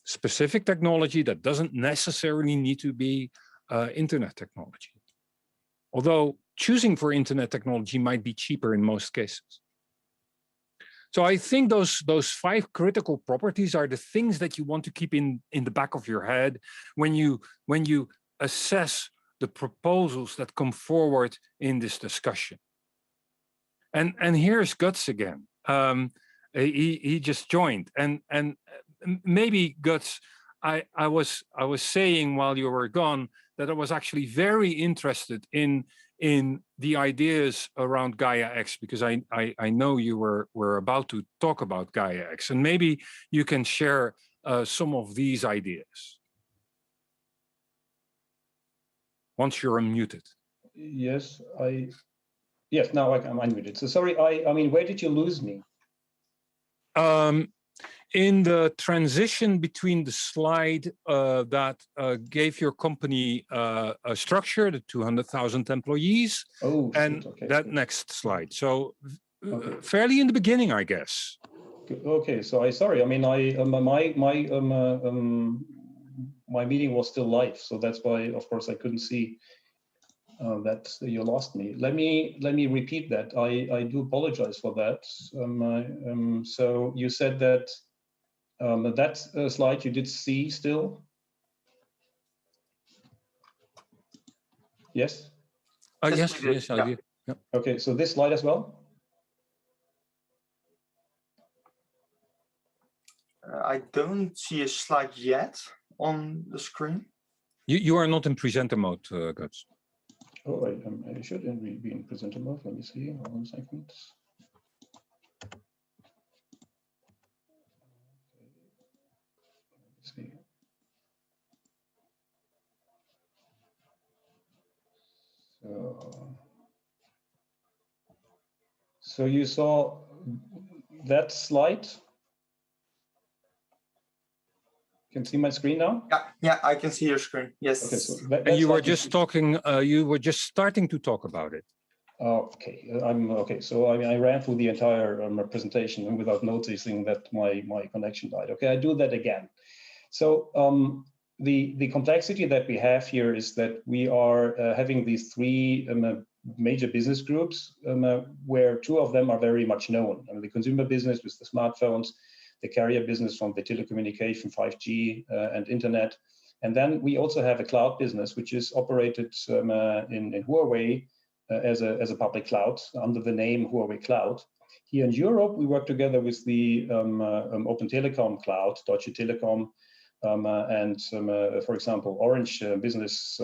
specific technology that doesn't necessarily need to be internet technology. Although choosing for internet technology might be cheaper in most cases. So I think those 5 critical properties are the things that you want to keep in the back of your head when you assess the proposals that come forward in this discussion. And here's Guts again. He just joined, and maybe Guts, I was saying while you were gone that I was actually very interested in the ideas around Gaia X, because I know you were about to talk about Gaia X, and maybe you can share some of these ideas once you're unmuted. Yes, now I'm unmuted. So sorry, I mean, where did you lose me? In the transition between the slide that gave your company a structure, the 200,000 employees, and that next slide. So fairly in the beginning, I guess. Okay, so sorry. I mean, my meeting was still live, so that's why, of course, I couldn't see that you lost me. Let me repeat that. I do apologize for that. So you said that that slide you did see still? Yes? Yes, I did. Yep. Okay, so this slide as well? I don't see a slide yet on the screen. You are not in presenter mode, Guts. Oh, I should be in presenter mode. Let me see. Hold on a second. So you saw that slide? You can see my screen now? Yeah, I can see your screen. Yes. Okay, so and you were just talking. You were just starting to talk about it. Okay, okay. So I mean, I ran through the entire presentation without noticing that my connection died. Okay, I do that again. So the complexity that we have here is that we are having these 3 major business groups, where 2 of them are very much known. I mean, the consumer business with the smartphones, the carrier business from the telecommunication, 5G and internet. And then we also have a cloud business, which is operated in Huawei as a public cloud under the name Huawei Cloud. Here in Europe, we work together with the Open Telecom Cloud, Deutsche Telekom, and for example, Orange Business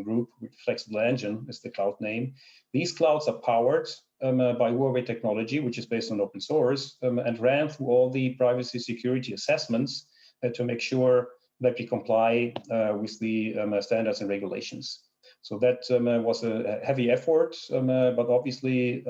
Group with Flexible Engine is the cloud name. These clouds are powered by Huawei technology, which is based on open source, and ran through all the privacy security assessments to make sure that we comply with the standards and regulations. So that was a heavy effort, but obviously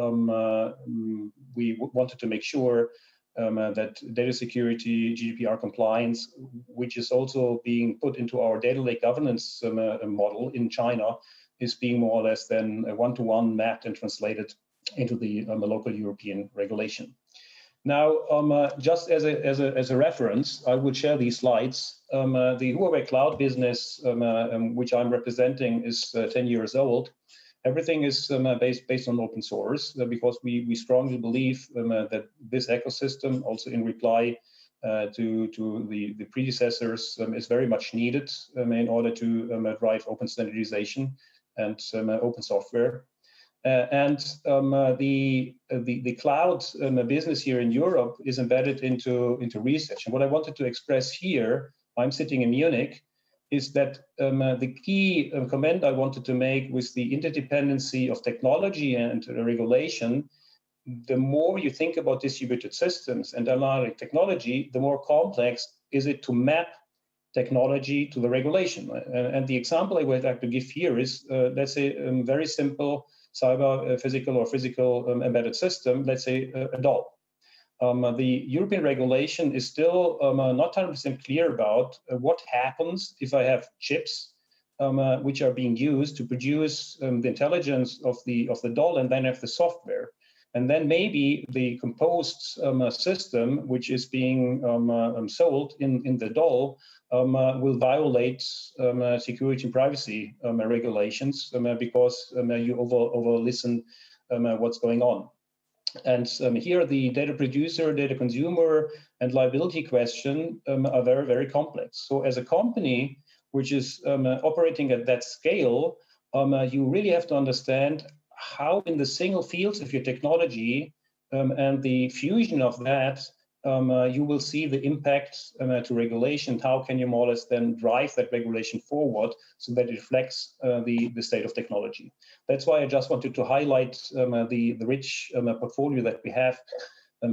we wanted to make sure that data security, GDPR compliance, which is also being put into our data lake governance model in China, is being more or less then one-to-one mapped and translated into the local European regulation. Now, just as a reference, I would share these slides. The Huawei Cloud business, which I'm representing, is 10 years old. Everything is based on open source because we strongly believe that this ecosystem, also in reply to the predecessors, is very much needed in order to drive open standardization and open software. The cloud business here in Europe is embedded into research. And what I wanted to express here, I'm sitting in Munich, is that the key comment I wanted to make was the interdependency of technology and regulation. The more you think about distributed systems and analytic technology, the more complex is it to map technology to the regulation. And the example I would like to give here is, let's say, a very simple cyber physical or physical embedded system, let's say a doll. The European regulation is still not 100% clear about what happens if I have chips which are being used to produce the intelligence of the doll, and then have the software. And then maybe the composed system, which is being sold in the doll, will violate security and privacy regulations because you over listen what's going on. And here the data producer, data consumer, and liability question are very, very complex. So as a company which is operating at that scale, you really have to understand how in the single fields of your technology and the fusion of that, you will see the impact to regulation. How can you more or less then drive that regulation forward so that it reflects the state of technology? That's why I just wanted to highlight the rich portfolio that we have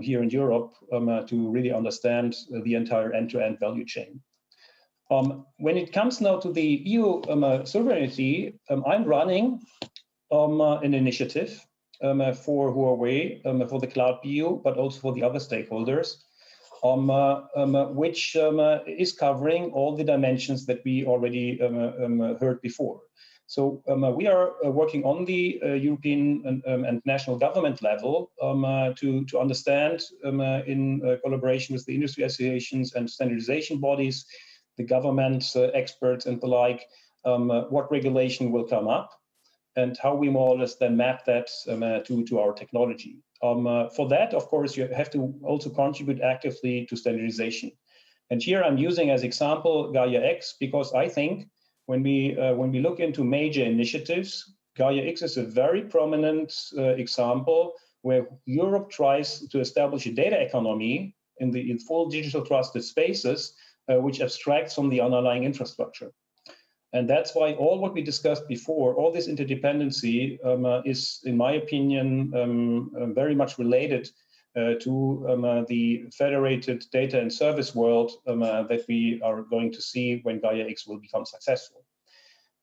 here in Europe to really understand the entire end-to-end value chain. When it comes now to the EU sovereignty, I'm running an initiative for Huawei, for the Cloud BU, but also for the other stakeholders, which is covering all the dimensions that we already heard before. So we are working on the European and national government level to understand in collaboration with the industry associations and standardization bodies, the government experts and the like, what regulation will come up and how we more or less then map that to our technology. For that, of course, you have to also contribute actively to standardization. And here I'm using as example Gaia X, because I think when we look into major initiatives, Gaia X is a very prominent example where Europe tries to establish a data economy in full digital trusted spaces, which abstracts from the underlying infrastructure. And that's why all what we discussed before, all this interdependency is, in my opinion, very much related to the federated data and service world that we are going to see when Gaia X will become successful.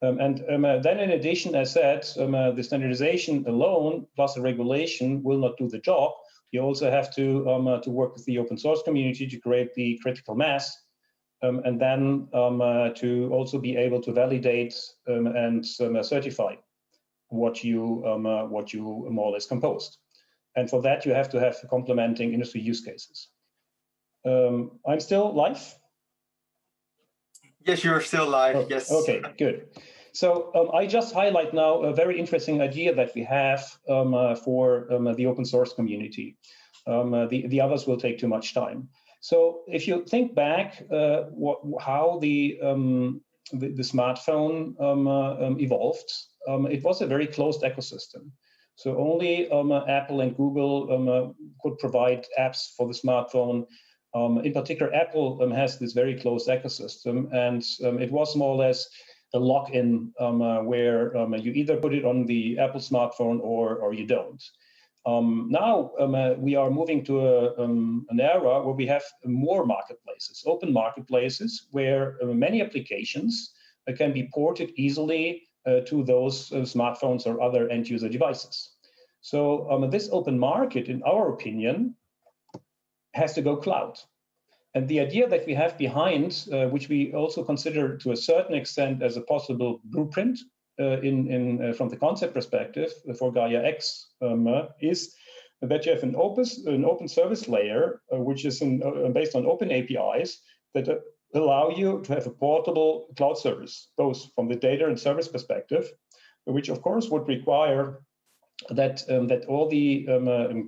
And then in addition, as said, the standardization alone plus the regulation will not do the job. You also have to work with the open source community to create the critical mass. And then to also be able to validate and certify what you more or less composed. And for that, you have to have complementing industry use cases. I'm still live? Yes, you're still live, yes. Okay, good. So I just highlight now a very interesting idea that we have for the open source community. The others will take too much time. So if you think back how the smartphone evolved, it was a very closed ecosystem. So only Apple and Google could provide apps for the smartphone. In particular, Apple has this very closed ecosystem, and it was more or less a lock-in where you either put it on the Apple smartphone or you don't. Now we are moving to an era where we have more marketplaces, open marketplaces, where many applications can be ported easily to those smartphones or other end-user devices. So this open market, in our opinion, has to go cloud. And the idea that we have behind, which we also consider to a certain extent as a possible blueprint, from the concept perspective for Gaia X is that you have an open service layer, which is based on open APIs that allow you to have a portable cloud service, both from the data and service perspective, which of course would require that that all the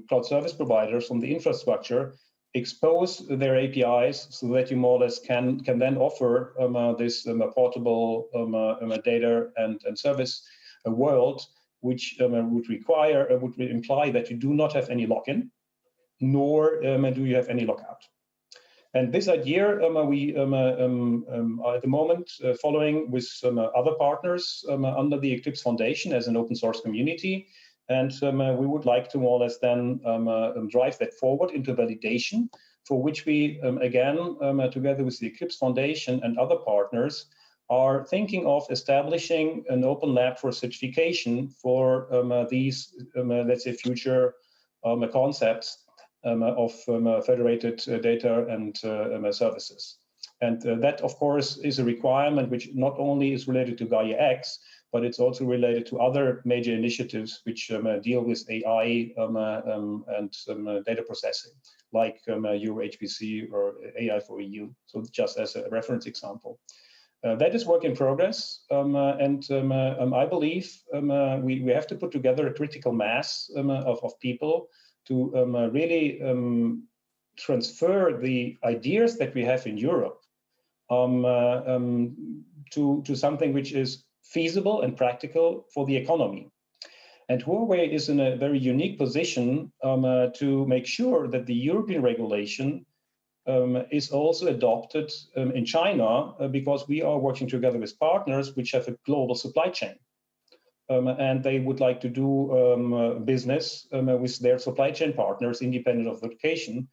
cloud service providers from the infrastructure expose their APIs so that you more or less can then offer this portable data and service world, which would imply that you do not have any lock-in, nor do you have any lockout. And this idea we are at the moment following with other partners under the Eclipse Foundation as an open source community. And we would like to more or less then drive that forward into validation, for which we, again, together with the Eclipse Foundation and other partners, are thinking of establishing an open lab for certification for these, let's say, future concepts of federated data and services. And that, of course, is a requirement which not only is related to Gaia X, but it's also related to other major initiatives which deal with AI and data processing, like EuroHPC or AI for EU. So just as a reference example. That is work in progress, and I believe we have to put together a critical mass of people to really transfer the ideas that we have in Europe to something which is feasible and practical for the economy. And Huawei is in a very unique position to make sure that the European regulation is also adopted in China, because we are working together with partners which have a global supply chain. And they would like to do business with their supply chain partners independent of the location,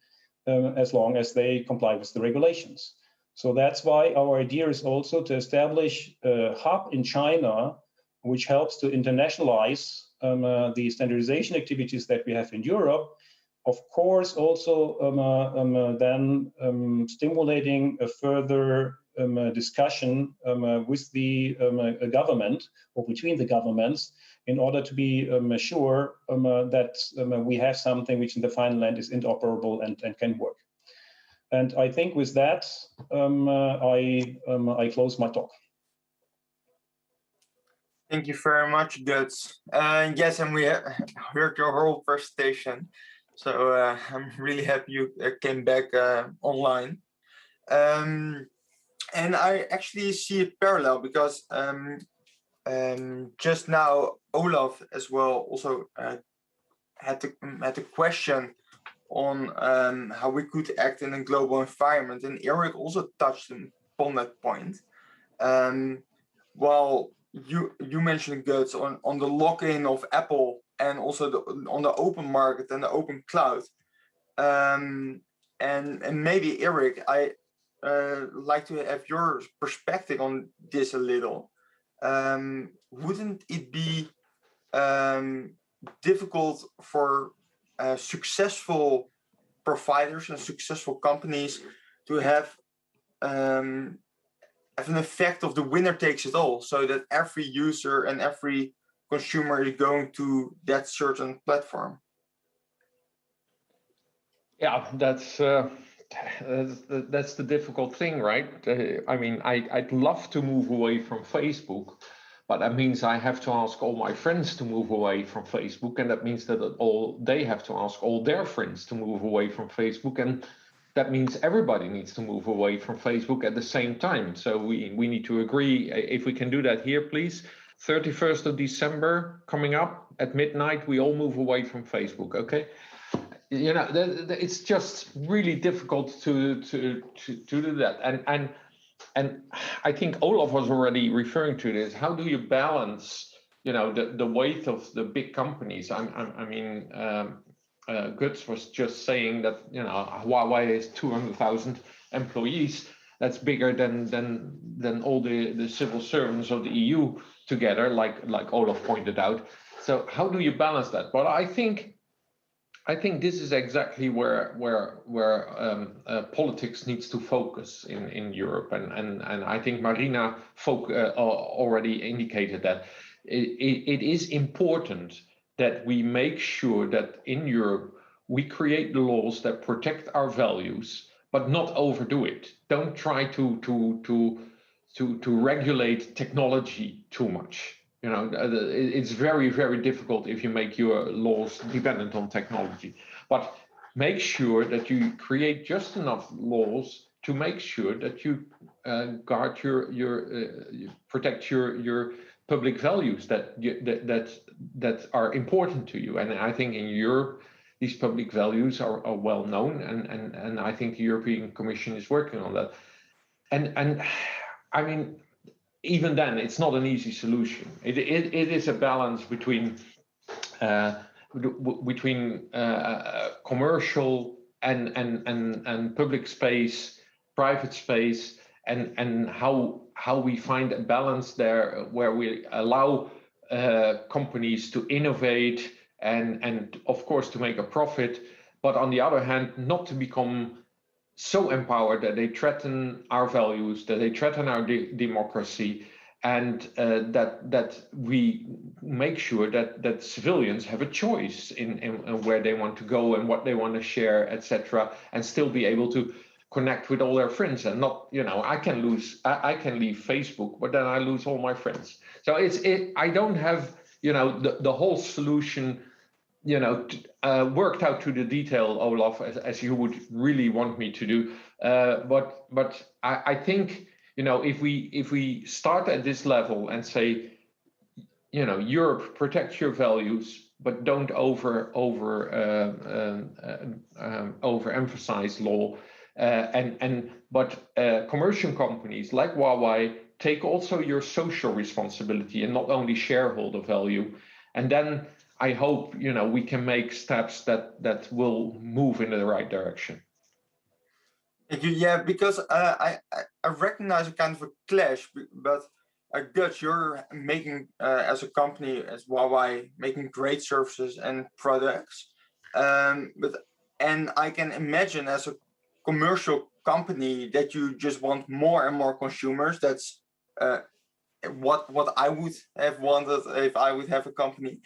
as long as they comply with the regulations. So that's why our idea is also to establish a hub in China, which helps to internationalize the standardization activities that we have in Europe. Of course, also then stimulating a further discussion with the government or between the governments in order to be sure that we have something which in the final end is interoperable and can work. And I think with that, I close my talk. Thank you very much, Guts. Yes, and we heard your whole presentation. So I'm really happy you came back online. And I actually see a parallel because just now Olaf as well also had a question on how we could act in a global environment, and Eric also touched upon that point. While you mentioned, Guts, on the lock-in of Apple and also on the open market and the open cloud, and maybe Eric, I like to have your perspective on this a little. Wouldn't it be difficult for successful providers and successful companies to have an effect of the winner takes it all, so that every user and every consumer is going to that certain platform? Yeah, that's the difficult thing, right? I mean, I'd love to move away from Facebook, but that means I have to ask all my friends to move away from Facebook, and that means that they have to ask all their friends to move away from Facebook, and that means everybody needs to move away from Facebook at the same time. So we need to agree, if we can do that here, please. 31st of December coming up at midnight, we all move away from Facebook, okay? You know, it's just really difficult to do that. And I think Olaf was already referring to this. How do you balance, you know, the weight of the big companies? I mean, Guts was just saying that, you know, Huawei is 200,000 employees. That's bigger than all the civil servants of the EU together, like Olaf pointed out. So how do you balance that? Well, I think this is exactly where politics needs to focus in Europe, and I think Marina already indicated that it is important that we make sure that in Europe we create the laws that protect our values, but not overdo it. Don't try to regulate technology too much. It's very, very difficult if you make your laws dependent on technology. But make sure that you create just enough laws to make sure that you guard protect your public values that are important to you. And I think in Europe, these public values are well known, and I think the European Commission is working on that. And I mean, even then, it's not an easy solution. It is a balance between commercial and public space, private space, and how we find a balance there where we allow companies to innovate and of course to make a profit, but on the other hand, not to become so empowered that they threaten our values, that they threaten our democracy, and that we make sure that civilians have a choice in where they want to go and what they want to share, etc., and still be able to connect with all their friends, and not, I can leave Facebook, but then I lose all my friends. So I don't have the whole solution worked out to the detail, Olaf, as you would really want me to do. But I think, if we start at this level and say, Europe, protect your values, but don't overemphasize law, but commercial companies like Huawei take also your social responsibility and not only shareholder value, and then I hope we can make steps that will move in the right direction. Thank you. Yeah, because I recognize a kind of a clash, but Gus, you're making as a company, as Huawei, making great services and products, and I can imagine as a commercial company that you just want more and more consumers. That's what I would have wanted if I would have a company.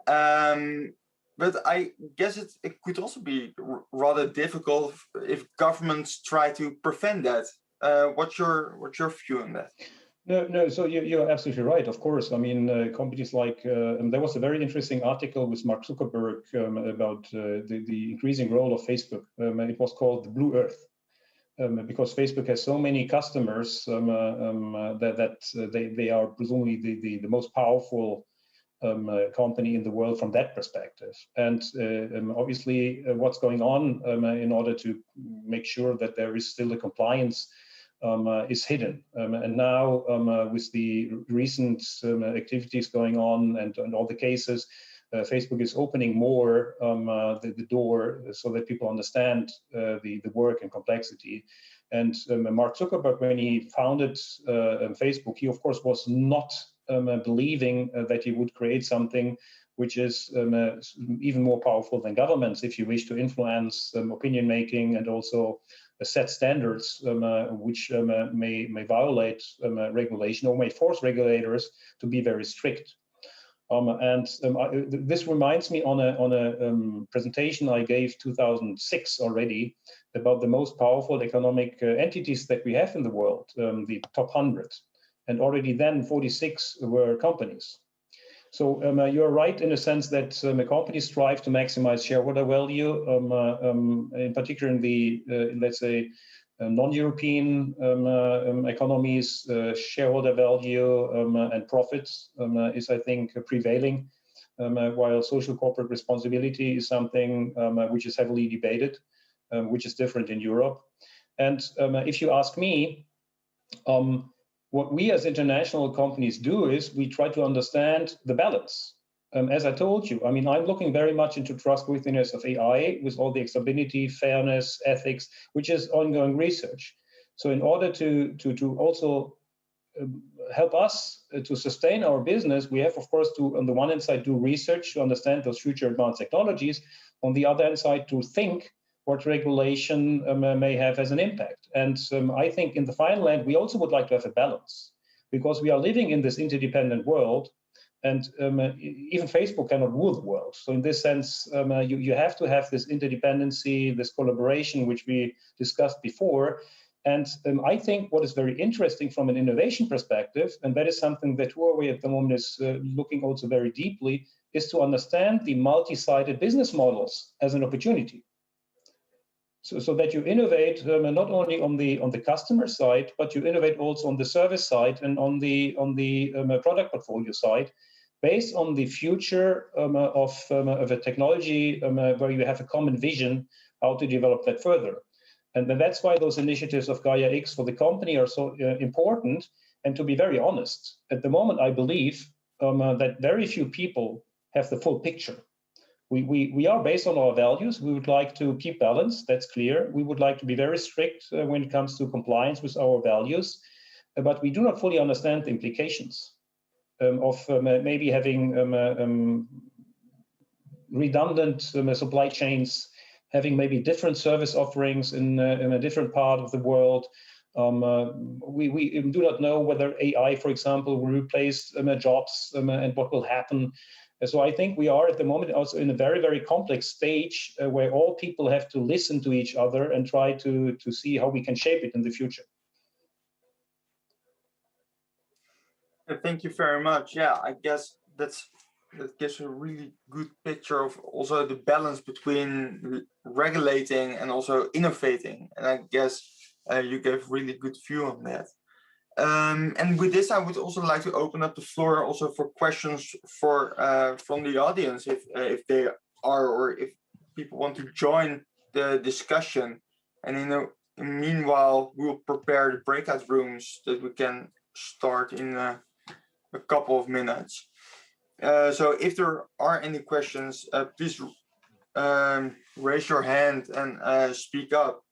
But I guess it could also be rather difficult if governments try to prevent that. What's your view on that? No. So you're absolutely right. Of course, I mean, companies like there was a very interesting article with Mark Zuckerberg about the increasing role of Facebook. It was called the Blue Earth, because Facebook has so many customers that they are presumably the most powerful company in the world from that perspective. And obviously, what's going on in order to make sure that there is still a compliance is hidden. And now, with the recent activities going on and all the cases, Facebook is opening more the door so that people understand the work and complexity. And Mark Zuckerberg, when he founded Facebook, he of course was not believing that he would create something which is even more powerful than governments if you wish to influence opinion making and also set standards which may violate regulation or may force regulators to be very strict. This reminds me on a presentation I gave 2006 already about the most powerful economic entities that we have in the world, the top 100. And already then 46 were companies. So you're right in a sense that companies strive to maximize shareholder value, in particular in the, let's say, non-European economies. Shareholder value and profits is, I think, prevailing, while social corporate responsibility is something which is heavily debated, which is different in Europe. And if you ask me, what we as international companies do is we try to understand the balance. As I told you, I mean, I'm looking very much into trustworthiness of AI with all the accessibility, fairness, ethics, which is ongoing research. So in order to also help us to sustain our business, we have, of course, to, on the one hand side, do research to understand those future advanced technologies. On the other hand side, to think what regulation may have as an impact. And I think in the final end, we also would like to have a balance, because we are living in this interdependent world, and even Facebook cannot rule the world. So in this sense, you have to have this interdependency, this collaboration, which we discussed before. And I think what is very interesting from an innovation perspective, and that is something that Huawei at the moment is looking also very deeply, is to understand the multi-sided business models as an opportunity. So that you innovate not only on the customer side, but you innovate also on the service side and on the product portfolio side, based on the future of a technology where you have a common vision how to develop that further. And that's why those initiatives of Gaia X for the company are so important. And to be very honest, at the moment, I believe that very few people have the full picture. We are based on our values. We would like to keep balance, that's clear. We would like to be very strict when it comes to compliance with our values, but we do not fully understand the implications of maybe having redundant supply chains, having maybe different service offerings in a different part of the world. We do not know whether AI, for example, will replace jobs and what will happen. So I think we are at the moment also in a very, very complex stage where all people have to listen to each other and try to see how we can shape it in the future. Thank you very much. Yeah, I guess that gives a really good picture of also the balance between regulating and also innovating. And I guess you gave really good view on that. And with this, I would also like to open up the floor also for questions from the audience, if they are, or if people want to join the discussion. And meanwhile, we'll prepare the breakout rooms that we can start in a couple of minutes. So if there are any questions, please raise your hand and speak up.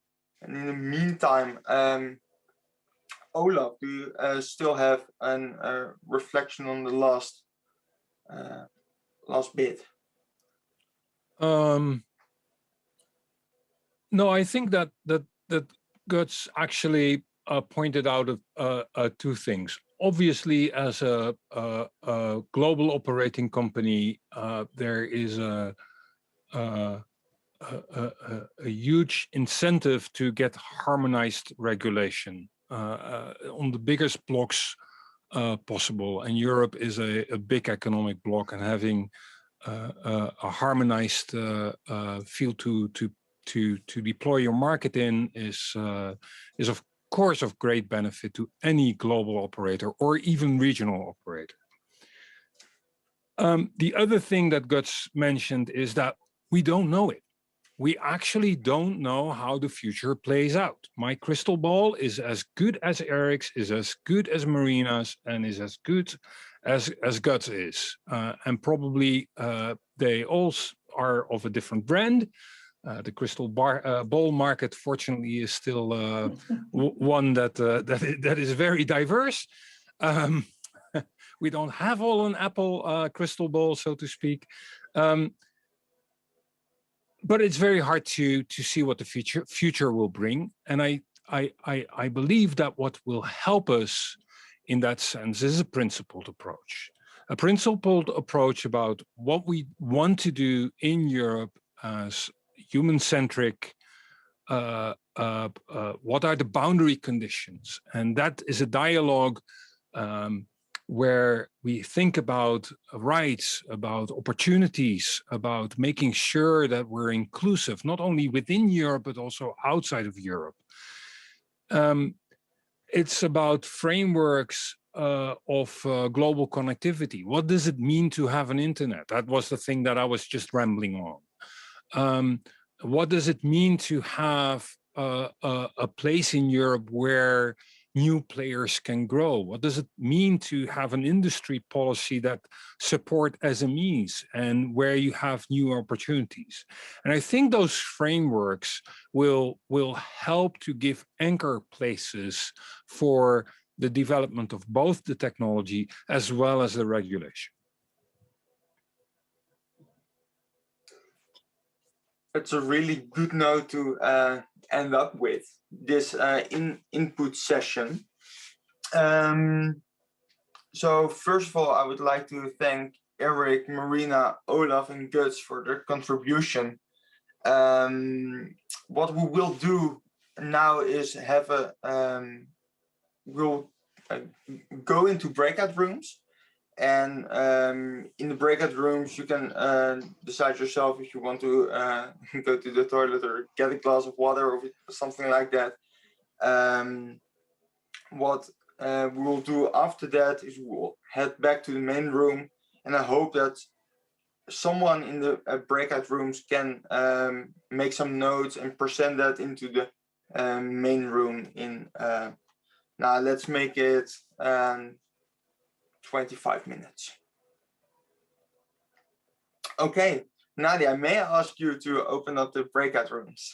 And in the meantime, Olaf, do you still have a reflection on the last bit? No, I think that Guts actually pointed out two things. Obviously, as a global operating company, there is a huge incentive to get harmonized regulation on the biggest blocks possible. And Europe is a big economic bloc, and having a harmonized field to deploy your market in is of course of great benefit to any global operator or even regional operator. The other thing that Guts mentioned is that we don't know it. We actually don't know how the future plays out. My crystal ball is as good as Eric's, is as good as Marina's, and is as good as Guts is. And probably they all are of a different brand. The crystal ball market, fortunately, is still one that is very diverse. We don't have all an Apple crystal ball, so to speak. But it's very hard to see what the future will bring. And I believe that what will help us in that sense is a principled approach. A principled approach about what we want to do in Europe as human-centric, what are the boundary conditions? And that is a dialogue where we think about rights, about opportunities, about making sure that we're inclusive, not only within Europe, but also outside of Europe. It's about frameworks of global connectivity. What does it mean to have an internet? That was the thing that I was just rambling on. What does it mean to have a place in Europe where new players can grow? What does it mean to have an industry policy that support SMEs and where you have new opportunities? And I think those frameworks will help to give anchor places for the development of both the technology as well as the regulation. It's a really good note to end up with this input session. So first of all, I would like to thank Eric, Marina, Olaf, and Guts for their contribution. What we will do now is have a we'll go into breakout rooms, and in the breakout rooms you can decide yourself if you want to go to the toilet or get a glass of water or something like that. What we will do after that is we'll head back to the main room, and I hope that someone in the breakout rooms can make some notes and present that into the main room in now let's make it 25 minutes. Okay, Nadia, may I ask you to open up the breakout rooms?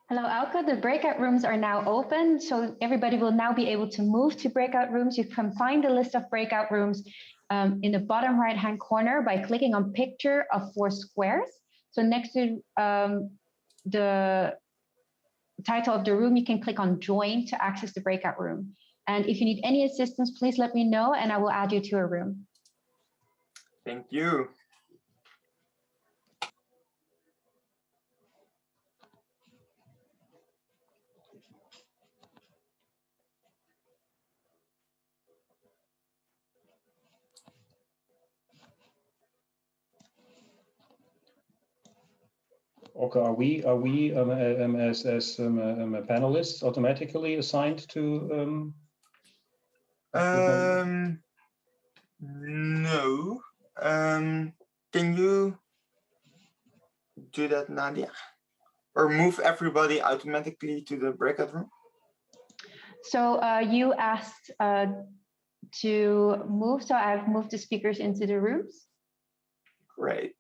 Hello, Alka. The breakout rooms are now open, so everybody will now be able to move to breakout rooms. You can find the list of breakout rooms in the bottom right-hand corner by clicking on picture of 4 squares. So next to the title of the room, you can click on join to access the breakout room. And if you need any assistance, please let me know and I will add you to a room. Thank you. Okay, are we as panelists automatically assigned to? No. Can you do that, Nadia? Or move everybody automatically to the breakout room? So you asked to move, so I've moved the speakers into the rooms. Great.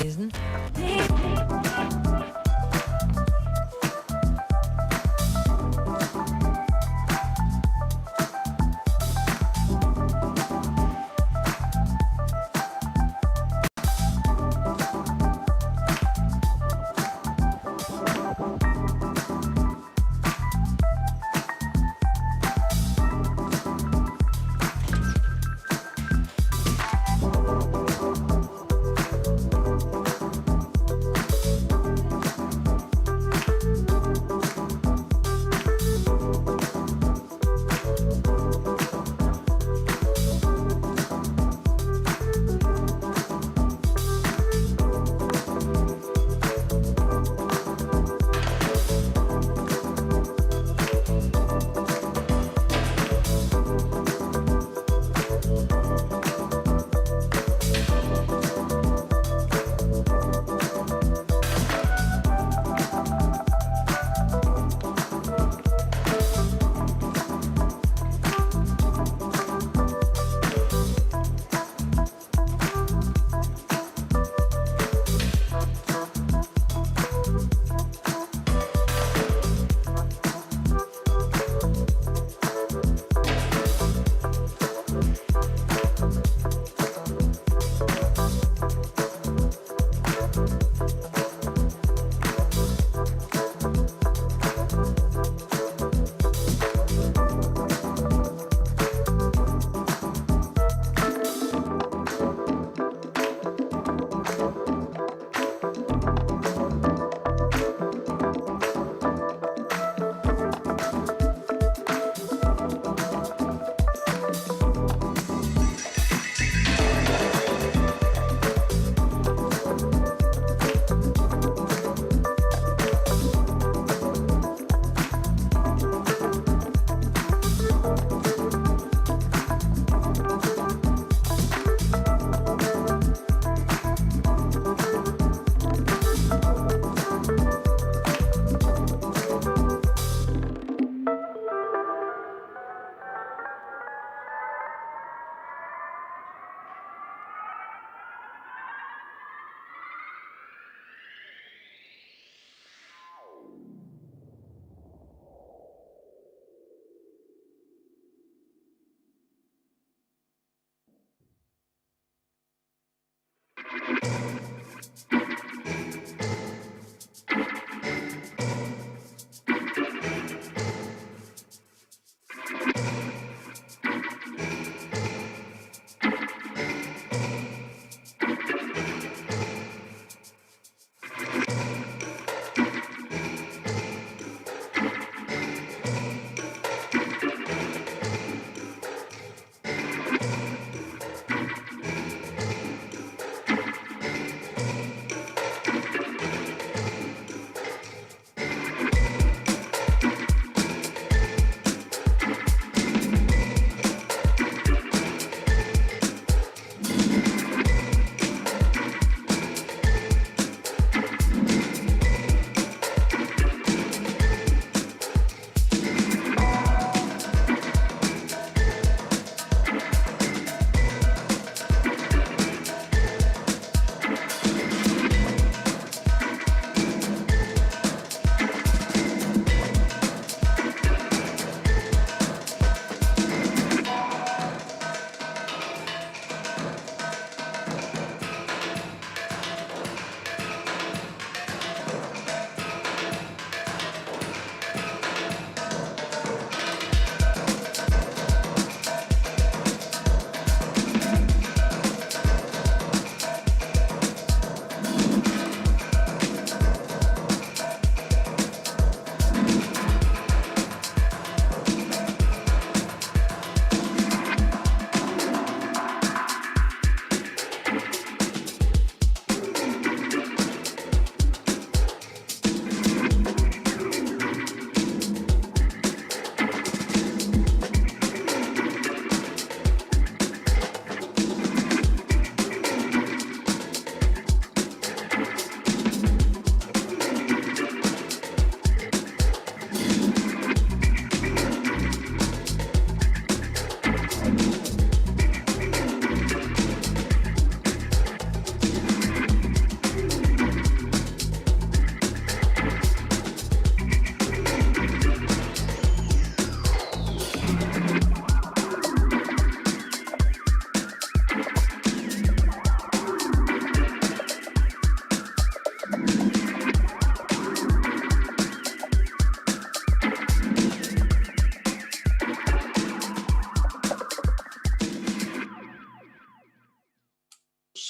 lesen.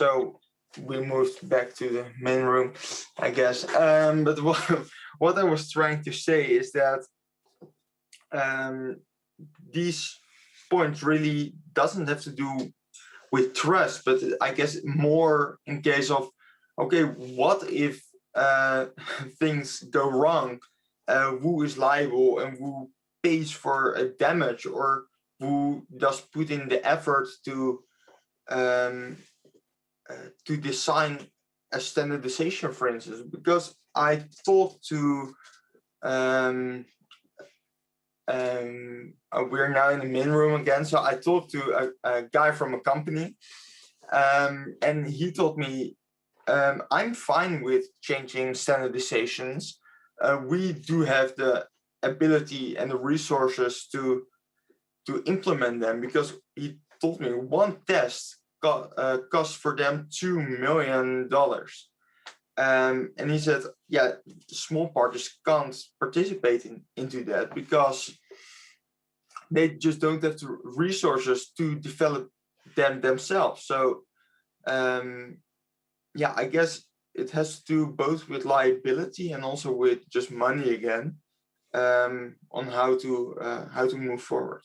so we moved back to the main room, I guess. But what I was trying to say is that these points really doesn't have to do with trust, but I guess more in case of, okay, what if things go wrong? Who is liable and who pays for a damage, or who does put in the effort to design a standardization, for instance? Because I talked to we're now in the main room again. So I talked to a guy from a company, and he told me, I'm fine with changing standardizations. We do have the ability and the resources to implement them, because he told me one test cost for them $2 million. And he said, yeah, small parties can't participate into that because they just don't have the resources to develop them themselves. So yeah, I guess it has to do both with liability and also with just money again, on how to move forward.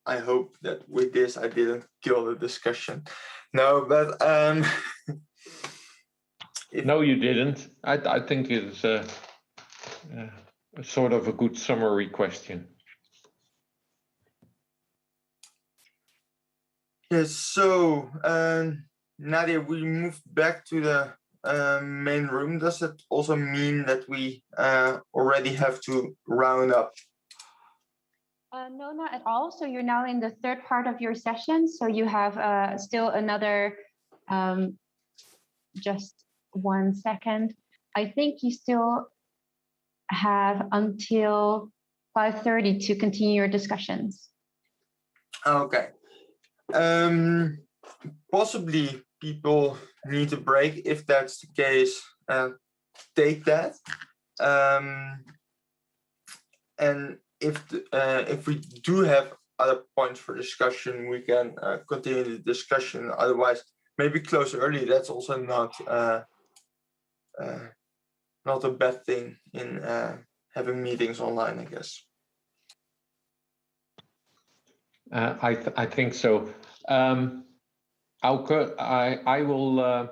I hope that with this I didn't kill the discussion. No, but no, you didn't. I think it's a sort of a good summary question. Yes. So Nadia, we moved back to the main room. Does it also mean that we already have to round up? No, not at all. So you're now in the third part of your session. So you have still another, just 1 second. I think you still have until 5:30 to continue your discussions. Okay. Possibly people need a break. If that's the case, take that. And if we do have other points for discussion, we can continue the discussion. Otherwise, maybe close early. That's also not a bad thing in having meetings online, I guess. I think so. Auke, I will. I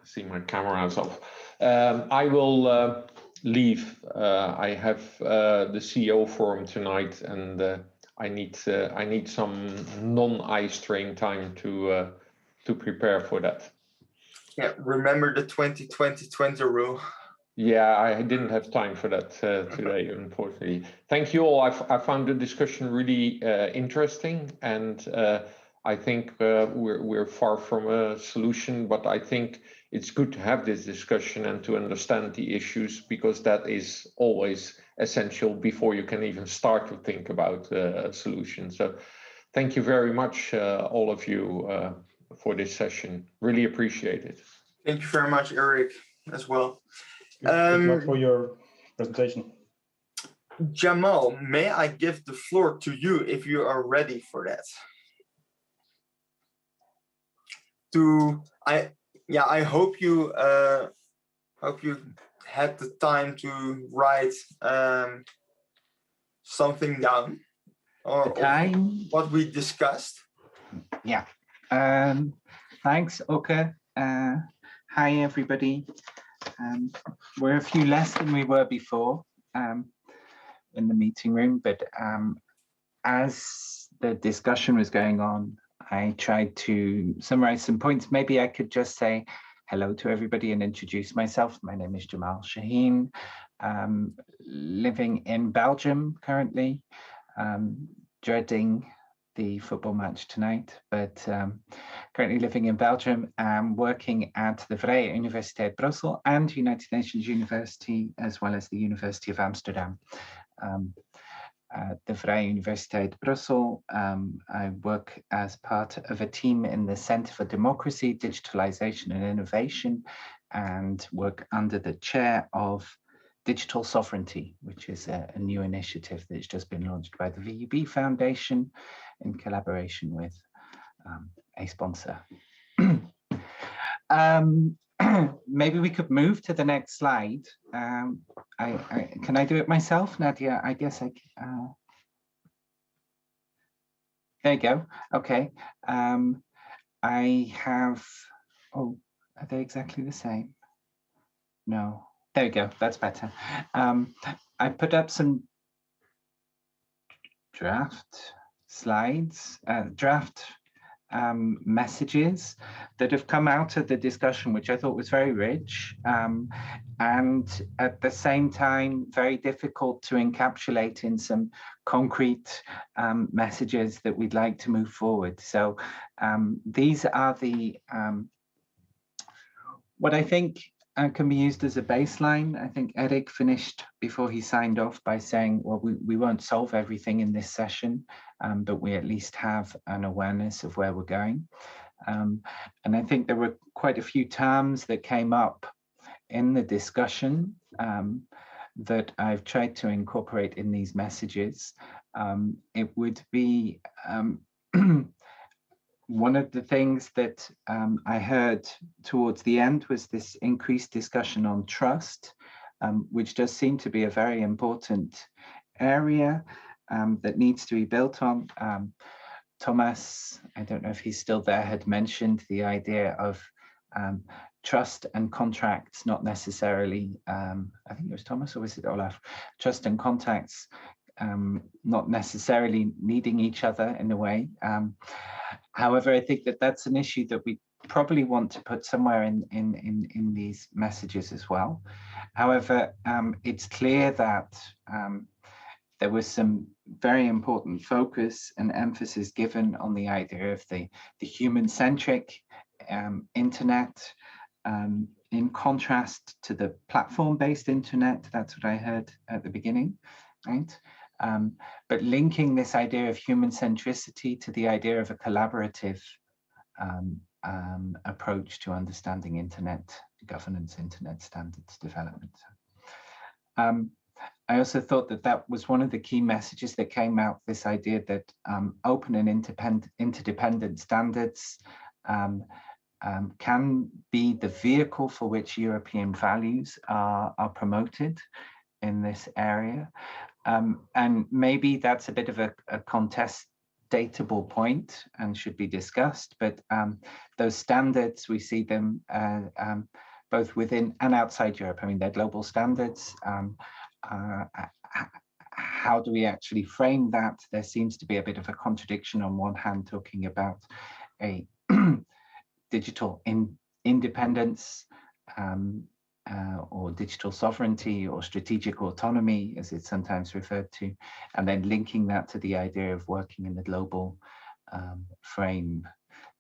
see my camera is off. I will leave. I have the CEO forum tonight, and I need some non-eye strain time to prepare for that. Yeah, remember the 20-20-20 rule. Yeah, I didn't have time for that today, unfortunately. Thank you all. I found the discussion really interesting, and I think we're far from a solution, but I think it's good to have this discussion and to understand the issues, because that is always essential before you can even start to think about a solution. So thank you very much, all of you, for this session. Really appreciate it. Thank you very much, Eric, as well. Good luck for your presentation. Jamal, may I give the floor to you if you are ready for that? I hope you had the time to write something down or what we discussed. Yeah. Thanks, Auke. Hi, everybody. We're a few less than we were before in the meeting room, but as the discussion was going on, I tried to summarize some points. Maybe I could just say hello to everybody and introduce myself. My name is Jamal Shaheen, living in Belgium currently, dreading the football match tonight, but currently living in Belgium and working at the Vrije Universiteit Brussels and United Nations University, as well as the University of Amsterdam. At the Vrije Universiteit Brussels, I work as part of a team in the Center for Democracy, Digitalization and Innovation, and work under the chair of digital sovereignty, which is a new initiative that's just been launched by the VUB Foundation in collaboration with a sponsor. Maybe we could move to the next slide. Can I do it myself, Nadia? I guess I can. There you go. Okay. I have, oh, are they exactly the same? No. There you go. That's better. I put up some draft slides, draft messages that have come out of the discussion, which I thought was very rich, and at the same time very difficult to encapsulate in some concrete messages that we'd like to move forward. So these are the what I think can be used as a baseline. I think Eric finished before he signed off by saying, well, we won't solve everything in this session, but we at least have an awareness of where we're going. And I think there were quite a few terms that came up in the discussion that I've tried to incorporate in these messages. It would be one of the things that I heard towards the end was this increased discussion on trust, which does seem to be a very important area that needs to be built on. Thomas, I don't know if he's still there, had mentioned the idea of trust and contracts, not necessarily, I think it was Thomas, or was it Olaf? Trust and contacts not necessarily needing each other in a way. However, I think that that's an issue that we probably want to put somewhere in these messages as well. However, it's clear that there was some very important focus and emphasis given on the idea of the human-centric internet, in contrast to the platform-based internet. That's what I heard at the beginning, right? But linking this idea of human centricity to the idea of a collaborative approach to understanding internet governance, internet standards development. I also thought that that was one of the key messages that came out, this idea that open and interdependent standards can be the vehicle for which European values are promoted in this area. And maybe that's a bit of a contestable point and should be discussed, but those standards, we see them both within and outside Europe. I mean, they're global standards. How do we actually frame that? There seems to be a bit of a contradiction on one hand, talking about a digital independence, or digital sovereignty or strategic autonomy, as it's sometimes referred to, and then linking that to the idea of working in the global frame. I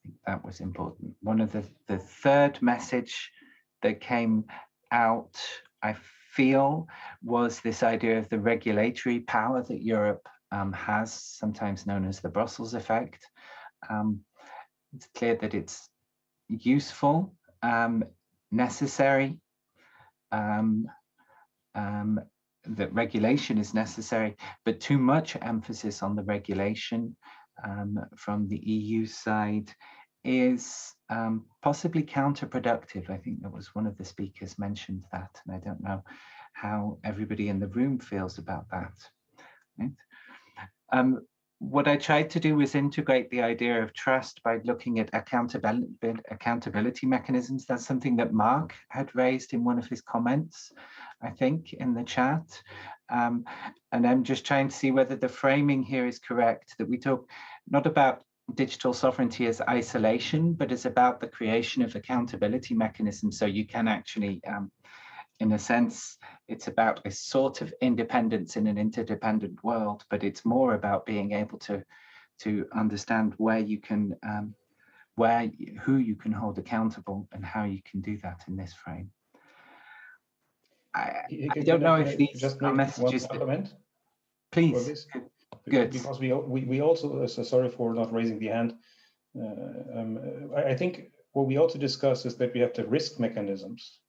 think that was important. One of the third message that came out, I feel, was this idea of the regulatory power that Europe has, sometimes known as the Brussels effect. It's clear that it's useful, necessary, that regulation is necessary, but too much emphasis on the regulation from the EU side is possibly counterproductive. I think that was one of the speakers mentioned that, and I don't know how everybody in the room feels about that. Right? What I tried to do was integrate the idea of trust by looking at accountability mechanisms. That's something that Mark had raised in one of his comments, I think, in the chat. And I'm just trying to see whether the framing here is correct, that we talk not about digital sovereignty as isolation, but as about the creation of accountability mechanisms. So you can actually, in a sense, it's about a sort of independence in an interdependent world, but it's more about being able to understand where you can, who you can hold accountable and how you can do that in this frame. I don't know if these are messages. Please. Good. Because we also, sorry for not raising the hand. I think what we also discussed is that we have the risk mechanisms.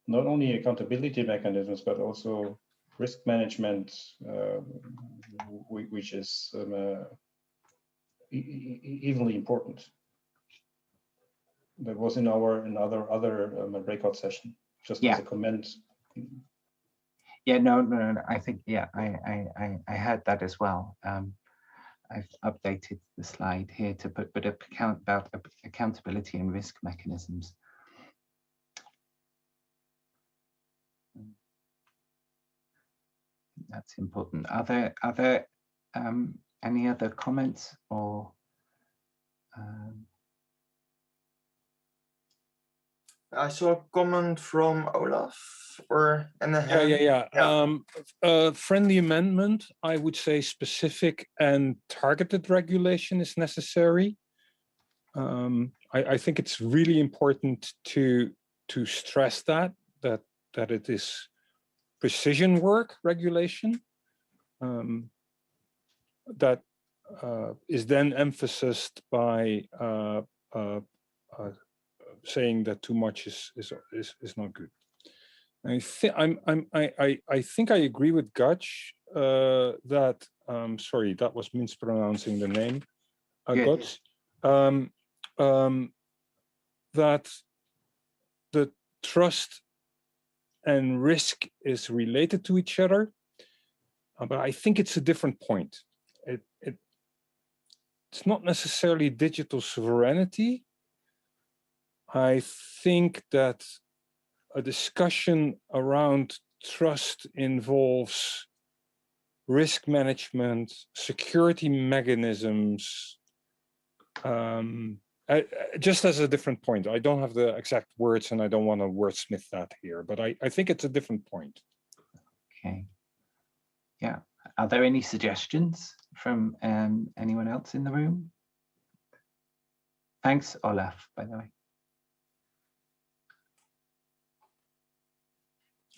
not only accountability mechanisms, but also risk management, which is evenly important. That was in our other breakout session, just as a comment. Yeah, no. I think I had that as well. I've updated the slide here to put about accountability and risk mechanisms. That's important. Are there any other comments or? I saw a comment from Olaf or friendly amendment. I would say specific and targeted regulation is necessary. I think it's really important to stress that it is precision work regulation that is then emphasized by saying that too much is not good. I think I agree with Gutsch that sorry, that was mispronouncing the name. Gutsch, that the trust and risk is related to each other, but I think it's a different point. It's not necessarily digital sovereignty. I think that a discussion around trust involves risk management, security mechanisms, just as a different point. I don't have the exact words and I don't want to wordsmith that here, but I think it's a different point. Okay. Yeah. Are there any suggestions from anyone else in the room? Thanks, Olaf, by the way.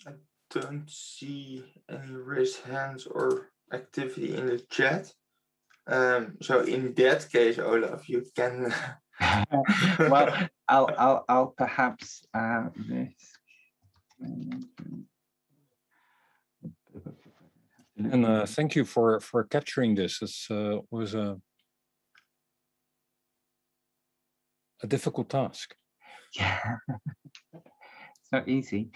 I don't see any raised hands or activity in the chat. So in that case, Olaf, you can. Well, I'll perhaps. And thank you for capturing this. It was a difficult task. Yeah, it's not easy.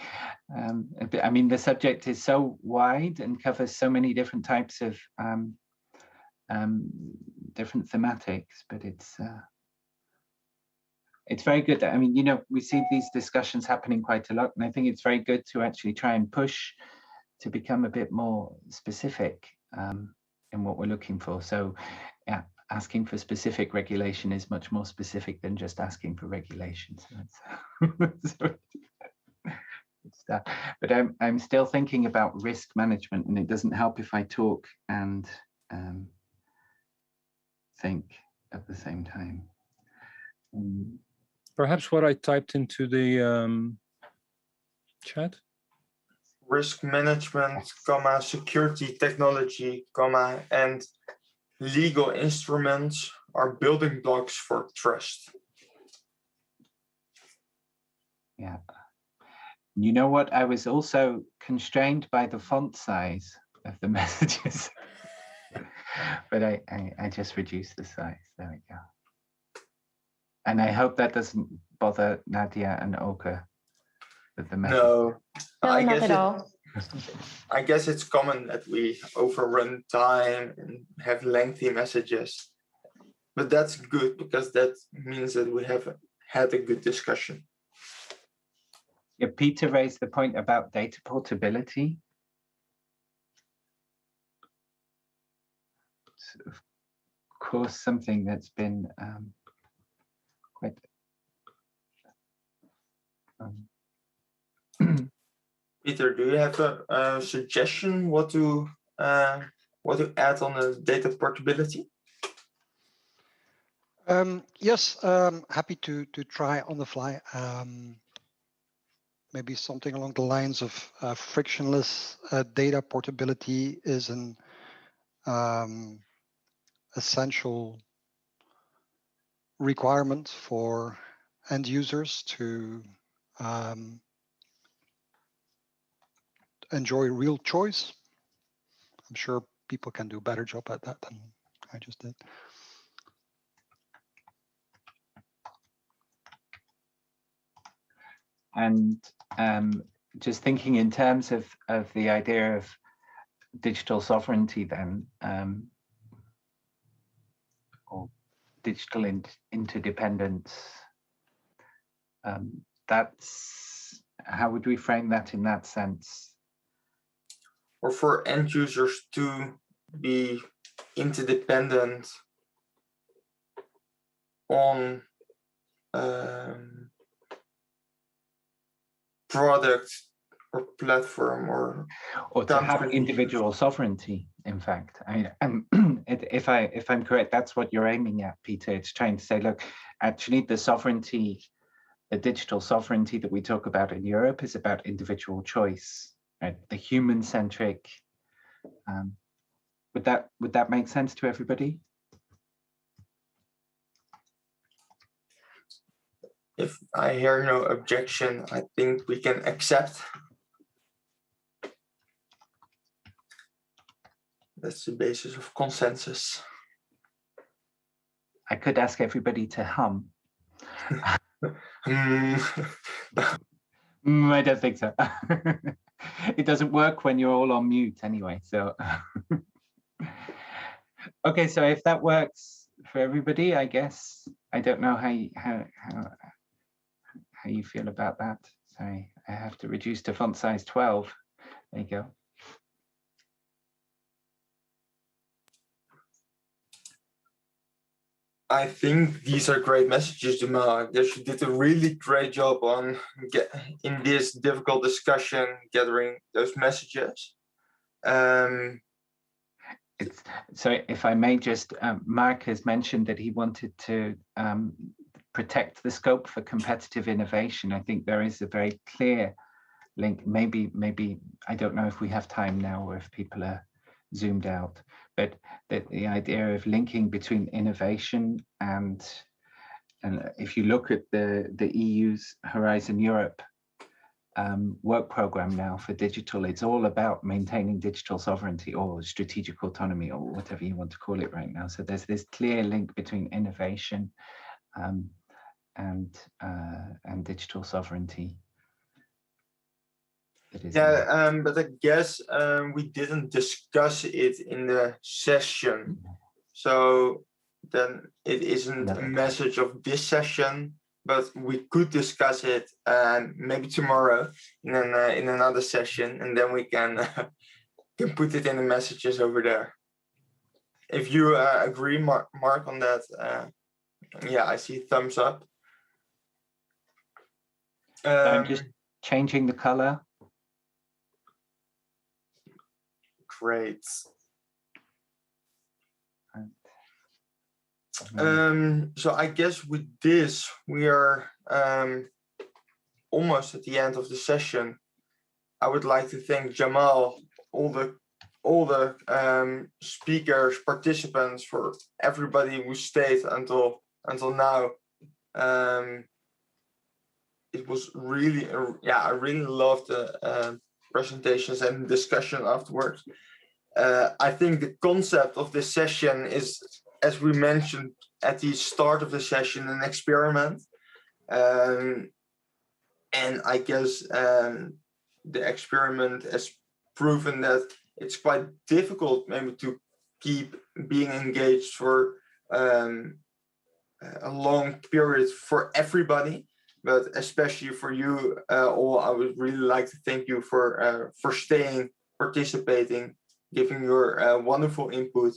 I mean, the subject is so wide and covers so many different types of different thematics, but it's very good. I mean, you know, we see these discussions happening quite a lot, and I think it's very good to actually try and push to become a bit more specific in what we're looking for. So, yeah, asking for specific regulation is much more specific than just asking for regulation. So but I'm still thinking about risk management, and it doesn't help if I talk and think at the same time. Perhaps what I typed into the chat. Risk management, security technology, and legal instruments are building blocks for trust. Yeah. You know what? I was also constrained by the font size of the messages, but I just reduced the size. There we go. And I hope that doesn't bother Nadia and Olga with the message. No, not at all. I guess it's common that we overrun time and have lengthy messages, but that's good because that means that we have had a good discussion. Yeah, Peter raised the point about data portability. It's of course something that's been quite Peter, do you have a suggestion what to add on the data portability? Yes, happy to try on the fly. Maybe something along the lines of frictionless data portability is an essential requirement for end users to enjoy real choice. I'm sure people can do a better job at that than I just did. And just thinking in terms of the idea of digital sovereignty then, or digital interdependence, that's, how would we frame that in that sense? Or for end users to be interdependent on product or platform, or to have individual sovereignty. In fact, if I'm correct, that's what you're aiming at, Peter. It's trying to say, look, actually, the sovereignty, the digital sovereignty that we talk about in Europe is about individual choice, right? The human-centric. Would that make sense to everybody? If I hear no objection, I think we can accept. That's the basis of consensus. I could ask everybody to hum. I don't think so. It doesn't work when you're all on mute anyway, so. Okay, so if that works for everybody, I guess, I don't know how you feel about that. Sorry, I have to reduce to font size 12. There you go. I think these are great messages, Jamal. You did a really great job on in this difficult discussion, gathering those messages. So if I may just, Mark has mentioned that he wanted to protect the scope for competitive innovation. I think there is a very clear link. Maybe I don't know if we have time now or if people are zoomed out, but the idea of linking between innovation and if you look at the EU's Horizon Europe work program now for digital, it's all about maintaining digital sovereignty or strategic autonomy or whatever you want to call it right now. So there's this clear link between innovation and digital sovereignty. Yeah, but I guess we didn't discuss it in the session, so then it isn't a message of this session. But we could discuss it maybe tomorrow in another session, and then we can put it in the messages over there. If you agree, Mark, on that, yeah, I see thumbs up. I'm just changing the color. Great. So I guess with this, we are almost at the end of the session. I would like to thank Jamal, all the speakers, participants, for everybody who stayed until now. It was really, I really loved the presentations and discussion afterwards. I think the concept of this session is, as we mentioned at the start of the session, an experiment. And I guess the experiment has proven that it's quite difficult maybe to keep being engaged for a long period for everybody, but especially for you all. I would really like to thank you for staying, participating, giving your wonderful input.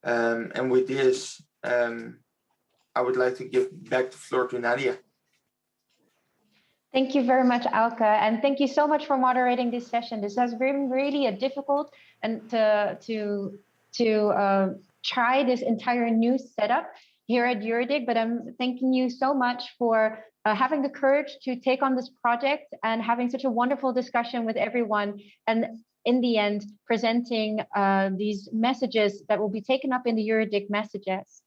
And with this, I would like to give back the floor to Nadia. Thank you very much, Auke, and thank you so much for moderating this session. This has been really a difficult and to try this entire new setup here at EuroDIG, but I'm thanking you so much for having the courage to take on this project and having such a wonderful discussion with everyone, and in the end, presenting these messages that will be taken up in the EuroDIG messages.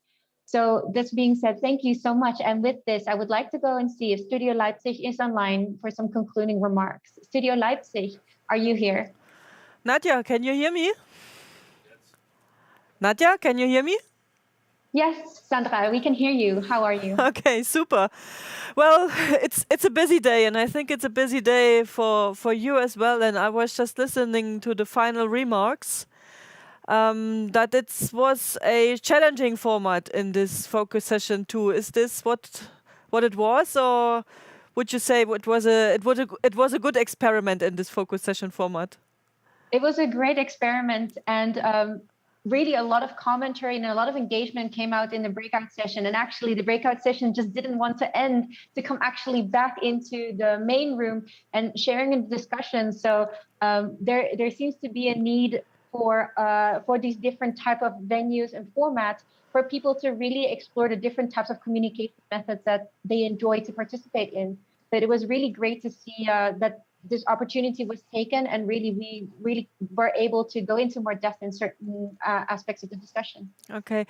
So this being said, thank you so much. And with this, I would like to go and see if Studio Leipzig is online for some concluding remarks. Studio Leipzig, Are you here? Nadia, can you hear me? Nadia, can you hear me? Yes, Sandra, we can hear you. How are you? Okay, super. Well, it's a busy day, and I think it's a busy day for you as well. And I was just listening to the final remarks that it was a challenging format in this focus session too. Is this what it was, or would you say it was a good experiment in this focus session format? It was a great experiment, and really a lot of commentary and a lot of engagement came out in the breakout session. And actually the breakout session just didn't want to end, to come actually back into the main room and sharing a discussion. So there seems to be a need for these different type of venues and formats for people to really explore the different types of communication methods that they enjoy to participate in. But it was really great to see that this opportunity was taken, and we really were able to go into more depth in certain aspects of the discussion. Okay,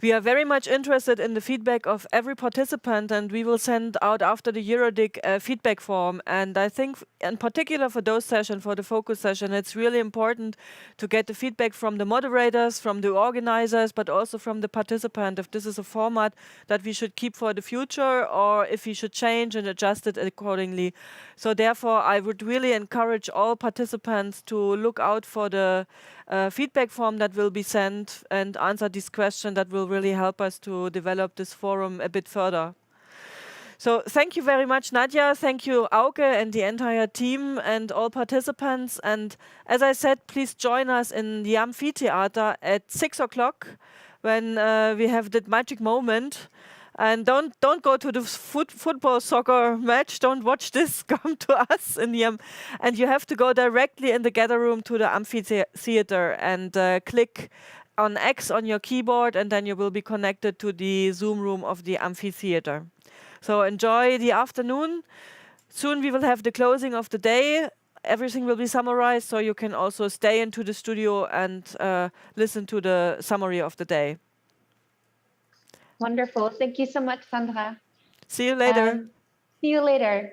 we are very much interested in the feedback of every participant, and we will send out after the EuroDIG feedback form. And I think in particular for those sessions, for the focus session, it's really important to get the feedback from the moderators, from the organizers, but also from the participant, if this is a format that we should keep for the future or if we should change and adjust it accordingly. So therefore, I would really encourage all participants to look out for the feedback form that will be sent and answer this question that will really help us to develop this forum a bit further. So thank you very much, Nadia. Thank you, Auke, and the entire team and all participants. And as I said, please join us in the amphitheater at 6 o'clock when we have that magic moment. And don't go to the football soccer match. Don't watch this. Come to us in the and you have to go directly in the gather room to the amphitheater and click on X on your keyboard, and then you will be connected to the Zoom room of the amphitheater. So enjoy the afternoon. Soon we will have the closing of the day. Everything will be summarized, so you can also stay into the studio and listen to the summary of the day. Wonderful. Thank you so much, Sandra. See you later. See you later.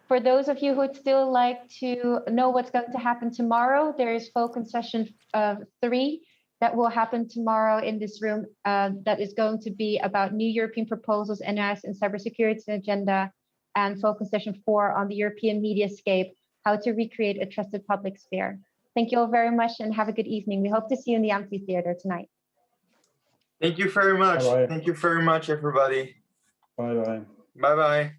For those of you who would still like to know what's going to happen tomorrow, there is focus session 3 that will happen tomorrow in this room that is going to be about new European proposals, NIS and cybersecurity agenda, and focus session 4 on the European mediascape, how to recreate a trusted public sphere. Thank you all very much and have a good evening. We hope to see you in the amphitheater tonight. Thank you very much. Bye-bye. Thank you very much, everybody. Bye-bye. Bye-bye.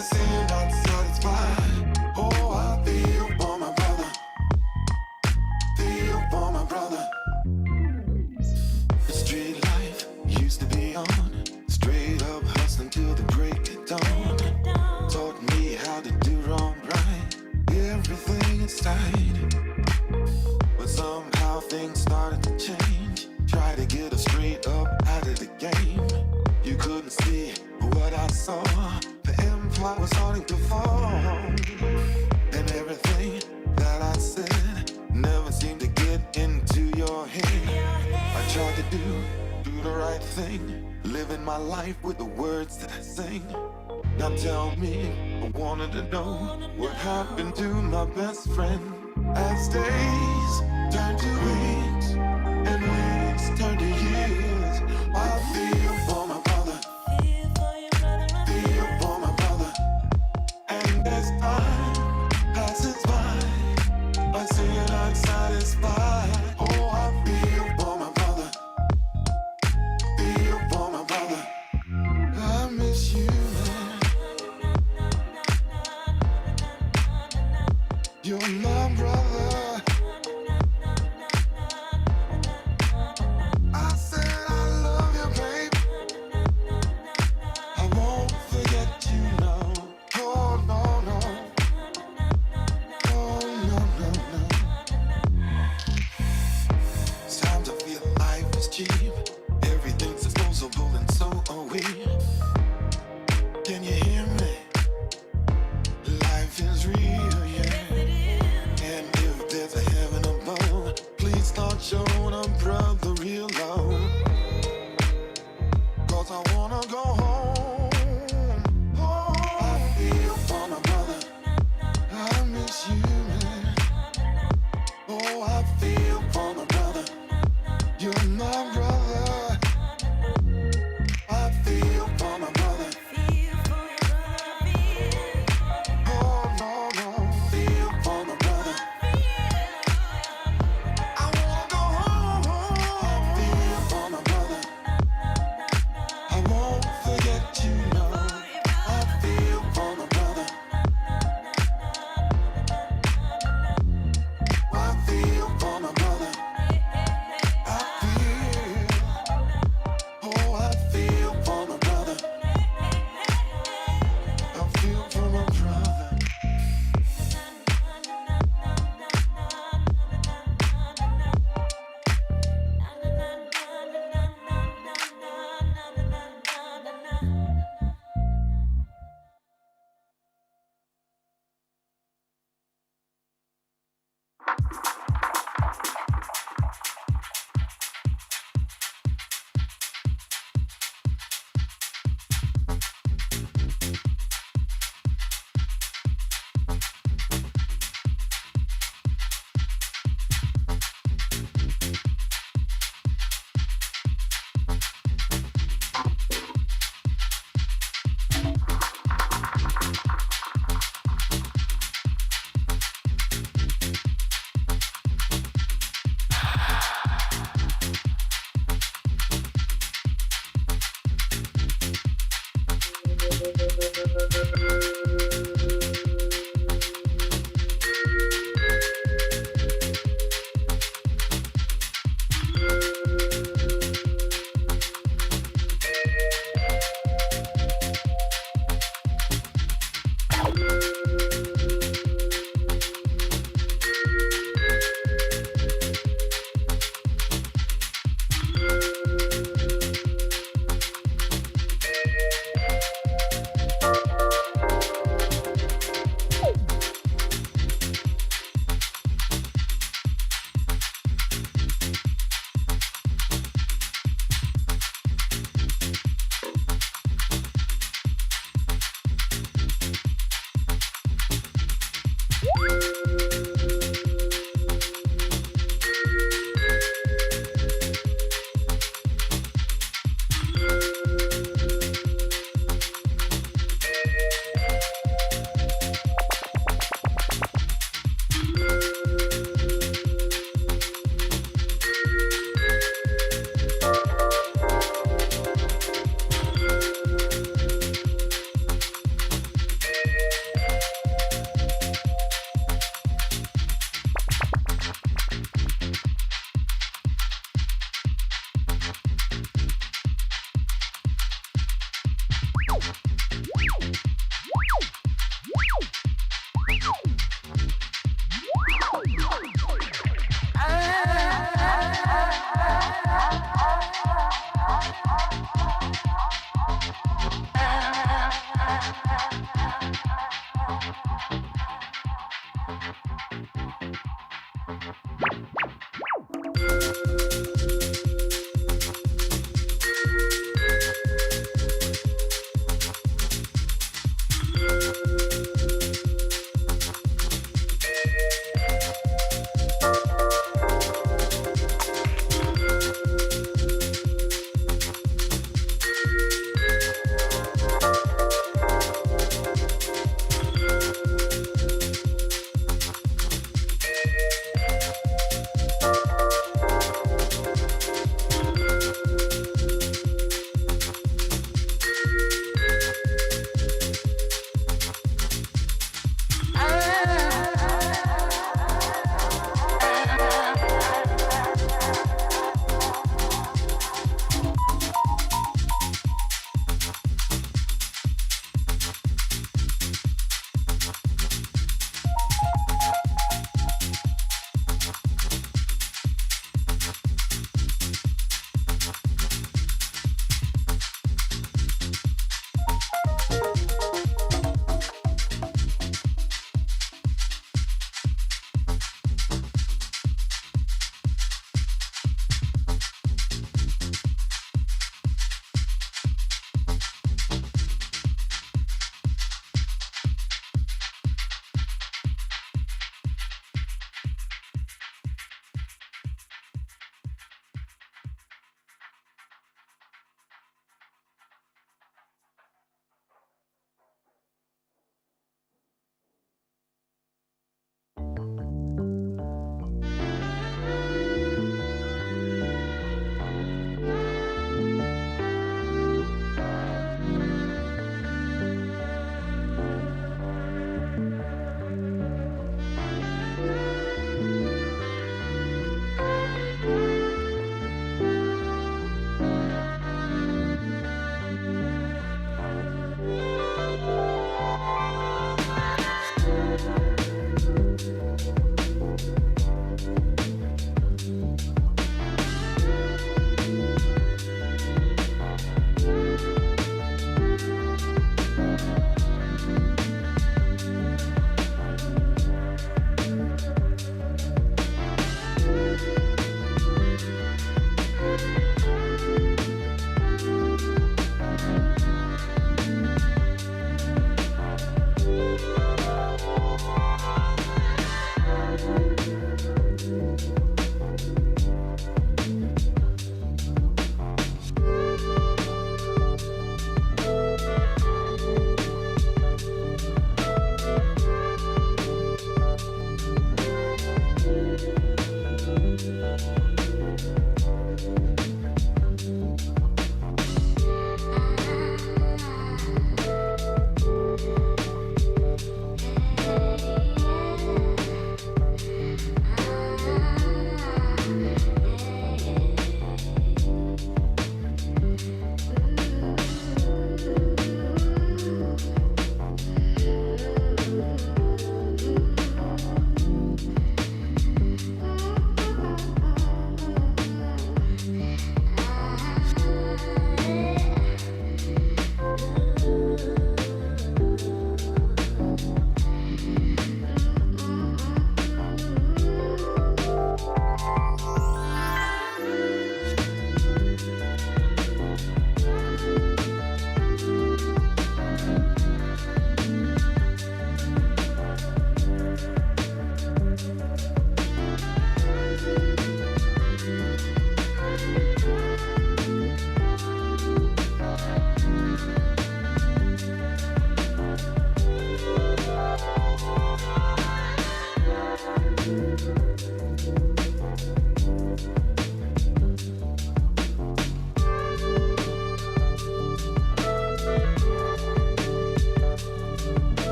I see you're not satisfied. Oh, I feel for my brother. Feel for my brother. The street life used to be on. Straight up hustling till the break of dawn. Taught me how to do wrong right. Everything inside. But somehow things started to change. Try to get us straight up out of the game. You couldn't see what I saw. The empire was starting to fall. And everything that I said never seemed to get into your head. I tried to do the right thing. Living my life with the words that I sing. Now tell me, I wanted to know what happened to my best friend. As days turn to weeks and weeks turn to years, I feel for my brother. Feel for my brother. And as time passes by, I see you're not satisfied. Oh, I feel for my brother. Feel for my brother. I miss you, man. You're my brother. I said I love you, babe. I won't forget you, no. Oh, no, no. Oh, no, no, no. Sometimes I feel life is cheap. Everything's disposable and so are we. Can you hear me? Life is real, yeah. And if there's a heaven above, please start showing a brother real love. Cause I wanna go home. Oh, I feel for my brother. I miss you, man. Oh, I feel for my brother. You're my brother. I feel for my brother. Oh, no, no. Feel for my brother. I wanna go home. I feel for my brother. I won't forget you, no. I feel for my brother. I feel for my brother. I feel. Oh, I feel for my brother. I feel for my brother.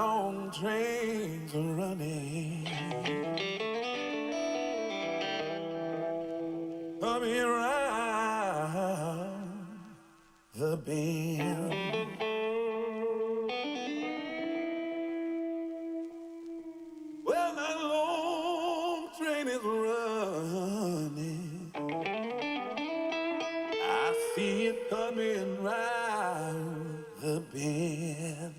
long trains are running, coming around the bend. Well, that long train is running, I see it coming round the bend.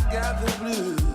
I got the blues.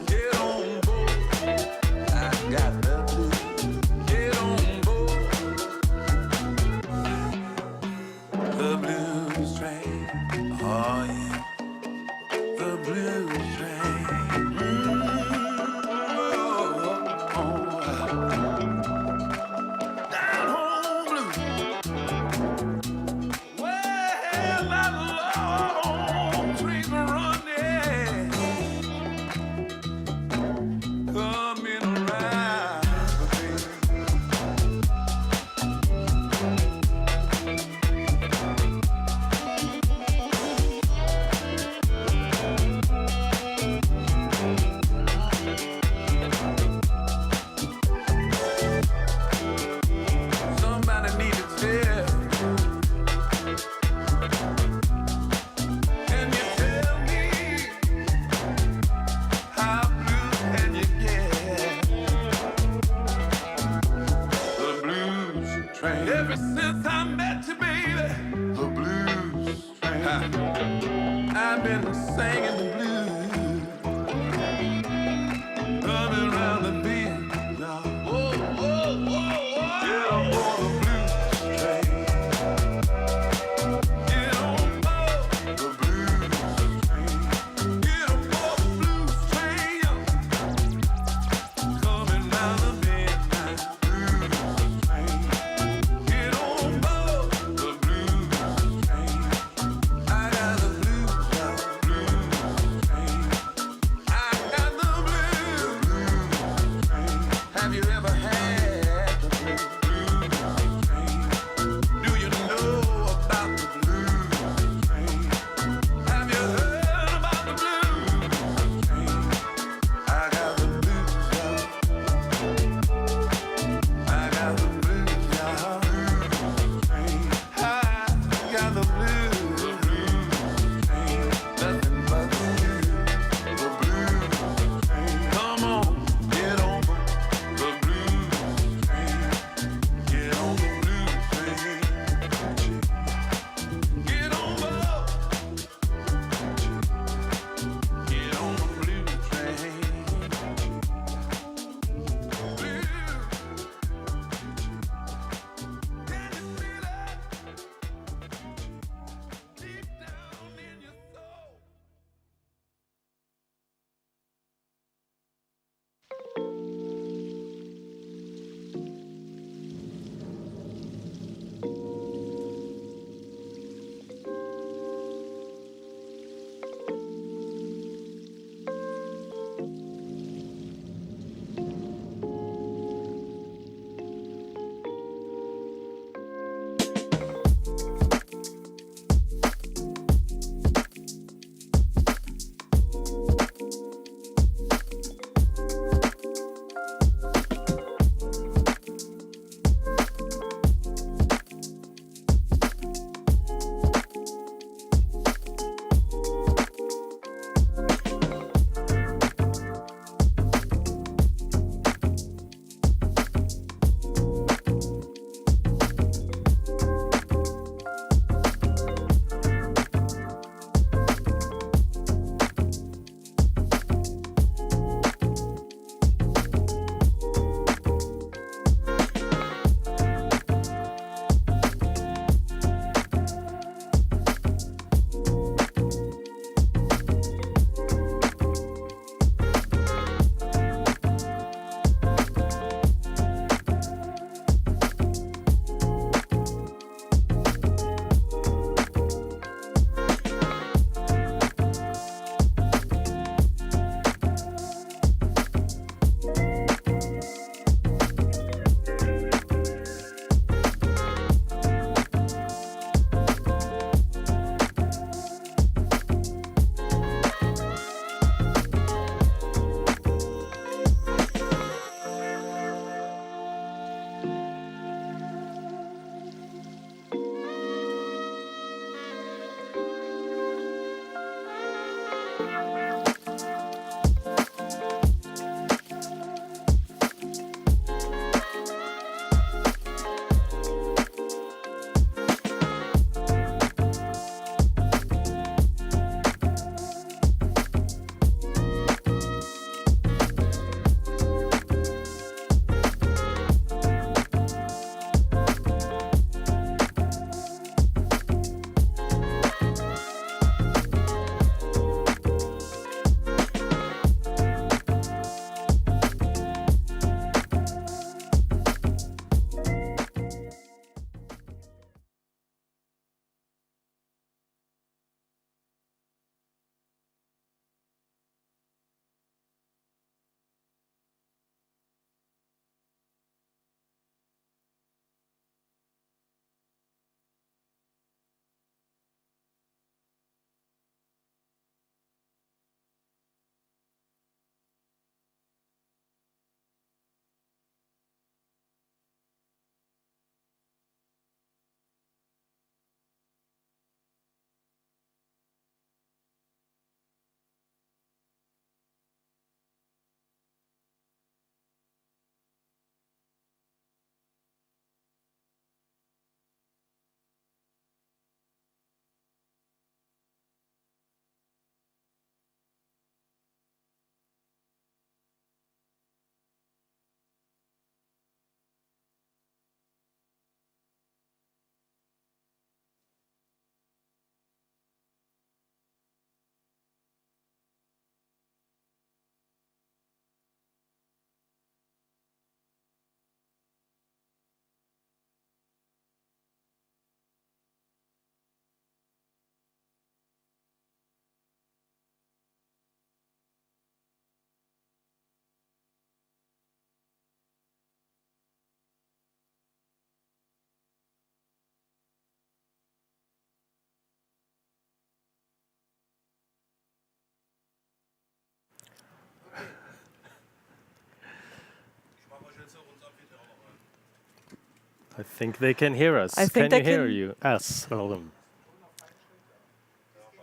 I think they can hear us. I think can you hear you? Us, all of them.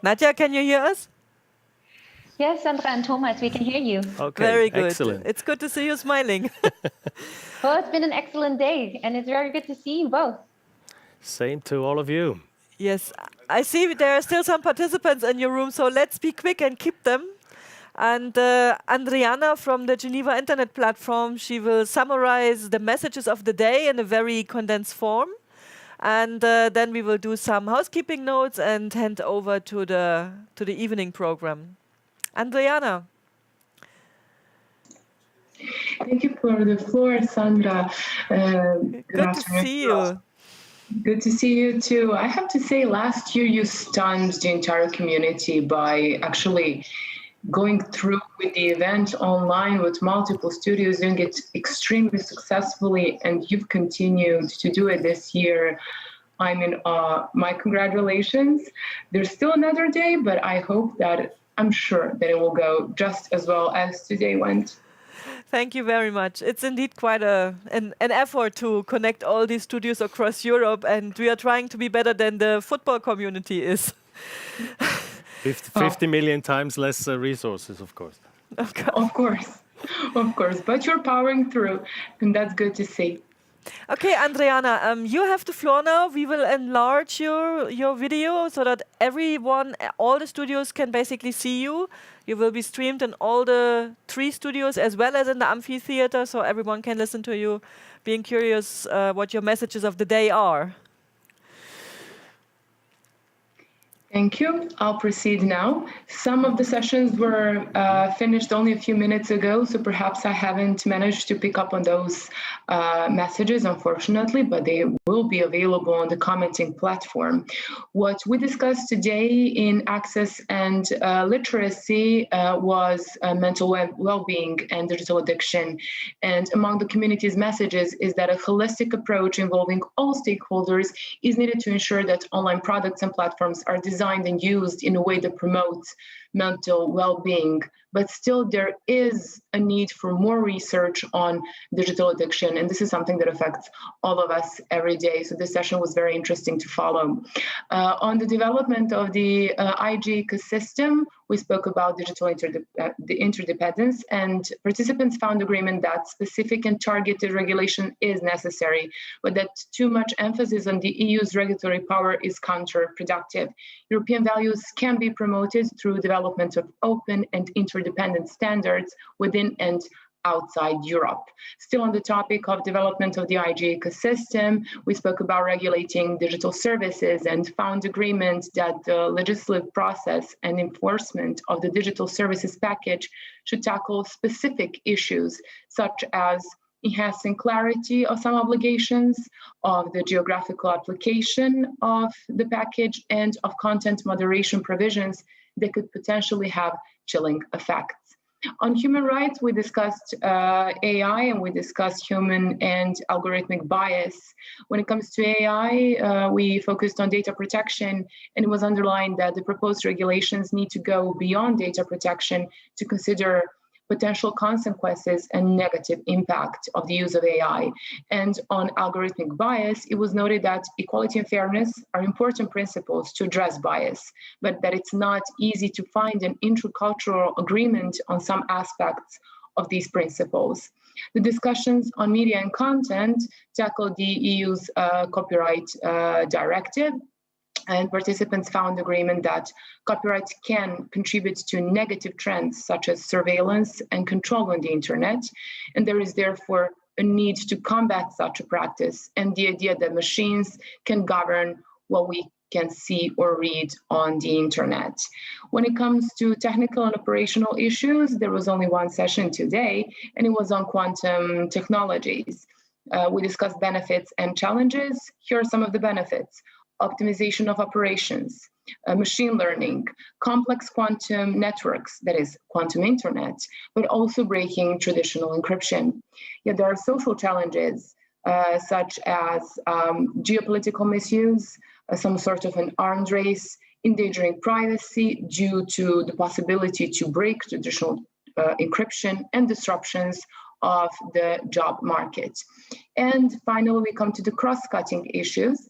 Nadia, can you hear us? Yes, Sandra and Thomas, we can hear you. Okay, very good. Excellent. It's good to see you smiling. Well, it's been an excellent day, and it's very good to see you both. Same to all of you. Yes, I see there are still some participants in your room, so let's be quick and keep them. And Andriana from the Geneva Internet Platform, she will summarize the messages of the day in a very condensed form. And then we will do some housekeeping notes and hand over to the evening program. Andriana. Thank you for the floor, Sandra. Good to see you. Good to see you too. I have to say, last year you stunned the entire community by actually going through with the event online with multiple studios, doing it extremely successfully, and you've continued to do it this year. I'm in awe. My congratulations. There's still another day, but I'm sure that it will go just as well as today went. Thank you very much. It's indeed quite an effort to connect all these studios across Europe, and we are trying to be better than the football community is. 50 million times less resources, of course. Of course. But you're powering through, and that's good to see. Okay, Andriana, you have the floor now. We will enlarge your video so that all the studios can basically see you. You will be streamed in all the 3 studios as well as in the amphitheater, so everyone can listen to you, being curious what your messages of the day are. Thank you. I'll proceed now. Some of the sessions were finished only a few minutes ago, so perhaps I haven't managed to pick up on those messages, unfortunately, but they will be available on the commenting platform. What we discussed today in access and literacy was mental well-being and digital addiction. And among the community's messages is that a holistic approach involving all stakeholders is needed to ensure that online products and platforms are designed and used in a way that promotes mental well-being. But still, there is a need for more research on digital addiction, and this is something that affects all of us every day. So this session was very interesting to follow. On the development of the IG ecosystem, we spoke about digital interdependence, and participants found agreement that specific and targeted regulation is necessary, but that too much emphasis on the EU's regulatory power is counterproductive. European values can be promoted through development of open and interdependent standards within and outside Europe. Still on the topic of development of the IG ecosystem, we spoke about regulating digital services and found agreement that the legislative process and enforcement of the digital services package should tackle specific issues such as enhancing clarity of some obligations, of the geographical application of the package, and of content moderation provisions that could potentially have chilling effects. On human rights, we discussed AI and we discussed human and algorithmic bias. When it comes to AI, we focused on data protection, and it was underlined that the proposed regulations need to go beyond data protection to consider potential consequences and negative impact of the use of AI. And on algorithmic bias, it was noted that equality and fairness are important principles to address bias, but that it's not easy to find an intercultural agreement on some aspects of these principles. The discussions on media and content tackled the EU's copyright directive, and participants found agreement that copyright can contribute to negative trends such as surveillance and control on the internet, and there is therefore a need to combat such a practice and the idea that machines can govern what we can see or read on the internet. When it comes to technical and operational issues, there was only one session today, and it was on quantum technologies. We discussed benefits and challenges. Here are some of the benefits: optimization of operations, machine learning, complex quantum networks, that is quantum internet, but also breaking traditional encryption. Yet there are social challenges such as geopolitical misuse, some sort of an arms race, endangering privacy due to the possibility to break traditional encryption, and disruptions of the job market. And finally, we come to the cross-cutting issues.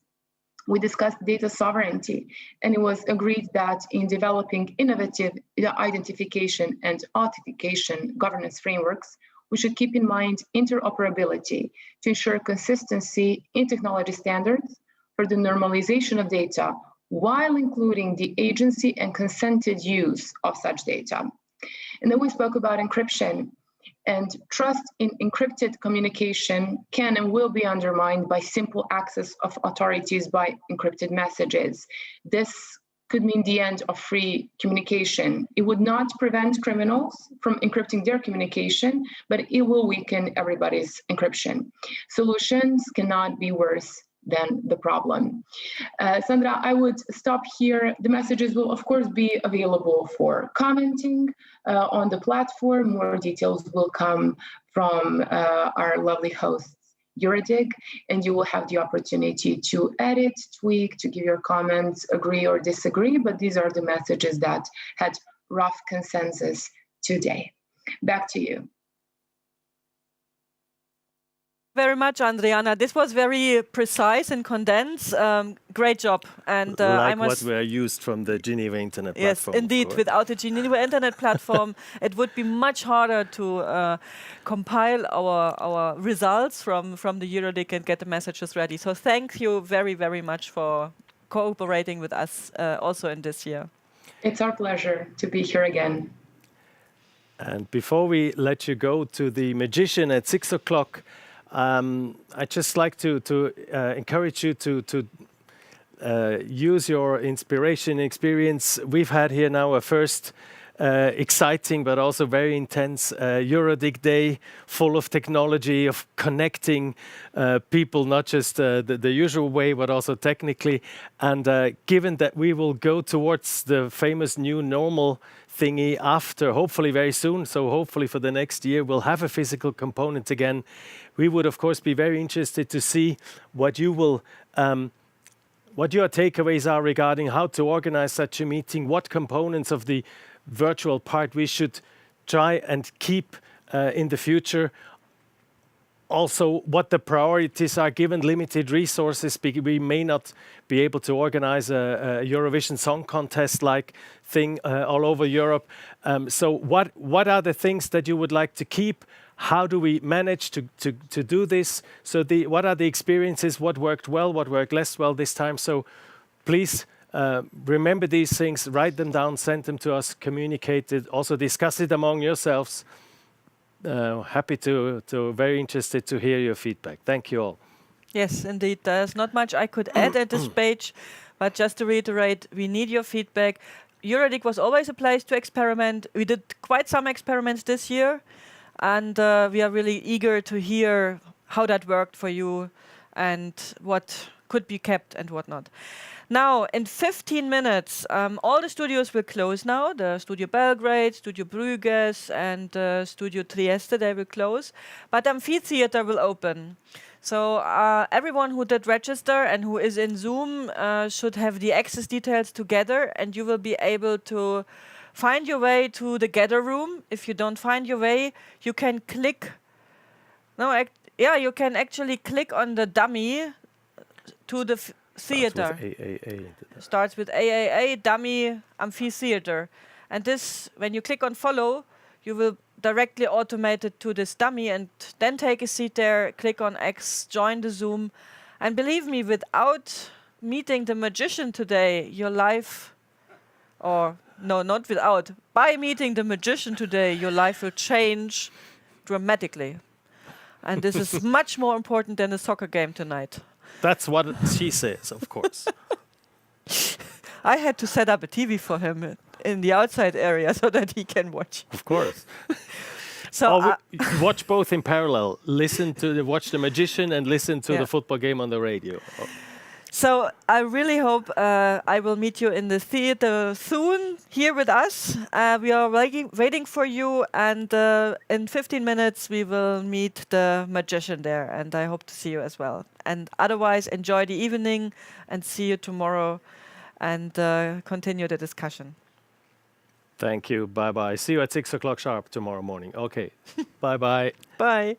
We discussed data sovereignty, and it was agreed that in developing innovative identification and authentication governance frameworks, we should keep in mind interoperability to ensure consistency in technology standards for the normalization of data, while including the agency and consented use of such data. And then we spoke about encryption, and trust in encrypted communication can and will be undermined by simple access of authorities by encrypted messages. This could mean the end of free communication. It would not prevent criminals from encrypting their communication, but it will weaken everybody's encryption. Solutions cannot be worse than the problem. Sandra, I would stop here. The messages will, of course, be available for commenting on the platform. More details will come from our lovely hosts, EuroDIG, and you will have the opportunity to edit, tweak, to give your comments, agree or disagree, but these are the messages that had rough consensus today. Back to you. Very much, Adriana. This was very precise and condensed. Great job. And like I must, what were used from the Geneva Internet yes, platform. indeed. Without the Geneva Internet platform, it would be much harder to compile our results from the EuroDIG and get the messages ready. So thank you very, very much for cooperating with us also in this year. It's our pleasure to be here again. And before we let you go to the magician at 6 o'clock, I'd just like to encourage you to use your inspiration experience. We've had here now a first exciting but also very intense EuroDIG day, full of technology, of connecting people, not just the usual way, but also technically. And given that we will go towards the famous new normal thingy after, hopefully very soon, so hopefully for the next year, we'll have a physical component again. We would, of course, be very interested to see what you will, what your takeaways are regarding how to organize such a meeting, what components of the virtual part we should try and keep in the future. Also, what the priorities are given limited resources. We may not be able to organize a Eurovision Song Contest-like thing all over Europe. So what are the things that you would like to keep? How do we manage to do this? So what are the experiences? What worked well? What worked less well this time? So please remember these things, write them down, send them to us, communicate it, also discuss it among yourselves. Happy very interested to hear your feedback. Thank you all. Yes, indeed. There's not much I could add at this page, but just to reiterate, we need your feedback. EuroDIG was always a place to experiment. We did quite some experiments this year, and we are really eager to hear how that worked for you and what could be kept and what not. Now, in 15 minutes, all the studios will close now. The Studio Belgrade, Studio Bruges, and Studio Trieste, they will close. But Amphitheater will open. So everyone who did register and who is in Zoom should have the access details together, and you will be able to find your way to the gather room. If you don't find your way, you can click. You can actually click on the dummy to the theater. Starts with AAA, dummy, amphitheater. And this, when you click on follow, you will directly automate it to this dummy and then take a seat there, click on X, join the Zoom. And believe me, without meeting the magician today, your life, or no, not without, by meeting the magician today, your life will change dramatically. And this is much more important than a soccer game tonight. That's what she says, of course. I had to set up a TV for him in the outside area so that he can watch. Of course. So watch both in parallel. Watch the magician and listen to the football game on the radio. So I really hope I will meet you in the theater soon here with us. We are waiting for you, and in 15 minutes we will meet the magician there, and I hope to see you as well. And otherwise, enjoy the evening and see you tomorrow and continue the discussion. Thank you. Bye-bye. See you at 6 o'clock sharp tomorrow morning. Okay. Bye-bye. Bye.